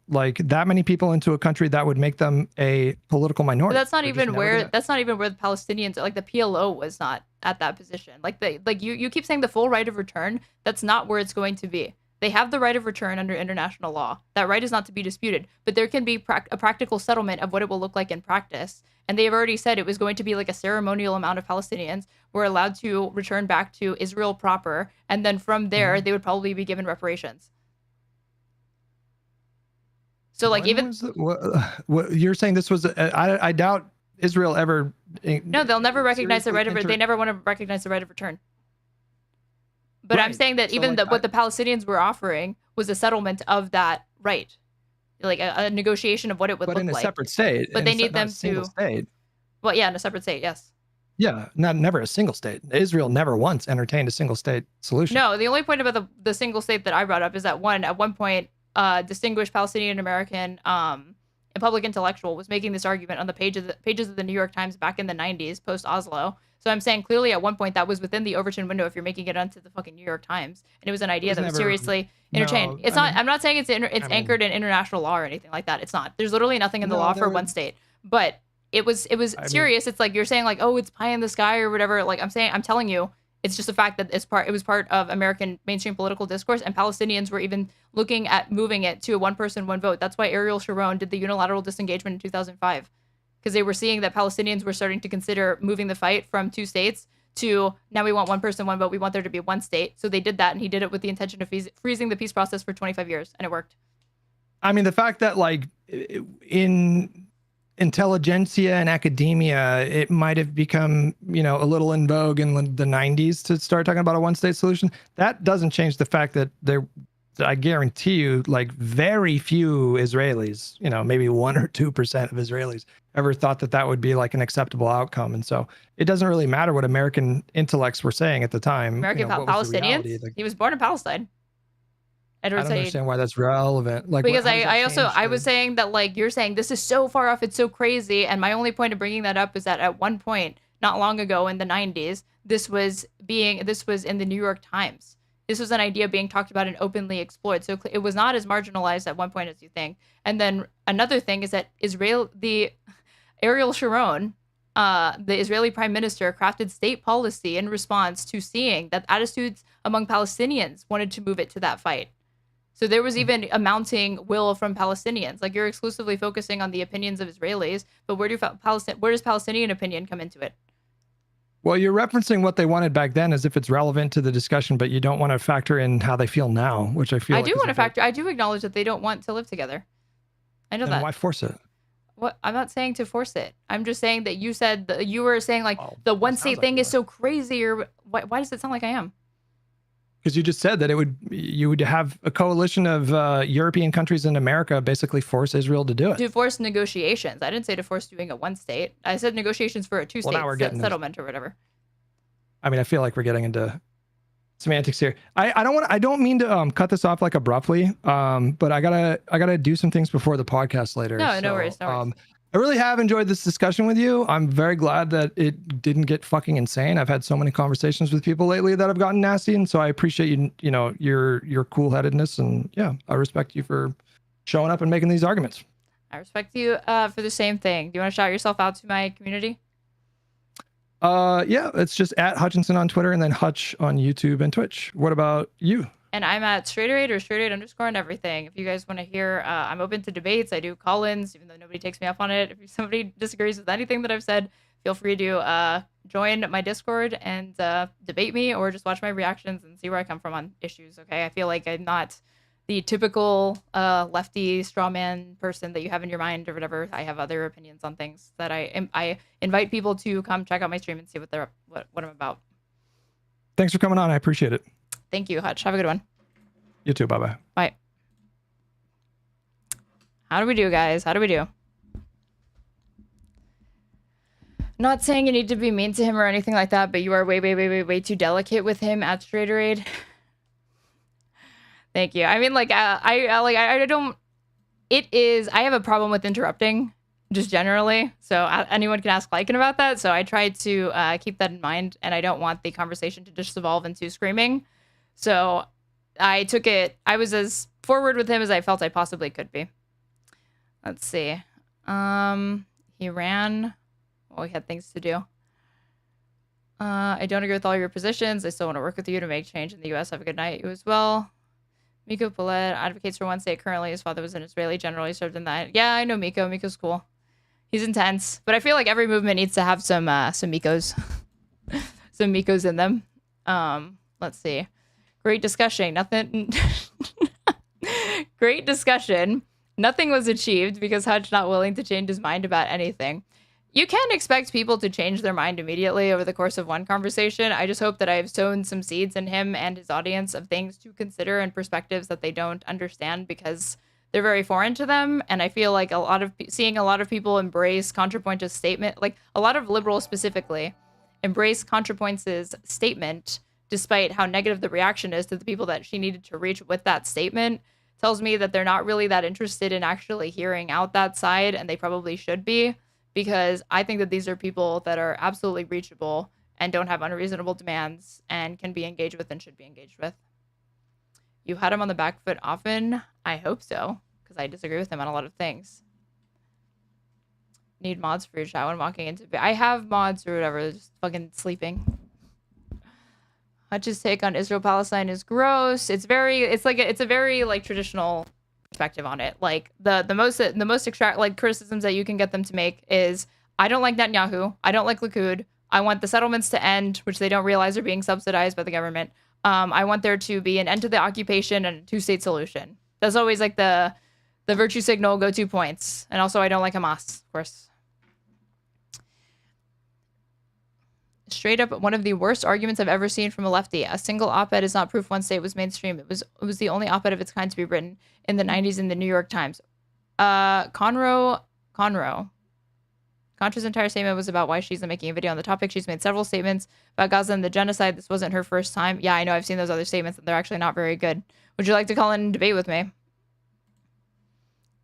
like that many people into a country that would make them a political minority. But that's not even where the Palestinians, like the PLO was not at that position. Like you keep saying the full right of return. That's not where it's going to be. They have the right of return under international law. That right is not to be disputed, but there can be a practical settlement of what it will look like in practice. And they have already said it was going to be like a ceremonial amount of Palestinians were allowed to return back to Israel proper. And then from there, they would probably be given reparations. So like what you're saying this was I doubt Israel ever. No, they'll never recognize the right of they never want to recognize the right of return. But I'm saying that even what the Palestinians were offering was a settlement of that right, like a negotiation of what it would look like. But in a separate state. But they need them to. State. Well, yeah, in a separate state, yes. Yeah, never a single state. Israel never once entertained a single state solution. No, the only point about the single state that I brought up is that at one point. Distinguished Palestinian American and public intellectual was making this argument on the pages of the New York Times back in the 90s post Oslo. So I'm saying clearly at one point that was within the Overton window if you're making it onto the fucking New York Times, and it was an idea that was seriously entertained. No, I'm not saying it's anchored in international law or anything like that. It's not. There's literally nothing in the law for one state, but it was serious. It's like you're saying like, oh, it's pie in the sky or whatever. Like I'm telling you, it's just a fact that it was part of American mainstream political discourse, and Palestinians were even looking at moving it to a one person, one vote. That's why Ariel Sharon did the unilateral disengagement in 2005, because they were seeing that Palestinians were starting to consider moving the fight from 2 states to now we want one person, one vote. We want there to be 1 state. So they did that, and he did it with the intention of freezing the peace process for 25 years, and it worked. I mean, the fact that like in intelligentsia and academia, it might have become, a little in vogue in the 90s to start talking about a 1-state solution. That doesn't change the fact that I guarantee you, like very few Israelis, maybe 1 or 2% of Israelis ever thought that would be like an acceptable outcome. And so it doesn't really matter what American intellects were saying at the time. American Palestinians? He was born in Palestine. I don't understand why that's relevant. Like, because I was saying that, like, you're saying this is so far off, it's so crazy. And my only point of bringing that up is that at one point, not long ago in the 90s, this was in the New York Times. This was an idea being talked about and openly explored. So it was not as marginalized at one point as you think. And then another thing is that Ariel Sharon, the Israeli prime minister, crafted state policy in response to seeing that attitudes among Palestinians wanted to move it to that fight. So there was even a mounting will from Palestinians. Like, you're exclusively focusing on the opinions of Israelis, but where does Palestinian opinion come into it? Well, you're referencing what they wanted back then as if it's relevant to the discussion, but you don't want to factor in how they feel now, which I feel I do acknowledge that they don't want to live together. I know that. Why force it? What? I'm not saying to force it. I'm just saying that you were saying like the 1-state thing is so crazy, or why does it sound like I am? Because you just said that you would have a coalition of European countries in America basically force Israel to do it. To force negotiations. I didn't say to force doing a 1-state. I said negotiations for a 2-state settlement or whatever. I mean, I feel like we're getting into semantics here. I don't mean to cut this off like abruptly, but I gotta do some things before the podcast later. No worries. I really have enjoyed this discussion with you. I'm very glad that it didn't get fucking insane. I've had so many conversations with people lately that have gotten nasty, and so I appreciate your cool-headedness, and yeah, I respect you for showing up and making these arguments. I respect you for the same thing. Do you want to shout yourself out to my community? Yeah, it's just at Hutchinson on Twitter and then Hutch on YouTube and Twitch. What about you? And I'm at Straighterade or Straighterade _ and everything. If you guys want to hear, I'm open to debates. I do call-ins, even though nobody takes me up on it. If somebody disagrees with anything that I've said, feel free to join my Discord and debate me, or just watch my reactions and see where I come from on issues. Okay, I feel like I'm not the typical lefty straw man person that you have in your mind or whatever. I have other opinions on things that I invite people to come check out my stream and see what I'm about. Thanks for coming on. I appreciate it. Thank you, Hutch. Have a good one. You too. Bye-bye. Bye. How do we do, guys? How do we do? Not saying you need to be mean to him or anything like that, but you are way too delicate with him at Straighterade. Thank you. I mean, like, I don't. I have a problem with interrupting, just generally. So anyone can ask Lycan about that. So I try to keep that in mind, and I don't want the conversation to just evolve into screaming. So I was as forward with him as I felt I possibly could be. Let's see. He ran. Well, he had things to do. I don't agree with all your positions. I still want to work with you to make change in the U.S. Have a good night. You as well. Miko Paulette advocates for 1 state currently. His father was an Israeli general. He served in that. Yeah, I know Miko. Miko's cool. He's intense. But I feel like every movement needs to have some Mikos. Some Mikos in them. Let's see. Great discussion. Great discussion. Nothing was achieved because Hutch not willing to change his mind about anything. You can't expect people to change their mind immediately over the course of one conversation. I just hope that I've sown some seeds in him and his audience of things to consider and perspectives that they don't understand because they're very foreign to them. And I feel like seeing a lot of people embrace Contrapoints' statement, like a lot of liberals specifically, embrace Contrapoints' statement, despite how negative the reaction is to the people that she needed to reach with that statement, tells me that they're not really that interested in actually hearing out that side, and they probably should be. Because I think that these are people that are absolutely reachable and don't have unreasonable demands and can be engaged with and should be engaged with. You had him on the back foot often? I hope so, because I disagree with him on a lot of things. need mods for your chat when walking into bed. I have mods or whatever, they're just fucking sleeping. Hutch's take on Israel Palestine is gross. It's a very like traditional perspective on it. Like the most extract like criticisms that you can get them to make is, I don't like Netanyahu, I don't like Likud, I want the settlements to end, which they don't realize are being subsidized by the government. I want there to be an end to the occupation and a two-state solution. That's always like the virtue signal go-to points. And also, I don't like Hamas, of course. Straight up, one of the worst arguments I've ever seen from a lefty. A single op-ed is not proof one state was mainstream. It was the only op-ed of its kind to be written in the 90s in the New York Times. Conroe. Contra's entire statement was about why she's making a video on the topic. She's made several statements about Gaza and the genocide. This wasn't her first time. Yeah, I know. I've seen those other statements, and they're actually not very good. Would you like to call in and debate with me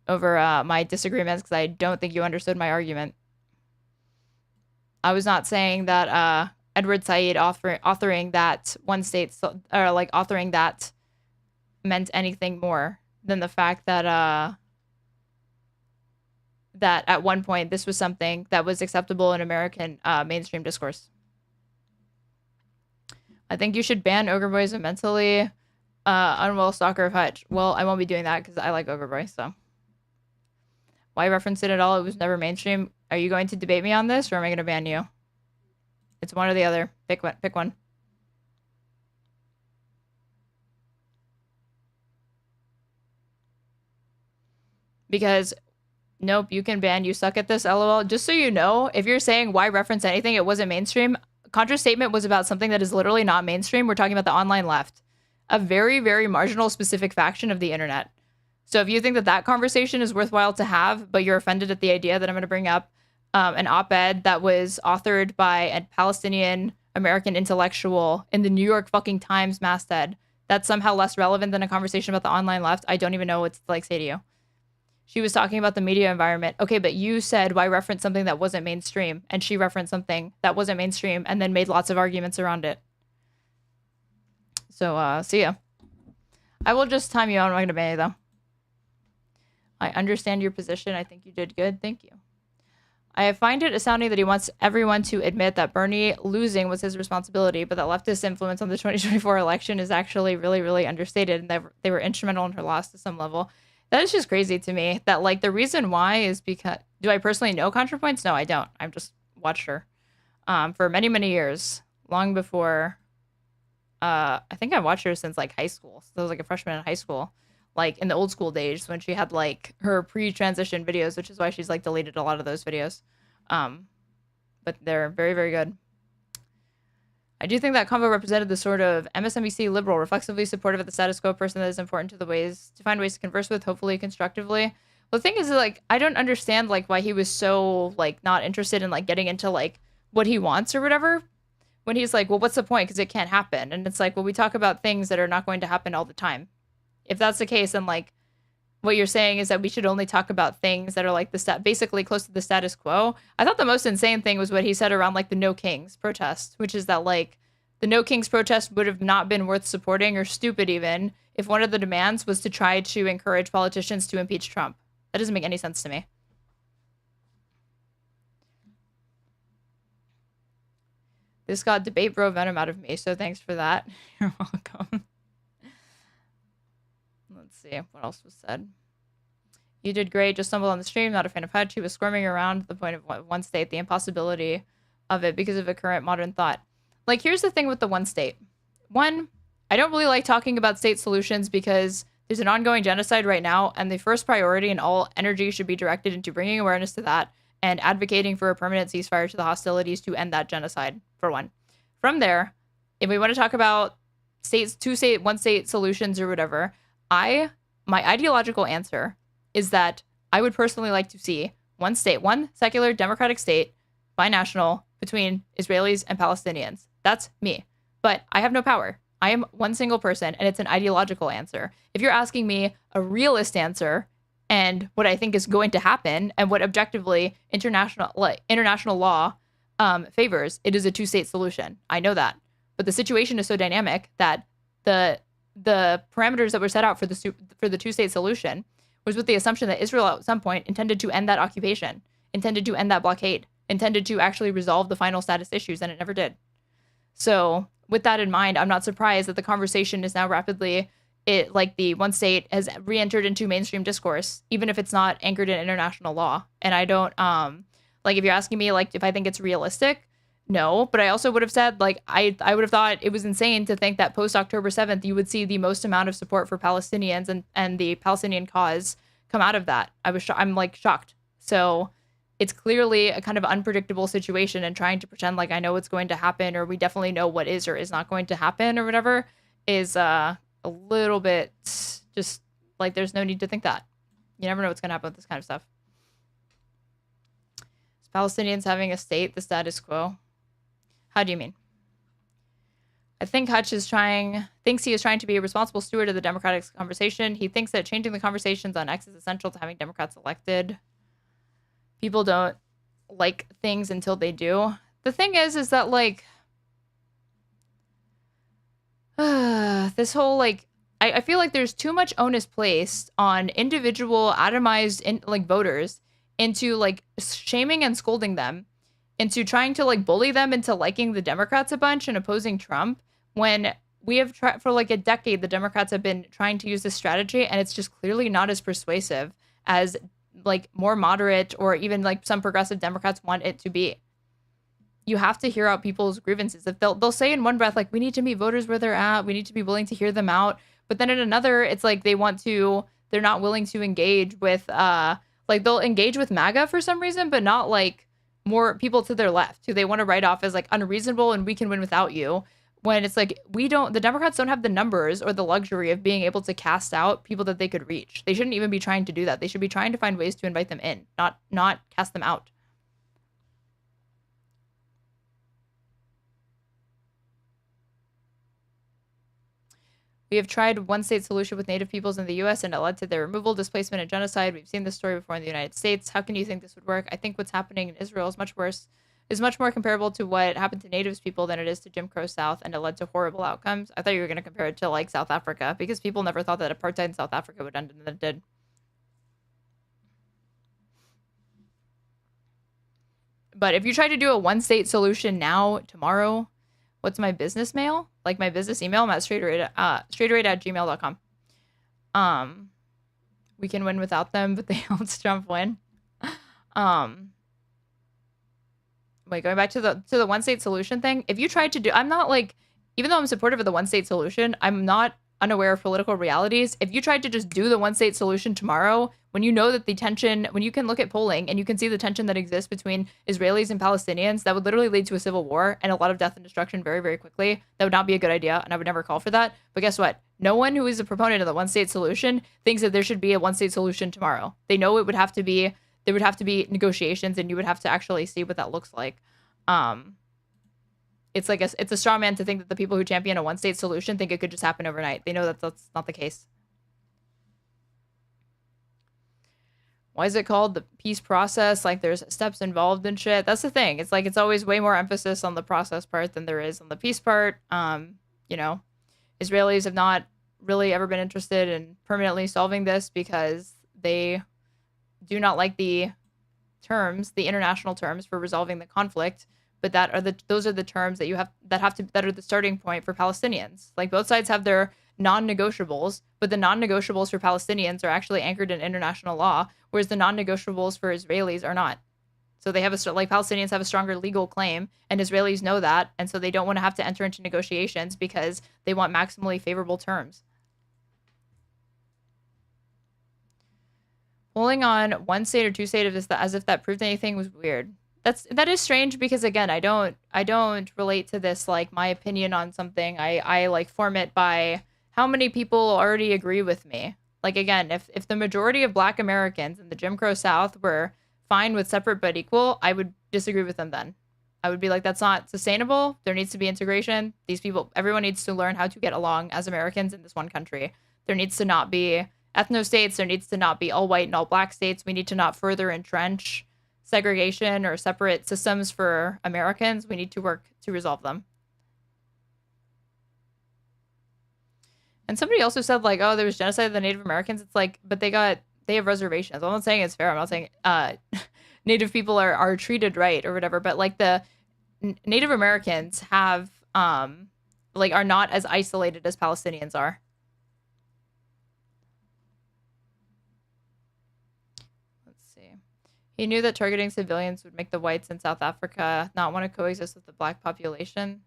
over my disagreements? Because I don't think you understood my argument. I was not saying that Edward Said authoring that one state, or like authoring that, meant anything more than the fact that that at one point this was something that was acceptable in American mainstream discourse. I think you should ban Ogre Boy as a mentally unwell stalker of Hutch. Well, I won't be doing that because I like Ogre Boy, so. Why reference it at all? It was never mainstream. Are you going to debate me on this, or am I going to ban you? It's one or the other. Pick one. Because, nope, you can ban. You suck at this, LOL. Just so you know, if you're saying why reference anything, it wasn't mainstream. Contra's statement was about something that is literally not mainstream. We're talking about the online left. A very, very marginal specific faction of the internet. So if you think that that conversation is worthwhile to have, but you're offended at the idea that I'm going to bring up an op-ed that was authored by a Palestinian American intellectual in the New York fucking Times masthead, that's somehow less relevant than a conversation about the online left, I don't even know what to like say to you. She was talking about the media environment. Okay, but you said why reference something that wasn't mainstream, and she referenced something that wasn't mainstream and then made lots of arguments around it. So, see ya. I will just time you out. I'm not going to ban you, though. I understand your position. I think you did good. Thank you. I find it astounding that he wants everyone to admit that Bernie losing was his responsibility, but that leftist influence on the 2024 election is actually really, really understated, and that they were instrumental in her loss to some level. That is just crazy to me. That, like, the reason why is because... Do I personally know Contrapoints? No, I don't. I've just watched her for many, many years. Long before... I think I watched her since, like, high school. So I was, like, a freshman in high school. Like, in the old school days when she had, like, her pre-transition videos, which is why she's, like, deleted a lot of those videos. But they're very, very good. I do think that convo represented the sort of MSNBC liberal, reflexively supportive of the status quo person that is important to find ways to converse with, hopefully constructively. Well, the thing is, like, I don't understand, like, why he was so, like, not interested in, like, getting into, like, what he wants or whatever. When he's like, well, what's the point? Because it can't happen. And it's like, well, we talk about things that are not going to happen all the time. If that's the case, then, like, what you're saying is that we should only talk about things that are, like, basically close to the status quo. I thought the most insane thing was what he said around, like, the No Kings protest, which is that, like, the No Kings protest would have not been worth supporting, or stupid even, if one of the demands was to try to encourage politicians to impeach Trump. That doesn't make any sense to me. This got debate bro venom out of me, so thanks for that. You're welcome. Let's see what else was said. You did great. Just stumbled on the stream. Not a fan of Hutch. He was squirming around the point of one state, the impossibility of it because of a current modern thought. Like, here's the thing with the one state. One, I don't really like talking about state solutions because there's an ongoing genocide right now, and the first priority and all energy should be directed into bringing awareness to that and advocating for a permanent ceasefire to the hostilities to end that genocide, for one. From there, if we want to talk about states, one state solutions or whatever, my ideological answer is that I would personally like to see one state, one secular democratic state, binational, between Israelis and Palestinians. That's me. But I have no power. I am one single person, and it's an ideological answer. If you're asking me a realist answer and what I think is going to happen and what objectively international law favors, it is a two-state solution. I know that. But the situation is so dynamic that the parameters that were set out for the two-state solution was with the assumption that Israel at some point intended to end that occupation. intended to end that blockade, intended to actually resolve the final status issues, and it never did. So with that in mind, I'm not surprised that the conversation is now rapidly, the one state has re-entered into mainstream discourse, even if it's not anchored in international law. And I don't, if you're asking me, if I think it's realistic, no. But I also would have said, I would have thought it was insane to think that post October 7th, you would see the most amount of support for Palestinians and the Palestinian cause come out of that. I'm shocked. So it's clearly a kind of unpredictable situation, and trying to pretend like I know what's going to happen, or we definitely know what is or is not going to happen or whatever, is a little bit just there's no need to think that. You never know what's going to happen with this kind of stuff. Is Palestinians having a state the status quo? How do you mean? I think Hutch thinks he is trying to be a responsible steward of the democratic conversation. He thinks that changing the conversations on X is essential to having Democrats elected. People don't like things until they do. The thing is that this whole I feel like there's too much onus placed on individual atomized voters into shaming and scolding them, into trying to bully them into liking the Democrats a bunch and opposing Trump, when we have tried for a decade. The Democrats have been trying to use this strategy, and it's just clearly not as persuasive as more moderate or even some progressive Democrats want it to be. You have to hear out people's grievances. If they'll say in one breath, we need to meet voters where they're at, we need to be willing to hear them out. But then in another, it's they're not willing to engage with, they'll engage with MAGA for some reason, but not more people to their left who they want to write off as unreasonable and we can win without you. When it's the Democrats don't have the numbers or the luxury of being able to cast out people that they could reach. They shouldn't even be trying to do that. They should be trying to find ways to invite them in, not cast them out. We have tried one-state solution with Native peoples in the U.S. and it led to their removal, displacement, and genocide. We've seen this story before in the United States. How can you think this would work? I think what's happening in Israel is much worse, is much more comparable to what happened to Natives people than it is to Jim Crow South, and it led to horrible outcomes. I thought you were going to compare it to South Africa, because people never thought that apartheid in South Africa would end, and it did. But if you try to do a one-state solution now, tomorrow, what's my business mail? My business email? I'm at straighterade@gmail.com. We can win without them, but they helped Trump win. Going back to the one-state solution thing, if you tried to do, I'm not even though I'm supportive of the one-state solution, I'm not unaware of political realities. If you tried to just do the one-state solution tomorrow, when you know that the tension, when you can look at polling and you can see the tension that exists between Israelis and Palestinians, that would literally lead to a civil war and a lot of death and destruction very, very quickly. That would not be a good idea, and I would never call for that. But guess what? No one who is a proponent of the one-state solution thinks that there should be a one-state solution tomorrow. They know it would have to be, there would have to be negotiations, and you would have to actually see what that looks like. It's it's a straw man to think that the people who champion a one-state solution think it could just happen overnight. They know that that's not the case. Why is it called the peace process? There's steps involved and shit. That's the thing. It's it's always way more emphasis on the process part than there is on the peace part. Israelis have not really ever been interested in permanently solving this because they do not like the terms, the international terms for resolving the conflict. But those are the terms that that are the starting point for Palestinians. Both sides have their non-negotiables, but the non-negotiables for Palestinians are actually anchored in international law, whereas the non-negotiables for Israelis are not. So they have Palestinians have a stronger legal claim, and Israelis know that, and so they don't want to have to enter into negotiations because they want maximally favorable terms. Polling on one state or two state as if that proved anything was weird. That is strange because, again, I don't relate to this my opinion on something. I form it by how many people already agree with me. Again, if the majority of Black Americans in the Jim Crow South were fine with separate but equal, I would disagree with them then. I would be that's not sustainable. There needs to be integration. Everyone needs to learn how to get along as Americans in this one country. There needs to not be ethno-states. There needs to not be all white and all Black states. We need to not further entrench segregation or separate systems for Americans. We need to work to resolve them. And somebody also said oh, there was genocide of the Native Americans. It's but they have reservations. I'm not saying it's fair. I'm not saying Native people are treated right or whatever, but like the Native Americans have like are not as isolated as Palestinians are. Let's see. He knew that targeting civilians would make the whites in South Africa not want to coexist with the black population.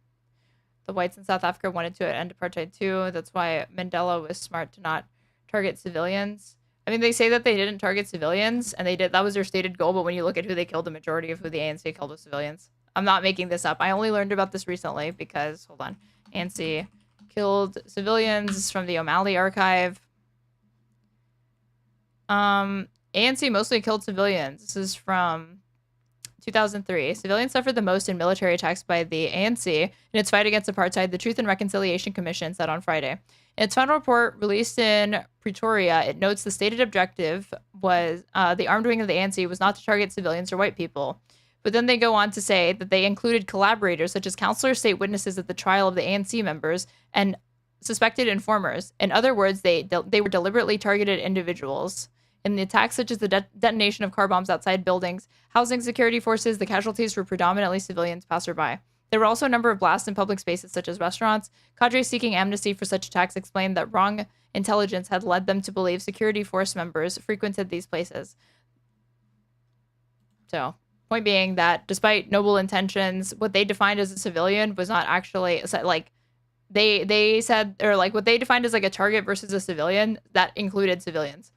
The whites in South Africa wanted to end apartheid too. That's why Mandela was smart to not target civilians. I mean, they say that they didn't target civilians, and they did. That was their stated goal. But when you look at who they killed, the majority of who the ANC killed was civilians. I'm not making this up. I only learned about this recently because, hold on, ANC killed civilians from the O'Malley archive. ANC mostly killed civilians. This is from 2003. Civilians suffered the most in military attacks by the ANC in its fight against apartheid, the Truth and Reconciliation Commission said on Friday. In its final report released in Pretoria, it notes the stated objective was the armed wing of the ANC was not to target civilians or white people. But then they go on to say that they included collaborators such as counselors, state witnesses at the trial of the ANC members, and suspected informers. In other words, they were deliberately targeted individuals. In the attacks such as the detonation of car bombs outside buildings, housing security forces, the casualties were predominantly civilians passerby. There were also a number of blasts in public spaces such as restaurants. Cadres seeking amnesty for such attacks explained that wrong intelligence had led them to believe security force members frequented these places. So, point being that despite noble intentions, what they defined as a civilian was not actually like they said, or like what they defined as like a target versus a civilian, that included civilians.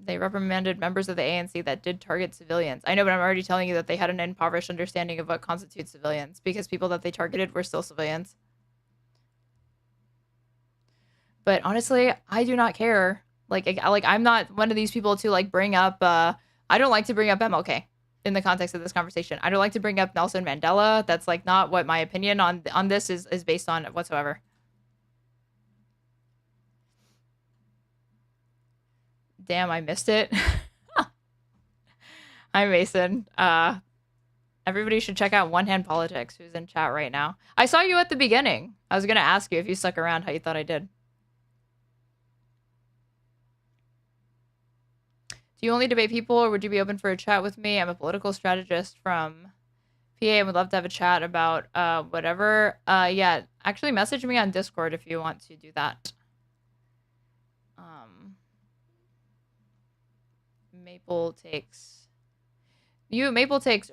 They reprimanded members of the ANC that did target civilians. I know, but I'm already telling you that they had an impoverished understanding of what constitutes civilians because people that they targeted were still civilians. But honestly, I do not care. Like I'm not one of these people to like bring up. I don't like to bring up MLK in the context of this conversation. I don't like to bring up Nelson Mandela. That's like not what my opinion on this is based on whatsoever. Damn, I missed it. Hi, Mason. Everybody should check out One Hand Politics, who's in chat right now. I saw you at the beginning. I was going to ask you if you stuck around, how you thought I did. Do you only debate people, or would you be open for a chat with me? I'm a political strategist from PA and would love to have a chat about whatever. Yeah, actually message me on Discord if you want to do that. Maple Takes.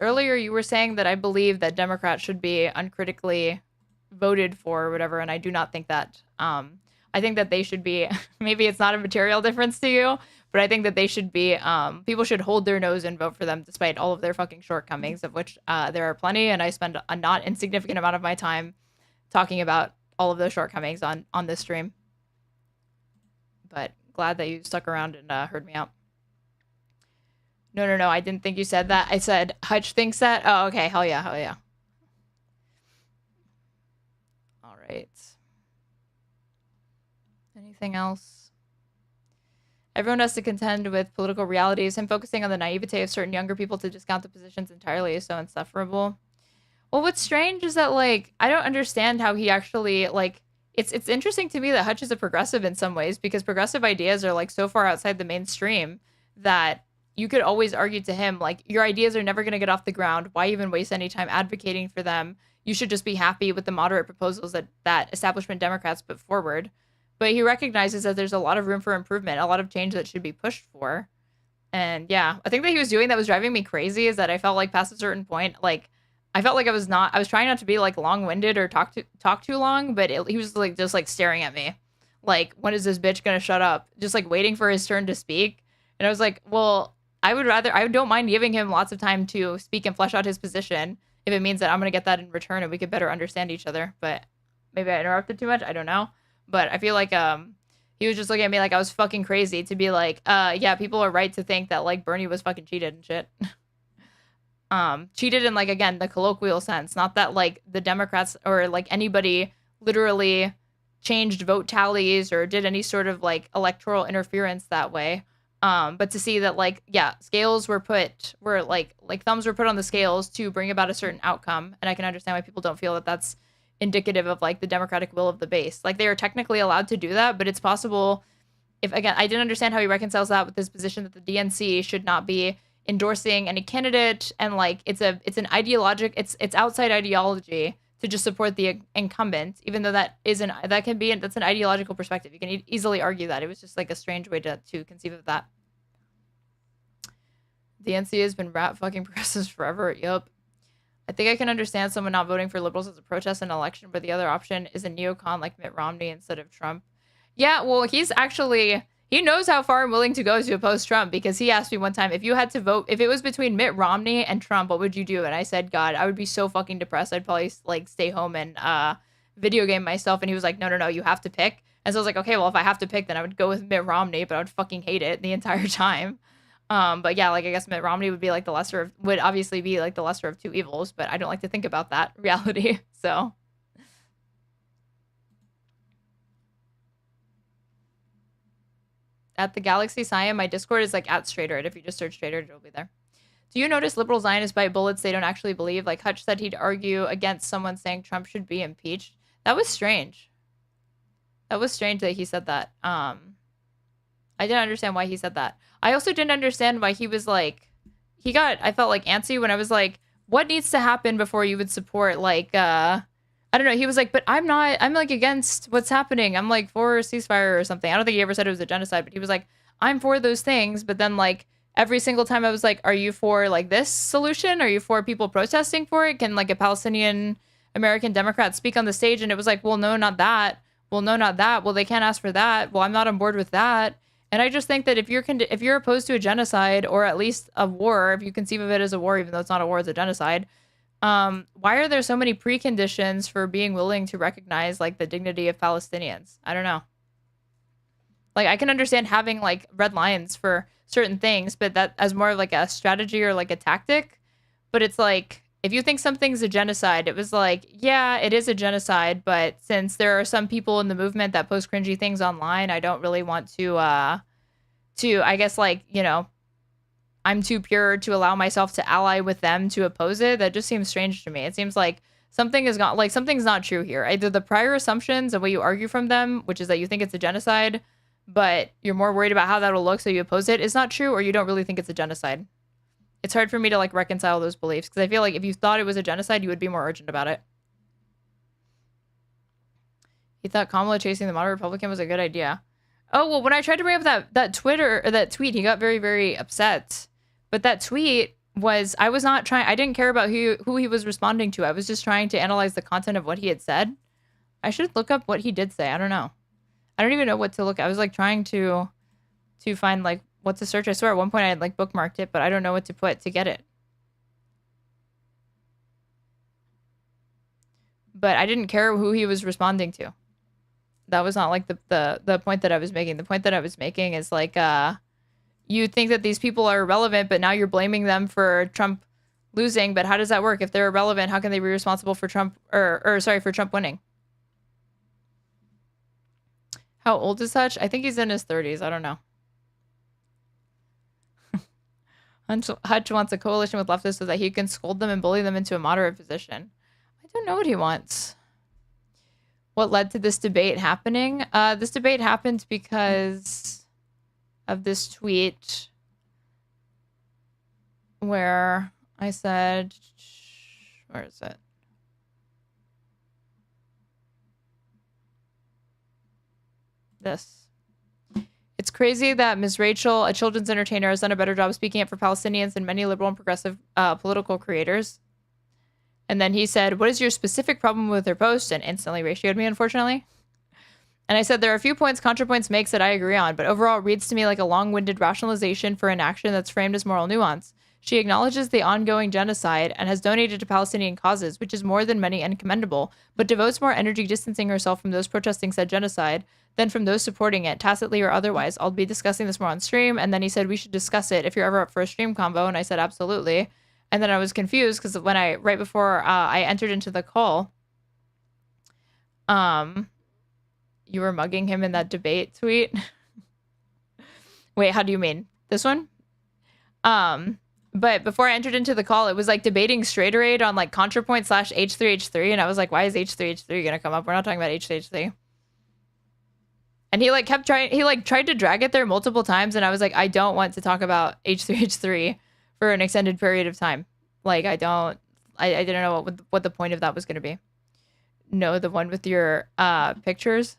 Earlier you were saying that I believe that Democrats should be uncritically voted for or whatever, and I do not think that. I think that they should be, maybe it's not a material difference to you, but I think that they should be, people should hold their nose and vote for them despite all of their fucking shortcomings, of which there are plenty, and I spend a not insignificant amount of my time talking about all of those shortcomings on this stream. But glad that you stuck around and heard me out. No, I didn't think you said that. I said Hutch thinks that. Oh, okay. Hell yeah. All right. Anything else? Everyone has to contend with political realities, and focusing on the naivete of certain younger people to discount the positions entirely is so insufferable. Well, what's strange is that, like, I don't understand how he actually, like, it's interesting to me that Hutch is a progressive in some ways, because progressive ideas are, like, so far outside the mainstream that you could always argue to him, like, your ideas are never going to get off the ground. Why even waste any time advocating for them? You should just be happy with the moderate proposals that establishment Democrats put forward. But he recognizes that there's a lot of room for improvement, a lot of change that should be pushed for. And yeah, I think that he was doing that was driving me crazy is that I felt like past a certain point, like, I felt like I was trying not to be like long-winded or talk too long, but he was like just like staring at me. Like, when is this bitch going to shut up? Just like waiting for his turn to speak. And I was like, well, I don't mind giving him lots of time to speak and flesh out his position if it means that I'm going to get that in return and we could better understand each other. But maybe I interrupted too much. I don't know. But I feel like he was just looking at me like I was fucking crazy to be like, yeah, people are right to think that like Bernie was fucking cheated and shit. Cheated in like, again, the colloquial sense, not that like the Democrats or like anybody literally changed vote tallies or did any sort of like electoral interference that way. But to see that, like, yeah, thumbs were put on the scales to bring about a certain outcome. And I can understand why people don't feel that that's indicative of, like, the democratic will of the base. Like, they are technically allowed to do that, but it's possible if again, I didn't understand how he reconciles that with his position that the DNC should not be endorsing any candidate, and like it's an ideologic, it's outside ideology to just support the incumbent, even though that's an ideological perspective. You can easily argue that. It was just like a strange way to conceive of that. The DNC has been rat fucking progressives forever. Yup. I think I can understand someone not voting for liberals as a protest in an election, but the other option is a neocon like Mitt Romney instead of Trump. Yeah, well, he knows how far I'm willing to go to oppose Trump, because he asked me one time, if you had to vote, if it was between Mitt Romney and Trump, what would you do? And I said, God, I would be so fucking depressed. I'd probably like stay home and video game myself. And he was like, no, you have to pick. And so I was like, okay, well, if I have to pick, then I would go with Mitt Romney, but I would fucking hate it the entire time. But yeah, like I guess Mitt Romney would obviously be like the lesser of two evils, but I don't like to think about that reality. So at the Galaxy Cyan, my Discord is like at Straighterade. If you just search Straighterade, it'll be there. Do you notice liberal Zionists bite bullets they don't actually believe? Like Hutch said he'd argue against someone saying Trump should be impeached. That was strange. That was strange that he said that. I didn't understand why he said that. I also didn't understand why he was like, I felt like antsy when I was like, what needs to happen before you would support like, I don't know. He was like, but I'm like against what's happening. I'm like for a ceasefire or something. I don't think he ever said it was a genocide, but he was like, I'm for those things. But then like every single time I was like, are you for like this solution? Are you for people protesting for it? Can like a Palestinian American Democrat speak on the stage? And it was like, well, no, not that. Well, no, not that. Well, they can't ask for that. Well, I'm not on board with that. And I just think that if you're opposed to a genocide, or at least a war, if you conceive of it as a war, even though it's not a war, it's a genocide, why are there so many preconditions for being willing to recognize like the dignity of Palestinians? I don't know. Like I can understand having like red lines for certain things, but that as more of like a strategy or like a tactic. But it's like, if you think something's a genocide, it was like, yeah, it is a genocide, but since there are some people in the movement that post cringy things online, I don't really want to I guess like, you know, I'm too pure to allow myself to ally with them to oppose it. That just seems strange to me. It seems like something's not true here. Either the prior assumptions and what you argue from them, which is that you think it's a genocide, but you're more worried about how that'll look, so you oppose it, is not true, or you don't really think it's a genocide. It's hard for me to like reconcile those beliefs, because I feel like if you thought it was a genocide, you would be more urgent about it. He thought Kamala chasing the moderate Republican was a good idea. Oh, well, when I tried to bring up that tweet, he got very, very upset. But that tweet was, I didn't care about who he was responding to. I was just trying to analyze the content of what he had said. I should look up what he did say. I don't know. I don't even know what to look at. I was like trying to find like what to search. I swear at one point I had like bookmarked it, but I don't know what to put to get it. But I didn't care who he was responding to. That was not like the point that I was making. The point that I was making is like, you think that these people are irrelevant, but now you're blaming them for Trump losing. But how does that work? If they're irrelevant, how can they be responsible for Trump for Trump winning? How old is Hutch? I think he's in his 30s. I don't know. Hutch wants a coalition with leftists so that he can scold them and bully them into a moderate position. I don't know what he wants. What led to this debate happening? This debate happened because of this tweet where I said, where is it? This. It's crazy that Ms. Rachel, a children's entertainer, has done a better job speaking up for Palestinians than many liberal and progressive political creators. And then he said, what is your specific problem with her post? And instantly ratioed me, unfortunately. And I said, there are a few points Contrapoints makes that I agree on, but overall it reads to me like a long-winded rationalization for an action that's framed as moral nuance. She acknowledges the ongoing genocide and has donated to Palestinian causes, which is more than many and commendable, but devotes more energy distancing herself from those protesting said genocide than from those supporting it, tacitly or otherwise. I'll be discussing this more on stream. And then he said, we should discuss it if you're ever up for a stream combo. And I said, absolutely. And then I was confused because when right before I entered into the call, you were mugging him in that debate tweet. Wait, how do you mean? This one? But before I entered into the call, it was like debating Straighterade on like Contrapoint / H3H3. And I was like, why is H3H3 going to come up? We're not talking about H3H3. And he like kept trying, he like tried to drag it there multiple times, and I was like, I don't want to talk about H3H3 for an extended period of time. Like I didn't know what the point of that was going to be. No, the one with your pictures.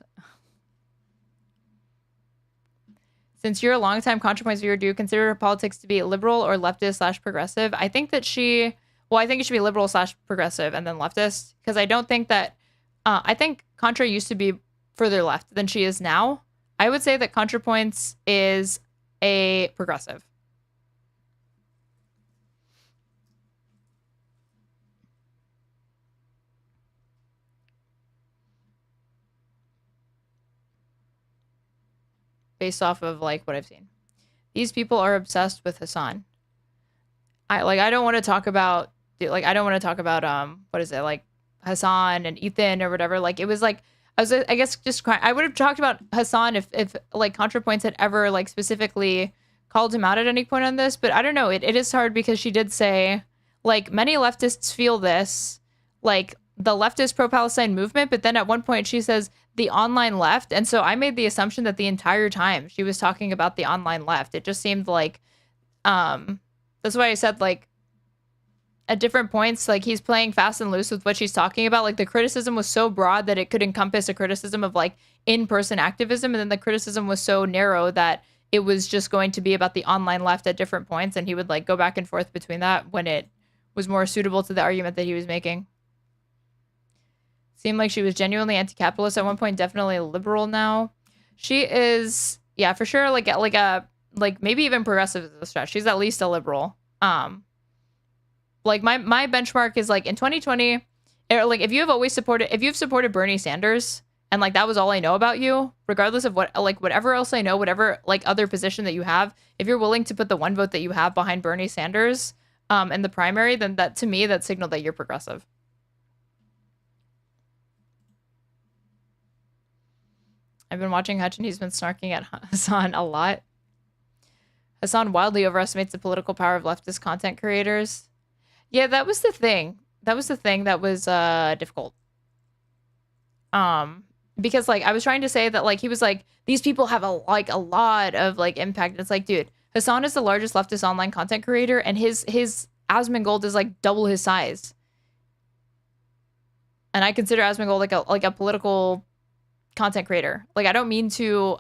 Since you're a longtime Contrapoints viewer, do you consider her politics to be liberal or leftist / progressive? I think that I think it should be liberal / progressive and then leftist, because I don't think that, I think Contra used to be further left than she is now. I would say that Contrapoints is a progressive. Based off of like what I've seen. These people are obsessed with Hassan. I don't want to talk about what is it, like Hassan and Ethan or whatever. Like it was like I guess just crying. I would have talked about Hassan if like Contrapoints had ever like specifically called him out at any point on this, but I don't know. It is hard because she did say like many leftists feel this, like the leftist pro-Palestine movement, but then at one point she says the online left, and so I made the assumption that the entire time she was talking about the online left. It just seemed like that's why I said like at different points, like he's playing fast and loose with what she's talking about. Like the criticism was so broad that it could encompass a criticism of like in-person activism, and then the criticism was so narrow that it was just going to be about the online left at different points, and he would like go back and forth between that when it was more suitable to the argument that he was making. Seemed like she was genuinely anti-capitalist at one point, definitely liberal now. She is, yeah, for sure, like maybe even progressive is a stretch. She's at least a liberal. Like my benchmark is like in 2020, like if you've supported Bernie Sanders and like that was all I know about you, regardless of what, like whatever else I know, whatever like other position that you have, if you're willing to put the one vote that you have behind Bernie Sanders in the primary, then that to me that signaled that you're progressive. I've been watching Hutch and he's been snarking at Hassan a lot. Hassan wildly overestimates the political power of leftist content creators. Yeah, that was the thing. That was difficult. Because like I was trying to say that like he was like these people have a lot of like impact. And it's like, dude, Hassan is the largest leftist online content creator, and his Asmongold is like double his size. And I consider Asmongold like a political content creator. Like I don't mean to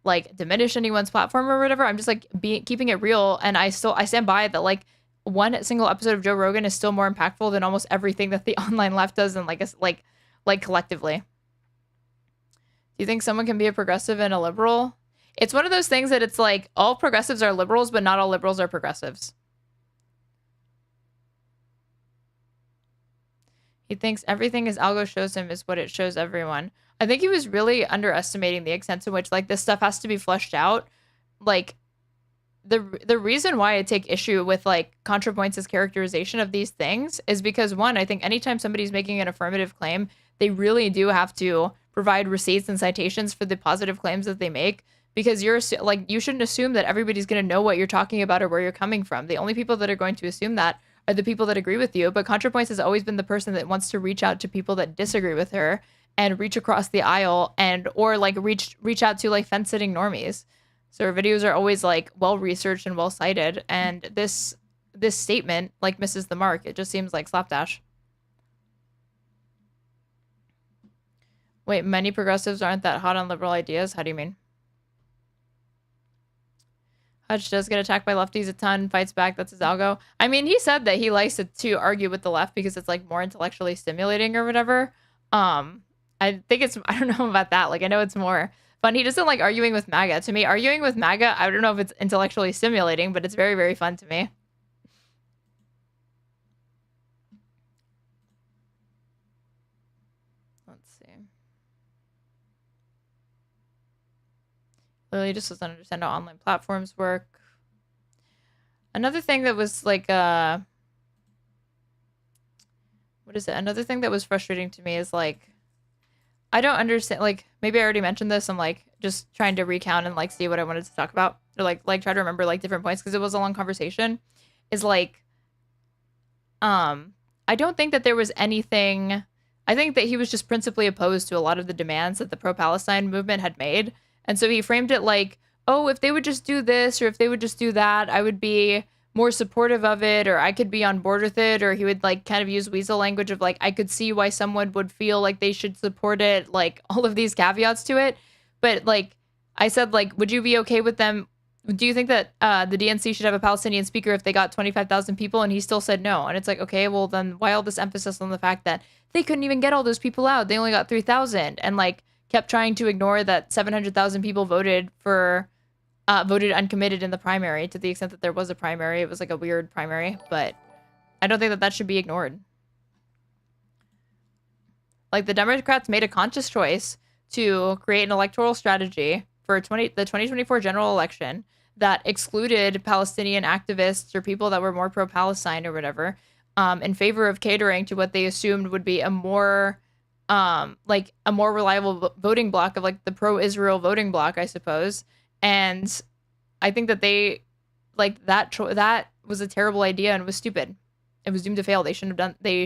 like diminish anyone's platform or whatever. I'm just like keeping it real, and I stand by that. Like one single episode of Joe Rogan is still more impactful than almost everything that the online left does, and like collectively. Do you think someone can be a progressive and a liberal? It's one of those things that it's like all progressives are liberals, but not all liberals are progressives. He thinks everything his algo shows him is what it shows everyone. I think he was really underestimating the extent to which like this stuff has to be fleshed out. Like the reason why I take issue with like Contrapoints' characterization of these things is because one, I think anytime somebody's making an affirmative claim, they really do have to provide receipts and citations for the positive claims that they make, because you're like, you shouldn't assume that everybody's going to know what you're talking about or where you're coming from. The only people that are going to assume that are the people that agree with you. But Contrapoints has always been the person that wants to reach out to people that disagree with her and reach across the aisle or like reach out to like fence sitting normies. So her videos are always like well researched and well cited, and this statement like misses the mark. It just seems like slapdash. Wait, many progressives aren't that hot on liberal ideas? How do you mean? Hutch does get attacked by lefties a ton, fights back. That's his algo. I mean, he said that he likes to argue with the left because it's like more intellectually stimulating or whatever. I think I don't know about that. Like, I know it's more fun. He doesn't like arguing with MAGA. To me, arguing with MAGA, I don't know if it's intellectually stimulating, but it's very, very fun to me. Let's see. Literally just doesn't understand how online platforms work. Another thing that was like, what is it? Another thing that was frustrating to me is like, I don't understand, like, maybe I already mentioned this. I'm like just trying to recount and like see what I wanted to talk about, or like try to remember like different points because it was a long conversation. Is like, I don't think that there was anything I think that he was just principally opposed to a lot of the demands that the pro-Palestine movement had made. And so he framed it like, oh, if they would just do this or if they would just do that, I would be more supportive of it, or I could be on board with it. Or he would like kind of use weasel language of like, I could see why someone would feel like they should support it, like all of these caveats to it. But like I said, like, would you be okay with them? Do you think that the DNC should have a Palestinian speaker if they got 25,000 people? And he still said no. And it's like, okay, well then why all this emphasis on the fact that they couldn't even get all those people out? They only got 3,000, and like kept trying to ignore that 700,000 people voted uncommitted in the primary, to the extent that there was a primary. It was like a weird primary, but I don't think that that should be ignored. Like the Democrats made a conscious choice to create an electoral strategy for the 2024 general election that excluded Palestinian activists or people that were more pro-Palestine or whatever, in favor of catering to what they assumed would be a more reliable voting bloc of like the pro-Israel voting bloc, I suppose. And I think that they like that was a terrible idea and was stupid. It was doomed to fail. They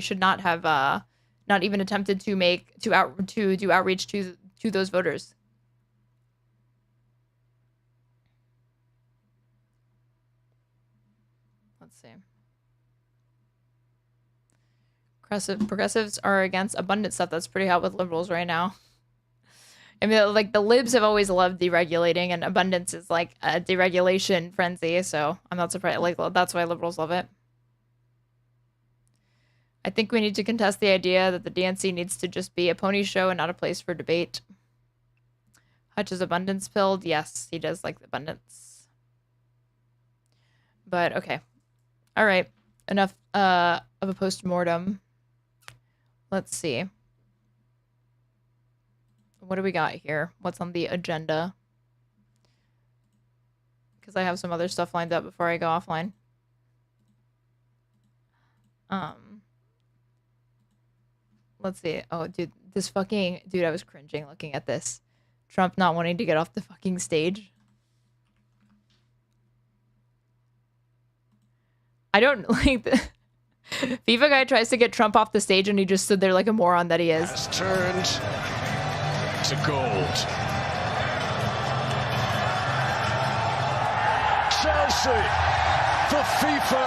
should not have not even attempted to do outreach to those voters. Let's see. Progressives are against abundant stuff. That's pretty hot with liberals right now. I mean, like the libs have always loved deregulating, and abundance is like a deregulation frenzy. So I'm not surprised. Like that's why liberals love it. I think we need to contest the idea that the DNC needs to just be a pony show and not a place for debate. Hutch is abundance pilled. Yes, he does like abundance. But okay. All right. Enough of a post-mortem. Let's see. What do we got here? What's on the agenda? Because I have some other stuff lined up before I go offline. Let's see. Oh, dude, I was cringing looking at this. Trump not wanting to get off the fucking stage. I don't like the FIFA guy tries to get Trump off the stage and he just stood there like a moron that he is. Has turned to gold. Chelsea, the FIFA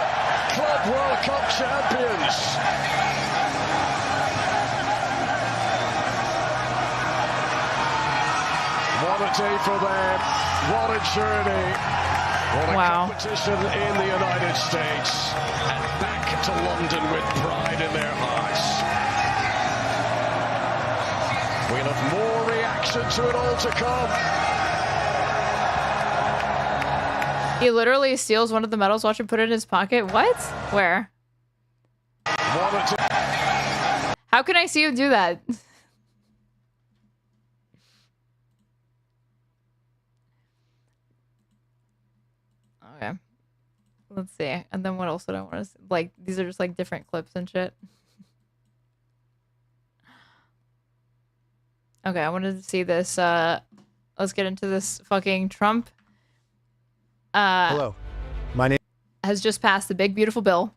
Club World Cup champions. What a day for them. What a journey. What a competition in the United States. And back to London with pride in their hearts. We'll have more reaction to it all to come. He literally steals one of the medals, watch him put it in his pocket. What? Where? How can I see you do that? Okay. Let's see. And then what else did I want to see? Like, these are just like different clips and shit. Okay, I wanted to see this. Let's get into this fucking Trump. Hello. My name has just passed the big, beautiful bill.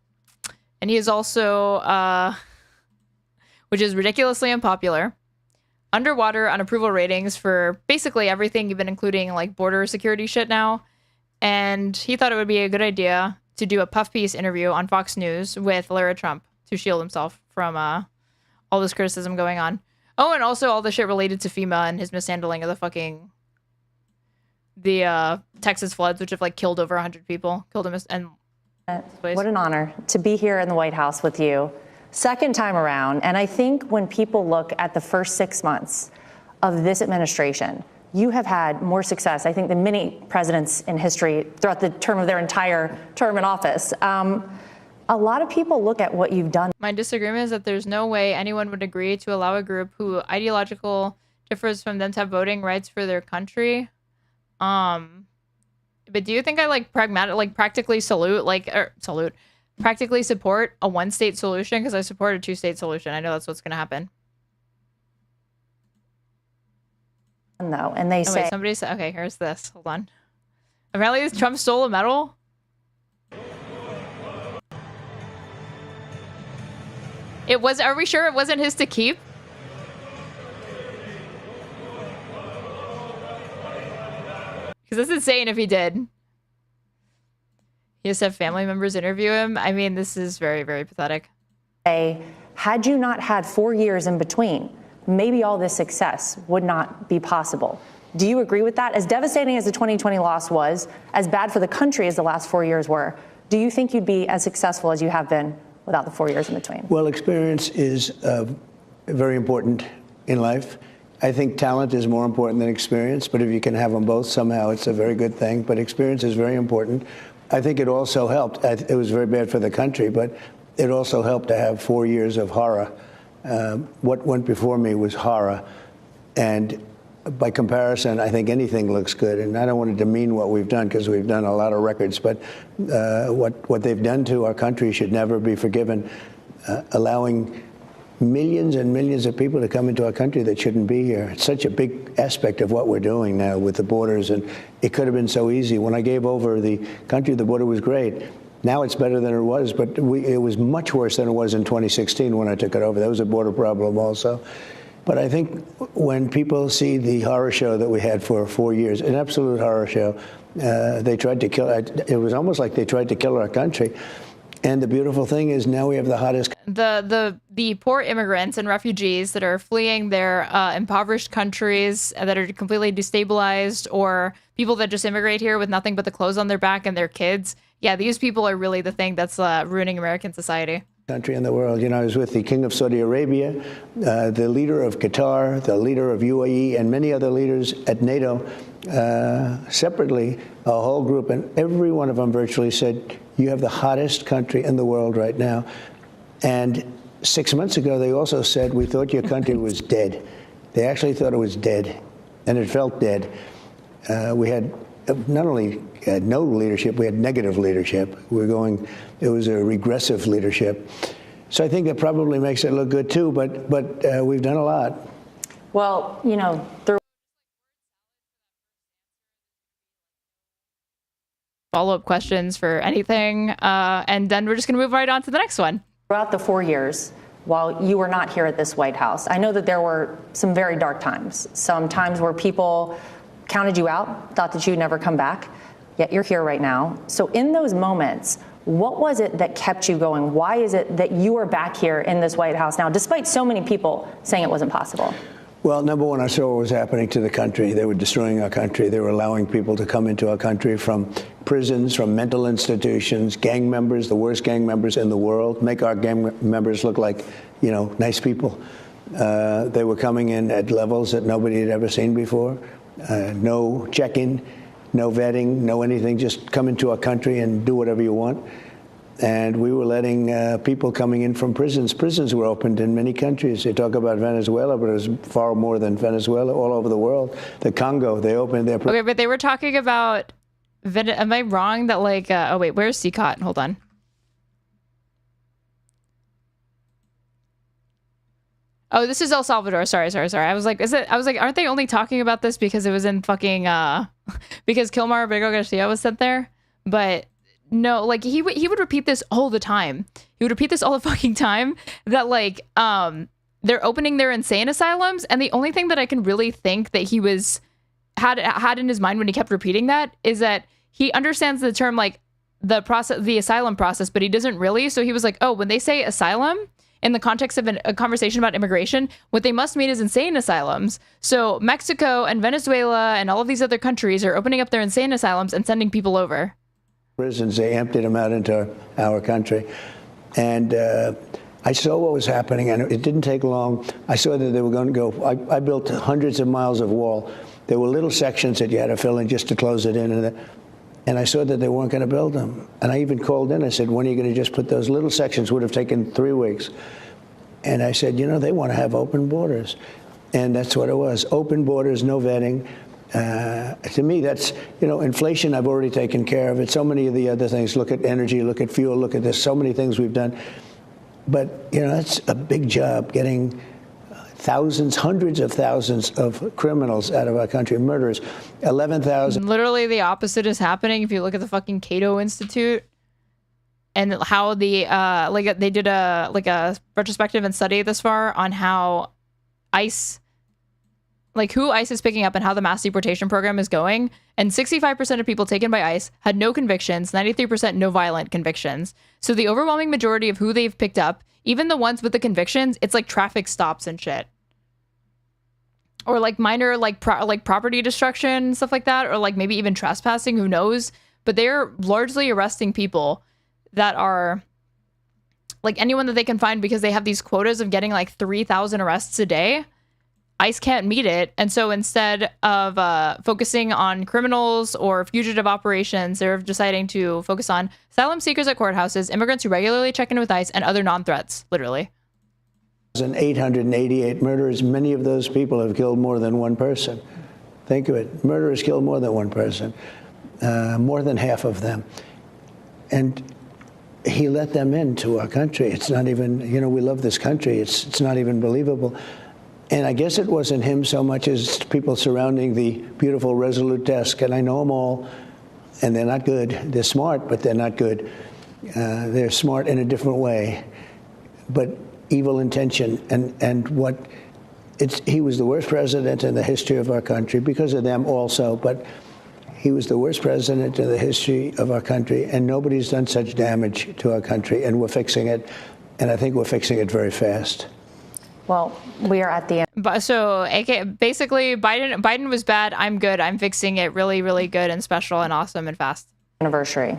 And he is also, which is ridiculously unpopular, underwater on approval ratings for basically everything, even including like border security shit now. And he thought it would be a good idea to do a puff piece interview on Fox News with Lara Trump to shield himself from all this criticism going on. Oh, and also all the shit related to FEMA and his mishandling of the Texas floods, which have like killed over 100 people. Killed him and what an honor to be here in the White House with you. Second time around. And I think when people look at the first 6 months of this administration, you have had more success, I think, than many presidents in history throughout the term of their entire term in office. A lot of people look at what you've done. My disagreement is that there's no way anyone would agree to allow a group who ideological differs from them to have voting rights for their country. But do you think I practically practically support a one-state solution? Because I support a two-state solution. I know that's what's going to happen. No, and they say... Wait, somebody said... Okay, here's this. Hold on. Apparently Trump stole a medal. It was. Are we sure it wasn't his to keep? Because that's insane if he did. He has to have family members interview him. I mean, this is very, very pathetic. Had you not had 4 years in between, maybe all this success would not be possible. Do you agree with that? As devastating as the 2020 loss was, as bad for the country as the last 4 years were, do you think you'd be as successful as you have been without the 4 years in between? Well, experience is very important in life. I think talent is more important than experience, but if you can have them both, somehow it's a very good thing. But experience is very important. I think it also helped. It was very bad for the country, but it also helped to have 4 years of horror. What went before me was horror. And by comparison, I think anything looks good. And I don't want to demean what we've done, because we've done a lot of records. But what they've done to our country should never be forgiven. Allowing millions and millions of people to come into our country that shouldn't be here. It's such a big aspect of what we're doing now with the borders, and it could have been so easy. When I gave over the country, the border was great. Now it's better than it was, but it was much worse than it was in 2016 when I took it over. That was a border problem also. But I think when people see the horror show that we had for 4 years, an absolute horror show, they tried to kill, it was almost like they tried to kill our country. And the beautiful thing is now we have the hottest. The poor immigrants and refugees that are fleeing their impoverished countries that are completely destabilized, or people that just immigrate here with nothing but the clothes on their back and their kids. Yeah, these people are really the thing that's ruining American society. Country in the world. You know, I was with the King of Saudi Arabia, the leader of Qatar, the leader of UAE, and many other leaders at NATO, separately, a whole group, and every one of them virtually said, you have the hottest country in the world right now. And 6 months ago, they also said, we thought your country was dead. They actually thought it was dead, and it felt dead. We had not only no leadership, we had negative leadership. It was a regressive leadership. So I think that probably makes it look good too, but we've done a lot. Well, you know, follow-up questions for anything, and then we're just going to move right on to the next one. Throughout the 4 years, while you were not here at this White House, I know that there were some very dark times, some times where people counted you out, thought that you'd never come back, yet you're here right now. So in those moments, what was it that kept you going? Why is it that you are back here in this White House now, despite so many people saying it wasn't possible? Well, number one, I saw what was happening to the country. They were destroying our country. They were allowing people to come into our country from prisons, from mental institutions, gang members, the worst gang members in the world, make our gang members look like, you know, nice people. They were coming in at levels that nobody had ever seen before. No check-in, no vetting, no anything, just come into our country and do whatever you want. And we were letting people coming in from prisons. Prisons were opened in many countries. They talk about Venezuela, but it was far more than Venezuela, all over the world. The Congo, they opened their prisons. Okay, but they were talking about, am I wrong that like, oh wait, where's CCOT? Hold on. Oh, this is El Salvador. Sorry. I was like, aren't they only talking about this because it was in fucking, because Kilmar Abrego Garcia was sent there? But no, like he would repeat this all the time. He would repeat this all the fucking time that like, they're opening their insane asylums. And the only thing that I can really think that he had in his mind when he kept repeating that is that he understands the term, like the asylum process, but he doesn't really. So he was like, oh, when they say asylum, in the context of a conversation about immigration, what they must mean is insane asylums. So Mexico and Venezuela and all of these other countries are opening up their insane asylums and sending people over. Prisons, they emptied them out into our country. And I saw what was happening, and it didn't take long. I saw that they were going to go, I built hundreds of miles of wall. There were little sections that you had to fill in just to close it in. And I saw that they weren't going to build them. And I even called in. I said, when are you going to just put those little sections? Would have taken 3 weeks. And I said, you know, they want to have open borders. And that's what it was. Open borders, no vetting. To me, that's, you know, inflation, I've already taken care of it. So many of the other things, look at energy, look at fuel, look at this, so many things we've done. But, you know, that's a big job, getting thousands, hundreds of thousands of criminals out of our country, murderers, 11,000. Literally the opposite is happening. If you look at the fucking Cato Institute, and how the they did a retrospective and study this far on how ICE, who ICE is picking up and how the mass deportation program is going. And 65% of people taken by ICE had no convictions, 93% no violent convictions. So the overwhelming majority of who they've picked up, even the ones with the convictions, it's like traffic stops and shit. Or like minor property destruction, stuff like that, or like maybe even trespassing, who knows? But they're largely arresting people that are like anyone that they can find, because they have these quotas of getting like 3,000 arrests a day. ICE can't meet it. And so instead of focusing on criminals or fugitive operations, they're deciding to focus on asylum seekers at courthouses, immigrants who regularly check in with ICE, and other non-threats, literally. 888 murderers. Many of those people have killed more than one person. Think of it. Murderers kill more than one person, more than half of them. And he let them into our country. It's not even, we love this country. It's not even believable. And I guess it wasn't him so much as people surrounding the beautiful Resolute desk. And I know them all, and they're not good. They're smart, but they're not good. They're smart in a different way, but evil intention. He was the worst president in the history of our country, because of them also, but he was the worst president in the history of our country, and nobody's done such damage to our country, and we're fixing it, and I think we're fixing it very fast. Well, we are at the end. So basically, Biden was bad. I'm good. I'm fixing it really, really good and special and awesome and fast. Anniversary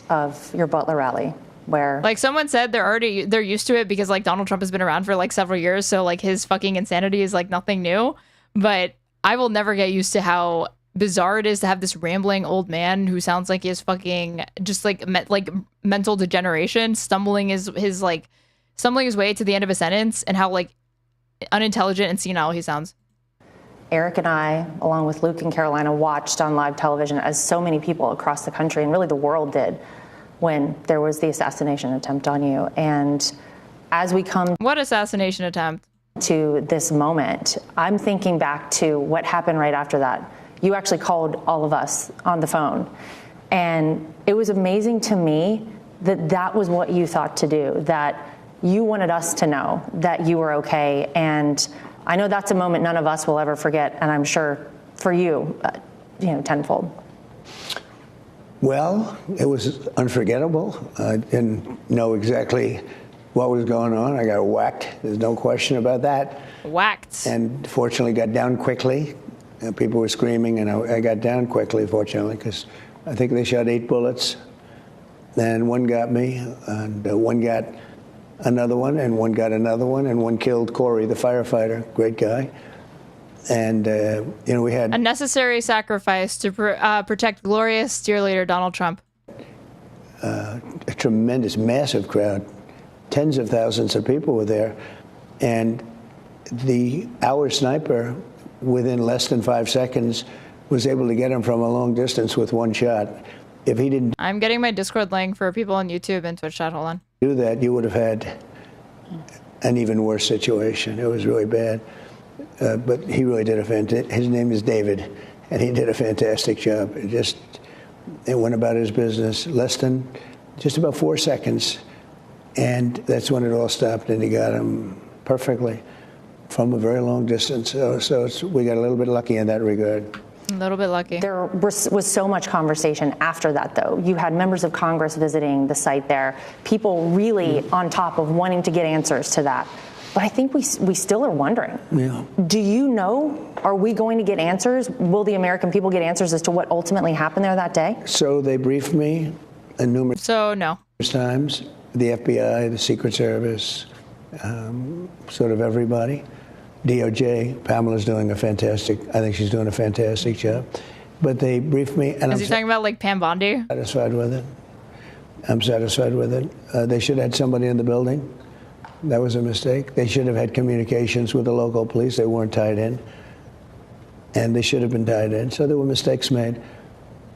of your Butler rally, where someone said they're used to it, because Donald Trump has been around for several years. So his fucking insanity is nothing new. But I will never get used to how bizarre it is to have this rambling old man who sounds like he has fucking just mental degeneration, stumbling his way to the end of a sentence, and how unintelligent and senile he sounds. Eric and I, along with Luke and Carolina, watched on live television, as so many people across the country and really the world did, when there was the assassination attempt on you. And as we come... What assassination attempt? ...to this moment, I'm thinking back to what happened right after that. You actually called all of us on the phone. And it was amazing to me that that was what you thought to do, that you wanted us to know that you were okay. And I know that's a moment none of us will ever forget, and I'm sure for you, tenfold. Well, it was unforgettable. I didn't know exactly what was going on. I got whacked. There's no question about that. Whacked. And fortunately got down quickly. People were screaming, and I got down quickly, fortunately, because I think they shot 8 bullets. And one got me, and one got another one, and one got another one, and one killed Corey, the firefighter, great guy. And, we had... a necessary sacrifice to protect glorious dear leader Donald Trump. A tremendous, massive crowd. Tens of thousands of people were there. And our sniper, within less than 5 seconds, was able to get him from a long distance with one shot. If he didn't... I'm getting my Discord link for people on YouTube and Twitch chat. Hold on. ...do that, you would have had an even worse situation. It was really bad. But he really did his name is David, and he did a fantastic job. It went about his business just about 4 seconds, and that's when it all stopped, and he got him perfectly from a very long distance. So we got a little bit lucky in that regard. A little bit lucky. There was so much conversation after that, though. You had members of Congress visiting the site there, people really on top of wanting to get answers to that. But I think we still are wondering. Yeah. Do you know, are we going to get answers? Will the American people get answers as to what ultimately happened there that day? So they briefed me numerous times. The FBI, the Secret Service, sort of everybody. DOJ, Pamela's doing I think she's doing a fantastic job. But they briefed me. And Is he talking about Pam Bondi? Satisfied with it. I'm satisfied with it. They should have had somebody in the building. That was a mistake. They should have had communications with the local police. They weren't tied in. And they should have been tied in. So there were mistakes made.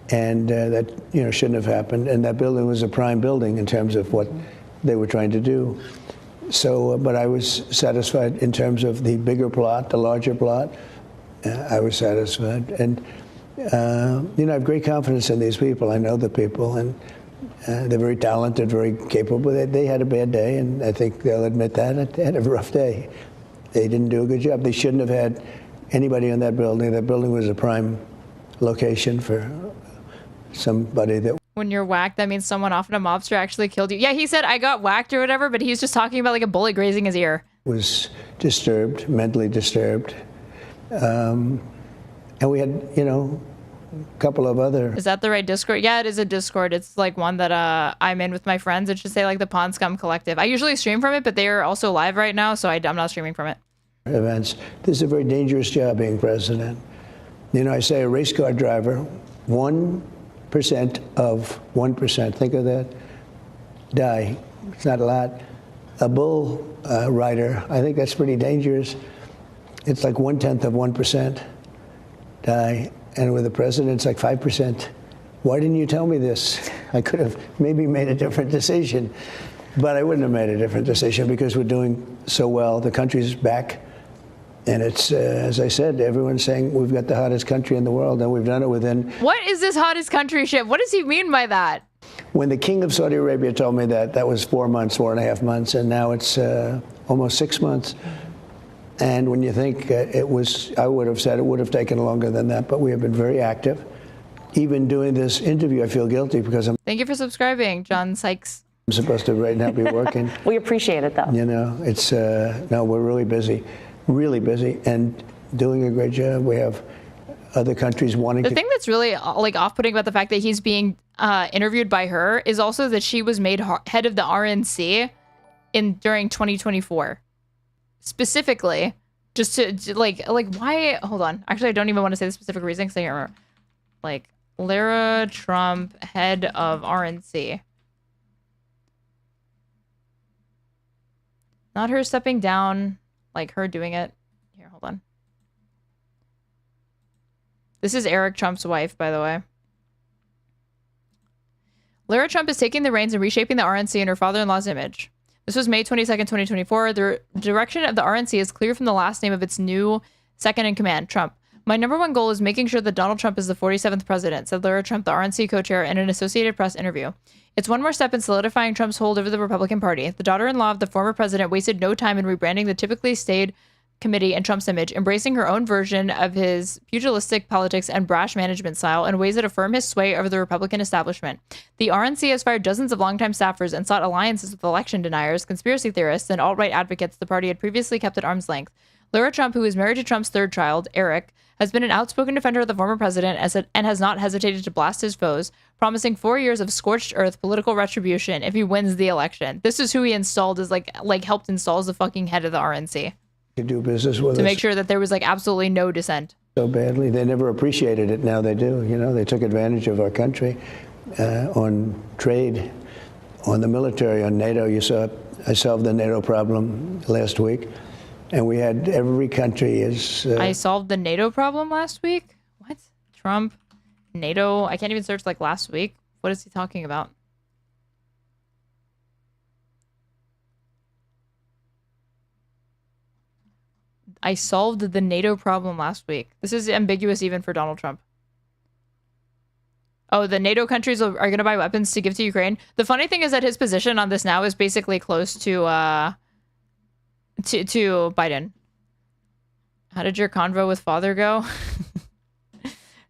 And that shouldn't have happened. And that building was a prime building in terms of what they were trying to do. So, but I was satisfied in terms of the bigger plot, the larger plot. I was satisfied. And, I have great confidence in these people. I know the people. And They're very talented, very capable. They had a bad day, and I think they'll admit that. They had a rough day. They didn't do a good job. They shouldn't have had anybody in that building. That building was a prime location for somebody that... When you're whacked, that means someone, often a mobster, actually killed you. Yeah, he said, I got whacked or whatever, but he was just talking about like a bullet grazing his ear. Was disturbed, mentally disturbed. And we had, you know, a couple of other... Is that the right Discord? Yeah, it is a Discord. It's like one that I'm in with my friends. It should say like the Pond Scum Collective. I usually stream from it, but they are also live right now, so I'm not streaming from it. Events. This is a very dangerous job, being president. You know, I say a race car driver, 1% of 1%, think of that, die. It's not a lot. A bull rider, I think that's pretty dangerous. It's like 1/10 of 1% die. And with the president, it's like 5%. Why didn't you tell me this? I could have maybe made a different decision, but I wouldn't have made a different decision because we're doing so well. The country's back. And it's, as I said, everyone's saying we've got the hottest country in the world, and we've done it within... What is this hottest country shit? What does he mean by that? When the king of Saudi Arabia told me that, that was 4 months, 4.5 months, and now it's almost 6 months. And when you think it was, I would have said it would have taken longer than that, but we have been very active. Even doing this interview, I feel guilty because I'm... Thank you for subscribing, John Sykes. I'm supposed to right now be working. We appreciate it, though. You know, it's, no, we're really busy, and doing a great job. We have other countries wanting to... The thing that's really like off-putting about the fact that he's being interviewed by her is also that she was made head of the RNC during 2024. Specifically, just to like why? Hold on. Actually, I don't even want to say the specific reason because I can't remember. Like Lara Trump, head of RNC. Not her stepping down, like her doing it. Here, hold on. This is Eric Trump's wife, by the way. Lara Trump is taking the reins and reshaping the RNC in her father-in-law's image. This was May 22nd, 2024. The direction of the RNC is clear from the last name of its new second-in-command, Trump. My number one goal is making sure that Donald Trump is the 47th president, said Lara Trump, the RNC co-chair, in an Associated Press interview. It's one more step in solidifying Trump's hold over the Republican Party. The daughter-in-law of the former president wasted no time in rebranding the typically staid committee in Trump's image, embracing her own version of his pugilistic politics and brash management style in ways that affirm his sway over the Republican establishment. The RNC has fired dozens of longtime staffers and sought alliances with election deniers, conspiracy theorists, and alt-right advocates the party had previously kept at arm's length. Lara Trump, who is married to Trump's third child, Eric, has been an outspoken defender of the former president and has not hesitated to blast his foes, promising 4 years of scorched earth political retribution if he wins the election. This is who he installed as like helped install as the fucking head of the RNC. To do business with us. To make sure that there was like absolutely no dissent. So badly. They never appreciated it. Now they do. You know, they took advantage of our country on trade, on the military, on NATO. You saw I solved the NATO problem last week. And we had every country is... I solved the NATO problem last week? What? Trump, NATO. I can't even search like last week. What is he talking about? I solved the NATO problem last week. This is ambiguous even for Donald Trump. Oh, the NATO countries are going to buy weapons to give to Ukraine. The funny thing is that his position on this now is basically close to Biden. How did your convo with father go?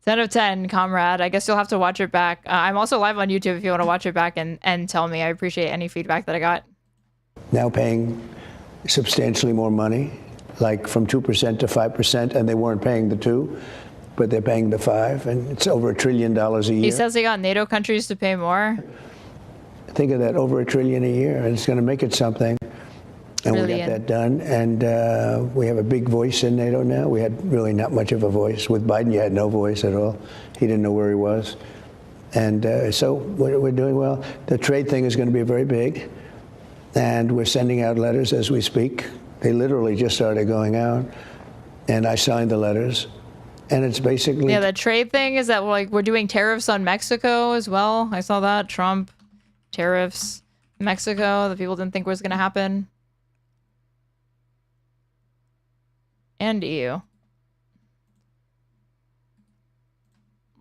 10 of 10, comrade. I guess you'll have to watch it back. I'm also live on YouTube if you want to watch it back and tell me. I appreciate any feedback that I got. Now paying substantially more money, like from 2% to 5%, and they weren't paying the 2, but they're paying the 5, and it's over $1 trillion a year. He says he got NATO countries to pay more. Think of that, over $1 trillion a year, and it's going to make it something. And we got that done, and we have a big voice in NATO now. We had really not much of a voice. With Biden, you had no voice at all. He didn't know where he was. And so we're doing well. The trade thing is going to be very big, and we're sending out letters as we speak. They literally just started going out, and I signed the letters. And it's basically... Yeah, the trade thing is that like we're doing tariffs on Mexico as well. I saw that. Trump, tariffs, Mexico, that people didn't think was going to happen. And EU.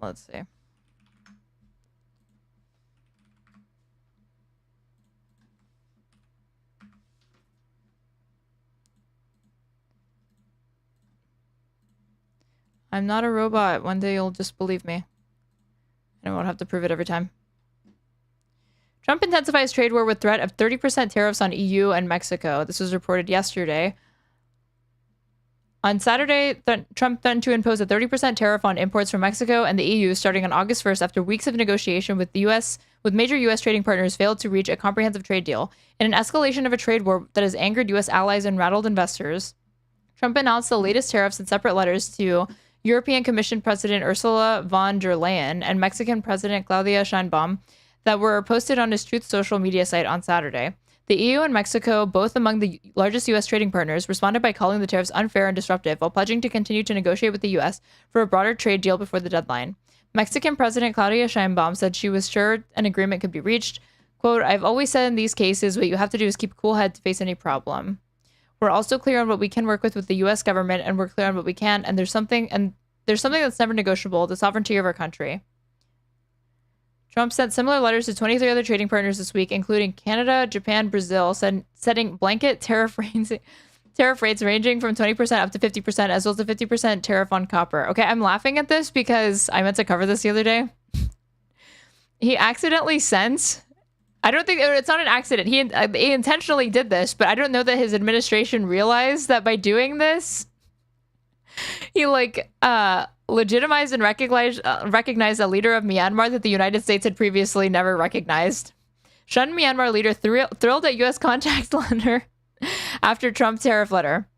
Let's see. I'm not a robot. One day you'll just believe me. I won't have to prove it every time. Trump intensifies trade war with threat of 30% tariffs on EU and Mexico. This was reported yesterday. On Saturday, Trump threatened to impose a 30% tariff on imports from Mexico and the EU starting on August 1st after weeks of negotiation with major U.S. trading partners failed to reach a comprehensive trade deal. In an escalation of a trade war that has angered U.S. allies and rattled investors, Trump announced the latest tariffs in separate letters to European Commission President Ursula von der Leyen and Mexican President Claudia Sheinbaum that were posted on his Truth social media site on Saturday. The EU and Mexico, both among the largest U.S. trading partners, responded by calling the tariffs unfair and disruptive while pledging to continue to negotiate with the U.S. for a broader trade deal before the deadline. Mexican President Claudia Sheinbaum said she was sure an agreement could be reached. Quote, I've always said in these cases, what you have to do is keep a cool head to face any problem. We're also clear on what we can work with the U.S. government, and we're clear on what we can, and there's something that's never negotiable, the sovereignty of our country. Trump sent similar letters to 23 other trading partners this week, including Canada, Japan, Brazil, setting blanket tariff rates ranging from 20% up to 50%, as well as a 50% tariff on copper. Okay, I'm laughing at this because I meant to cover this the other day. He accidentally sent... I don't think... It's not an accident. He intentionally did this, but I don't know that his administration realized that by doing this, he, legitimized and recognized a leader of Myanmar that the United States had previously never recognized. Shunned Myanmar leader thrilled at U.S. contact letter after Trump tariff letter.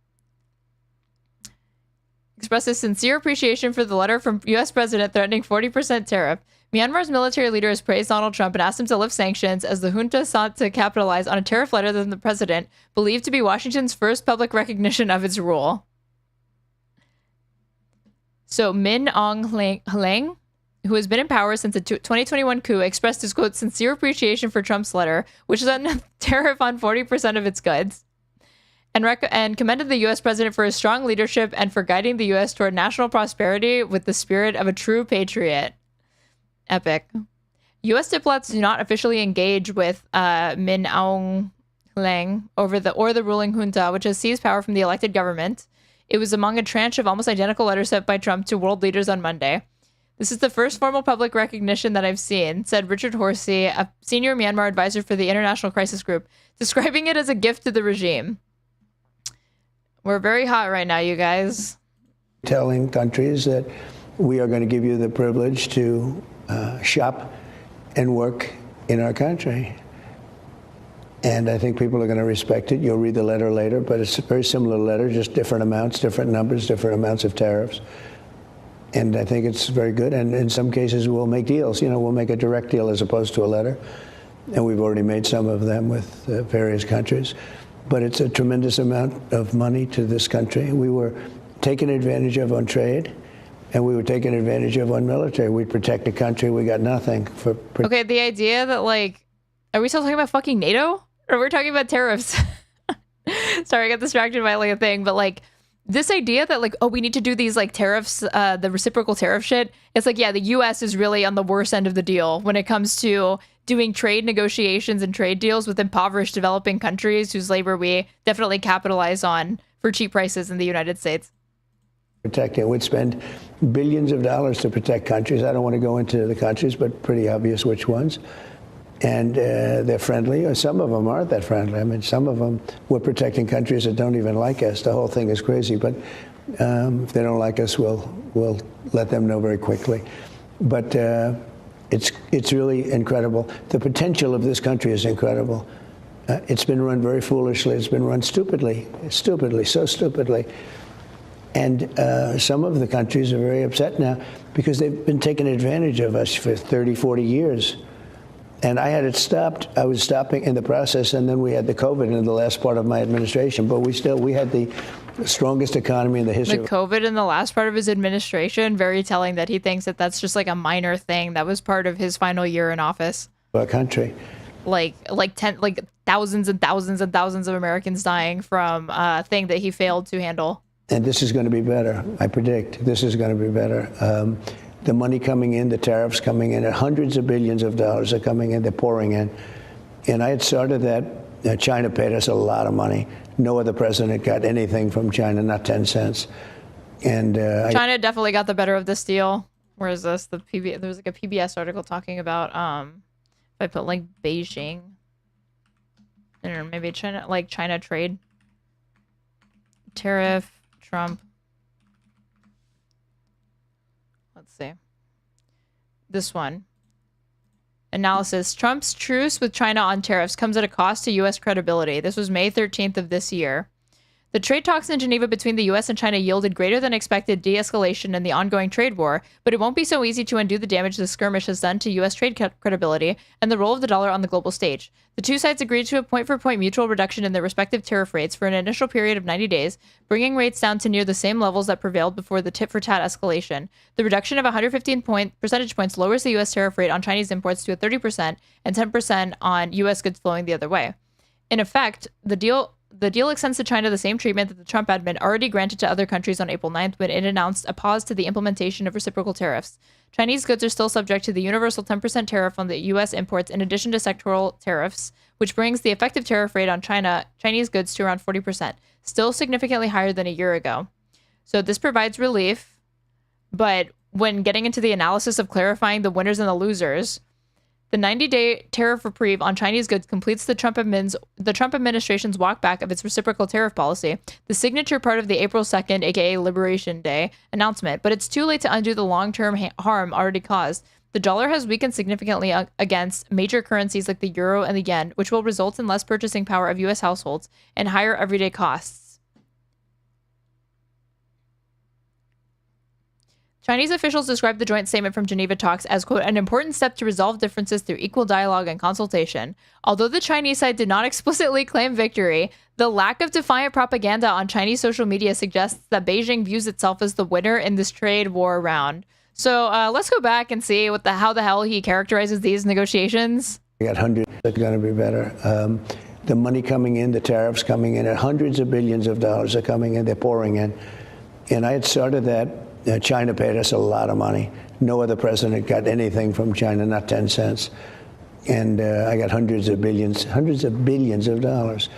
Expresses sincere appreciation for the letter from U.S. President threatening 40% tariff. Myanmar's military leader has praised Donald Trump and asked him to lift sanctions as the junta sought to capitalize on a tariff letter than the president, believed to be Washington's first public recognition of its rule. So Min Aung Hlaing, who has been in power since the 2021 coup, expressed his, quote, sincere appreciation for Trump's letter, which is a tariff on 40% of its goods, and commended the U.S. president for his strong leadership and for guiding the U.S. toward national prosperity with the spirit of a true patriot. Epic. U.S. diplomats do not officially engage with Min Aung Hlaing or the ruling junta, which has seized power from the elected government. It was among a tranche of almost identical letters sent by Trump to world leaders on Monday. This is the first formal public recognition that I've seen, said Richard Horsey, a senior Myanmar advisor for the International Crisis Group, describing it as a gift to the regime. We're very hot right now, you guys. Telling countries that we are going to give you the privilege to shop and work in our country. And I think people are going to respect it. You'll read the letter later, but it's a very similar letter, just different amounts, different numbers, different amounts of tariffs. And I think it's very good. And in some cases, we'll make deals. We'll make a direct deal as opposed to a letter. And we've already made some of them with various countries. But it's a tremendous amount of money to this country. We were taken advantage of on trade, and we were taken advantage of on military. We'd protect the country. We got nothing for... Okay, the idea that, are we still talking about fucking NATO? Or we're talking about tariffs? Sorry, I got distracted by a thing, but this idea that we need to do these tariffs, the reciprocal tariff shit. It's the U.S. is really on the worst end of the deal when it comes to doing trade negotiations and trade deals with impoverished developing countries whose labor we definitely capitalize on for cheap prices in the United States. Protect it. We'd spend billions of dollars to protect countries. I don't want to go into the countries, but pretty obvious which ones. And they're friendly. Some of them aren't that friendly. I mean, some of them, we're protecting countries that don't even like us. The whole thing is crazy. But if they don't like us, we'll let them know very quickly. But it's really incredible. The potential of this country is incredible. It's been run very foolishly. It's been run stupidly, so stupidly. And some of the countries are very upset now because they've been taking advantage of us for 30, 40 years. And I had it stopped. I was stopping in the process, and then we had the COVID in the last part of my administration. But we had the strongest economy in the history. The COVID in the last part of his administration, very telling that he thinks that that's just a minor thing that was part of his final year in office. Our country. Thousands and thousands and thousands of Americans dying from a thing that he failed to handle. And this is going to be better. I predict this is going to be better. The money coming in, the tariffs coming in, hundreds of billions of dollars are coming in, they're pouring in. And I had started that. China paid us a lot of money. No other president got anything from China, not 10 cents. And China definitely got the better of this deal. Where is this? There was like a PBS article talking about if I put like Beijing, I don't know, maybe China trade tariff Trump. Let's see. This one. Analysis. Trump's truce with China on tariffs comes at a cost to U.S. credibility. This was May 13th of this year. The trade talks in Geneva between the U.S. and China yielded greater than expected de-escalation in the ongoing trade war, but it won't be so easy to undo the damage the skirmish has done to U.S. trade credibility and the role of the dollar on the global stage. The two sides agreed to a point-for-point mutual reduction in their respective tariff rates for an initial period of 90 days, bringing rates down to near the same levels that prevailed before the tit-for-tat escalation. The reduction of 115 percentage points lowers the U.S. tariff rate on Chinese imports to a 30% and 10% on U.S. goods flowing the other way. In effect, the deal extends to China the same treatment that the Trump admin already granted to other countries on April 9th when it announced a pause to the implementation of reciprocal tariffs. Chinese goods are still subject to the universal 10% tariff on the U.S. imports in addition to sectoral tariffs, which brings the effective tariff rate on Chinese goods to around 40%, still significantly higher than a year ago. So this provides relief, but when getting into the analysis of clarifying the winners and the losers, the 90-day tariff reprieve on Chinese goods completes the Trump administration's walkback of its reciprocal tariff policy, the signature part of the April 2nd, aka Liberation Day, announcement. But it's too late to undo the long-term harm already caused. The dollar has weakened significantly against major currencies like the euro and the yen, which will result in less purchasing power of U.S. households and higher everyday costs. Chinese officials described the joint statement from Geneva talks as, quote, an important step to resolve differences through equal dialogue and consultation. Although the Chinese side did not explicitly claim victory, the lack of defiant propaganda on Chinese social media suggests that Beijing views itself as the winner in this trade war round. So let's go back and see how the hell he characterizes these negotiations. We got hundreds that are going to be better. The money coming in, the tariffs coming in, and hundreds of billions of dollars are coming in. They're pouring in. And I had started that. China paid us a lot of money. No other president got anything from China, not 10 cents. And I got hundreds of billions of dollars.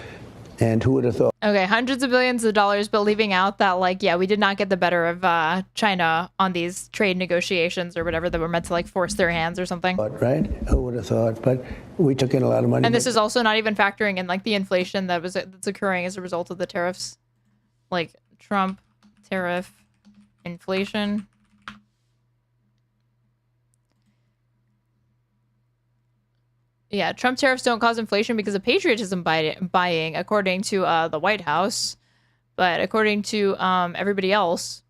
And who would have thought? Okay, hundreds of billions of dollars, but leaving out that, we did not get the better of China on these trade negotiations or whatever that were meant to, force their hands or something. Right? Who would have thought? But we took in a lot of money. And this is also not even factoring in, the inflation that's occurring as a result of the tariffs. Trump, tariff, inflation. Yeah, Trump tariffs don't cause inflation because of patriotism buying, according to the White House. But according to everybody else,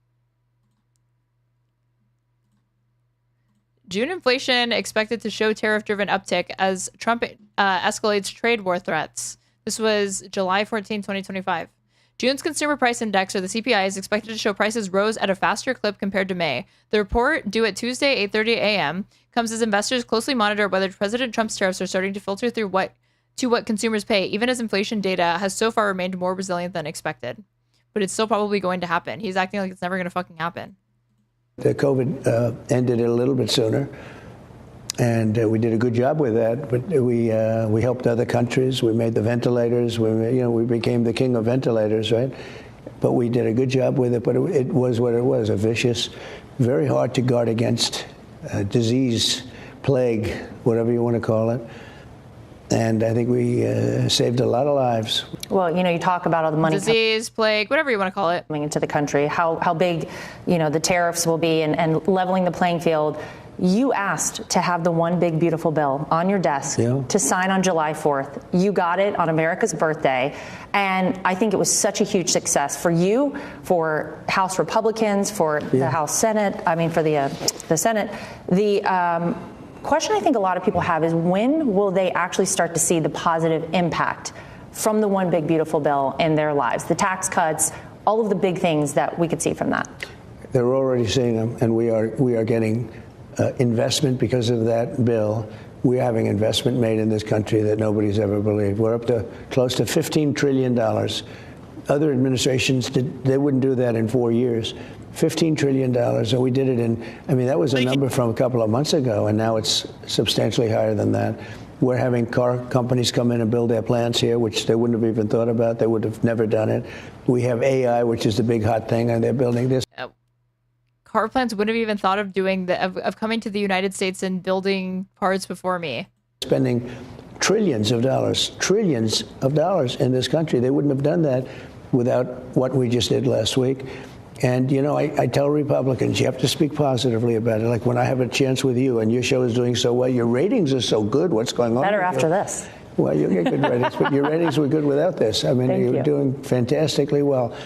June inflation expected to show tariff-driven uptick as Trump escalates trade war threats. This was July 14, 2025. June's Consumer Price Index, or the CPI, is expected to show prices rose at a faster clip compared to May. The report, due at Tuesday, 8:30 a.m., comes as investors closely monitor whether President Trump's tariffs are starting to filter through what consumers pay, even as inflation data has so far remained more resilient than expected. But it's still probably going to happen. He's acting like it's never going to fucking happen. The COVID ended it a little bit sooner. And we did a good job with that, but we helped other countries. We made the ventilators. We became the king of ventilators, right? But we did a good job with it. But it was what it was, a vicious, very hard to guard against disease, plague, whatever you want to call it. And I think we saved a lot of lives. Well, you talk about all the money. Disease, plague, whatever you want to call it. Coming into the country, how big, the tariffs will be and leveling the playing field. You asked to have the one big beautiful bill on your desk to sign on July 4th. You got it on America's birthday. And I think it was such a huge success for you, for House Republicans, for the House Senate, for the Senate. The question I think a lot of people have is when will they actually start to see the positive impact from the one big beautiful bill in their lives? The tax cuts, all of the big things that we could see from that. They're already seeing them, and we are getting investment because of that bill. We're having investment made in this country that nobody's ever believed. We're up to close to $15 trillion. Other administrations, they wouldn't do that in 4 years. $15 trillion, and we did it in, that was a number from a couple of months ago, and now it's substantially higher than that. We're having car companies come in and build their plants here, which they wouldn't have even thought about. They would have never done it. We have AI, which is the big hot thing, and they're building this. car plants wouldn't have even thought of doing of coming to the United States and building parts before me. Spending trillions of dollars in this country. They wouldn't have done that without what we just did last week. And, you know, I tell Republicans, you have to speak positively about it. Like when I have a chance with you and your show is doing so well, your ratings are so good. What's going on? Better after this. Well, you get good ratings, but your ratings were good without this. I mean, you're doing fantastically well.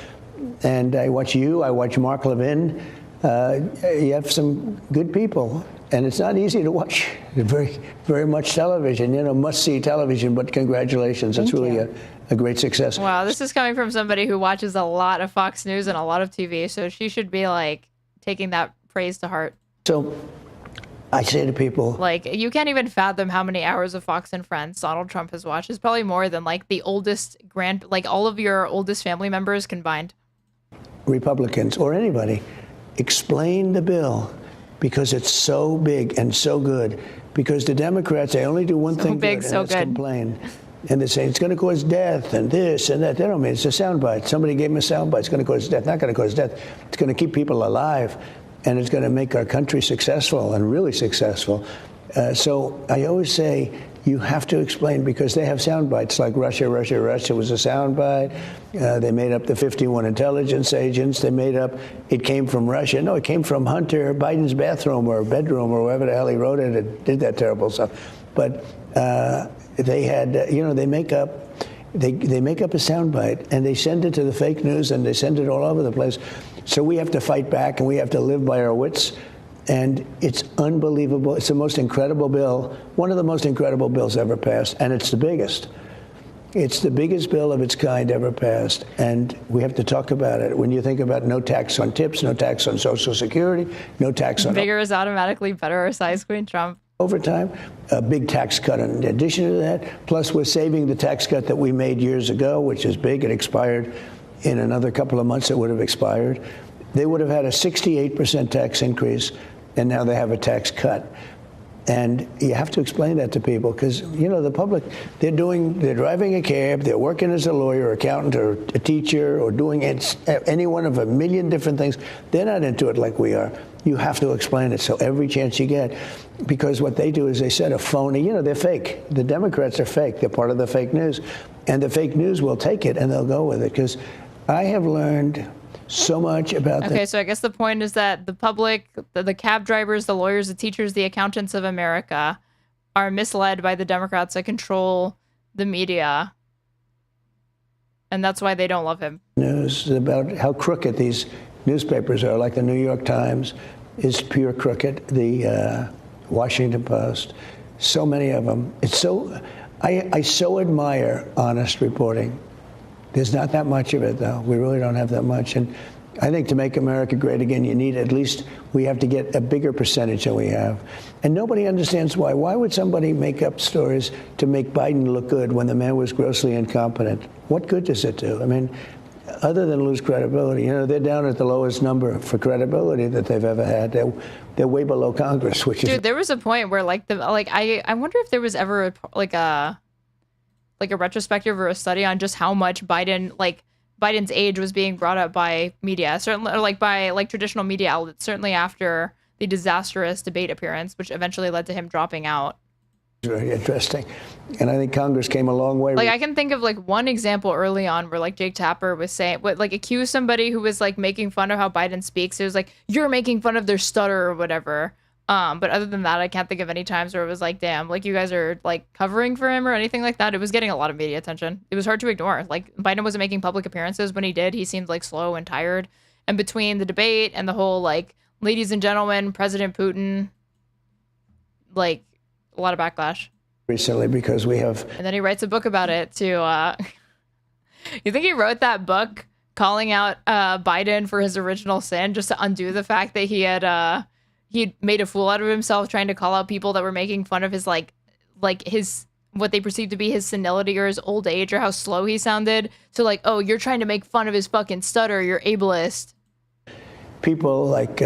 And I watch you, I watch Mark Levin. You have some good people. And it's not easy to watch very, very much television, you know, must-see television, but congratulations. It's really a great success. Wow, this is coming from somebody who watches a lot of Fox News and a lot of TV, so she should be, like, taking that praise to heart. So I say to people... Like, you can't even fathom how many hours of Fox and Friends Donald Trump has watched. It's probably more than, like, the oldest all of your oldest family members combined. Republicans, or anybody, explain the bill. Because it's so big and so good. Because the Democrats, they only do one thing good, and that's complain. And they say it's going to cause death and this and that. They don't mean it's a soundbite. Somebody gave them a soundbite. It's going to cause death. Not going to cause death. It's going to keep people alive, and it's going to make our country successful and really successful. So I always say you have to explain, because they have sound bites like Russia was a sound bite. They made up the 51 intelligence agents. They made up it came from Russia. No, it came from Hunter Biden's bathroom or bedroom or wherever the hell he wrote it and did that terrible stuff. But they had, they make up a sound bite and they send it to the fake news and they send it all over the place. So we have to fight back and we have to live by our wits. And it's unbelievable. It's the most incredible bill, one of the most incredible bills ever passed, and it's the biggest. It's the biggest bill of its kind ever passed, and we have to talk about it. When you think about no tax on tips, no tax on Social Security, no tax on... Bigger is automatically better, size Queen Trump. Overtime, a big tax cut in addition to that. Plus, we're saving the tax cut that we made years ago, which is big. It expired in another couple of months. It would have expired. They would have had a 68% tax increase, and now they have a tax cut. And you have to explain that to people because, the public, they're driving a cab, they're working as a lawyer, accountant, or a teacher, or doing any one of a million different things. They're not into it like we are. You have to explain it so every chance you get, because what they do is they set a phony, they're fake. The Democrats are fake. They're part of the fake news. And the fake news will take it and they'll go with it because I have learned so much about Okay, so I guess the point is that the public, the cab drivers, the lawyers, the teachers, the accountants of America are misled by the Democrats that control the media. And that's why they don't love him. News about how crooked these newspapers are, like the New York Times is pure crooked, the Washington Post, so many of them. I so admire honest reporting. There's not that much of it, though. We really don't have that much. And I think to make America great again, we have to get a bigger percentage than we have. And nobody understands why. Why would somebody make up stories to make Biden look good when the man was grossly incompetent? What good does it do? I mean, other than lose credibility, they're down at the lowest number for credibility that they've ever had. They're way below Congress, which is... Dude, there was a point where, I wonder if there was ever, a retrospective or a study on just how much Biden's age was being brought up by media, certainly, or by traditional media outlets, certainly after the disastrous debate appearance, which eventually led to him dropping out. Very interesting. And I think Congress came a long way. I can think of one example early on where Jake Tapper was saying, accused somebody who was making fun of how Biden speaks. It was you're making fun of their stutter or whatever. But other than that, I can't think of any times where it was damn, you guys are covering for him or anything like that. It was getting a lot of media attention. It was hard to ignore. Biden wasn't making public appearances. When he did, he seemed slow and tired. And between the debate and the whole ladies and gentlemen, President Putin, a lot of backlash. Recently, because we have... And then he writes a book about it too. You think he wrote that book calling out Biden for his original sin just to undo the fact that he had made a fool out of himself trying to call out people that were making fun of his his what they perceived to be his senility or his old age or how slow he sounded. So oh, you're trying to make fun of his fucking stutter, you're ableist. People like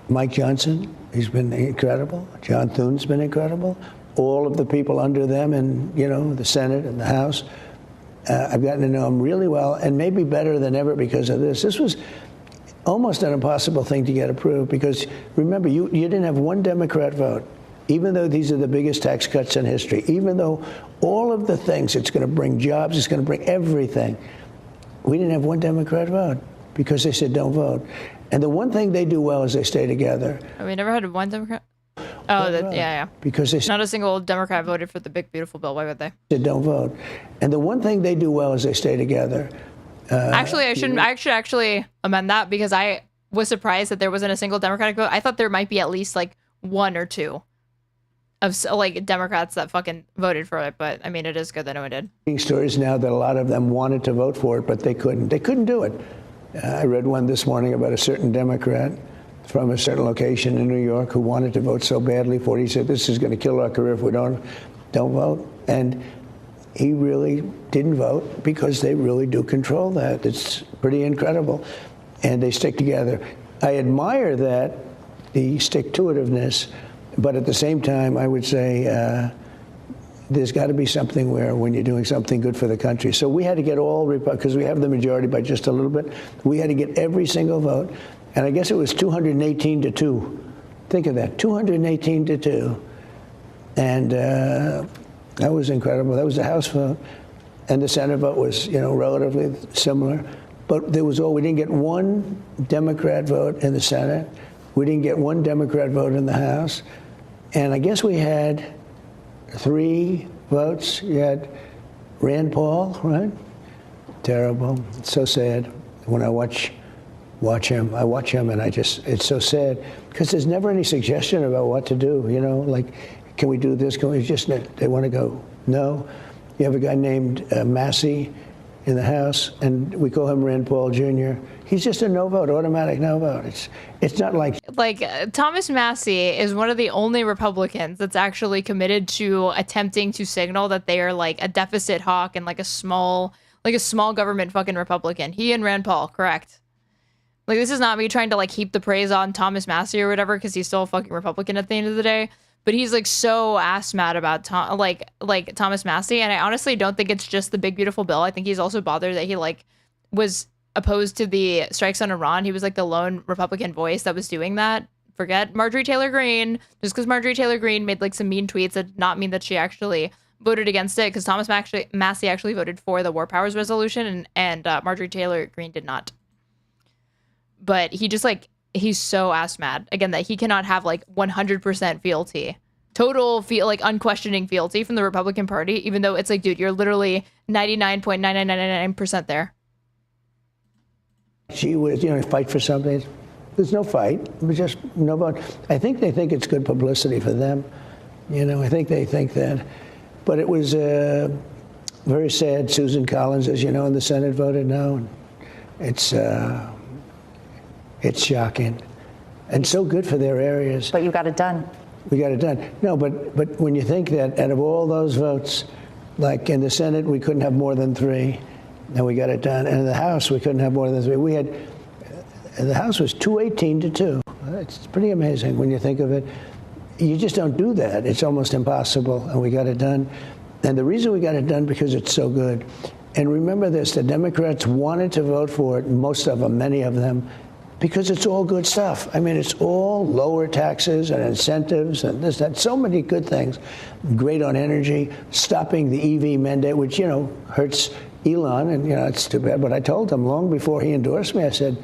Mike Johnson, he's been incredible. John Thune's been incredible. All of the people under them in, the Senate and the House, I've gotten to know them really well and maybe better than ever because of this. almost an impossible thing to get approved because, remember, you didn't have one Democrat vote, even though these are the biggest tax cuts in history, even though all of the things, it's going to bring jobs, it's going to bring everything. We didn't have one Democrat vote because they said don't vote. And the one thing they do well is they stay together. We never had one Democrat? Oh, yeah. Because they not a single Democrat voted for the big, beautiful bill. Why would they? Said don't vote. And the one thing they do well is they stay together. Actually, I should actually amend that because I was surprised that there wasn't a single Democratic vote. I thought there might be at least like one or two of like Democrats that fucking voted for it. But I mean, it is good that no one did. Stories now that a lot of them wanted to vote for it, but they couldn't. They couldn't do it. I read one this morning about a certain Democrat from a certain location in New York who wanted to vote so badly for it. He said, this is going to kill our career if we don't vote. And he really didn't vote because they really do control that. It's pretty incredible. And they stick together. I admire that, the stick-to-itiveness, but at the same time, I would say there's got to be something where when you're doing something good for the country. So we had to get all, because we have the majority by just a little bit, we had to get every single vote. And I guess it was 218 to 2. Think of that, 218 to 2. And that was incredible. That was the House vote. And the Senate vote was, relatively similar. But we didn't get one Democrat vote in the Senate. We didn't get one Democrat vote in the House. And I guess we had 3 votes. You had Rand Paul, right? Terrible. It's so sad. When I watch him and it's so sad because there's never any suggestion about what to do, like, can we do this? Can we they want to go, no. You have a guy named Massey in the House, and we call him Rand Paul Jr. He's just a no vote, automatic no vote. It's not like Thomas Massey is one of the only Republicans that's actually committed to attempting to signal that they are like a deficit hawk and like a small government fucking Republican. He and Rand Paul, correct. Like, this is not me trying to like heap the praise on Thomas Massey or whatever because he's still a fucking Republican at the end of the day. But he's like so ass mad about Thomas Massey, and I honestly don't think it's just the big beautiful bill. I think he's also bothered that he like was opposed to the strikes on Iran. He was like the lone Republican voice that was doing that. Forget Marjorie Taylor Greene. Just because Marjorie Taylor Greene made like some mean tweets did not mean that she actually voted against it. Because Thomas Massey actually voted for the War Powers Resolution, and Marjorie Taylor Greene did not. But he just like, he's so ass mad again that he cannot have like 100% fealty, like unquestioning fealty from the Republican Party, even though it's like, dude, you're literally 99.9999% there. She was, fight for something. There's no fight. It was just no vote. I think they think it's good publicity for them. I think they think that. But it was very sad. Susan Collins, as you know, in the Senate voted no. It's shocking, and so good for their areas. But you got it done. We got it done. No, but when you think that out of all those votes, like in the Senate, we couldn't have more than 3, and we got it done. And in the House, we couldn't have more than 3. The House was 218 to 2. It's pretty amazing when you think of it. You just don't do that. It's almost impossible, and we got it done. And the reason we got it done because it's so good. And remember this: the Democrats wanted to vote for it. Most of them, many of them. Because it's all good stuff. I mean, it's all lower taxes and incentives and this, that, so many good things. Great on energy, stopping the EV mandate, which, hurts Elon, and, it's too bad. But I told him long before he endorsed me, I said,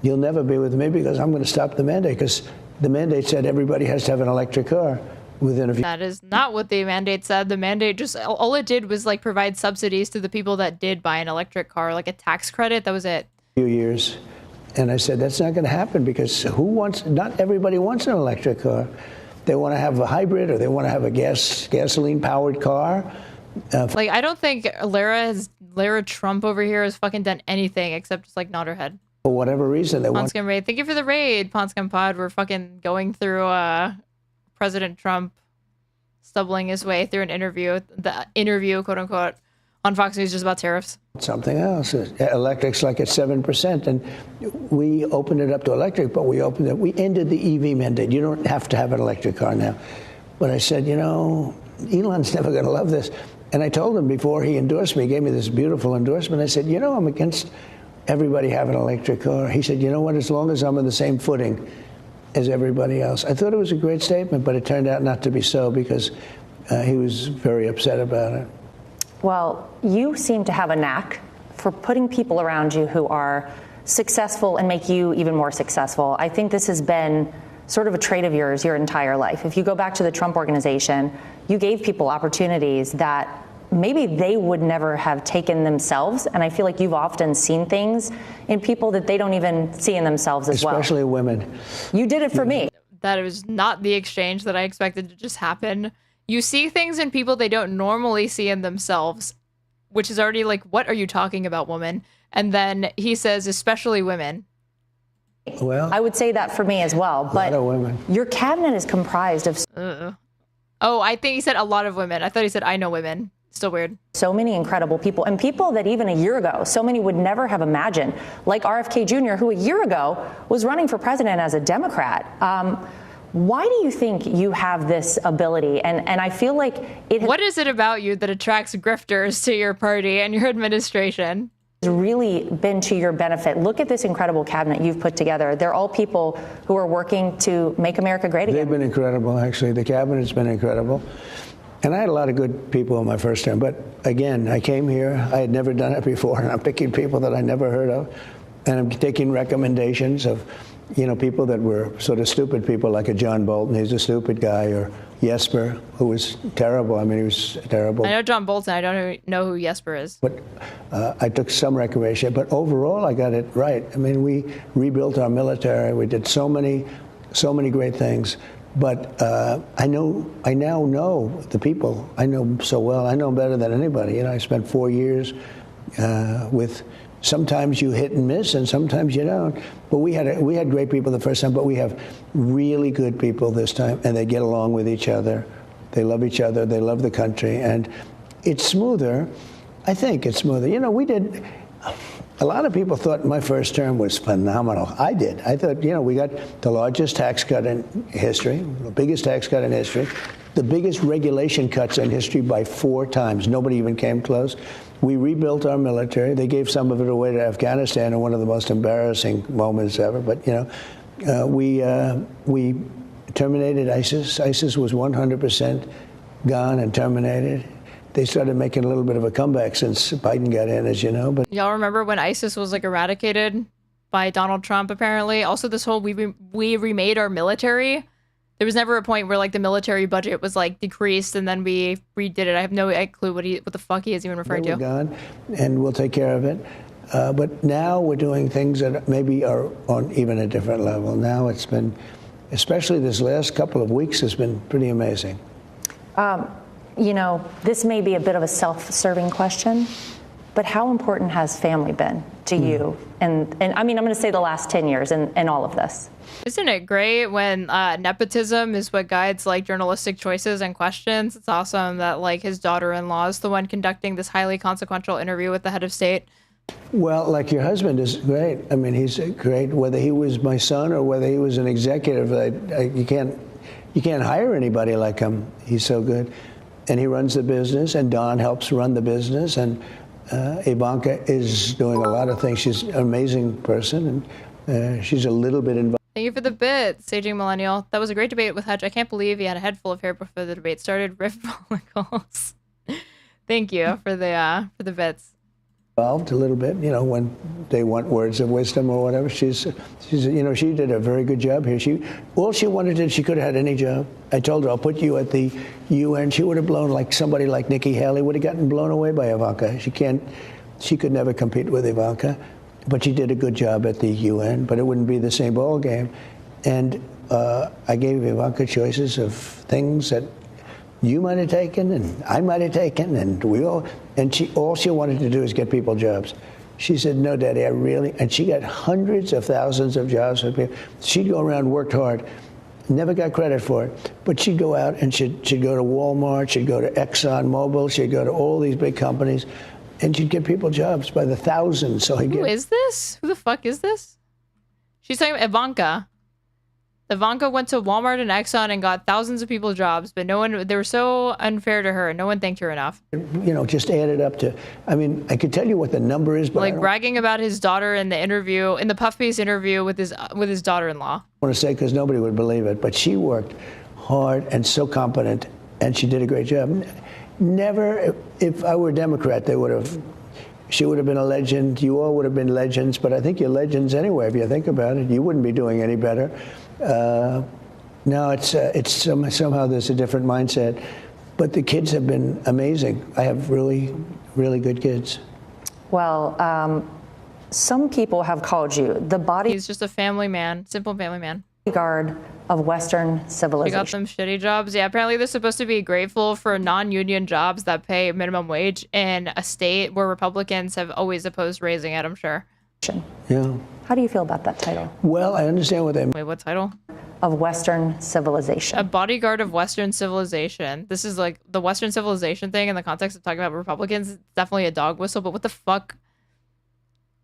you'll never be with me because I'm going to stop the mandate, because the mandate said everybody has to have an electric car within a few. That is not what the mandate said. The mandate just, all it did was like provide subsidies to the people that did buy an electric car, like a tax credit. That was it. Few years. And I said, that's not going to happen because not everybody wants an electric car. They want to have a hybrid or they want to have a gasoline powered car. I don't think Lara Trump over here has fucking done anything except just like nod her head. For whatever reason, they want. Ponscam Raid. Thank you for the raid, Ponscam Pod. We're fucking going through President Trump stumbling his way through an interview, quote unquote, on Fox News just about tariffs. Something else. Electric's like at 7%, and we opened it up to electric, but we ended the EV mandate. You don't have to have an electric car now. But I said, Elon's never going to love this. And I told him before he endorsed me, he gave me this beautiful endorsement. I said, I'm against everybody have an electric car. He said, you know what, as long as I'm on the same footing as everybody else. I thought it was a great statement, but it turned out not to be so because he was very upset about it. Well, you seem to have a knack for putting people around you who are successful and make you even more successful. I think this has been sort of a trait of yours your entire life. If you go back to the Trump Organization, you gave people opportunities that maybe they would never have taken themselves. And I feel like you've often seen things in people that they don't even see in themselves as well. Especially women. You did it for me. That was not the exchange that I expected to just happen. You see things in people they don't normally see in themselves, which is already like, what are you talking about, woman? And then he says, especially women. Well, I would say that for me as well. But a lot of women. Your cabinet is comprised of Oh, I think he said a lot of women. I thought he said, I know women. Still weird. So many incredible people, and people that even a year ago, so many would never have imagined, like RFK Jr., who a year ago was running for president as a Democrat. Why do you think you have this ability? And I feel like it What is it about you that attracts grifters to your party and your administration? Has really been to your benefit. Look at this incredible cabinet you've put together. They're all people who are working to make America great again. They've been incredible, actually. The cabinet's been incredible. And I had a lot of good people in my first term. But again, I came here. I had never done it before. And I'm picking people that I never heard of. And I'm taking recommendations of, people that were sort of stupid people, like a John Bolton. He's a stupid guy. Or Jesper, who was terrible. I mean, he was terrible. I know John Bolton. I don't know who Jesper is. But I took some recommendation. But overall, I got it right. I mean, we rebuilt our military. We did so many great things. But I now know the people. I know so well. I know better than anybody. I spent 4 years with. Sometimes you hit and miss, and sometimes you don't. But we had great people the first time. But we have really good people this time, and they get along with each other. They love each other. They love the country, and it's smoother. I think it's smoother. We did. A lot of people thought my first term was phenomenal. I did. I thought, we got the largest tax cut in history, the biggest tax cut in history, the biggest regulation cuts in history by 4 times. Nobody even came close. We rebuilt our military. They gave some of it away to Afghanistan in one of the most embarrassing moments ever. But, we terminated ISIS. ISIS was 100% gone and terminated. They started making a little bit of a comeback since Biden got in, as you know. But y'all remember when ISIS was eradicated by Donald Trump? Apparently, also this whole we remade our military. There was never a point where the military budget was decreased and then we redid it. I have no clue what the fuck he is even referring to. Gone, and we'll take care of it. But now we're doing things that maybe are on even a different level. Now it's been, especially this last couple of weeks, has been pretty amazing. This may be a bit of a self-serving question, but how important has family been to you? And I mean, I'm going to say the last 10 years in all of this. Isn't it great when nepotism is what guides journalistic choices and questions? It's awesome that his daughter-in-law is the one conducting this highly consequential interview with the head of state. Well, your husband is great. I mean, he's great. Whether he was my son or whether he was an executive, you can't hire anybody like him. He's so good. And he runs the business, and Don helps run the business, and Ivanka is doing a lot of things. She's an amazing person, and she's a little bit involved. Thank you for the bit, Saging Millennial. That was a great debate with Hutch. I can't believe he had a head full of hair before the debate started. Riff follicles. Thank you for the bits. Involved a little bit, when they want words of wisdom or whatever. She's she did a very good job here. All she wanted to, she could have had any job. I told her, I'll put you at the UN. She would have blown somebody like Nikki Haley would have gotten blown away by Ivanka. She could never compete with Ivanka, but she did a good job at the UN, but it wouldn't be the same ball game. And I gave Ivanka choices of things that you might have taken and I might have taken, and all she wanted to do is get people jobs. She said, no, Daddy, and she got hundreds of thousands of jobs for people. She'd go around, worked hard, never got credit for it, but she'd go out and she'd go to Walmart, she'd go to ExxonMobil, she'd go to all these big companies, and she'd get people jobs by the thousands. Who is this? Who the fuck is this? She's talking about Ivanka. Ivanka went to Walmart and Exxon and got thousands of people jobs, but they were so unfair to her. No one thanked her enough. Just added up to, I could tell you what the number is, but like bragging about his daughter in the Puff Piece interview with his daughter-in-law. I want to say because nobody would believe it, but she worked hard and so competent, and she did a great job. Never, if I were a Democrat, she would have been a legend. You all would have been legends, but I think you're legends anyway. If you think about it, you wouldn't be doing any better. Now it's somehow there's a different mindset, but the kids have been amazing. I have really, really good kids. Well, some people have called you the bodyguard. He's just a family man, simple family man. Of Western civilization. She got them shitty jobs. Yeah, apparently they're supposed to be grateful for non-union jobs that pay minimum wage in a state where Republicans have always opposed raising it, I'm sure. Yeah. How do you feel about that title? Well, I understand what they mean. Wait, what title? Of Western civilization. A bodyguard of Western civilization. This is like the Western civilization thing in the context of talking about Republicans. It's definitely a dog whistle, but what the fuck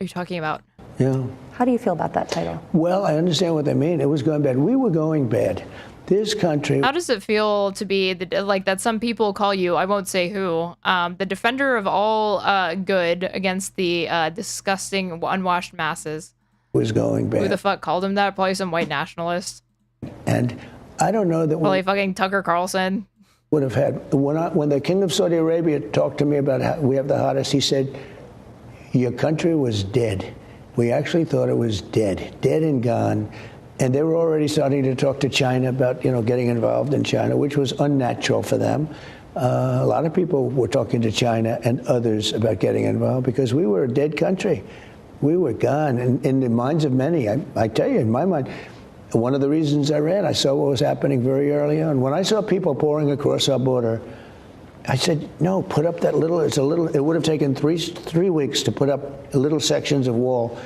are you talking about? Yeah. How do you feel about that title? Well, I understand what they mean. It was going bad. We were going bad. This country. How does it feel to be like that? Some people call you, I won't say who, the defender of all good against the disgusting unwashed masses. Was going bad. Who the fuck called him that? Probably some white nationalist. And I don't know that. Probably fucking Tucker Carlson. Would have had when the King of Saudi Arabia talked to me about how we have the hottest. He said, "Your country was dead. We actually thought it was dead and gone." And they were already starting to talk to China about, getting involved in China, which was unnatural for them. A lot of people were talking to China and others about getting involved because we were a dead country. We were gone. And in the minds of many, I tell you, in my mind, one of the reasons I ran, I saw what was happening very early on. When I saw people pouring across our border, I said, no, put up that little, it would have taken three weeks to put up little sections of wall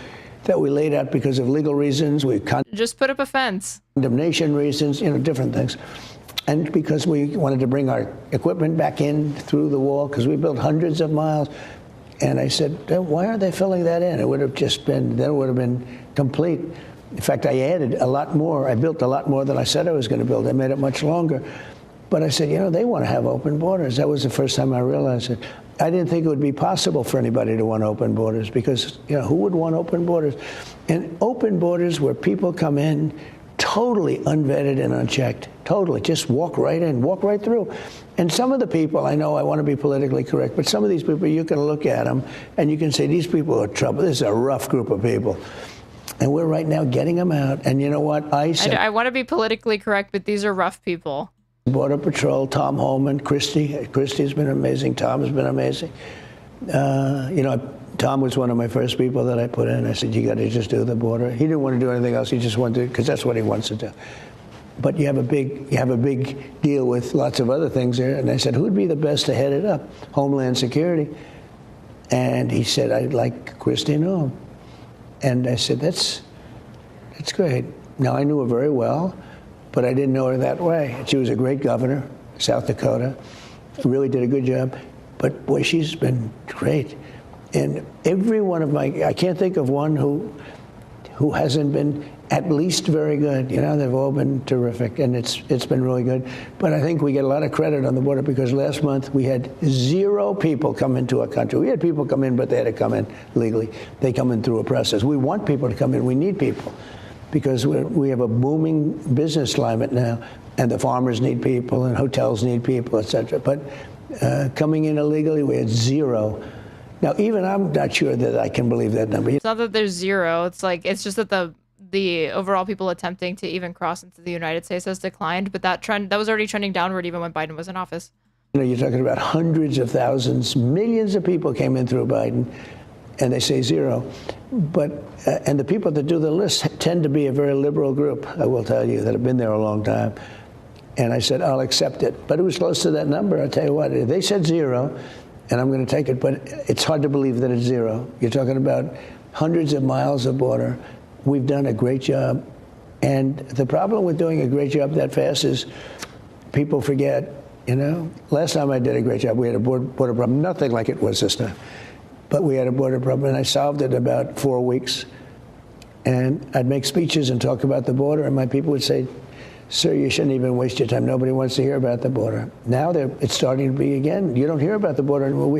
that we laid out because of legal reasons. Just put up a fence. Condemnation reasons, different things. And because we wanted to bring our equipment back in through the wall, because we built hundreds of miles. And I said, why aren't they filling that in? It would have then it would have been complete. In fact, I added a lot more. I built a lot more than I said I was going to build. I made it much longer. But I said, they want to have open borders. That was the first time I realized it. I didn't think it would be possible for anybody to want open borders because, who would want open borders? And open borders where people come in totally unvetted and unchecked, totally, just walk right in, walk right through. And some of the people, I know I want to be politically correct, but some of these people, you can look at them and you can say, these people are trouble. This is a rough group of people. And we're right now getting them out. And you know what? I want to be politically correct, but these are rough people. Border Patrol, Tom Holman, Christie's been amazing. Tom has been amazing. Tom was one of my first people that I put in. I said, you got to just do the border. He didn't want to do anything else. He just wanted to, because that's what he wants to do. But you have a big deal with lots of other things there. And I said, who'd be the best to head it up? Homeland Security. And he said, I'd like Christie Noem. And I said, that's great. Now, I knew her very well, but I didn't know her that way. She was a great governor, South Dakota. Really did a good job. But boy, she's been great. And every one of I can't think of one who hasn't been at least very good. They've all been terrific, and it's been really good. But I think we get a lot of credit on the border because last month we had 0 people come into our country. We had people come in, but they had to come in legally. They come in through a process. We want people to come in. We need people. Because we have a booming business climate now, and the farmers need people, and hotels need people, et cetera. But coming in illegally, we had 0. Now, even I'm not sure that I can believe that number. It's not that there's 0. It's just that the overall people attempting to even cross into the United States has declined. But that was already trending downward even when Biden was in office. You're talking about hundreds of thousands, millions of people came in through Biden. And they say 0. But, and the people that do the list tend to be a very liberal group, I will tell you, that have been there a long time. And I said, I'll accept it. But it was close to that number. I'll tell you what, they said 0, and I'm going to take it. But it's hard to believe that it's 0. You're talking about hundreds of miles of border. We've done a great job. And the problem with doing a great job that fast is people forget, Last time I did a great job, we had a border problem, nothing like it was this time. But we had a border problem, and I solved it in about 4 weeks. And I'd make speeches and talk about the border, and my people would say, sir, you shouldn't even waste your time. Nobody wants to hear about the border. Now it's starting to be again. You don't hear about the border anymore.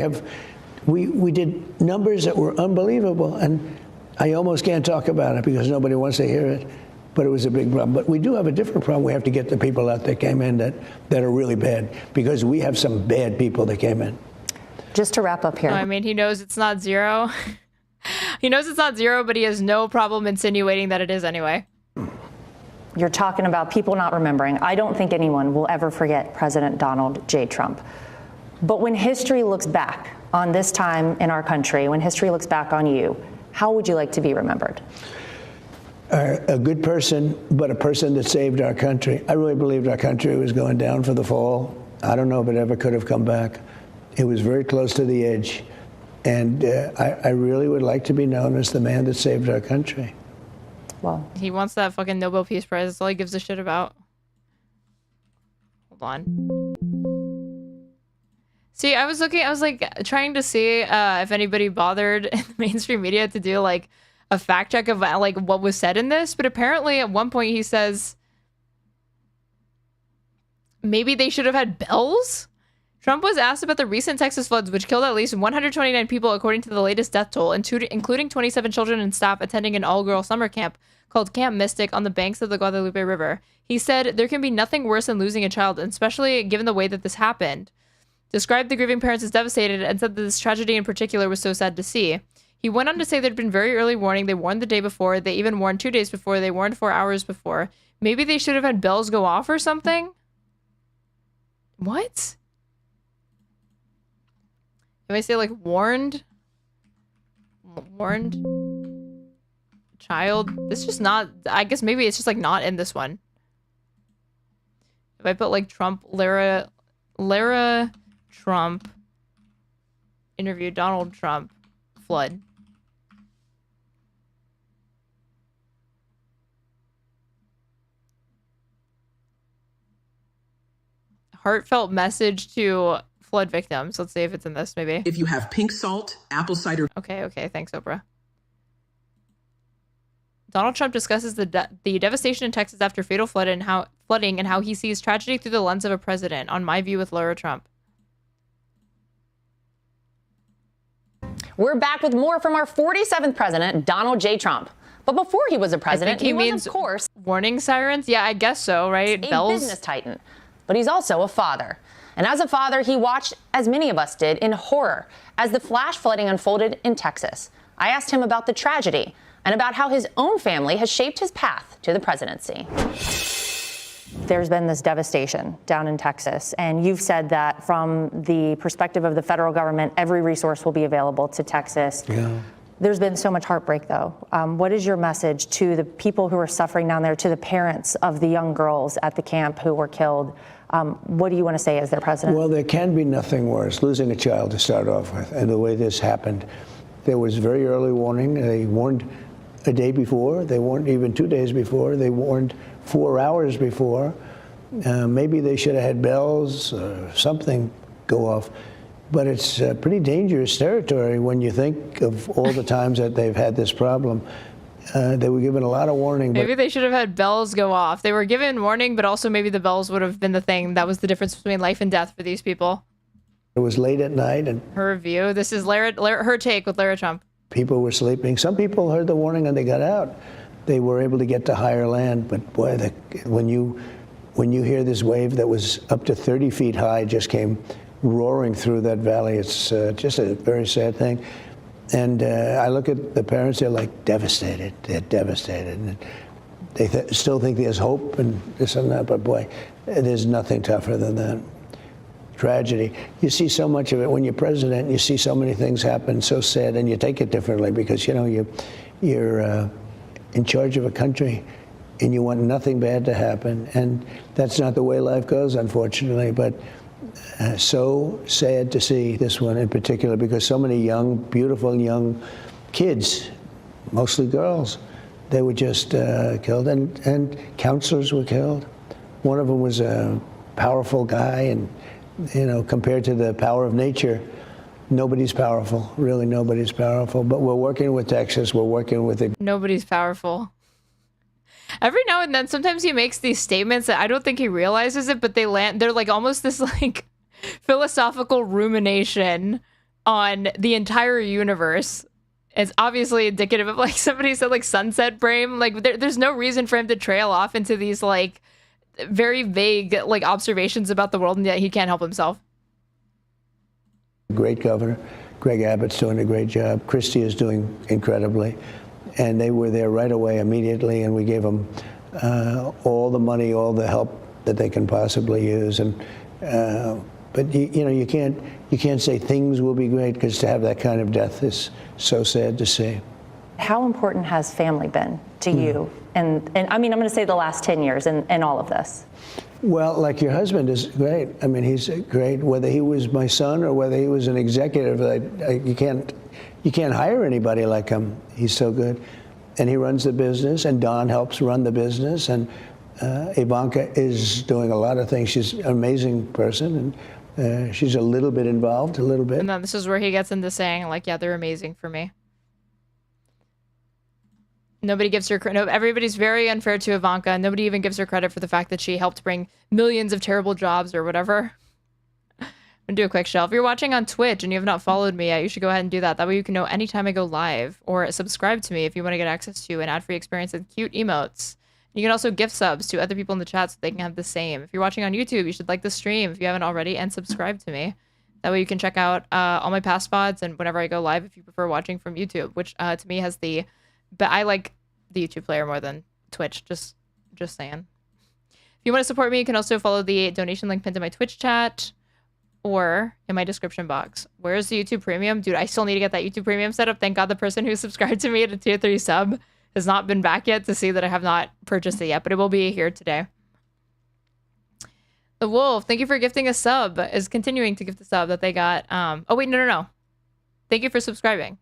We did numbers that were unbelievable, and I almost can't talk about it because nobody wants to hear it. But it was a big problem. But we do have a different problem. We have to get the people out that came in that are really bad, because we have some bad people that came in. Just to wrap up here. I mean, he knows it's not zero. He knows it's not zero, but he has no problem insinuating that it is anyway. You're talking about people not remembering. I don't think anyone will ever forget President Donald J. Trump. But when history looks back on this time in our country, when history looks back on you, how would you like to be remembered? A good person, but a person that saved our country. I really believed our country was going down for the fall. I don't know if it ever could have come back. It was very close to the edge. And I really would like to be known as the man that saved our country. Well, he wants that fucking Nobel Peace Prize. That's all he gives a shit about. Hold on. See, I was like trying to see if anybody bothered in the mainstream media to do like a fact check of like what was said in this, but apparently at one point he says maybe they should have had bells. Trump was asked about the recent Texas floods, which killed at least 129 people, according to the latest death toll, including 27 children and staff attending an all-girl summer camp called Camp Mystic on the banks of the Guadalupe River. He said, there can be nothing worse than losing a child, especially given the way that this happened. Described the grieving parents as devastated and said that this tragedy in particular was so sad to see. He went on to say there'd been very early warning. They warned the day before. They even warned 2 days before. They warned 4 hours before. Maybe they should have had bells go off or something? What? If I say like warned child, it's just not, I guess maybe it's just like not in this one. If I put like Trump, Lara Trump interview Donald Trump flood. Heartfelt message to flood victims. Let's see if it's in this, maybe. If you have pink salt, apple cider. Okay. Thanks, Oprah. Donald Trump discusses the devastation in Texas after fatal flooding and how he sees tragedy through the lens of a president on My View with Lara Trump. We're back with more from our 47th president, Donald J. Trump. But before he was a president, he was, of course, warning sirens. Yeah, I guess so, right? A bells. Business titan. But he's also a father. And as a father, he watched, as many of us did, in horror as the flash flooding unfolded in Texas. I asked him about the tragedy and about how his own family has shaped his path to the presidency. There's been this devastation down in Texas, and you've said that from the perspective of the federal government, every resource will be available to Texas. Yeah. There's been so much heartbreak, though. What is your message to the people who are suffering down there, to the parents of the young girls at the camp who were killed? What do you want to say as their president? Well, there can be nothing worse, losing a child to start off with. And the way this happened, there was very early warning. They warned a day before. They warned even 2 days before. They warned 4 hours before. Maybe they should have had bells or something go off. But it's pretty dangerous territory when you think of all the times that they've had this problem. They were given a lot of warning. Maybe they should have had bells go off. They were given warning, but also maybe the bells would have been the thing. That was the difference between life and death for these people. It was late at night. And her review. This is her take with Lara Trump. People were sleeping. Some people heard the warning and they got out. They were able to get to higher land. But boy, when you hear this wave that was up to 30 feet high just came roaring through that valley, it's just a very sad thing. And I look at the parents, they're like devastated. They're devastated. And they still think there's hope and this and that, but boy, there's nothing tougher than that. Tragedy. You see so much of it when you're president. You see so many things happen, so sad, and you take it differently because, you know, you're in charge of a country and you want nothing bad to happen. And that's not the way life goes, unfortunately. But so sad to see this one in particular because so many young, beautiful young kids, mostly girls, they were just killed, and counselors were killed. One of them was a powerful guy, and you know, compared to the power of nature, Nobody's powerful. Really, nobody's powerful. But we're working with Texas. We're working with it. Nobody's powerful. Every now and then, sometimes he makes these statements that I don't think he realizes it, but they're like almost this like philosophical rumination on the entire universe. It's obviously indicative of, like somebody said, like sunset brain. Like there's no reason for him to trail off into these like very vague like observations about the world, and yet he can't help himself. Great governor. Greg Abbott's doing a great job. Christie is doing incredibly. And they were there right away, immediately, and we gave them all the money, all the help that they can possibly use. And but you can't say things will be great, because to have that kind of death is so sad to see. How important has family been to you? And I mean, I'm going to say the last 10 years and all of this. Well, like your husband is great. I mean, he's great. Whether he was my son or whether he was an executive, you can't hire anybody like him. He's so good. And he runs the business, and Don helps run the business. And Ivanka is doing a lot of things. She's an amazing person, and she's a little bit involved, a little bit. And then this is where he gets into saying, like, yeah, they're amazing for me. Nobody gives her credit. No, everybody's very unfair to Ivanka. Nobody even gives her credit for the fact that she helped bring millions of terrible jobs or whatever. I'm gonna do a quick show. If you're watching on Twitch and you have not followed me yet, you should go ahead and do that. That way you can know anytime I go live, or subscribe to me if you want to get access to an ad-free experience and cute emotes. You can also gift subs to other people in the chat so they can have the same. If you're watching on YouTube, you should like the stream if you haven't already, and subscribe to me. That way you can check out all my past pods and whenever I go live if you prefer watching from YouTube, which to me has the... But I like the YouTube player more than Twitch, just saying. If you want to support me, you can also follow the donation link pinned in my Twitch chat or in my description box. Where's the YouTube Premium? Dude, I still need to get that YouTube Premium set up. Thank God the person who subscribed to me at a tier 3 sub has not been back yet to see that I have not purchased it yet, but it will be here today. The Wolf, thank you for gifting a sub, is continuing to gift a sub that they got. Oh, wait, no. Thank you for subscribing.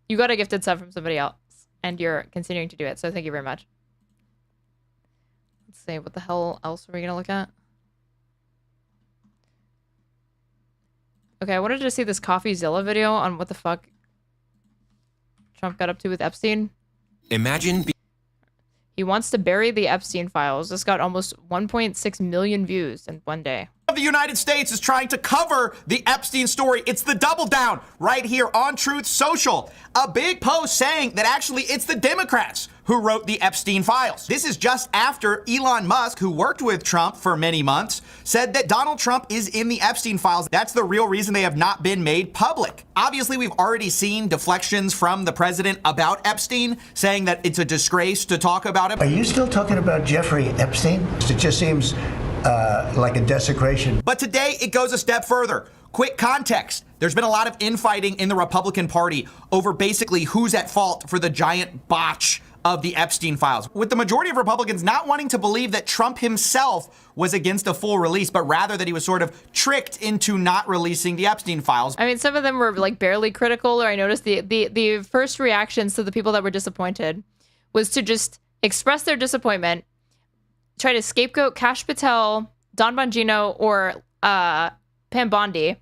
You got a gifted sub from somebody else, and you're continuing to do it, so thank you very much. Let's see, what the hell else are we going to look at? Okay, I wanted to see this Coffeezilla video on what the fuck Trump got up to with Epstein. Imagine he wants to bury the Epstein files. This got almost 1.6 million views in one day. The United States is trying to cover the Epstein story. It's the double down right here on Truth Social. A big post saying that actually it's the Democrats who wrote the Epstein files. This is just after Elon Musk, who worked with Trump for many months, said that Donald Trump is in the Epstein files. That's the real reason they have not been made public. Obviously, we've already seen deflections from the president about Epstein, saying that it's a disgrace to talk about it. Are you still talking about Jeffrey Epstein? It just seems like a desecration. But today it goes a step further. Quick context. There's been a lot of infighting in the Republican Party over basically who's at fault for the giant botch of the Epstein files, with the majority of Republicans not wanting to believe that Trump himself was against a full release, but rather that he was sort of tricked into not releasing the Epstein files. I mean, some of them were like barely critical, or I noticed the first reactions to the people that were disappointed was to just express their disappointment, try to scapegoat Kash Patel, Don Bongino, or Pam Bondi,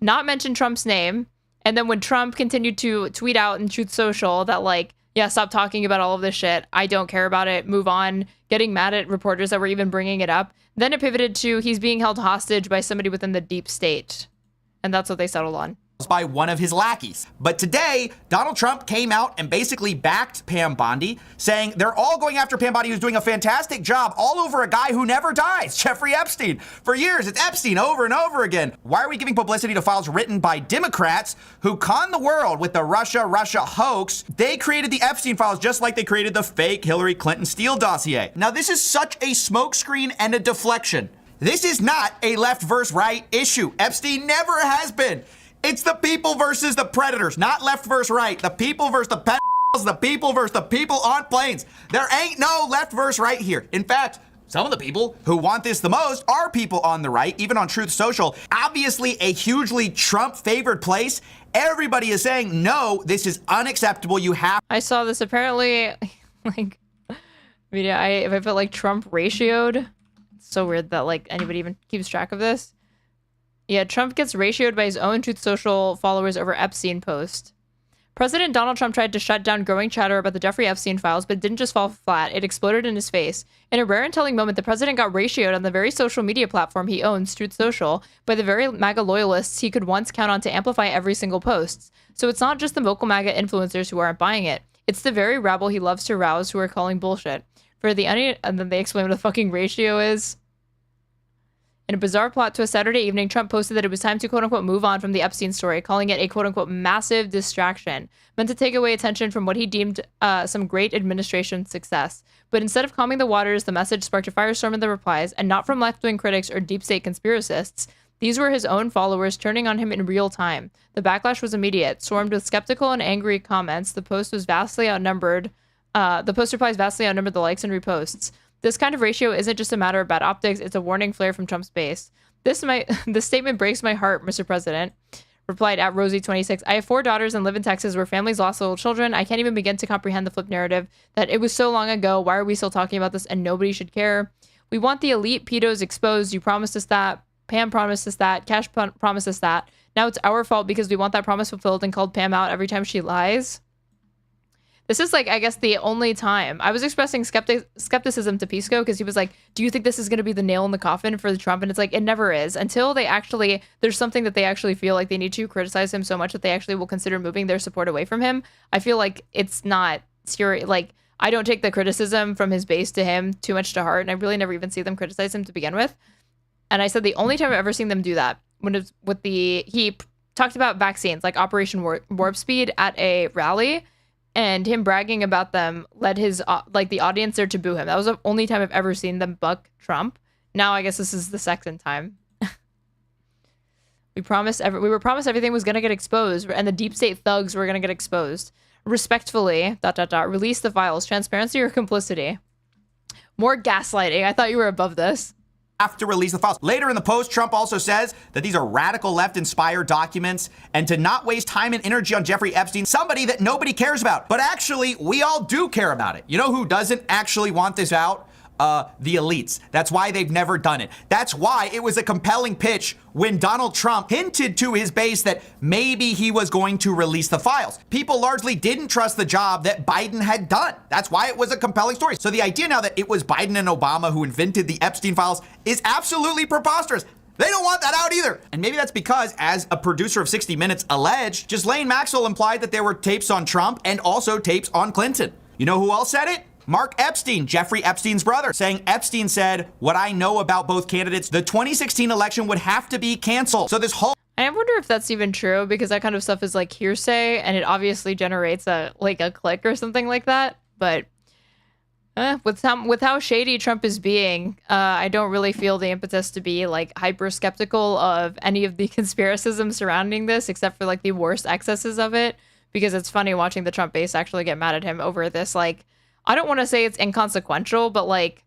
not mention Trump's name, and then when Trump continued to tweet out in Truth Social that, like, yeah, stop talking about all of this shit, I don't care about it, move on, getting mad at reporters that were even bringing it up, then it pivoted to he's being held hostage by somebody within the deep state, and that's what they settled on. By one of his lackeys. But today, Donald Trump came out and basically backed Pam Bondi, saying they're all going after Pam Bondi, who's doing a fantastic job all over a guy who never dies, Jeffrey Epstein. For years, it's Epstein over and over again. Why are we giving publicity to files written by Democrats who conned the world with the Russia hoax? They created the Epstein files just like they created the fake Hillary Clinton Steele dossier. Now, this is such a smokescreen and a deflection. This is not a left versus right issue. Epstein never has been. It's the people versus the predators, not left versus right. The people versus the pedophiles, the people versus the people on planes. There ain't no left versus right here. In fact, some of the people who want this the most are people on the right, even on Truth Social. Obviously a hugely Trump-favored place. Everybody is saying, no, this is unacceptable. You have... I saw this apparently, like, media, if I put, like, Trump ratioed, it's so weird that, like, anybody even keeps track of this. Yeah, Trump gets ratioed by his own Truth Social followers over Epstein post. President Donald Trump tried to shut down growing chatter about the Jeffrey Epstein files, but it didn't just fall flat. It exploded in his face. In a rare and telling moment, the president got ratioed on the very social media platform he owns, Truth Social, by the very MAGA loyalists he could once count on to amplify every single post. So it's not just the vocal MAGA influencers who aren't buying it. It's the very rabble he loves to rouse who are calling bullshit. And then they explain what the fucking ratio is. In a bizarre plot to a Saturday evening, Trump posted that it was time to quote-unquote move on from the Epstein story, calling it a quote-unquote massive distraction, meant to take away attention from what he deemed some great administration success. But instead of calming the waters, the message sparked a firestorm in the replies, and not from left-wing critics or deep state conspiracists. These were his own followers turning on him in real time. The backlash was immediate. Swarmed with skeptical and angry comments, the post replies vastly outnumbered the likes and reposts. This kind of ratio isn't just a matter of bad optics, it's a warning flare from Trump's base. This statement breaks my heart, Mr. President, replied at Rosie26. I have 4 daughters and live in Texas where families lost little children. I can't even begin to comprehend the flip narrative that it was so long ago. Why are we still talking about this and nobody should care? We want the elite pedos exposed. You promised us that. Pam promised us that. Cash promised us that. Now it's our fault because we want that promise fulfilled and called Pam out every time she lies. This is, like, I guess the only time I was expressing skepticism to Pisco because he was like, do you think this is going to be the nail in the coffin for the Trump? And it's like, it never is until there's something that they actually feel like they need to criticize him so much that they actually will consider moving their support away from him. I feel like it's not serious. Like, I don't take the criticism from his base to him too much to heart. And I really never even see them criticize him to begin with. And I said the only time I've ever seen them do that when it was he talked about vaccines, like Operation Warp Speed at a rally. And him bragging about them led his the audience there to boo him. That was the only time I've ever seen them buck Trump. Now I guess this is the second time. We were promised everything was gonna get exposed, and the deep state thugs were gonna get exposed. Respectfully, ... release the files. Transparency or complicity? More gaslighting. I thought you were above this. Have to release the files. Later in the post, Trump also says that these are radical left-inspired documents and to not waste time and energy on Jeffrey Epstein, somebody that nobody cares about. But actually, we all do care about it. You know who doesn't actually want this out? The elites. That's why they've never done it. That's why it was a compelling pitch when Donald Trump hinted to his base that maybe he was going to release the files. People largely didn't trust the job that Biden had done. That's why it was a compelling story. So the idea now that it was Biden and Obama who invented the Epstein files is absolutely preposterous. They don't want that out either. And maybe that's because, as a producer of 60 Minutes alleged, Ghislaine Maxwell implied that there were tapes on Trump and also tapes on Clinton. You know who else said it? Mark Epstein, Jeffrey Epstein's brother, saying Epstein said, what I know about both candidates, the 2016 election would have to be canceled. So this whole... I wonder if that's even true, because that kind of stuff is like hearsay, and it obviously generates a click or something like that. But with how shady Trump is being, I don't really feel the impetus to be like hyper skeptical of any of the conspiracism surrounding this, except for like the worst excesses of it, because it's funny watching the Trump base actually get mad at him over this, like, I don't want to say it's inconsequential, but like,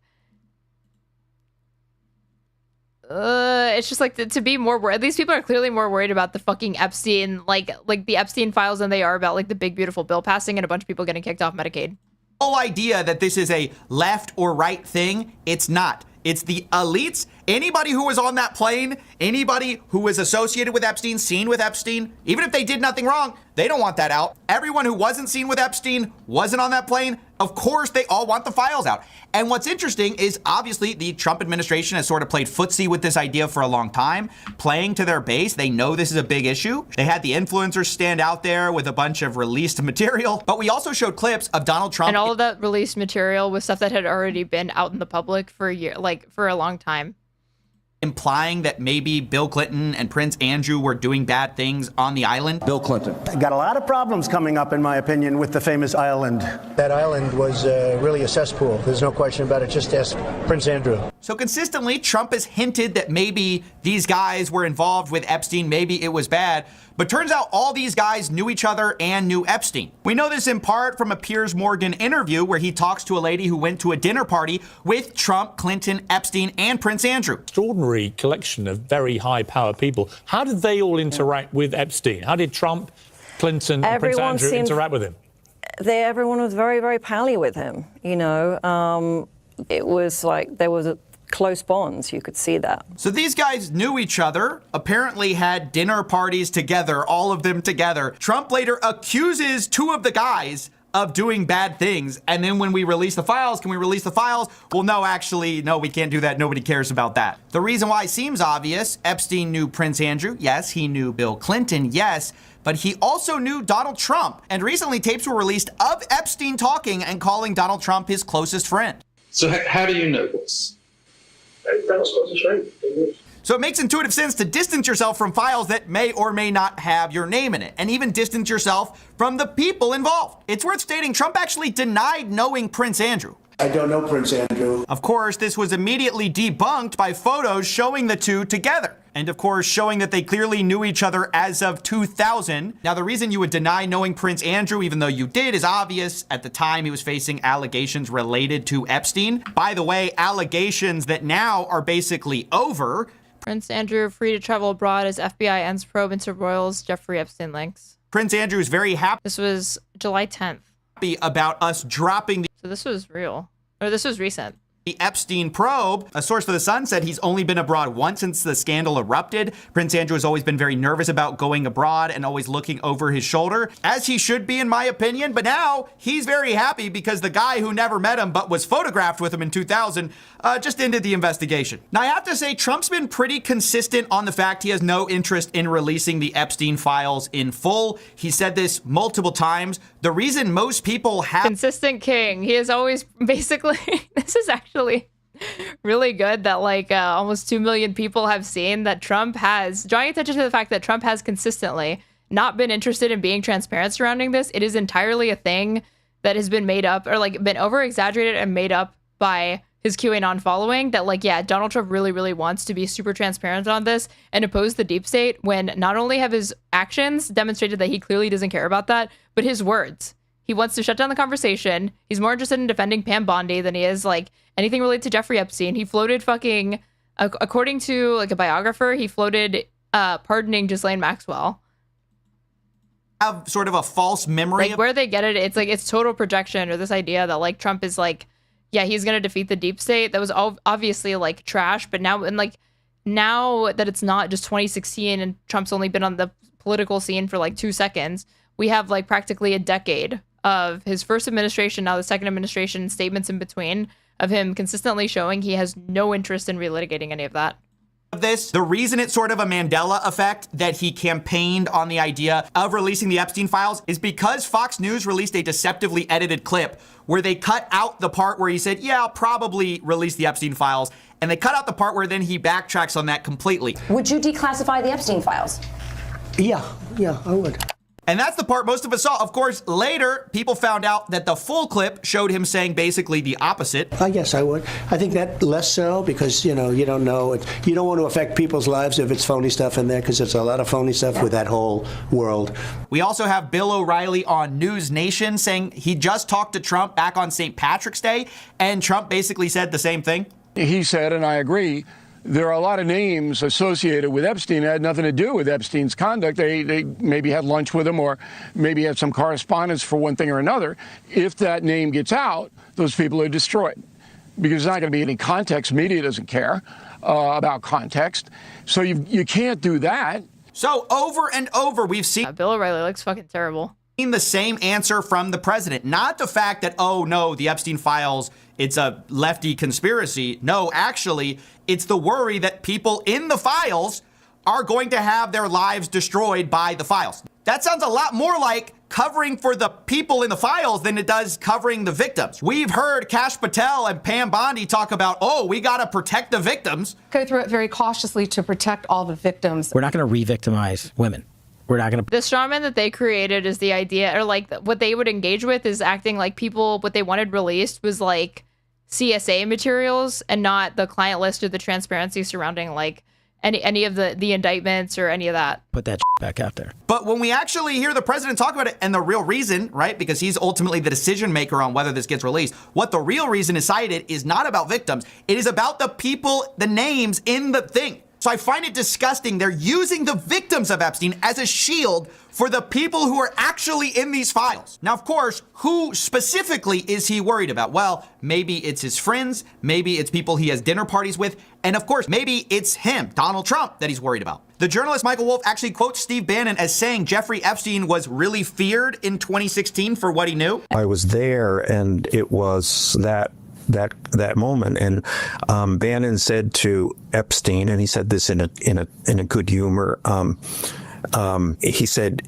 it's just like to be more worried. These people are clearly more worried about the fucking Epstein, like the Epstein files than they are about like the big beautiful bill passing and a bunch of people getting kicked off Medicaid. Whole idea that this is a left or right thing, it's not. It's the elites. Anybody who was on that plane, anybody who was associated with Epstein, seen with Epstein, even if they did nothing wrong, they don't want that out. Everyone who wasn't seen with Epstein, wasn't on that plane, of course they all want the files out. And what's interesting is obviously the Trump administration has sort of played footsie with this idea for a long time, playing to their base. They know this is a big issue. They had the influencers stand out there with a bunch of released material, but we also showed clips of Donald Trump. And all of that released material was stuff that had already been out in the public for a year, like for a long time. Implying that maybe Bill Clinton and Prince Andrew were doing bad things on the island. Bill Clinton. Got a lot of problems coming up, in my opinion, with the famous island. That island was really a cesspool. There's no question about it. Just ask Prince Andrew. So consistently, Trump has hinted that maybe these guys were involved with Epstein, maybe it was bad. But turns out all these guys knew each other and knew Epstein. We know this in part from a Piers Morgan interview where he talks to a lady who went to a dinner party with Trump, Clinton, Epstein, and Prince Andrew. Extraordinary collection of very high power people. How did they all interact with Epstein? How did Trump, Clinton, and Prince Andrew interact with him? Everyone was very, very pally with him. You know, it was like there was close bonds. You could see that. So these guys knew each other, apparently had dinner parties together, all of them together. Trump later accuses two of the guys of doing bad things. And then when we release the files, can we release the files? Well, no, actually, no, we can't do that. Nobody cares about that. The reason why seems obvious. Epstein knew Prince Andrew. Yes, he knew Bill Clinton. Yes. But he also knew Donald Trump. And recently tapes were released of Epstein talking and calling Donald Trump his closest friend. So how do you know this? So it makes intuitive sense to distance yourself from files that may or may not have your name in it, and even distance yourself from the people involved. It's worth stating Trump actually denied knowing Prince Andrew. I don't know Prince Andrew. Of course, this was immediately debunked by photos showing the two together. And of course, showing that they clearly knew each other as of 2000. Now, the reason you would deny knowing Prince Andrew, even though you did, is obvious. At the time, he was facing allegations related to Epstein. By the way, allegations that now are basically over. Prince Andrew free to travel abroad as FBI ends probe into Royals Jeffrey Epstein links. Prince Andrew is very happy. This was July 10th. About us dropping the... So this was real. Or this was recent. The Epstein probe. A source for The Sun said he's only been abroad once since the scandal erupted. Prince Andrew has always been very nervous about going abroad and always looking over his shoulder, as he should be in my opinion. But now he's very happy because the guy who never met him but was photographed with him in 2000 just ended the investigation. Now I have to say Trump's been pretty consistent on the fact he has no interest in releasing the Epstein files in full. He said this multiple times. The reason most people have... Consistent king. He is always basically... This is actually really good that like almost 2 million people have seen that Trump has, drawing attention to the fact that Trump has consistently not been interested in being transparent surrounding this. It is entirely a thing that has been made up or like been over exaggerated and made up by his QAnon following that like, yeah, Donald Trump really, really wants to be super transparent on this and oppose the deep state when not only have his actions demonstrated that he clearly doesn't care about that, but his words. He wants to shut down the conversation. He's more interested in defending Pam Bondi than he is like anything related to Jeffrey Epstein. He floated fucking, according to like a biographer, he floated pardoning Ghislaine Maxwell. Have sort of a false memory. Like where they get it, it's like it's total projection or this idea that like Trump is like, yeah, he's going to defeat the deep state. That was obviously like trash. But now, and like now that it's not just 2016 and Trump's only been on the political scene for like 2 seconds, we have like practically a decade of his first administration, now the second administration, statements in between of him consistently showing he has no interest in relitigating any of that. The reason it's sort of a Mandela effect that he campaigned on the idea of releasing the Epstein files is because Fox News released a deceptively edited clip where they cut out the part where he said, yeah, I'll probably release the Epstein files. And they cut out the part where then he backtracks on that completely. Would you declassify the Epstein files? Yeah, I would. And that's the part most of us saw. Of course, later, people found out that the full clip showed him saying basically the opposite. Yes, I would. I think that less so because, you don't know. You don't want to affect people's lives if it's phony stuff in there because there's a lot of phony stuff with that whole world. We also have Bill O'Reilly on News Nation saying he just talked to Trump back on St. Patrick's Day, and Trump basically said the same thing. He said, and I agree, there are a lot of names associated with Epstein that had nothing to do with Epstein's conduct. They maybe had lunch with him or maybe had some correspondence for one thing or another. If that name gets out, those people are destroyed because there's not going to be any context. Media doesn't care about context. So you can't do that. So over and over, we've seen Bill O'Reilly looks fucking terrible. The same answer from the president, not the fact that, oh no, the Epstein files, it's a lefty conspiracy. No, actually, it's the worry that people in the files are going to have their lives destroyed by the files. That sounds a lot more like covering for the people in the files than it does covering the victims. We've heard Kash Patel and Pam Bondi talk about, oh, we got to protect the victims. Go through it very cautiously to protect all the victims. We're not going to re-victimize women. We're not going to. The strawman that they created is the idea, or like what they would engage with is acting like people, what they wanted released was like CSA materials and not the client list or the transparency surrounding like any of the indictments or any of that. Put that back out there. But when we actually hear the president talk about it and the real reason, right, because he's ultimately the decision maker on whether this gets released, what the real reason is cited is not about victims. It is about the people, the names in the thing. So I find it disgusting. They're using the victims of Epstein as a shield for the people who are actually in these files. Now, of course, who specifically is he worried about? Well, maybe it's his friends, maybe it's people he has dinner parties with, and of course, maybe it's him, Donald Trump, that he's worried about. The journalist Michael Wolff actually quotes Steve Bannon as saying Jeffrey Epstein was really feared in 2016 for what he knew. I was there, and it was that moment, and Bannon said to Epstein, and he said this in a good humor. He said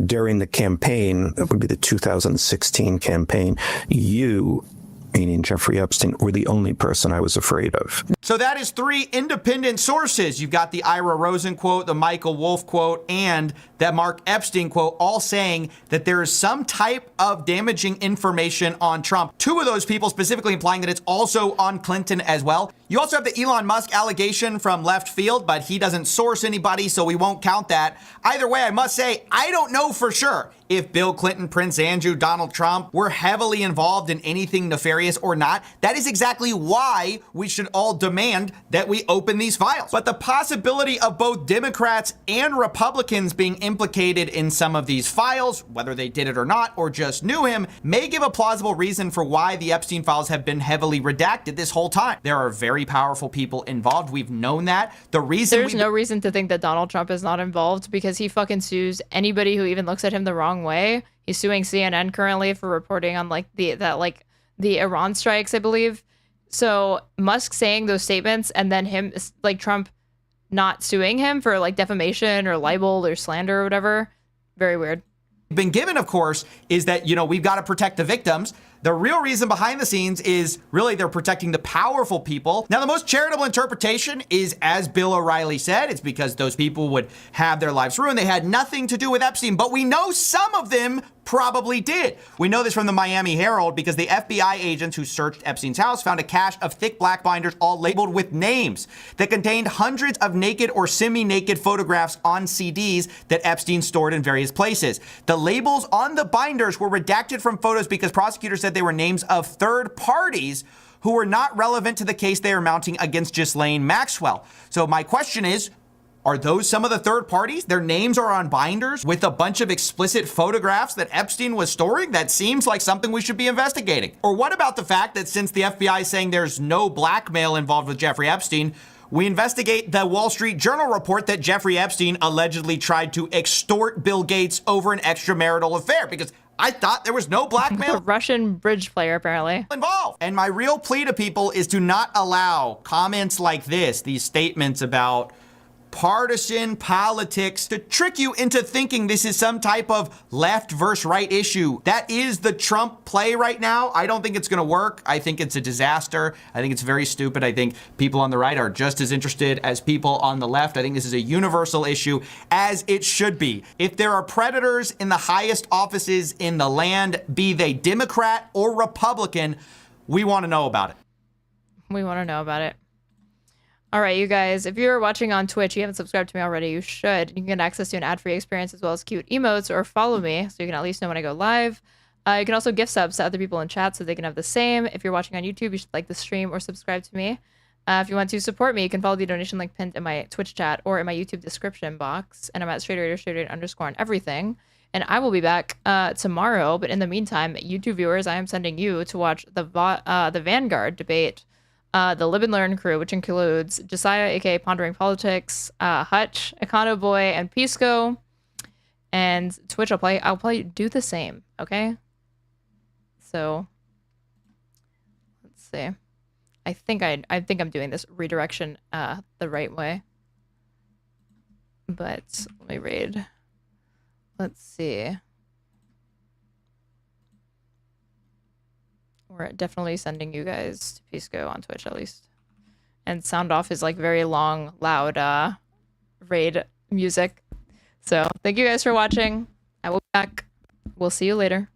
during the campaign, it would be the 2016 campaign, you, meaning Jeffrey Epstein, were the only person I was afraid of. So that is 3 independent sources. You've got the Ira Rosen quote, the Michael Wolff quote, and that Mark Epstein quote, all saying that there is some type of damaging information on Trump. 2 of those people specifically implying that it's also on Clinton as well. You also have the Elon Musk allegation from left field, but he doesn't source anybody, so we won't count that. Either way, I must say, I don't know for sure if Bill Clinton, Prince Andrew, Donald Trump were heavily involved in anything nefarious or not. That is exactly why we should all demand that we open these files. But the possibility of both Democrats and Republicans being implicated in some of these files, whether they did it or not, or just knew him, may give a plausible reason for why the Epstein files have been heavily redacted this whole time. There are very powerful people involved. We've known that. There's no reason to think that Donald Trump is not involved because he fucking sues anybody who even looks at him the wrong way. He's suing CNN currently for reporting on the Iran strikes, I believe. So Musk saying those statements and then him, like Trump, not suing him for like defamation or libel or slander or whatever. Very weird. Been given, of course, is that, we've got to protect the victims. The real reason behind the scenes is really they're protecting the powerful people. Now, the most charitable interpretation is, as Bill O'Reilly said, it's because those people would have their lives ruined. They had nothing to do with Epstein, but we know some of them probably did. We know this from the Miami Herald because the FBI agents who searched Epstein's house found a cache of thick black binders all labeled with names that contained hundreds of naked or semi-naked photographs on CDs that Epstein stored in various places. The labels on the binders were redacted from photos because prosecutors said they were names of third parties who were not relevant to the case they are mounting against Ghislaine Maxwell. So my question is, are those some of the third parties? Their names are on binders with a bunch of explicit photographs that Epstein was storing? That seems like something we should be investigating. Or what about the fact that since the FBI is saying there's no blackmail involved with Jeffrey Epstein, we investigate the Wall Street Journal report that Jeffrey Epstein allegedly tried to extort Bill Gates over an extramarital affair? Because I thought there was no blackmail. A Russian bridge player, apparently. Involved. And my real plea to people is to not allow comments like this, these statements about partisan politics, to trick you into thinking this is some type of left versus right issue. That is the Trump play right now. I don't think it's going to work. I think it's a disaster. I think it's very stupid. I think people on the right are just as interested as people on the left. I think this is a universal issue, as it should be. If there are predators in the highest offices in the land, be they Democrat or Republican, we want to know about it. We want to know about it. All right, you guys, if you're watching on Twitch, you haven't subscribed to me already, you should. You can get access to an ad-free experience as well as cute emotes, or follow me so you can at least know when I go live. You can also gift subs to other people in chat so they can have the same. If you're watching on YouTube, you should like the stream or subscribe to me. If you want to support me, you can follow the donation link pinned in my Twitch chat or in my YouTube description box. And I'm at Straighterade _ on everything. And I will be back tomorrow. But in the meantime, YouTube viewers, I am sending you to watch the Vanguard debate. The Live and Learn crew, which includes Josiah, aka Pondering Politics, Hutch, Econo Boy, and Pisco. And Twitch, I'll probably do the same, okay? So let's see. I think I'm doing this redirection the right way. But let me read. Let's see. We're definitely sending you guys to Pisco on Twitch, at least. And sound off is like very long, loud raid music. So thank you guys for watching. I will be back. We'll see you later.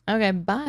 Okay, bye.